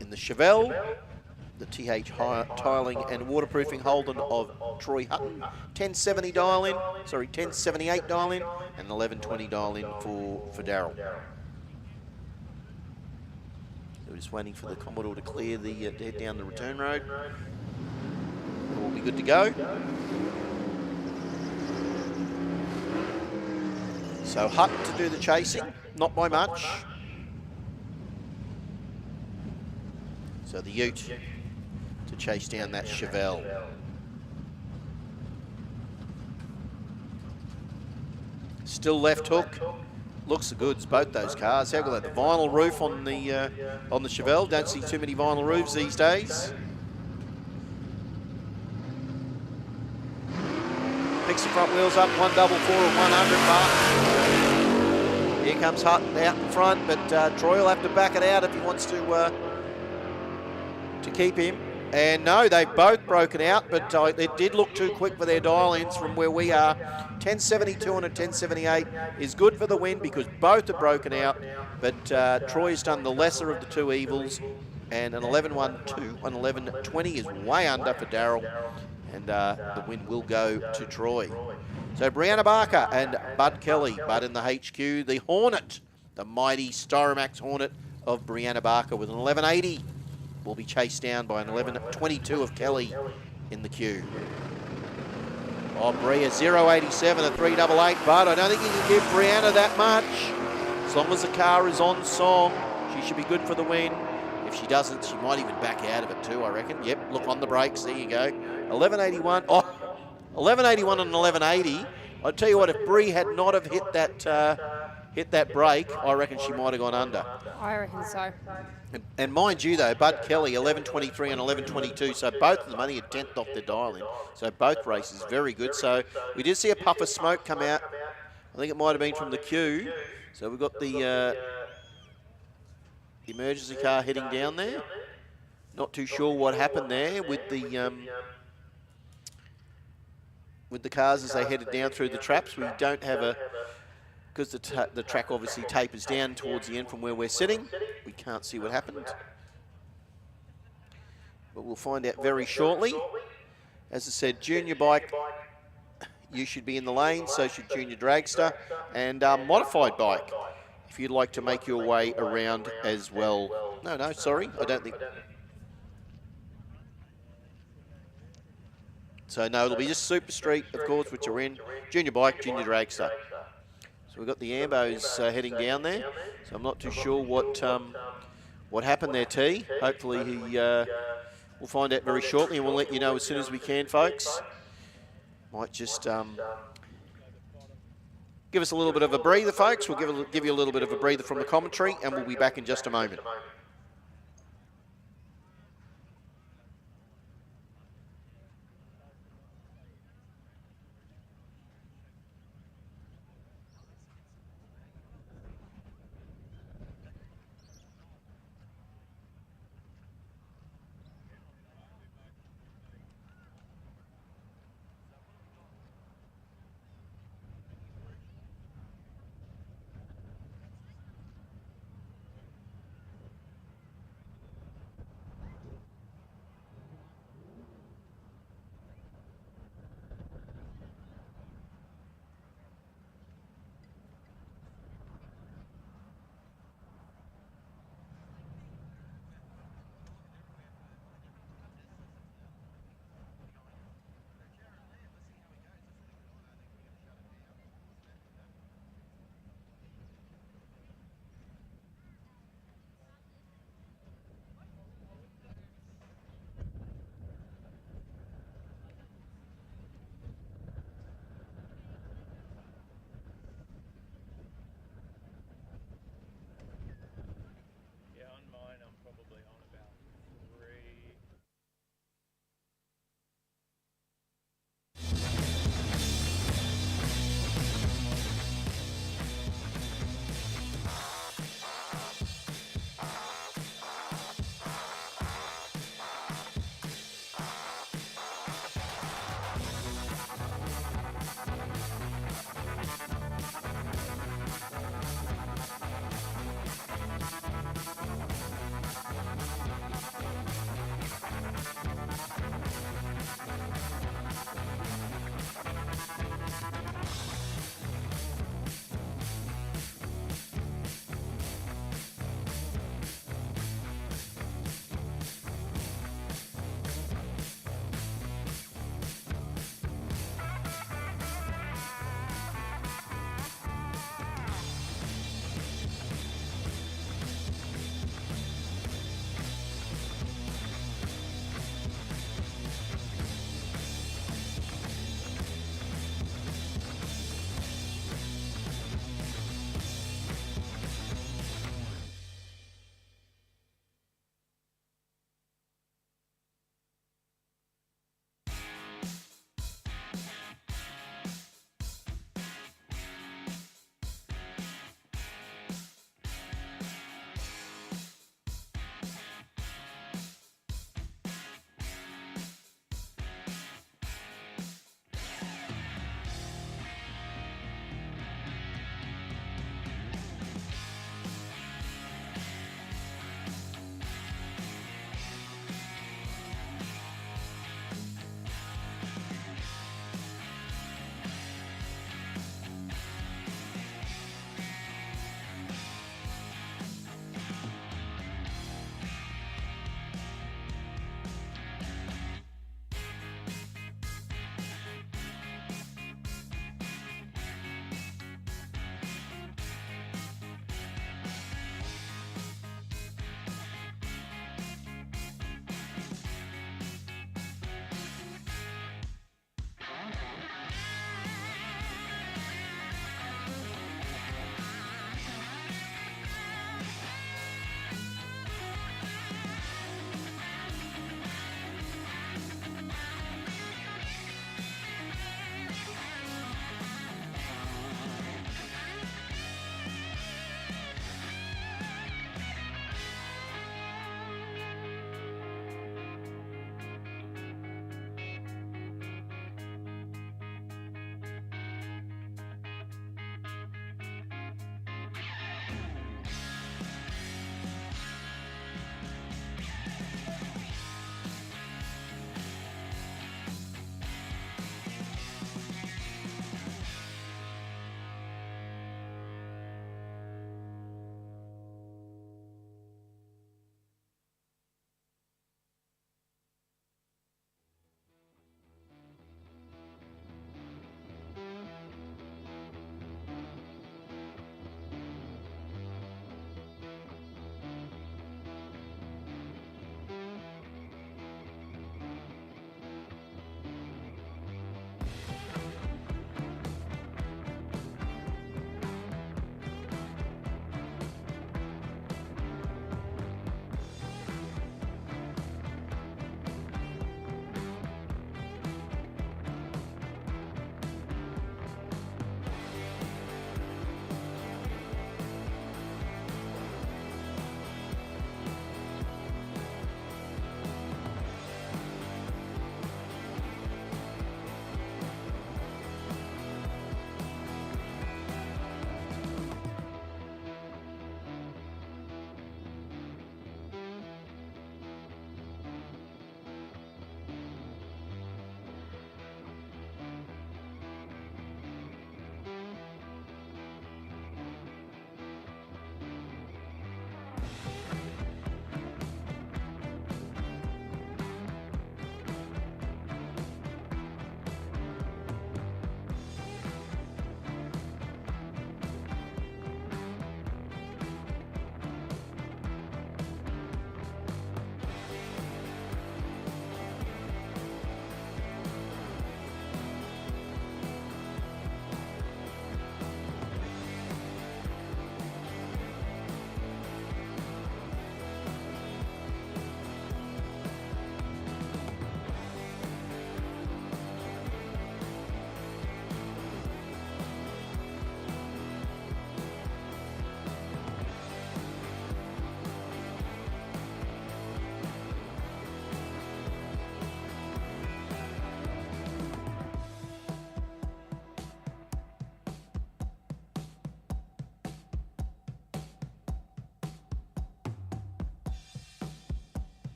in the Chevelle, the TH tiling and waterproofing Holden of Troy Hutton. 1070 dial in, sorry, 1078 dial in, and 1120 dial in for Daryl. We're just waiting for the Commodore to clear the head down the return road. We'll be good to go. So Hutton to do the chasing, not by much. So the Ute to chase down that Chevelle. Still left hook. Looks the goods, both those cars. How good, the vinyl roof on the Chevelle. Don't see too many vinyl roofs these days. Picks the front wheels up, 144 and 100 mark. Here comes Hutton out in front, but Troy will have to back it out if he wants to keep him. And no, they've both broken out, but it did look too quick for their dial-ins from where we are. 1072 and a 1078 is good for the win because both are broken out, but Troy's done the lesser of the two evils, and an 11.12 and 11.20 is way under for Daryl, and the win will go to Troy. So Brianna Barker and Bud Kelly. Bud in the HQ, the Hornet, the mighty Styromax Hornet of Brianna Barker with an 11.80. Will be chased down by an 11.22 of Kelly in the queue. Oh, Bria, 0.87, a 3.88, but I don't think you can give Brianna that much. As long as the car is on song, she should be good for the win. If she doesn't, she might even back out of it too, I reckon. Yep, look on the brakes, there you go. 11.81, oh, 11.81 and 11.80. I'll tell you what, if Brie had not have hit that brake, I reckon she might have gone under. I reckon so. And mind you, though, Bud Kelly, 11.23 and 11.22, so both of them only a tenth off their dial-in. So both races very good. So we did see a puff of smoke come out. I think it might have been from the queue. So we've got the emergency car heading down there. Not too sure what happened there with the cars as they headed down through the traps. We don't have a... Because the track obviously tapers down towards the end from where we're sitting. We can't see what happened. But we'll find out very shortly. As I said, junior bike, you should be in the lane, so should junior dragster, and modified bike, if you'd like to make your way around as well. No, sorry, I don't think. So no, it'll be just Super Street, of course, which are in, junior bike, junior dragster. So we've got the Ambos heading down there. So I'm not too sure what happened there, T. Hopefully we'll find out very shortly, and we'll let you know as soon as we can, folks. Might just give us a little bit of a breather, folks. We'll give you a little bit of a breather from the commentary, and we'll be back in just a moment.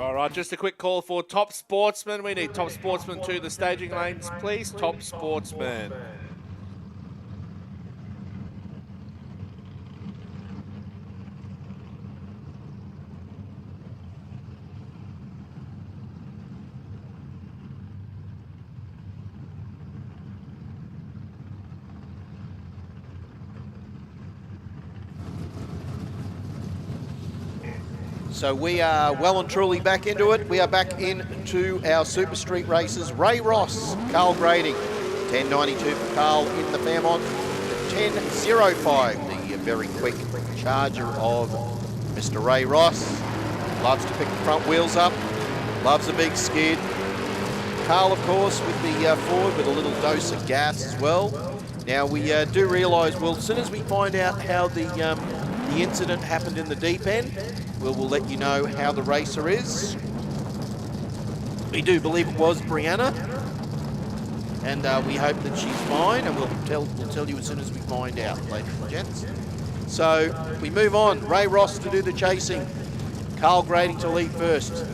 All right, just a quick call for Top Sportsman. We need Top Sportsman to the staging lanes, please. Top Sportsman. So we are well and truly back into it. We are back into our Super Street races. Ray Ross, Carl Grading, 10.92 for Carl in the Fairmont. 10.05, the very quick charger of Mr. Ray Ross. Loves to pick the front wheels up, loves a big skid. Carl, of course, with the Ford with a little dose of gas as well. Now we do realise, well, as soon as we find out how the incident happened in the deep end, we'll let you know how the racer is. We do believe it was Brianna, and we hope that she's fine, and we'll tell you as soon as we find out, ladies and gents. So we move on. Ray Ross to do the chasing. Carl Grading to lead first.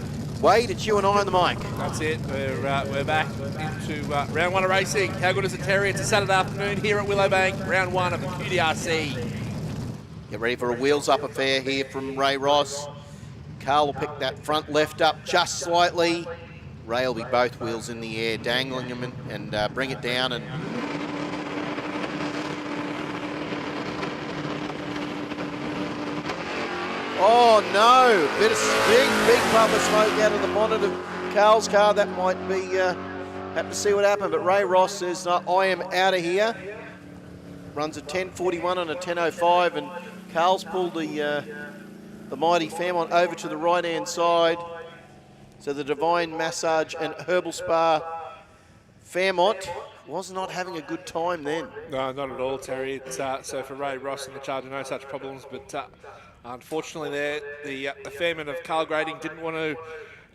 Wade, it's you and I on the mic. That's it. We're back into round one of racing. How good is it, Terry? It's a Saturday afternoon here at Willowbank, round one of the QDRC. Get ready for a wheels up affair here from Ray Ross. Carl will pick that front left up just slightly. Ray will be both wheels in the air, dangling them and bring it down. And oh no, bit of big puff of smoke out of the bonnet of Carl's car. That might be, have to see what happened, but Ray Ross says, no, I am out of here. Runs a 10.41 and a 10.05, and Carl's pulled the mighty Fairmont over to the right-hand side. So the Divine Massage and Herbal Spa Fairmont was not having a good time then. No, not at all, Terry. It's, so for Ray Ross and the Charger, no such problems, but unfortunately there, the Fairmont of Carl Grading didn't want to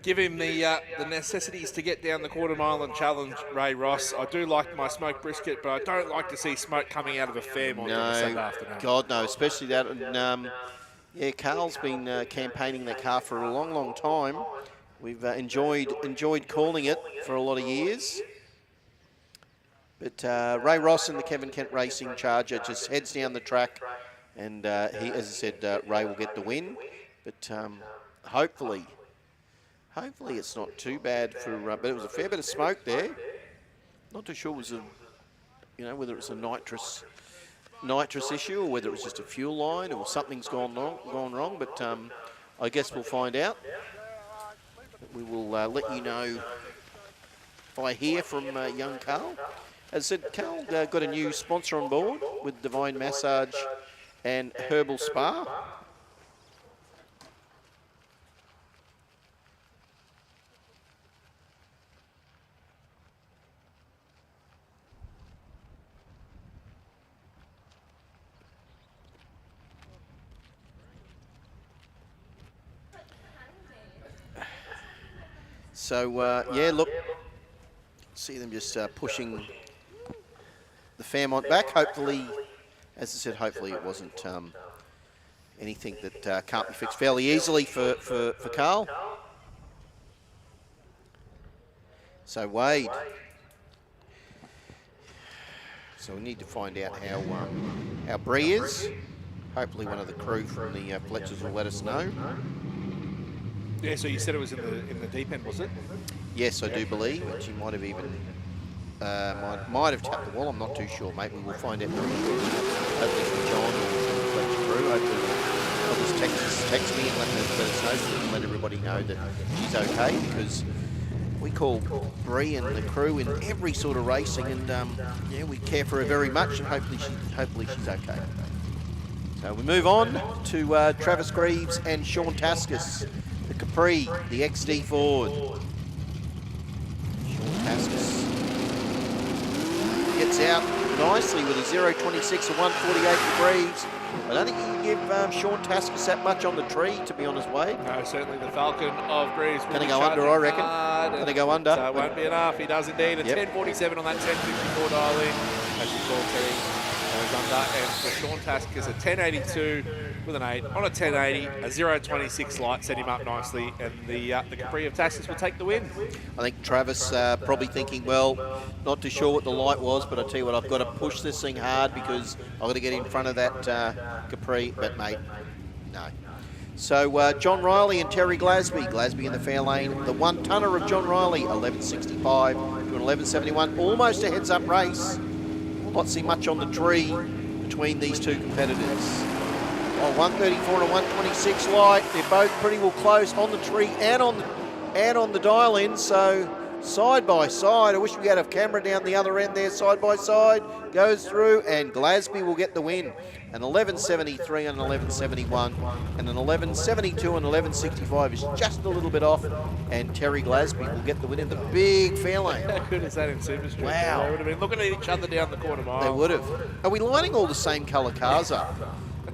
give him the necessities to get down the quarter mile and challenge Ray Ross. I do like my smoked brisket, but I don't like to see smoke coming out of a Fairmont on a Sunday afternoon. God no, especially that. And, yeah, Carl's been campaigning the car for a long, long time. We've enjoyed calling it for a lot of years. But Ray Ross and the Kevin Kent Racing Charger just heads down the track, and he, as I said, Ray will get the win. But hopefully it's not too bad for. But it was a fair bit of smoke there. Not too sure it was whether it's a nitrous issue or whether it was just a fuel line or something's gone wrong. But I guess we'll find out. We will let you know if I hear from young Carl. As I said, Carl got a new sponsor on board with Divine Massage and Herbal Spa. So, yeah, look, see them just pushing the Fairmont back. Hopefully, as I said, hopefully it wasn't anything that can't be fixed fairly easily for Carl. So, Wade. So we need to find out how Bree is. Hopefully one of the crew from the Fletchers will let us know. Yeah, so you said it was in the deep end, was it? Yes, I do believe, and she might have even might have tapped the wall. I'm not too sure, mate. We will find out very shortly. Hopefully from John or the Fletcher crew. Hopefully they'll just text me and let us know, so we can let everybody know that she's okay, because we call Bree and the crew in every sort of racing, and yeah, we care for her very much, and hopefully she's okay. So we move on to Travis Greaves and Sean Taskus. The Capri, the XD Ford. Sean Taskus gets out nicely with a 0.26 or 148 for Greaves. I don't think you can give Sean Taskus that much on the tree, to be honest, Wade. No, certainly the Falcon of Greaves. Going to go under, I reckon. Going to go under. So it won't be enough. He does indeed. A 10.47 on that 10.54 dial in. As you call, Terry. goes under. And for Sean Taskers, a 1082 with an 8 on a 1080, a 026 light set him up nicely, and the Capri of Taskers will take the win. I think Travis probably thinking, well, not too sure what the light was, but I tell you what, I've got to push this thing hard because I've got to get in front of that Capri. But mate, no. So John Riley and Terry Glasby. Glasby in the fair lane. The one-tonner of John Riley, 1165 to an 1171. Almost a heads-up race. We'll not see much on the tree between these two competitors. Oh, 134 and a 126 light. They're both pretty well close on the tree and on the dial-in. So side by side. I wish we had a camera down the other end there. Side by side goes through, and Glasby will get the win. An 1173 and an 1171, and an 1172 and 1165 is just a little bit off, and Terry Glasby will get the win in the big fair lane. How good is that in Super Street? Wow. They would have been looking at each other down the quarter mile. They would have. Are we lining all the same colour cars up?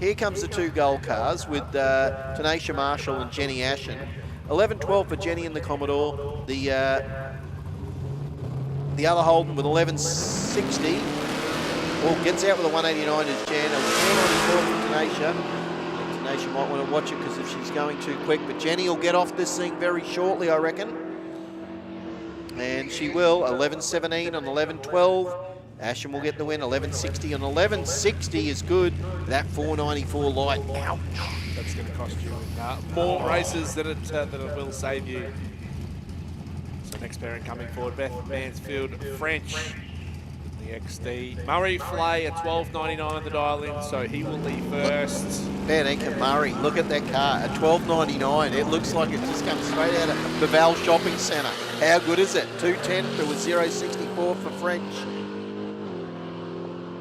Here comes the two gold cars with Tanisha Marshall and Jenny Ashen. 1112 for Jenny in the Commodore. The other Holden with 1160. Well, gets out with a 189 is Jan. A 194 for Tanisha. Tanisha might want to watch it because if she's going too quick. But Jenny will get off this thing very shortly, I reckon. And she will. 1117 on 1112. Ashen will get the win. 1160 on 1160 is good. That 494 light. Ouch. That's going to cost you more races than it will save you. So next pairing coming forward, Beth Mansfield French. The XD. Murray Flay at 12.99 the dial in, so he will leave first. Vanica Murray, look at that car at 12.99. It looks like it just comes straight out of Beval Shopping Centre. How good is it? 210 to a 064 for French.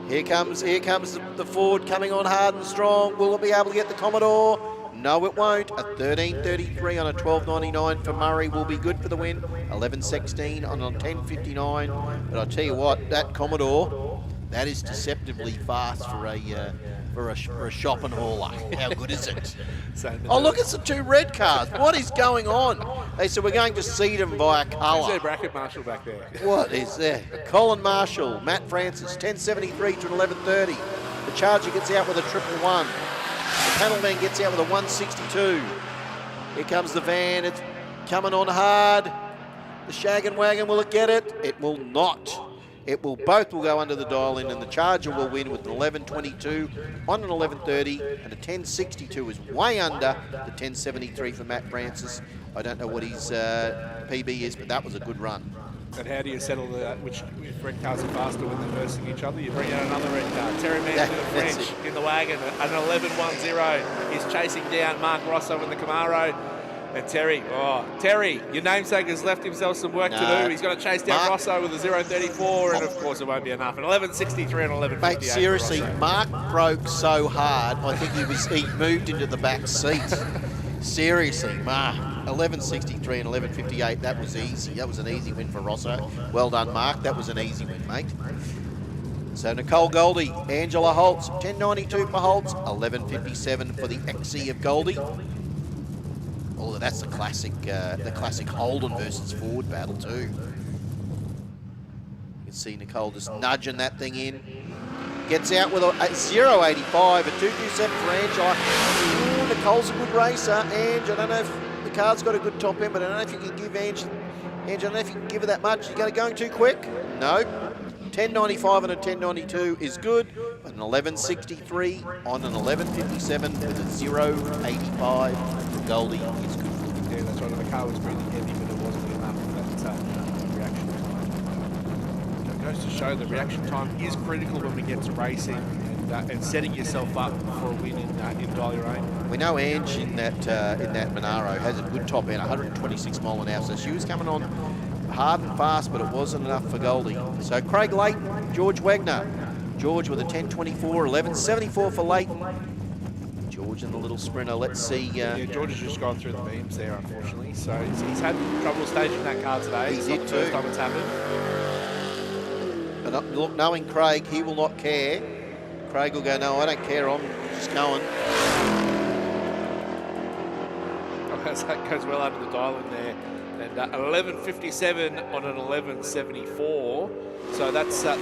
Here comes the Ford coming on hard and strong. Will it be able to get the Commodore? No, it won't. A 13.33 on a 12.99 for Murray will be good for the win. 11.16 on a 10.59. But I'll tell you what, that Commodore, that is deceptively fast for a shopping hauler. How good is it? Oh, look, it's the two red cars. What is going on? They said we're going to seed them by colour. Is there bracket marshal back there? What is there? Colin Marshall, Matt Francis, 10.73 to an 11.30. The Charger gets out with a 111. The panel van gets out with a 162. Here comes the van. It's coming on hard. The Shaggin' Wagon, will it get it? It will not. Both will go under the dial in, and the Charger will win with an 11.22 on an 11.30, and a 10.62 is way under the 10.73 for Matt Francis. I don't know what his PB is, but that was a good run. And how do you settle that? Which red cars are faster when they're versing each other? You bring out another red car. Terry Mansfield French in the wagon. An 11.10 is chasing down Mark Rosso in the Camaro. And Terry, your namesake has left himself some work to do. He's going to chase down Rosso with a 0.34, and of course it won't be enough. An 11.63 and 11.58. Mate, seriously, Mark broke so hard, I think he moved into the back seat. Seriously, Mark. 11.63 and 11.58, that was easy. That was an easy win for Rosso. Well done, Mark. That was an easy win, mate. So Nicole Goldie, Angela Holtz, 10.92 for Holtz, 11.57 for the XE of Goldie. Oh, that's the classic Holden versus Ford battle too. You can see Nicole just nudging that thing in. Gets out with a 0.85, a 2.27 for Angela. Ooh, Nicole's a good racer. Ange, I don't know if the car's got a good top end, but I don't know if you can give Ange, I don't know if you can give her that much. You going too quick? No. 10.95 and a 10.92 is good. But an 11.63 on an 11.57 with a 0.85 for Goldie is good. Yeah, that's right. The car was really heavy, but it wasn't enough for that reaction time. It goes to show the reaction time is critical when we get to racing and setting yourself up for a win in Dial Your Own. We know Ange in that Monaro has a good top end, 126 mile an hour. So she was coming on hard and fast, but it wasn't enough for Goldie. So Craig Leighton, George Wagner. George with a 10.24, 11.74 for Leighton. George in the little sprinter. Let's see. Yeah, George has just gone through the beams there, unfortunately. So he's had trouble staging that car today. He did not the too. first time it's happened. But look, knowing Craig, he will not care. Craig will go, no, I don't care. I'm just going. that goes well under the dial in there. And 11.57 on an 11.74. So that's the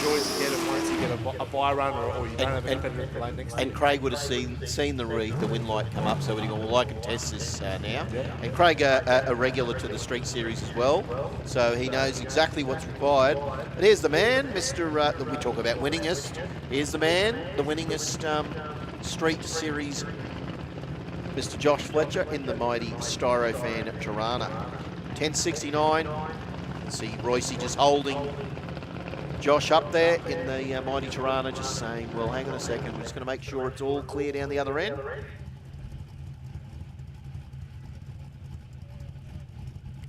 joys you get of once you get a buy run or you don't have a competitive lane next to you. And Craig would have seen the win light come up, so he'd gone, well, I can test this now. Yeah. And Craig, a regular to the Street Series as well, so he knows exactly what's required. But here's the man, Mr. We talk about winningest. Here's the man, the winningest Street Series, Mr. Josh Fletcher in the mighty Styrofan Tirana. 10.69. See Royce just holding Josh up there in the mighty Tirana, just saying, well, hang on a second, we're just going to make sure it's all clear down the other end.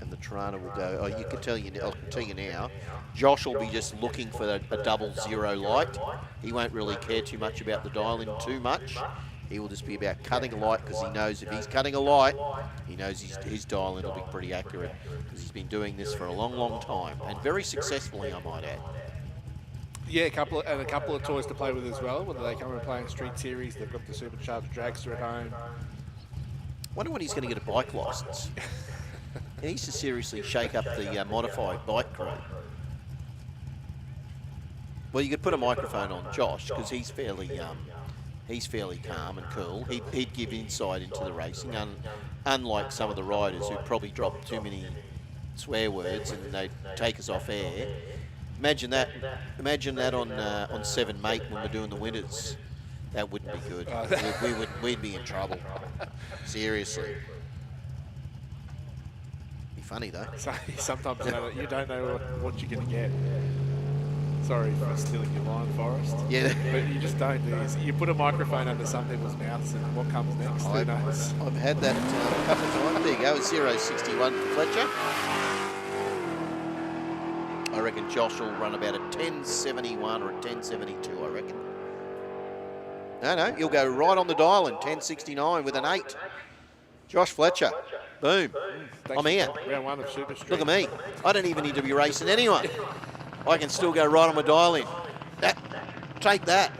And the Tirana will go, oh, you can tell you, I'll tell you now, Josh will be just looking for a 00 light. He won't really care too much about the dial-in too much. He will just be about cutting a light, because he knows if he's cutting a light, he knows his dial-in will be pretty accurate, because he's been doing this for a long, long time, and very successfully, I might add. Yeah, a couple of toys to play with as well. Whether they come and play in Street Series, they've got the supercharged dragster at home. Wonder when he's going to get a bike license. He needs to seriously shake up the modified bike crew. Well, you could put a microphone on Josh, because he's fairly calm and cool. He'd give insight into the racing, unlike some of the riders who probably drop too many swear words and they take us off air. Imagine that on 7 Mate when we're doing the winners. That wouldn't be good. We'd be in trouble. Seriously. Be funny though. Sometimes you don't know what you're going to get. Sorry for stealing your line, Forrest. Yeah. But you just don't do this. You put a microphone under some people's mouths and what comes next, who knows? I've had that a couple of times. There you go, 0.61 for Fletcher. I reckon Josh will run about a 10.71 or a 10.72, I reckon. No, he'll go right on the dial in 10.69 with an 8. Josh Fletcher. Boom. I'm here. Round 1 of Super Street. Look at me. I don't even need to be racing anyone. I can still go right on my dial in. Take that,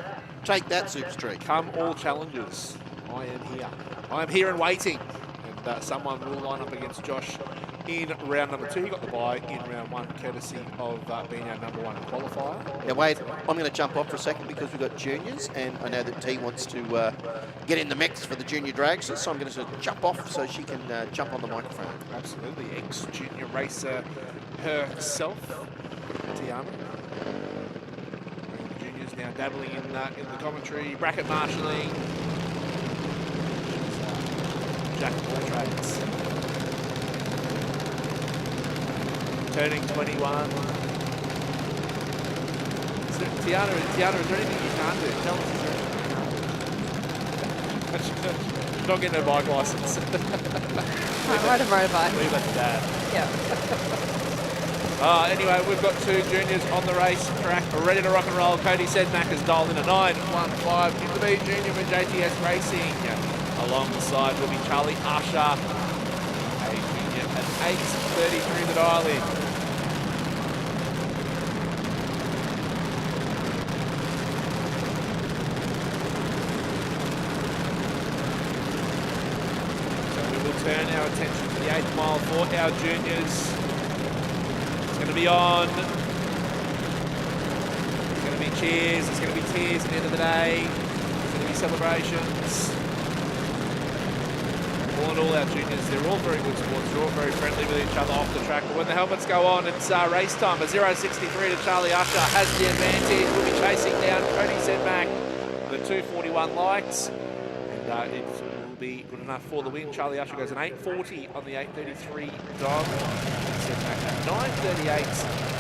Super Street. Come all challengers. I am here. I am here and waiting. And someone will line up against Josh in round number 2. He got the bye in round 1, courtesy of being our number 1 qualifier. Now, Wade, I'm going to jump off for a second because we've got juniors, and I know that T wants to get in the mix for the junior dragster, so I'm going to jump off so she can jump on the microphone. Absolutely. Ex-junior racer herself, Tiana. And juniors now dabbling in the commentary, bracket marshalling. Jack of all trades. Turning 21. Tiana, is there anything you can't do? Tell us. Not getting a bike license. I ride a motorbike. Leave that to Dad. Yeah. Anyway, we've got 2 juniors on the race track, ready to rock and roll. Cody Sedmak has dialed in a 9.15. Give the B junior for JTS Racing. Alongside will be Charlie Usher, a junior at 8.33 the dial in. So we will turn our attention to the 8th mile for our juniors. It's going to be on. It's going to be cheers. It's going to be tears at the end of the day. It's going to be celebrations. All in all, our juniors, they're all very good sports. They're all very friendly with each other off the track. But when the helmets go on, it's race time. A 0.63 to Charlie Usher has the advantage. We'll be chasing down Cody Sedmak with a 2.41 lights. And it will be good enough for the win. Charlie Usher goes an 8.40 on the 8.33 dog. Sedmak at 9.38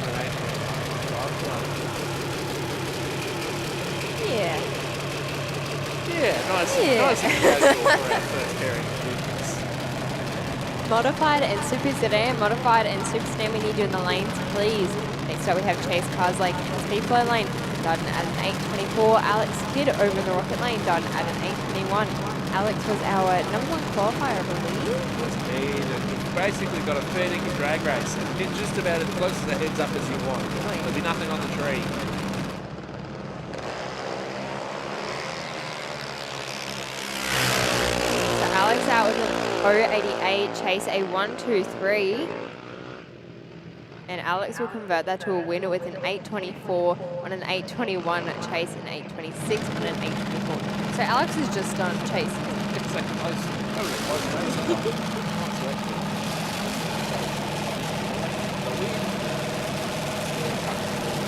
on an 8.35 dog. Yeah, nice indication for our first pairing of juniors. Modified and Super Sedan, Modified and Super Sedan, we need you in the lanes, please. Next up we have chase cars like Speed Flow Lane, done at an 8.24. Alex Kidd over the Rocket Lane, done at an 8.21. Alex was our number 1 qualifier, I believe. You've basically got a fair dinkum drag race. It's just about as close to the heads up as you want. There'll be nothing on the tree. So Alex out with 088, chase a 123. And Alex will convert that to a winner with an 824 on an 821, chase an 826 on an 824. So Alex is just done chasing. It's like close.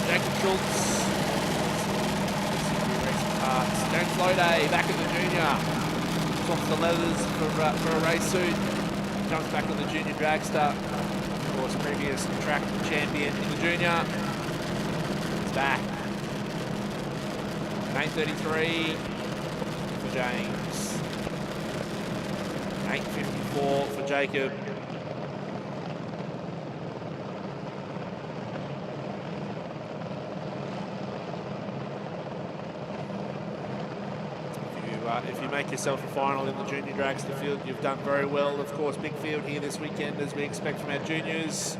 Jacob Schultz. James Lode back in the junior. Off the leathers for a race suit. Jumps back on the junior dragster. Of course, previous track champion in the junior. It's back. 8:33 for James. 8:54 for Jacob. If you make yourself a final in the junior dragster field, you've done very well. Of course, big field here this weekend, as we expect from our juniors.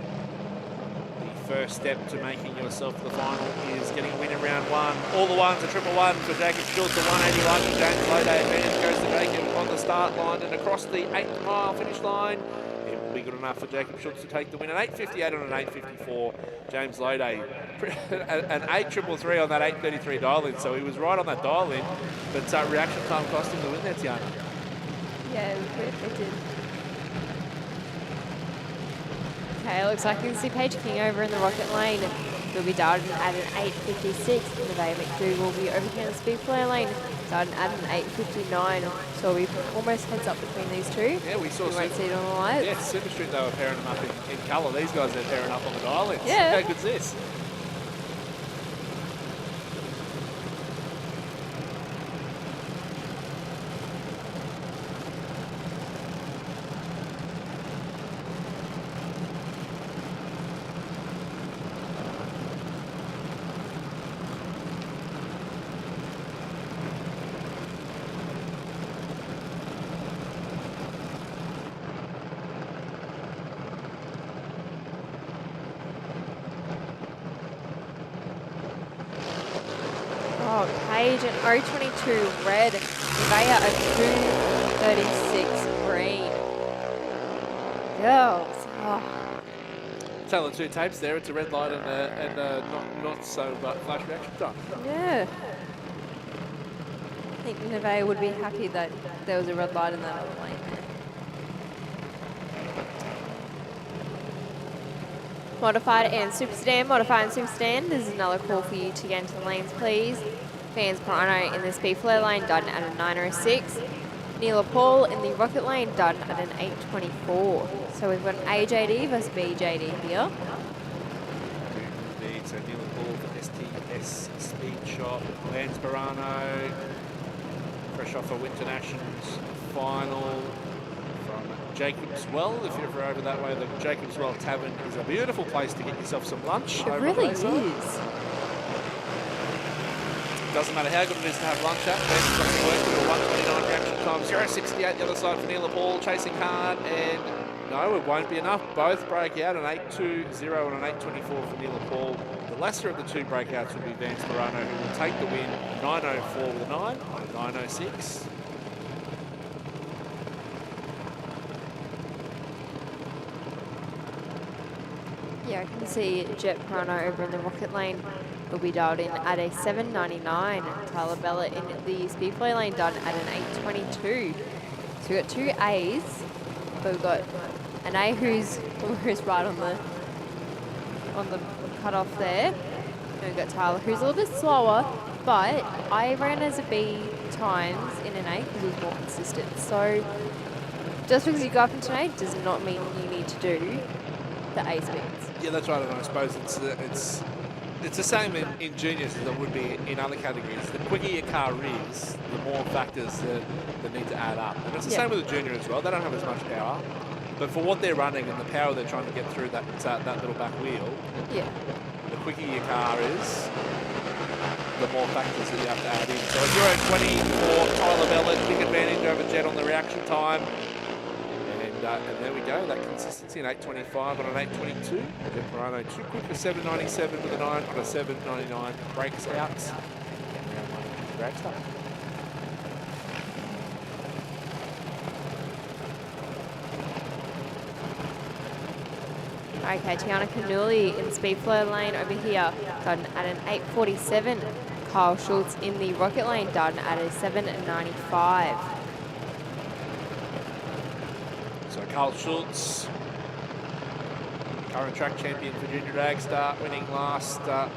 The first step to making yourself the final is getting a win in round one. All the ones, a triple one for Jacob Schultz, a 181 for James Lode. Advantage goes to Jacob on the start line and across the 8th mile finish line. It will be good enough for Jacob Schultz to take the win. An 8:58 on an 8:54. James Lode, an 8:33 on that 8:33 dial-in, so he was right on that dial-in, but reaction time cost him the win there, Tiana. Yeah, it did. Okay, it looks like you can see Paige King over in the rocket lane. He'll be darting at an 8:56. Nevaeh McDougall will be over here in the speed flare lane, darting at an 8:59. So we almost heads up between these two. Yeah, we saw. You won't see it on the lights. Yeah, Super Street, they were pairing them up in colour. These guys are pairing up on the dial-ins. Yeah. How good's this? Oh, Paige an 022 red. Nevaeh a 236 green. Girls. Oh. Tale of two tapes there. It's a red light and not so flash reaction time. Yeah. I think Nevaeh would be happy that there was a red light in that other lane there. Modified and Super Sedan. Modified and Super Sedan. This is another call for you to get into the lanes, please. Fans Pirano in the speed flare lane, darting at a 9:06. Neela Paul in the rocket lane, darting at an 8:24. So we've got an AJD versus BJD here. Indeed, so Neela Paul for STS Speed Shop. Lance Pirano, fresh off a Winter Nations final. Jacob's Well, if you're ever over that way, the Jacob's Well Tavern is a beautiful place to get yourself some lunch. It really is. Doesn't matter how good it is to have lunch at. Ben's got to work with a 129 reaction time. 0.68 the other side for Neela Paul, chasing hard, and no, it won't be enough. Both break out, an 8.20 and an 8.24 for Neela Paul. The lesser of the two breakouts will be Vance Pirano, who will take the win. 9.04 with a 9 on a 9.06. Yeah, I can see Jet Pirano over in the rocket lane will be dialed in at a 7.99. Tyler Bella in the speed flare lane done at an 8.22. So we've got two A's, but we've got an A who's right on the cutoff there. And we've got Tyler who's a little bit slower, but I ran as a B times in an A because he was more consistent. So just because you go up into an A does not mean you need to do the A speeds. Yeah, that's right, and I suppose it's the same in juniors as it would be in other categories. The quicker your car is, the more factors that need to add up. And it's the same with the junior as well. They don't have as much power, but for what they're running and the power they're trying to get through that little back wheel, yeah, the quicker your car is, the more factors that you have to add in. So a 0.20 for Tyler Bella, big advantage over Jet on the reaction time. And there we go, that consistency, an 8.25 on an 8.22. Jet Pirano too quick for 7.97 with a 9 on a 7.99. Breaks out. And round one, Dragster. Okay, Tiana Canuli in the speed flow lane over here, done at an 8:47. Kyle Schultz in the rocket lane, done at a 7:95. So Carl Schultz, current track champion for Junior Dragster, winning last year.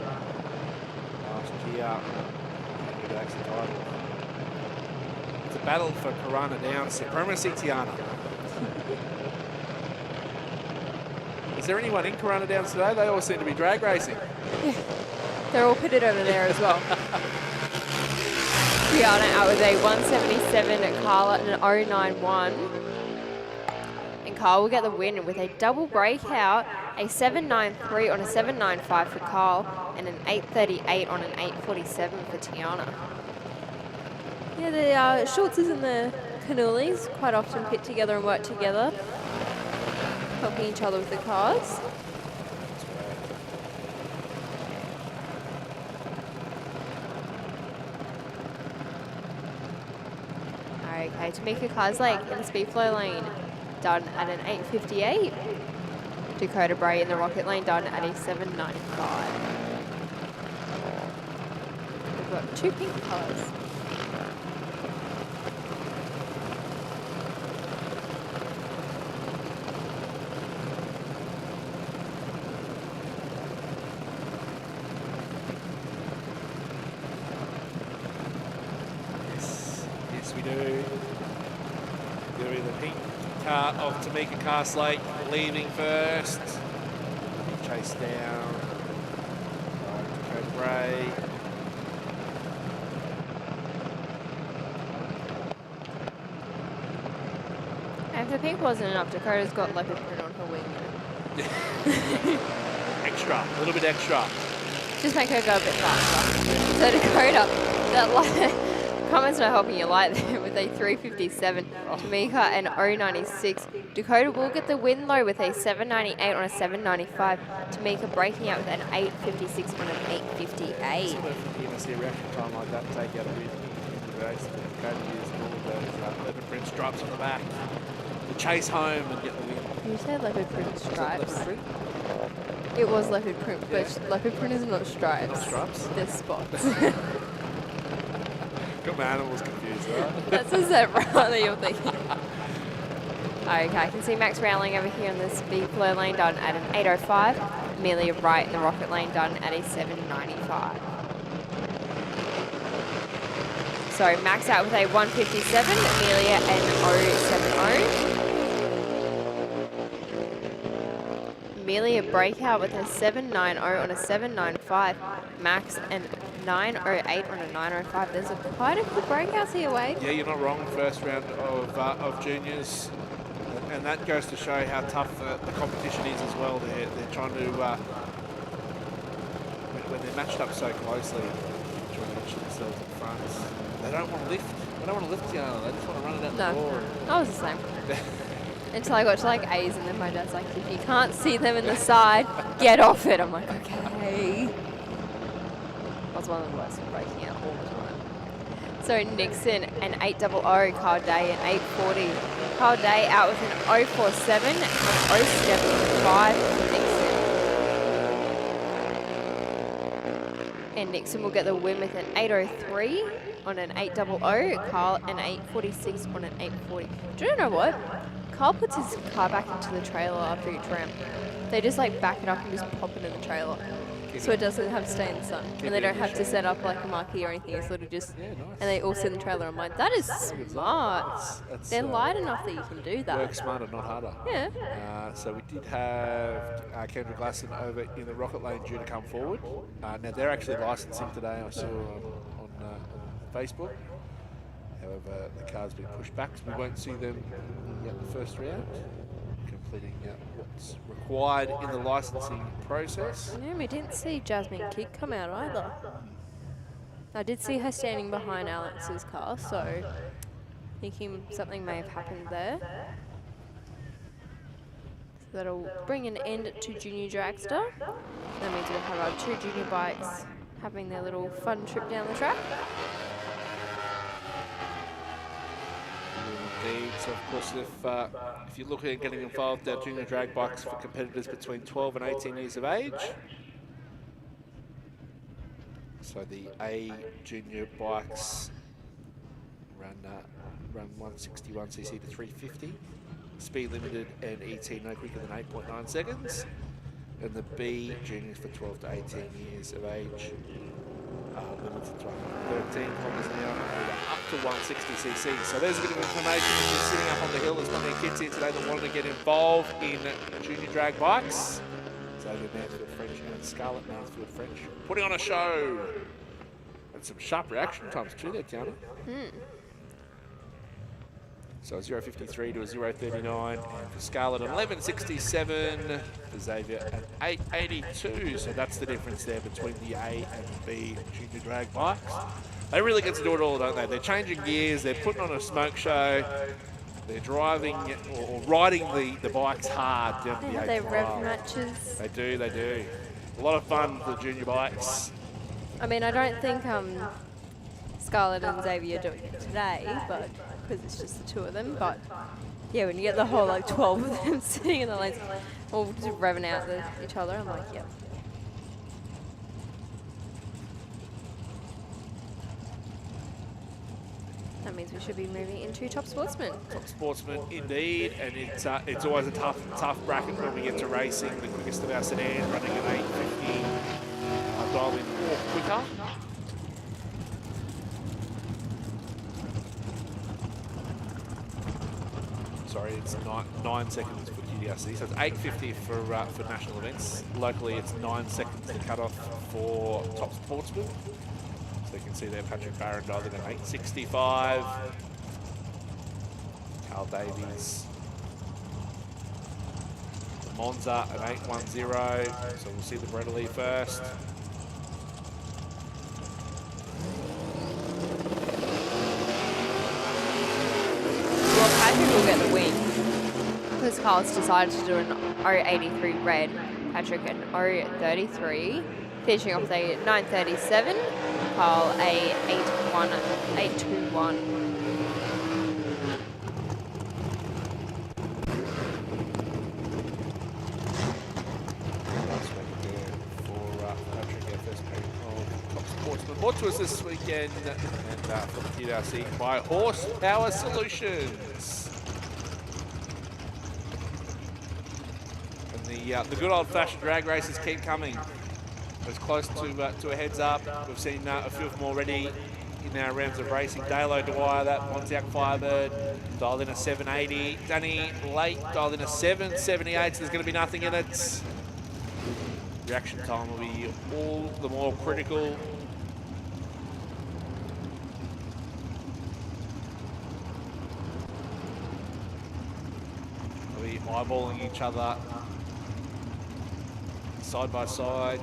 Junior Dragster title. It's a battle for Corona Down supremacy, Tiana. Is there anyone in Corona Downs today? They all seem to be drag racing. Yeah, they're all pitted over there as well. Tiana out with a 177 at Carla and an 091. And Carl will get the win with a double breakout, a 793 on a 795 for Carl, and an 838 on an 847 for Tiana. Yeah, the Schultzes and the Canulis quite often pit together and work together, helping each other with the cars. Okay, Tamika Karslake in the speed flow lane, done at an 8:58. Dakota Bray in the rocket lane, done at a 7:95. We've got two pink colours. Yes, we do. There is the pink car of Tamika Karslake leaving first. Chased down by Dakota Bray. And if the pink wasn't enough, Dakota's got leopard print on her wing. Extra, a little bit extra. Just make her go a bit faster. So Dakota, that comment's not helping you light there with a 357. Tamika and 096. Dakota will get the win though with a 798 on a 795. Tamika breaking out with an 856 on an 858. So if you see a reaction time like that, take out a win in the race. Dakota used all of those leopard print stripes on the back to chase home and get the win. You said leopard print stripes. Leopard print? It was leopard print, but leopard print is not stripes. Not stripes? They're spots. Got my animals confused, right? That's a zebra that you're thinking. Okay, I can see Max Rowling over here on the speed flow lane, done at an 805. Amelia Wright in the rocket lane, done at a 795. So Max out with a 157, Amelia an 070. Amelia breakout with a 790 on a 795. Max and 908 on a 905. There's quite a few breakouts here, Wade. Yeah, you're not wrong. First round of juniors, and that goes to show how tough the competition is as well. They're trying to when they're matched up so closely, trying to match themselves in front. They don't want to lift. They don't want to lift Tiana. They just want to run it out the door. I was the same. Until I got to like A's, and then my dad's like, if you can't see them in the side, get off it. I'm like, okay. I was one of the worst at breaking out all the time. So Nixon an 800, Kyle Day an 840. Kyle Day out with an 047 and 075 for Nixon. And Nixon will get the win with an 803 on an 800. Kyle an 846 on an 840. Do you know what? Kyle puts his car back into the trailer after each round. They just like back it up and just pop it in the trailer. So it doesn't have to stay in the sun. And they don't have to set up like a marquee or anything. It's sort of just, and they all sit in the trailer. I'm like, that is smart. They're light enough that you can do that. Work smarter, not harder. Yeah. So we did have Kendra Glasson over in the rocket lane due to come forward. Now they're actually licensing today, I saw on Facebook. However, the car's been pushed back, so we won't see them in the first round, completing what's required in the licensing process. Yeah, we didn't see Jasmine Kidd come out either. I did see her standing behind Alex's car, so thinking something may have happened there. So that'll bring an end to Junior Dragster. Then we do have our two junior bikes having their little fun trip down the track. Indeed. So, of course, if you're looking at getting involved in our junior drag bikes for competitors between 12 and 18 years of age, so the A junior bikes run 161cc to 350, speed limited and ET no quicker than 8.9 seconds. And the B juniors for 12 to 18 years of age, limited to 113 kilometers an hour, up to 160cc. So there's a bit of information. If you're sitting up on the hill, there's plenty of kids here today that wanted to get involved in junior drag bikes. Xavier Mansfield French and Scarlett Mansfield French putting on a show. And some sharp reaction times too there, Tiana. So 0.53 to a 0.39, and for Scarlett an 11.67, for Xavier an 8.82. So that's the difference there between the A and the B junior drag bikes. They really get to do it all, don't they? They're changing gears, they're putting on a smoke show, they're driving or riding the bikes hard down the Have they rev matches? They do, they do. A lot of fun for the junior bikes. I mean, I don't think Scarlett and Xavier are doing it today, but because it's just the two of them. But yeah, when you get the whole like 12 of them sitting in the lanes, all just revving out each other, I'm like, yep. That means we should be moving into Top Sportsman. Top Sportsman, indeed, and it's always a tough bracket when we get to racing. The quickest of our sedans running at 850, dial in or quicker. Sorry, it's 9 seconds for QDRC, so it's 8.50 for national events. Locally, it's 9 seconds the cut-off for Top Sportsman. So you can see there Patrick Barron dialed in at 8.65. Carl Davies. Monza at 8.10, so we'll see the Bredley first. Patrick will get the win because Carl's decided to do an 083 red, Patrick an 033, finishing off a 937, Carl a 821. More to us this weekend, and from QDRC by Horsepower Solutions. And the good old-fashioned drag races keep coming. It's close to a heads up. We've seen a few of them already in our rounds of racing. Dalo Dwyer, that Pontiac Firebird, dialed in a 780. Danny Lake dialed in a 778, so there's going to be nothing in it. Reaction time will be all the more critical. Eyeballing each other side by side.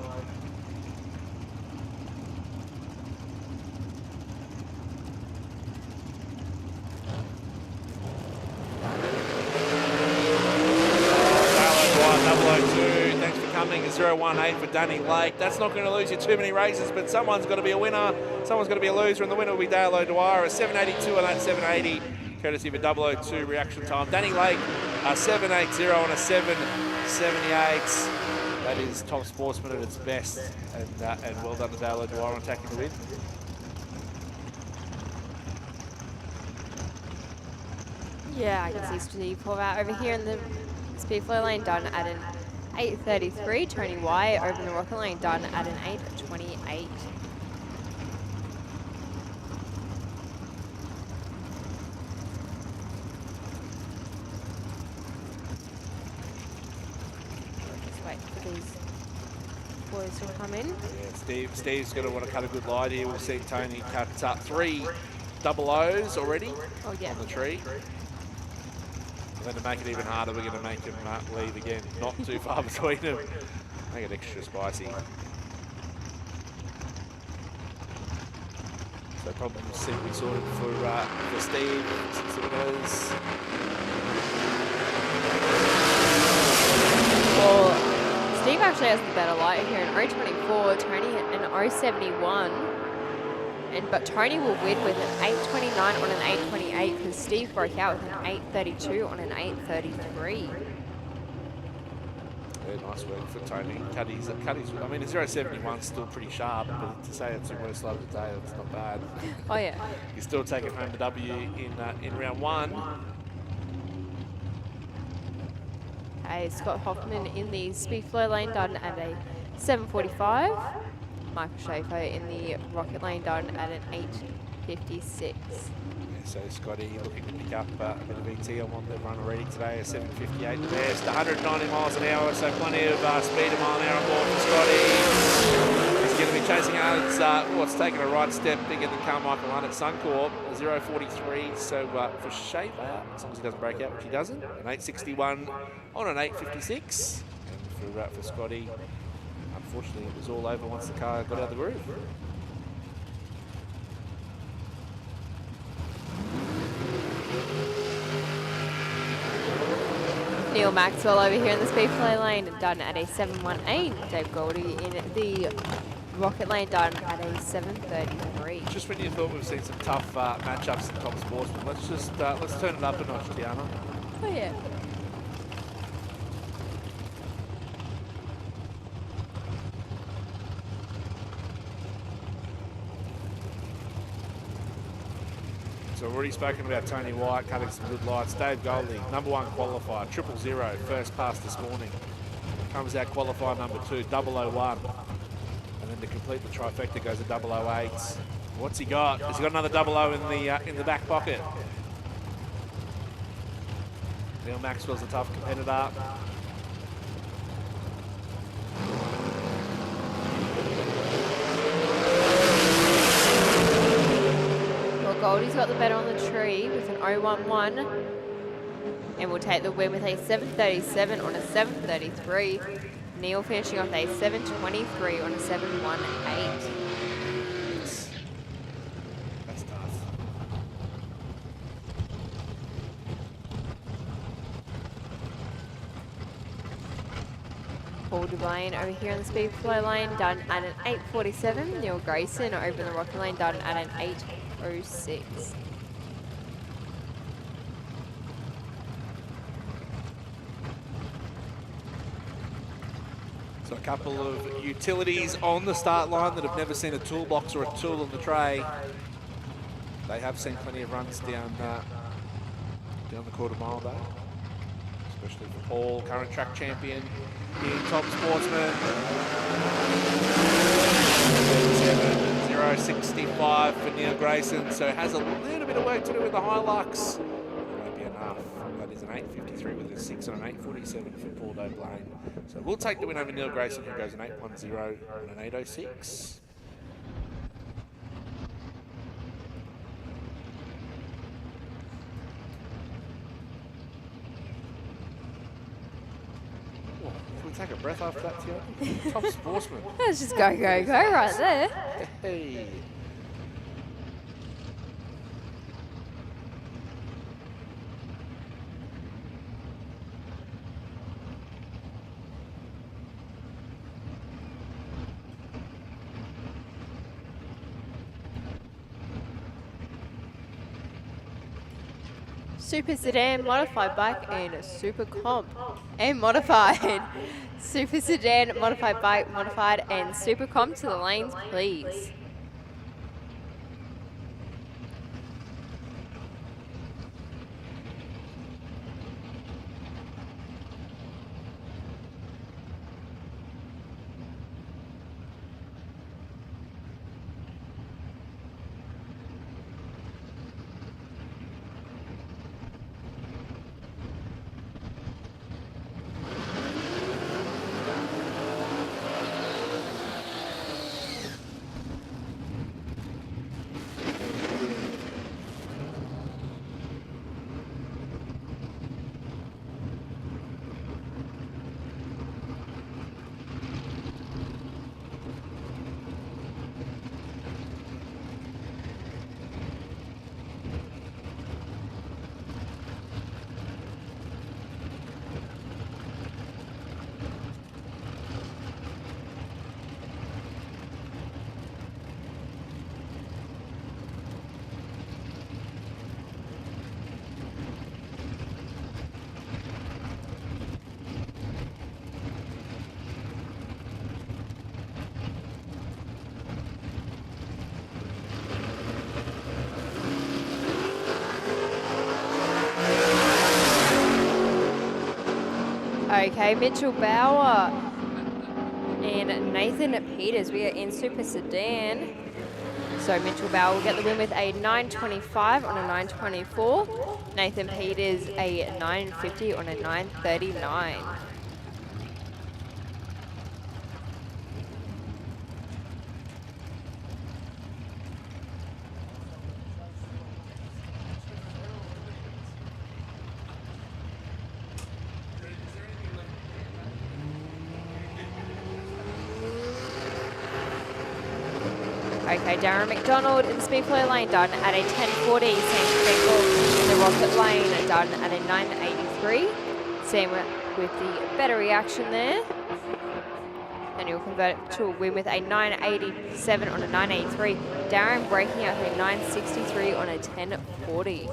Thanks for coming. 018 for Danny Lake. That's not going to lose you too many races, but someone's got to be a winner. Someone's got to be a loser, and the winner will be Dale O'Dwyer, a 782 and a 780. Courtesy of a 002 reaction time. Danny Lake, a 780 and a 778. That is Top Sportsman at its best, and well done to Dale O'Dwyer on taking the win. Yeah, I can see Steve Horvath over here in the speed flow lane, done at an 8.33. Tony White over in the rocket lane, done at an 8.28. Boys will come in. Yeah, Steve's going to want to cut a good line here. We've seen Tony cut up 3 double O's already on the tree. And then to make it even harder, we're going to make him leave again. Not too far between them. Make it extra spicy. So probably simply sorted for Steve, since it is. Well, Steve actually has the better light here, an 024, Tony an 071. but Tony will win with an 8:29 on an 8:28 because Steve broke out with an 8:32 on an 8:33. Yeah, nice work for Tony. Cuddy's, I mean, a 0.71 is still pretty sharp, but to say it's the worst lap of the day, that's not bad. Oh yeah. He's still taking home the W in round 1. Hey, Scott Hoffman in the speed flow lane done at a 7:45. Michael Schaefer in the rocket lane done at an 8:56. Yeah, so Scotty looking to pick up a bit of ET on the run already today, a 7:58 the best, 190 miles an hour, so plenty of speed a mile an hour on board for Scotty. He's going to be chasing out, it's taken a right step bigger than Carmichael Hunt at Suncorp, a 0.43, so for Schaefer, as long as he doesn't break out, which he doesn't, an 8.61 on an 8.56, and for Scotty, unfortunately it was all over once the car got out of the groove. Neil Maxwell over here in the speed flow lane done at a 7:18. Dave Goldie in the rocket lane done at a 7:33. Just when you thought we've seen some tough matchups in Top Sportsman, let's turn it up a notch, Tiana. Oh yeah. So we've already spoken about Tony White cutting some good lights. Dave Goldie, #1 qualifier, 000, first pass this morning. Comes out qualifier #2, 001. And then to complete the trifecta goes a 008. What's he got? Has he got another 00 in the back pocket? Neil Maxwell's a tough competitor. Goldie's got the better on the tree with an 0.11 and will take the win with a 7:37 on a 7:33. Neil finishing off a 7:23 on a 7:18. That's tough. Paul Devane over here in the speed flow lane done at an 8:47. Neil Grayson over in the rocket lane done at an 8:06. So a couple of utilities on the start line that have never seen a toolbox or a tool on the tray. They have seen plenty of runs down the quarter mile though, especially for Paul, current track champion in Top Sportsman. 0.65 for Neil Grayson, so has a little bit of work to do with the Hilux. It won't be enough. That is an 8.53 with a 6 on an 8.47 for Paul O'Blaine. So we'll take the win over Neil Grayson, who goes an 8.10 and an 8.06. Can we take a breath after that, Tiana? Top Sportsman. Let's just go right there. Hey. Super Sedan Modified Bike and Super Comp and Modified. Super Sedan Modified Bike, Modified and Super Comp to the lanes, please. Okay, Mitchell Bauer and Nathan Peters. We are in Super Sedan. So Mitchell Bauer will get the win with a 9.25 on a 9.24. Nathan Peters a 9.50 on a 9.39. Okay, Darren McDonald in the speed flow lane, done at a 10.40. Sam Finkel in the rocket lane, done at a 9.83. Sam with the better reaction there. And he'll convert it to a win with a 9.87 on a 9.83. Darren breaking out a 9.63 on a 10.40.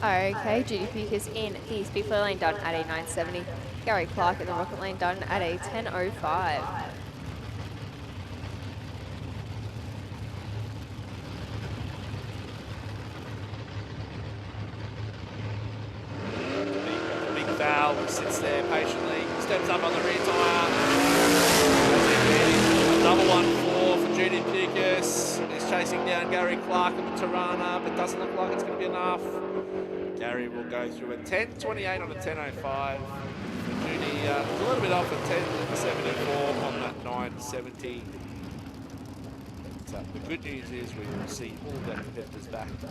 Okay, Judy Pickers in the speed flow lane, done at a 9.70. Gary Clark in the rocket lane, done at a 10.05. Big foul, sits there patiently, steps up on the rear tyre. A double 1-4 for Judy Pickers. He's chasing down Gary Clark in the Tirana, but doesn't look like it's going to be enough. Gary will go through a 10.28 on a 10.05. Judy a little bit off at 10.74 on that 9.70. But the good news is we will see all of their competitors back for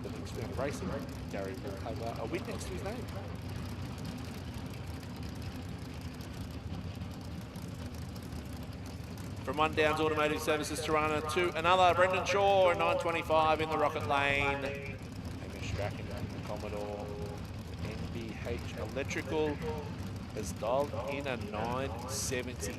the next round of racing. Gary will have a win next to his name. From One Downs Automotive Services Tirana to another, Brendan Shaw, a 9.25 in the rocket lane. Hamish Strachan in the Commodore. NBH Electrical has dialed in a 9.70.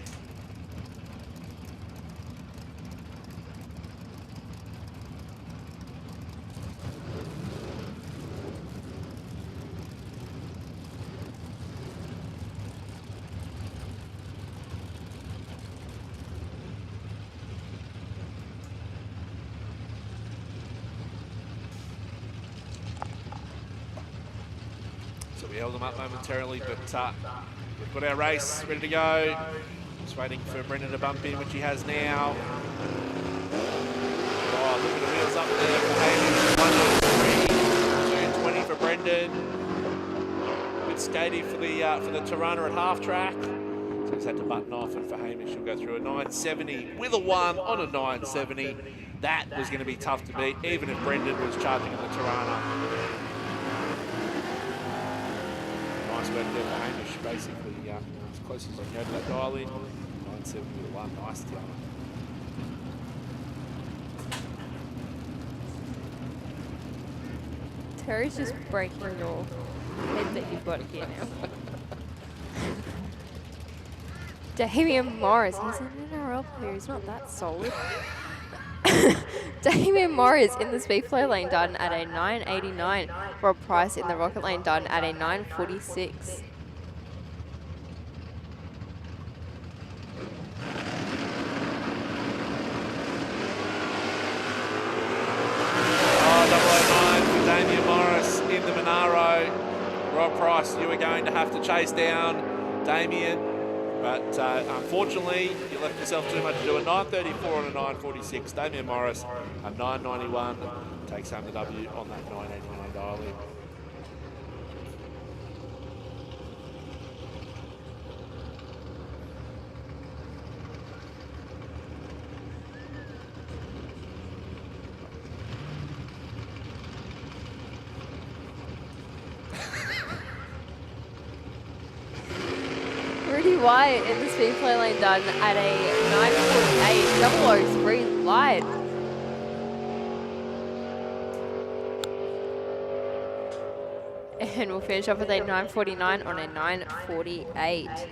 We held them up momentarily, but we've got our race ready to go. Just waiting for Brendan to bump in, which he has now. Oh, look at the wheels up there for Hayden. 1.03, 2.20 for Brendan. Bit skatey for the Tirana at half track. So he's had to button off, and for Hamish, he'll go through a 9.70 with a 1 on a 9.70. That was going to be tough to beat, even if Brendan was charging in the Tirana. Nice work there for Hamish, basically as close as I can go to that dial in. 9.70 with a 1, nice Tiana. Terry's just breaking your head that you've got here now. Damian Morris, he's an NRL player, he's not that solid. Damian Morris in the speed flow lane, done at a 9.89. Rob Price in the rocket lane, done at a 9.46. Oh, 009 for Damian Morris in the Monaro. Rob Price, you were going to have to chase down Damian. But unfortunately, you left yourself too much to do. A 9.34 and a 9.46. Damian Morris, a 9.91, takes home the W on that 9.89 dial in. Wyatt in the speed flow lane, done at a 9.48, 003 light. And we'll finish off with a 9.49 on a 9.48.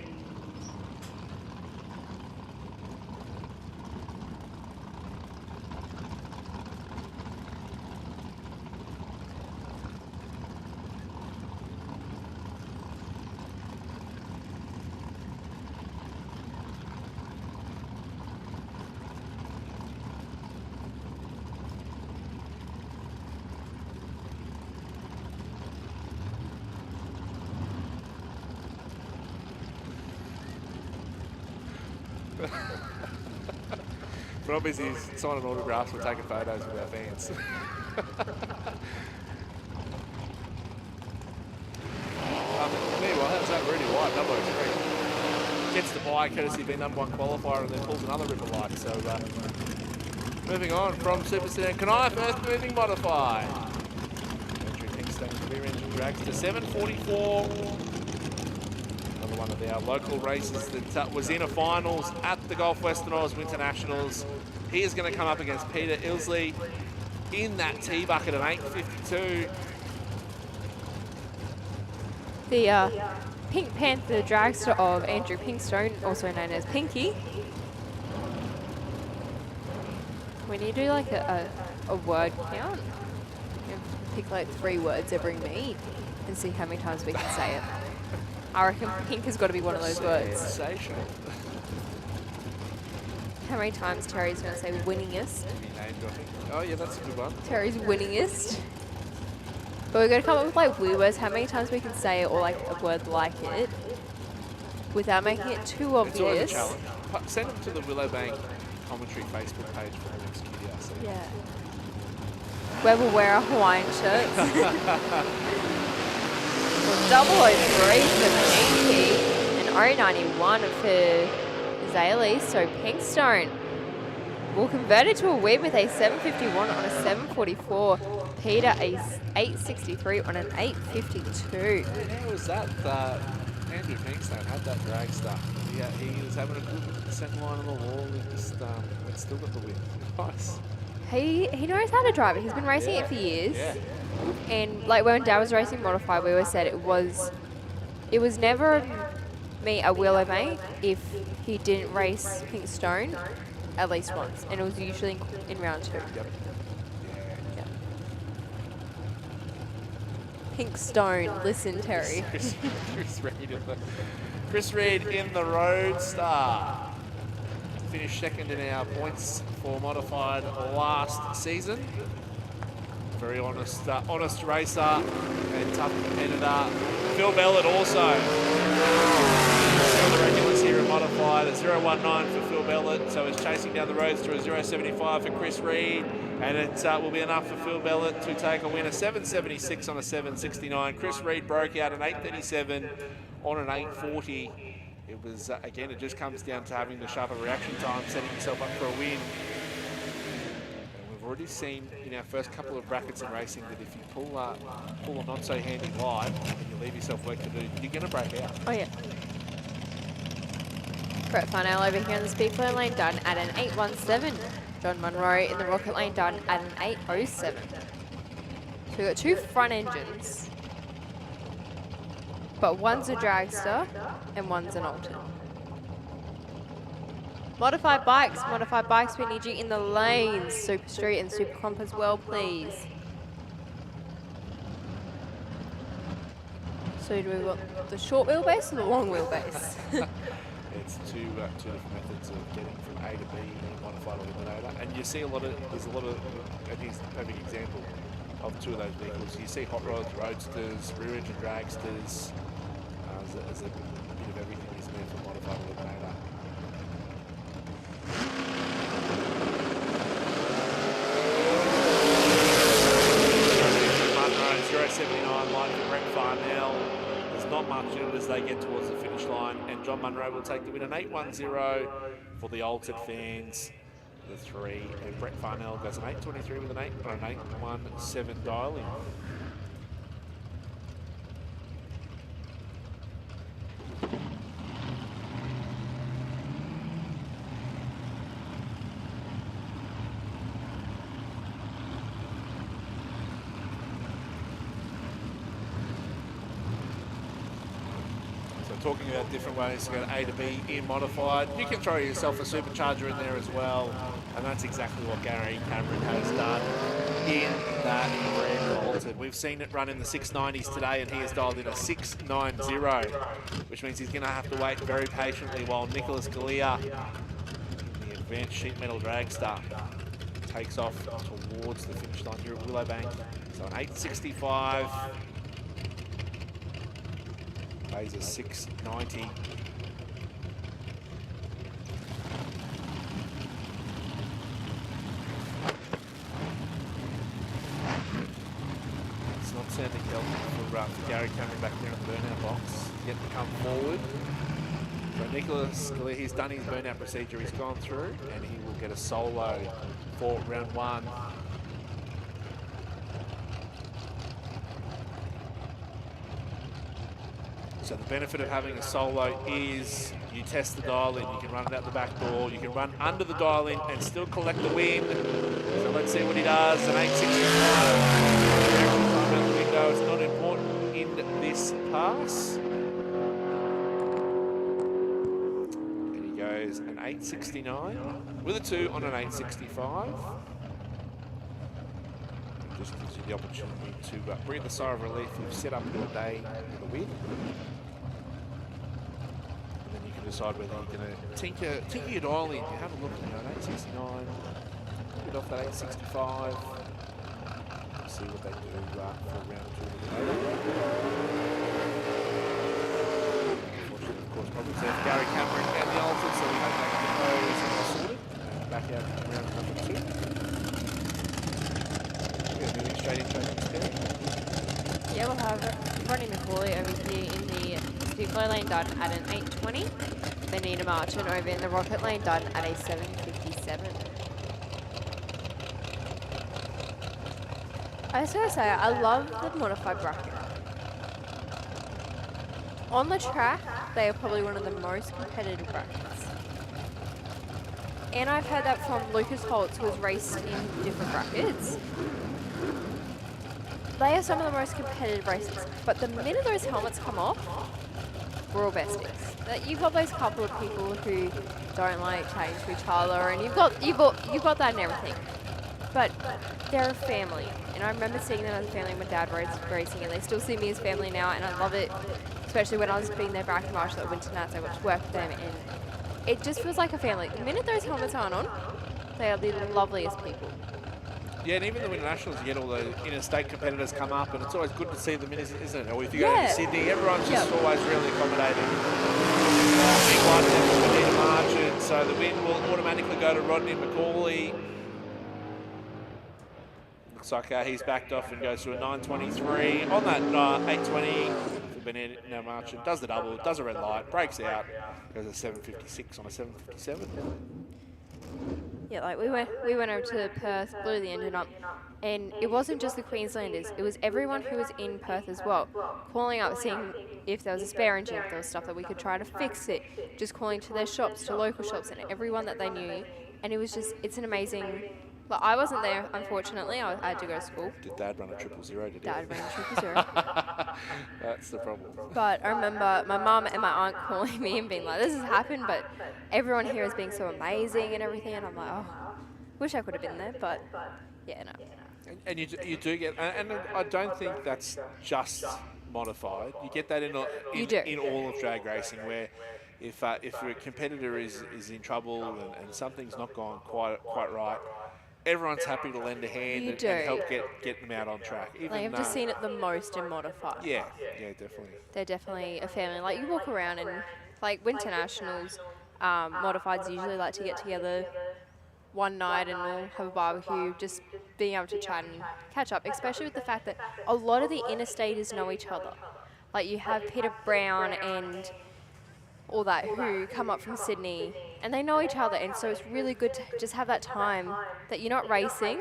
We're not busy signing autographs, we're taking photos with our fans. Meanwhile, how's that really wide? Number 3. Gets the bike, courtesy of being #1 qualifier, and then pulls another ripper light. So moving on from Super Sedan, Knijff Earthmoving Modified. Entering Queensland rear engine Dragster 744. Another one of our local races that was in a finals at the Gulf Western Oz Winter Nationals. He is going to come up against Peter Ilsley in that T-bucket at 8:52. The Pink Panther dragster of Andrew Pinkstone, also known as Pinky. When you do like a word count, you pick like 3 words every meet and see how many times we can say it. I reckon pink has got to be one of those words. Sensational. How many times Terry's going to say winningest? Oh yeah, that's a good one. Terry's winningest. But we're going to come up with like weird words, how many times we can say it or like a word like it without making it too obvious. It's always a challenge. Send them to the Willowbank commentary Facebook page for the next QDRC. Yeah. Where we'll wear our Hawaiian shirts. Well, 003 for Pinky and 091 for Zaylee. So Pinkstone will convert it to a win with a 751 on a 744. Peter a 863 on an 852. How was that? Andrew Pinkstone had that dragster. Yeah, he was having a good centre line on the wall and just still got the win. Nice. He knows how to drive it. He's been racing it for years. Yeah. And like when Dad was racing Modified, we always said it was never me a Willowbank if he didn't race Pinkstone at least once, and it was usually in round 2. Yep. Yep. Pinkstone, listen, Terry. Chris Reed in the Roadster. Finished second in our points for Modified last season. Very honest racer and tough competitor. Phil Bellett also. The regulars here at Modified at 019 for Phil Bellett, so he's chasing down the roads through a 075 for Chris Reed, and it will be enough for Phil Bellett to take a win, a 776 on a 769. Chris Reed broke out an 837 on an 840. It was, again, it just comes down to having the sharper reaction time, setting yourself up for a win. And we've already seen in our first couple of brackets in racing that if you pull a not so handy light and you leave yourself work to do, you're going to break out. Oh yeah. Brett Farnell over here in the Speedflow lane done at an 817. John Munro in the Rocket lane done at an 807. So we've got 2 front engines, but one's a dragster and one's an alternate. Modified bikes, we need you in the lanes. Super Street and SuperComp as well, please. So do we want the short wheelbase or the long wheelbase? It's two different methods of getting from A to B in a modified eliminator, and you see there's a lot of, I think it's a perfect example of 2 of those vehicles. You see hot rods, roadsters, rear engine dragsters, there's a bit of everything is there for modified eliminator. Munro, 079, line for Brett Farnell. There's not much in it as they get towards the finish line, and John Munro will take the win, an 810 for the Altered fans. The 3, and Brett Farnell goes an 823 with an 817 dial-in. Talking about different ways to go A to B in Modified. You can throw yourself a supercharger in there as well, and that's exactly what Gary Cameron has done in that red Altered. We've seen it run in the 690s today, and he has dialed in a 690, which means he's going to have to wait very patiently while Nicholas Galea, the advanced sheet metal dragster, takes off towards the finish line here at Willowbank. So an 865. Pays a 690. Gary Cameron back there in the burnout box, getting to come forward. So Nicholas, he's done his burnout procedure, he's gone through, and he will get a solo for round 1. So the benefit of having a solo is you test the dial in, you can run it out the back door, you can run under the dial in and still collect the win. So let's see what he does. An 865. Time out the window, it's not important in this pass. And he goes an 869 with a 2 on an 865. Just gives you the opportunity to breathe a sigh of relief. We've set up your day with a win. And then you can decide whether you're going to tinker your dial in. You have a look at an 869, get off that 865. See what they do for round 2 of the day. Unfortunately, of course, problems there for Gary Cameron and the Alters, so we hope they can get those sorted and back out in round number 2. Moving straight into our next pair. Yeah, we'll have Ronnie McCauley over here in the Spectator lane done at an 820. Benita Marchant over in the Rocket lane done at a 757. I just gotta say, I love the modified bracket. On the track, they are probably one of the most competitive brackets. And I've heard that from Lucas Holtz, who has raced in different brackets. They are some of the most competitive races, but the minute those helmets come off, we're all besties. You've got those couple of people who don't like chatting to each other, and you've got that and everything. But they're a family, and I remember seeing them as a family when Dad was racing, and they still see me as family now, and I love it. Especially when I was being their back marshal at Winter Nats, I got to work with them, and it just feels like a family. The minute those helmets aren't on, they are the loveliest people. Yeah, and even the Winter Nationals, you get all the interstate competitors come up, and it's always good to see them, isn't it? Or if you go to Sydney, everyone's just always really accommodating. Big one there for Benita Marchant, so the win will automatically go to Rodney McCauley. Looks like he's backed off and goes to a 923. On that 820 for Benita Marchant, does the double, does a red light, breaks out, goes a 756 on a 757. Yeah, like we went over to Perth, blew the engine up, and it wasn't just the Queenslanders, it was everyone who was in Perth as well, calling up, seeing if there was a spare engine, if there was stuff that we could try to fix it, just calling to their shops, to local shops, and everyone that they knew, and it was just, it's an amazing, like I wasn't there, unfortunately, I had to go to school. Did Dad run a 000, did he? Dad ran a 000. That's the problem. But I remember my mum and my aunt calling me and being like, this has happened, but everyone here is being so amazing and everything, and I'm like, oh, wish I could have been there, but yeah, no. And you do get, and I don't think that's just modified. You get that in all of drag racing, where if a competitor is in trouble and something's not gone quite right, everyone's happy to lend a hand and help get them out on track. Even I've just seen it the most in modified. Yeah, definitely. They're definitely a family. Like you walk around and like Winter Nationals, modifieds usually like to get together one night and we'll have a barbecue, just being able to chat and catch up, especially with the fact that a lot of the interstaters know each other. Like you have Peter Brown and all that who come up from Sydney and they know each other, and so it's really good to just have that time that you're not racing,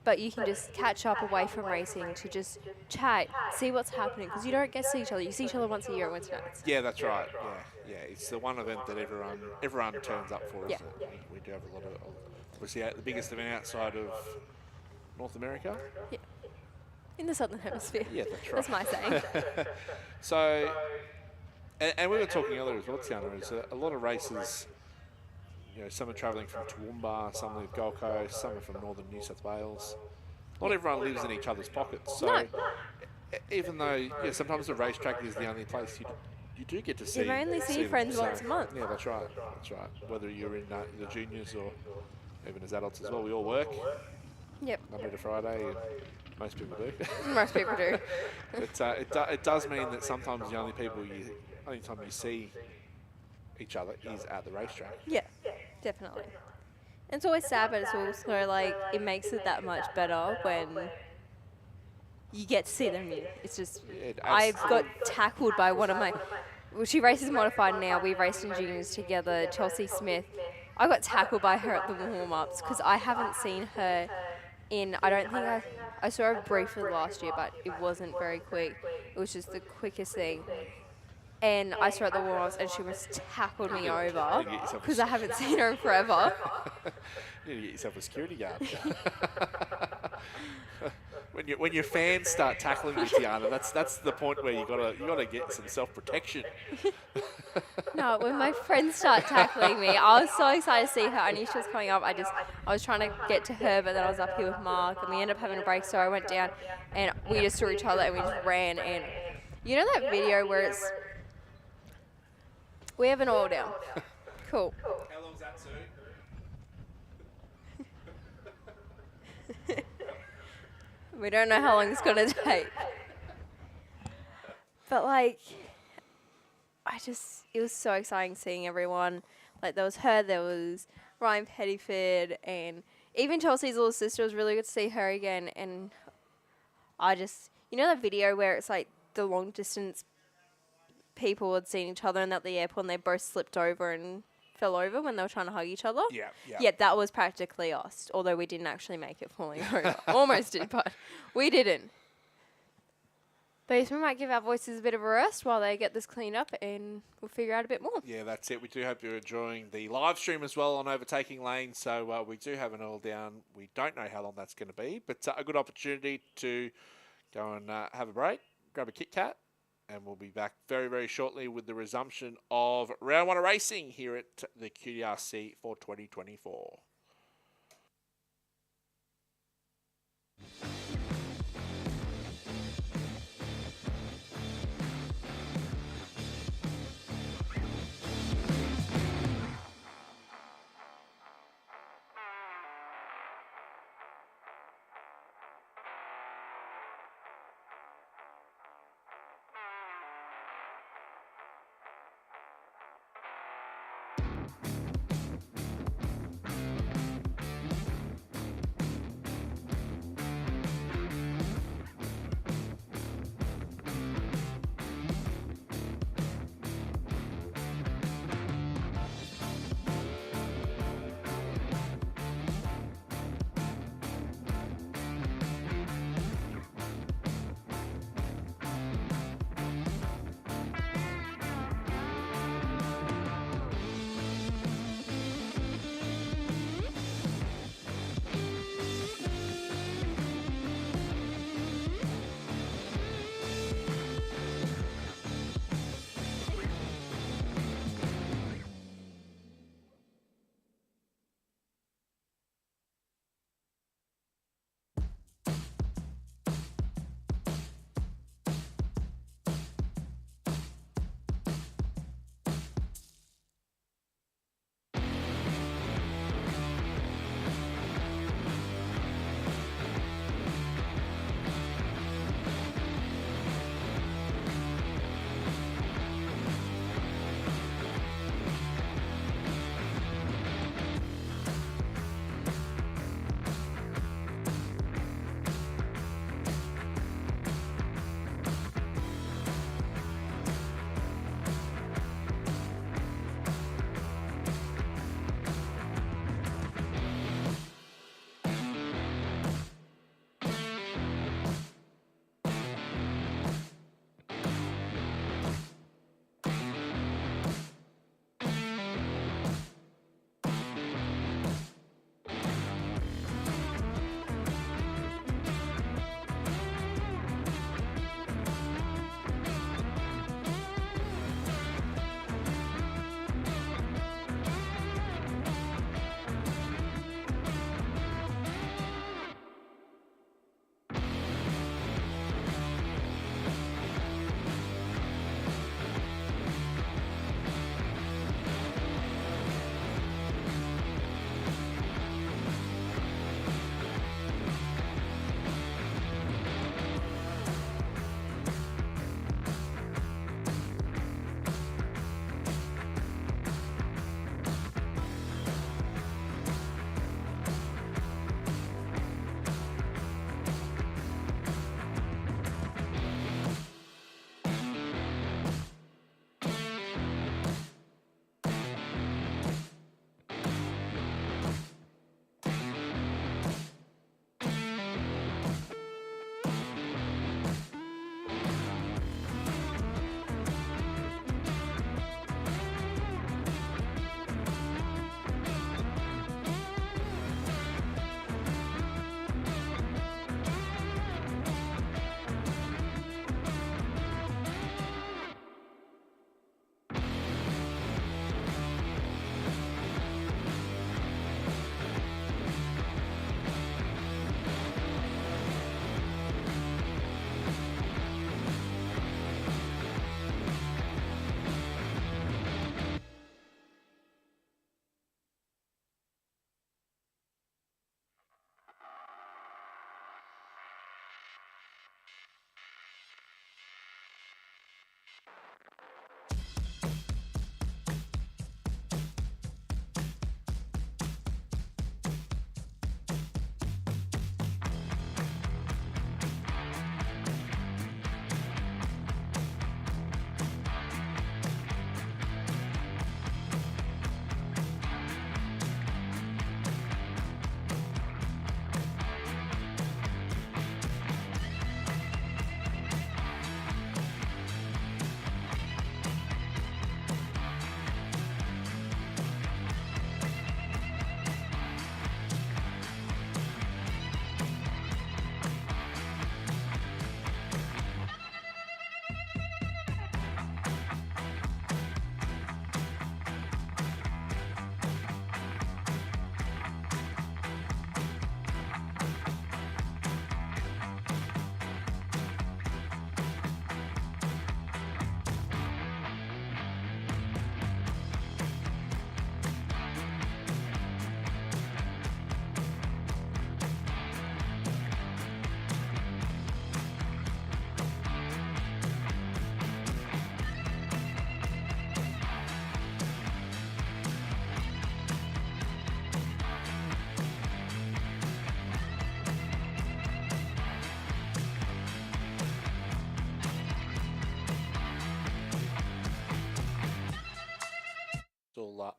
but you can just catch up away from racing to just chat, see what's happening, because you don't get to see each other. You see each other once a year at Winter Nights. Yeah, that's right. Yeah. It's the one event that everyone turns up for, isn't it? We do have a lot of, obviously, the biggest event outside of North America. Yeah. In the Southern Hemisphere. Yeah, that's right. That's my saying. So, and we were talking earlier as well, Tiana, is a lot of races, some are travelling from Toowoomba, some live Gold Coast, some are from northern New South Wales. Not everyone lives in each other's pockets. So, even though sometimes the racetrack is the only place you do get to see. You only see friends once a month. Yeah, that's right. Whether you're in the juniors or even as adults as well, we all work. Yep. Monday to Friday. Most people do. Most people do. It does mean that sometimes the only time you see each other is at the racetrack. Yeah, definitely. And it's always sad, but it's also like it makes it that much better when you get to see them. It's just, Yeah, it I adds- got tackled by one of my, well, she races modified now. We raced in juniors together, Chelsea Smith. I got tackled by her at the warm-ups because I haven't seen her in, I don't think I saw her briefly last year, but it wasn't very quick. It was just the quickest thing. And I saw her at the warm-ups and she was tackled me over You get yourself a because I haven't seen her in forever. You need to get yourself a security guard. when your fans start tackling you, Tiana, that's the point where you gotta get some self-protection. No, when my friends start tackling me, I was so excited to see her. I knew she was coming up. I was trying to get to her, but then I was up here with Mark, and we ended up having a break. So I went down, and we just saw each other, and we just ran. And you know that video where it's, we have an all down. Cool. How long's that, Sue? We don't know how long it's gonna take. But like, it was so exciting seeing everyone. Like there was her, there was Ryan Pettiford, and even Chelsea's little sister. It was really good to see her again. And you know that video where it's like the long distance people had seen each other and at the airport and they both slipped over and fell over when they were trying to hug each other? Yeah. Yeah, that was practically us, although we didn't actually make it falling over. Almost did, but we didn't. But yes, we might give our voices a bit of a rest while they get this cleaned up and we'll figure out a bit more. Yeah, that's it. We do hope you're enjoying the live stream as well on Overtaking Lane. So we do have an all down. We don't know how long that's going to be, but a good opportunity to go and have a break, grab a Kit Kat, and we'll be back very, very shortly with the resumption of Round 1 of racing here at the QDRC for 2024.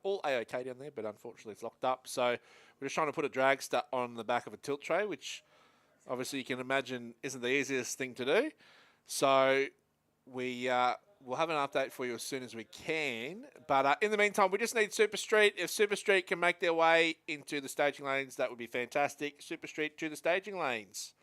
all A-OK down there, but unfortunately it's locked up. So we're just trying to put a dragster on the back of a tilt tray, which obviously you can imagine isn't the easiest thing to do. So we'll have an update for you as soon as we can. But in the meantime, we just need Super Street. If Super Street can make their way into the staging lanes, that would be fantastic. Super Street to the staging lanes.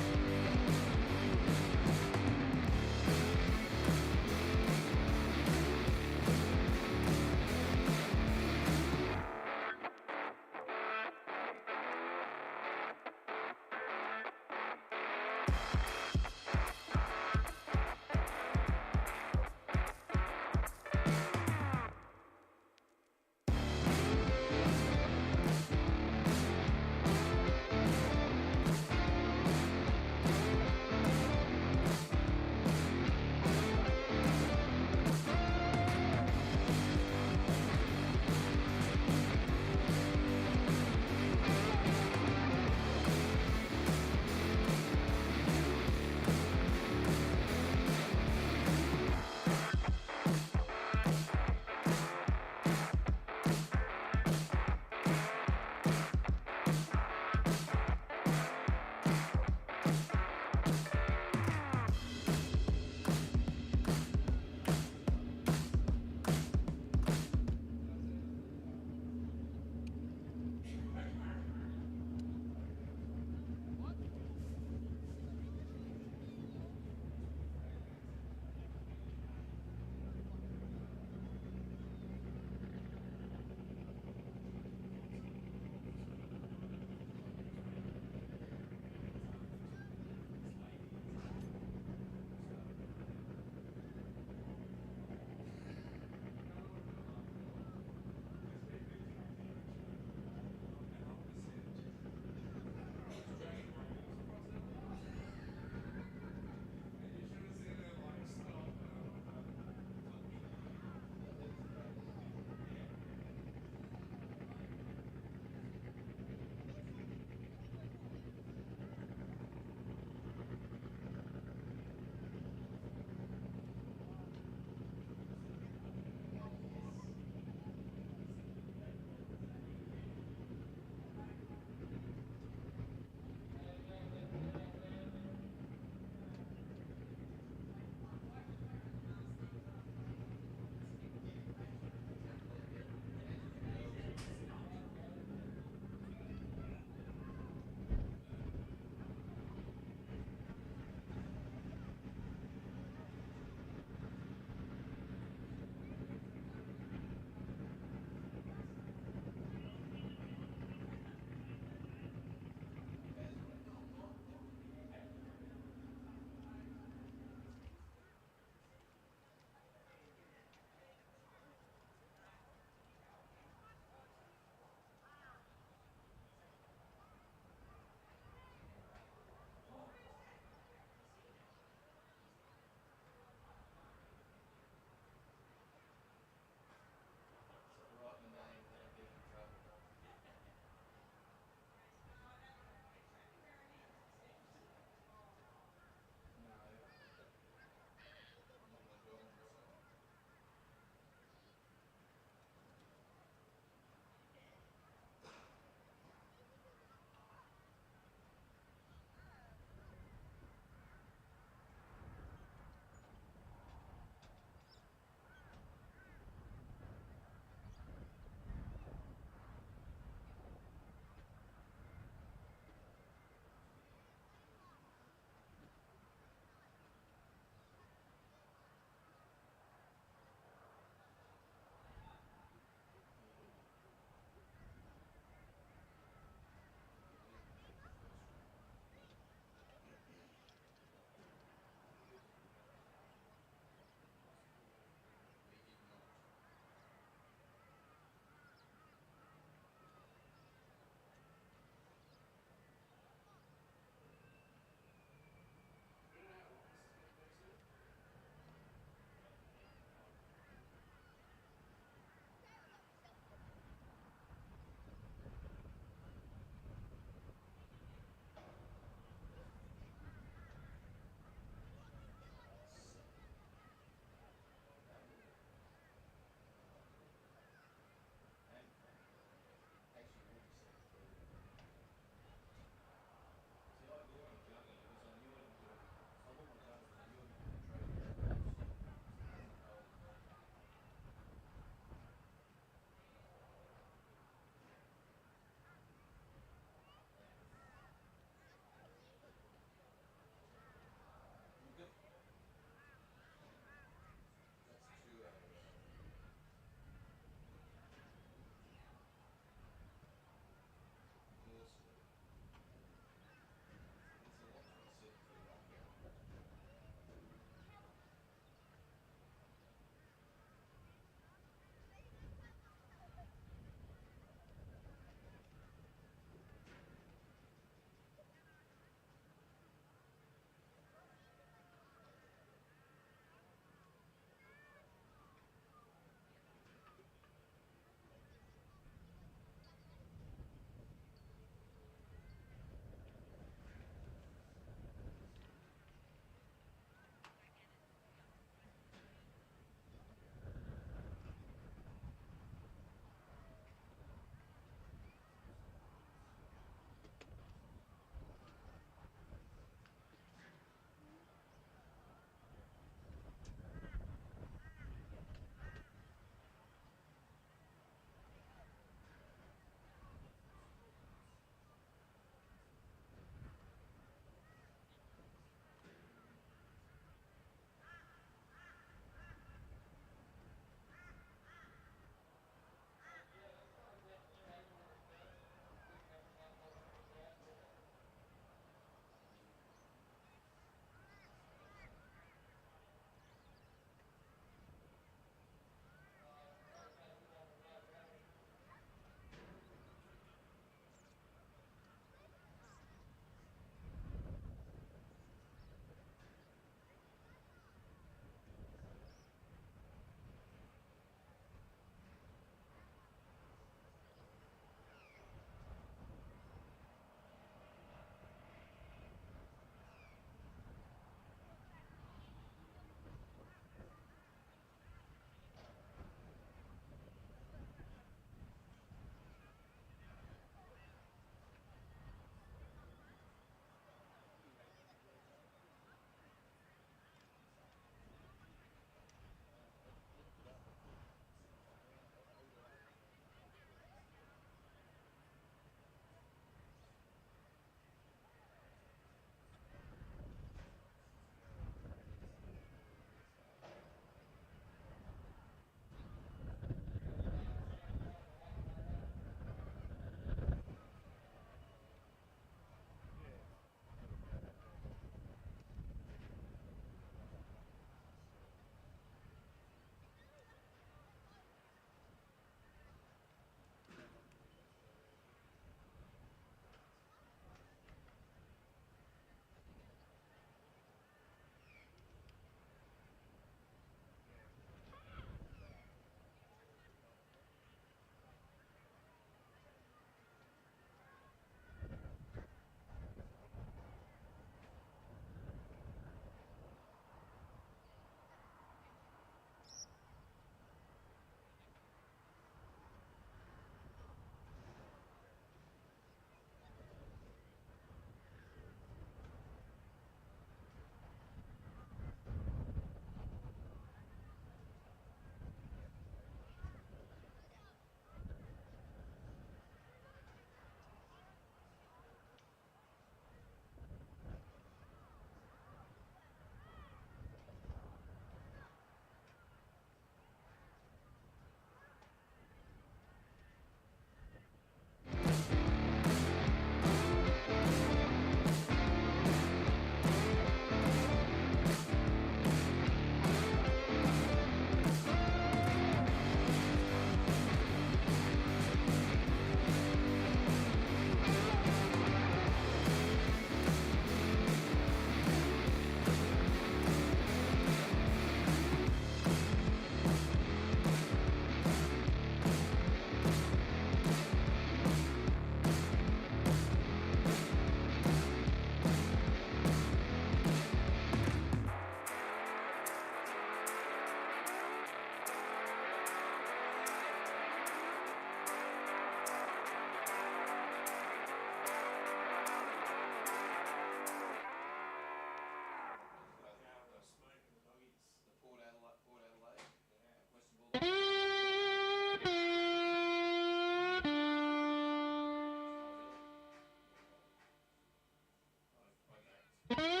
Bye.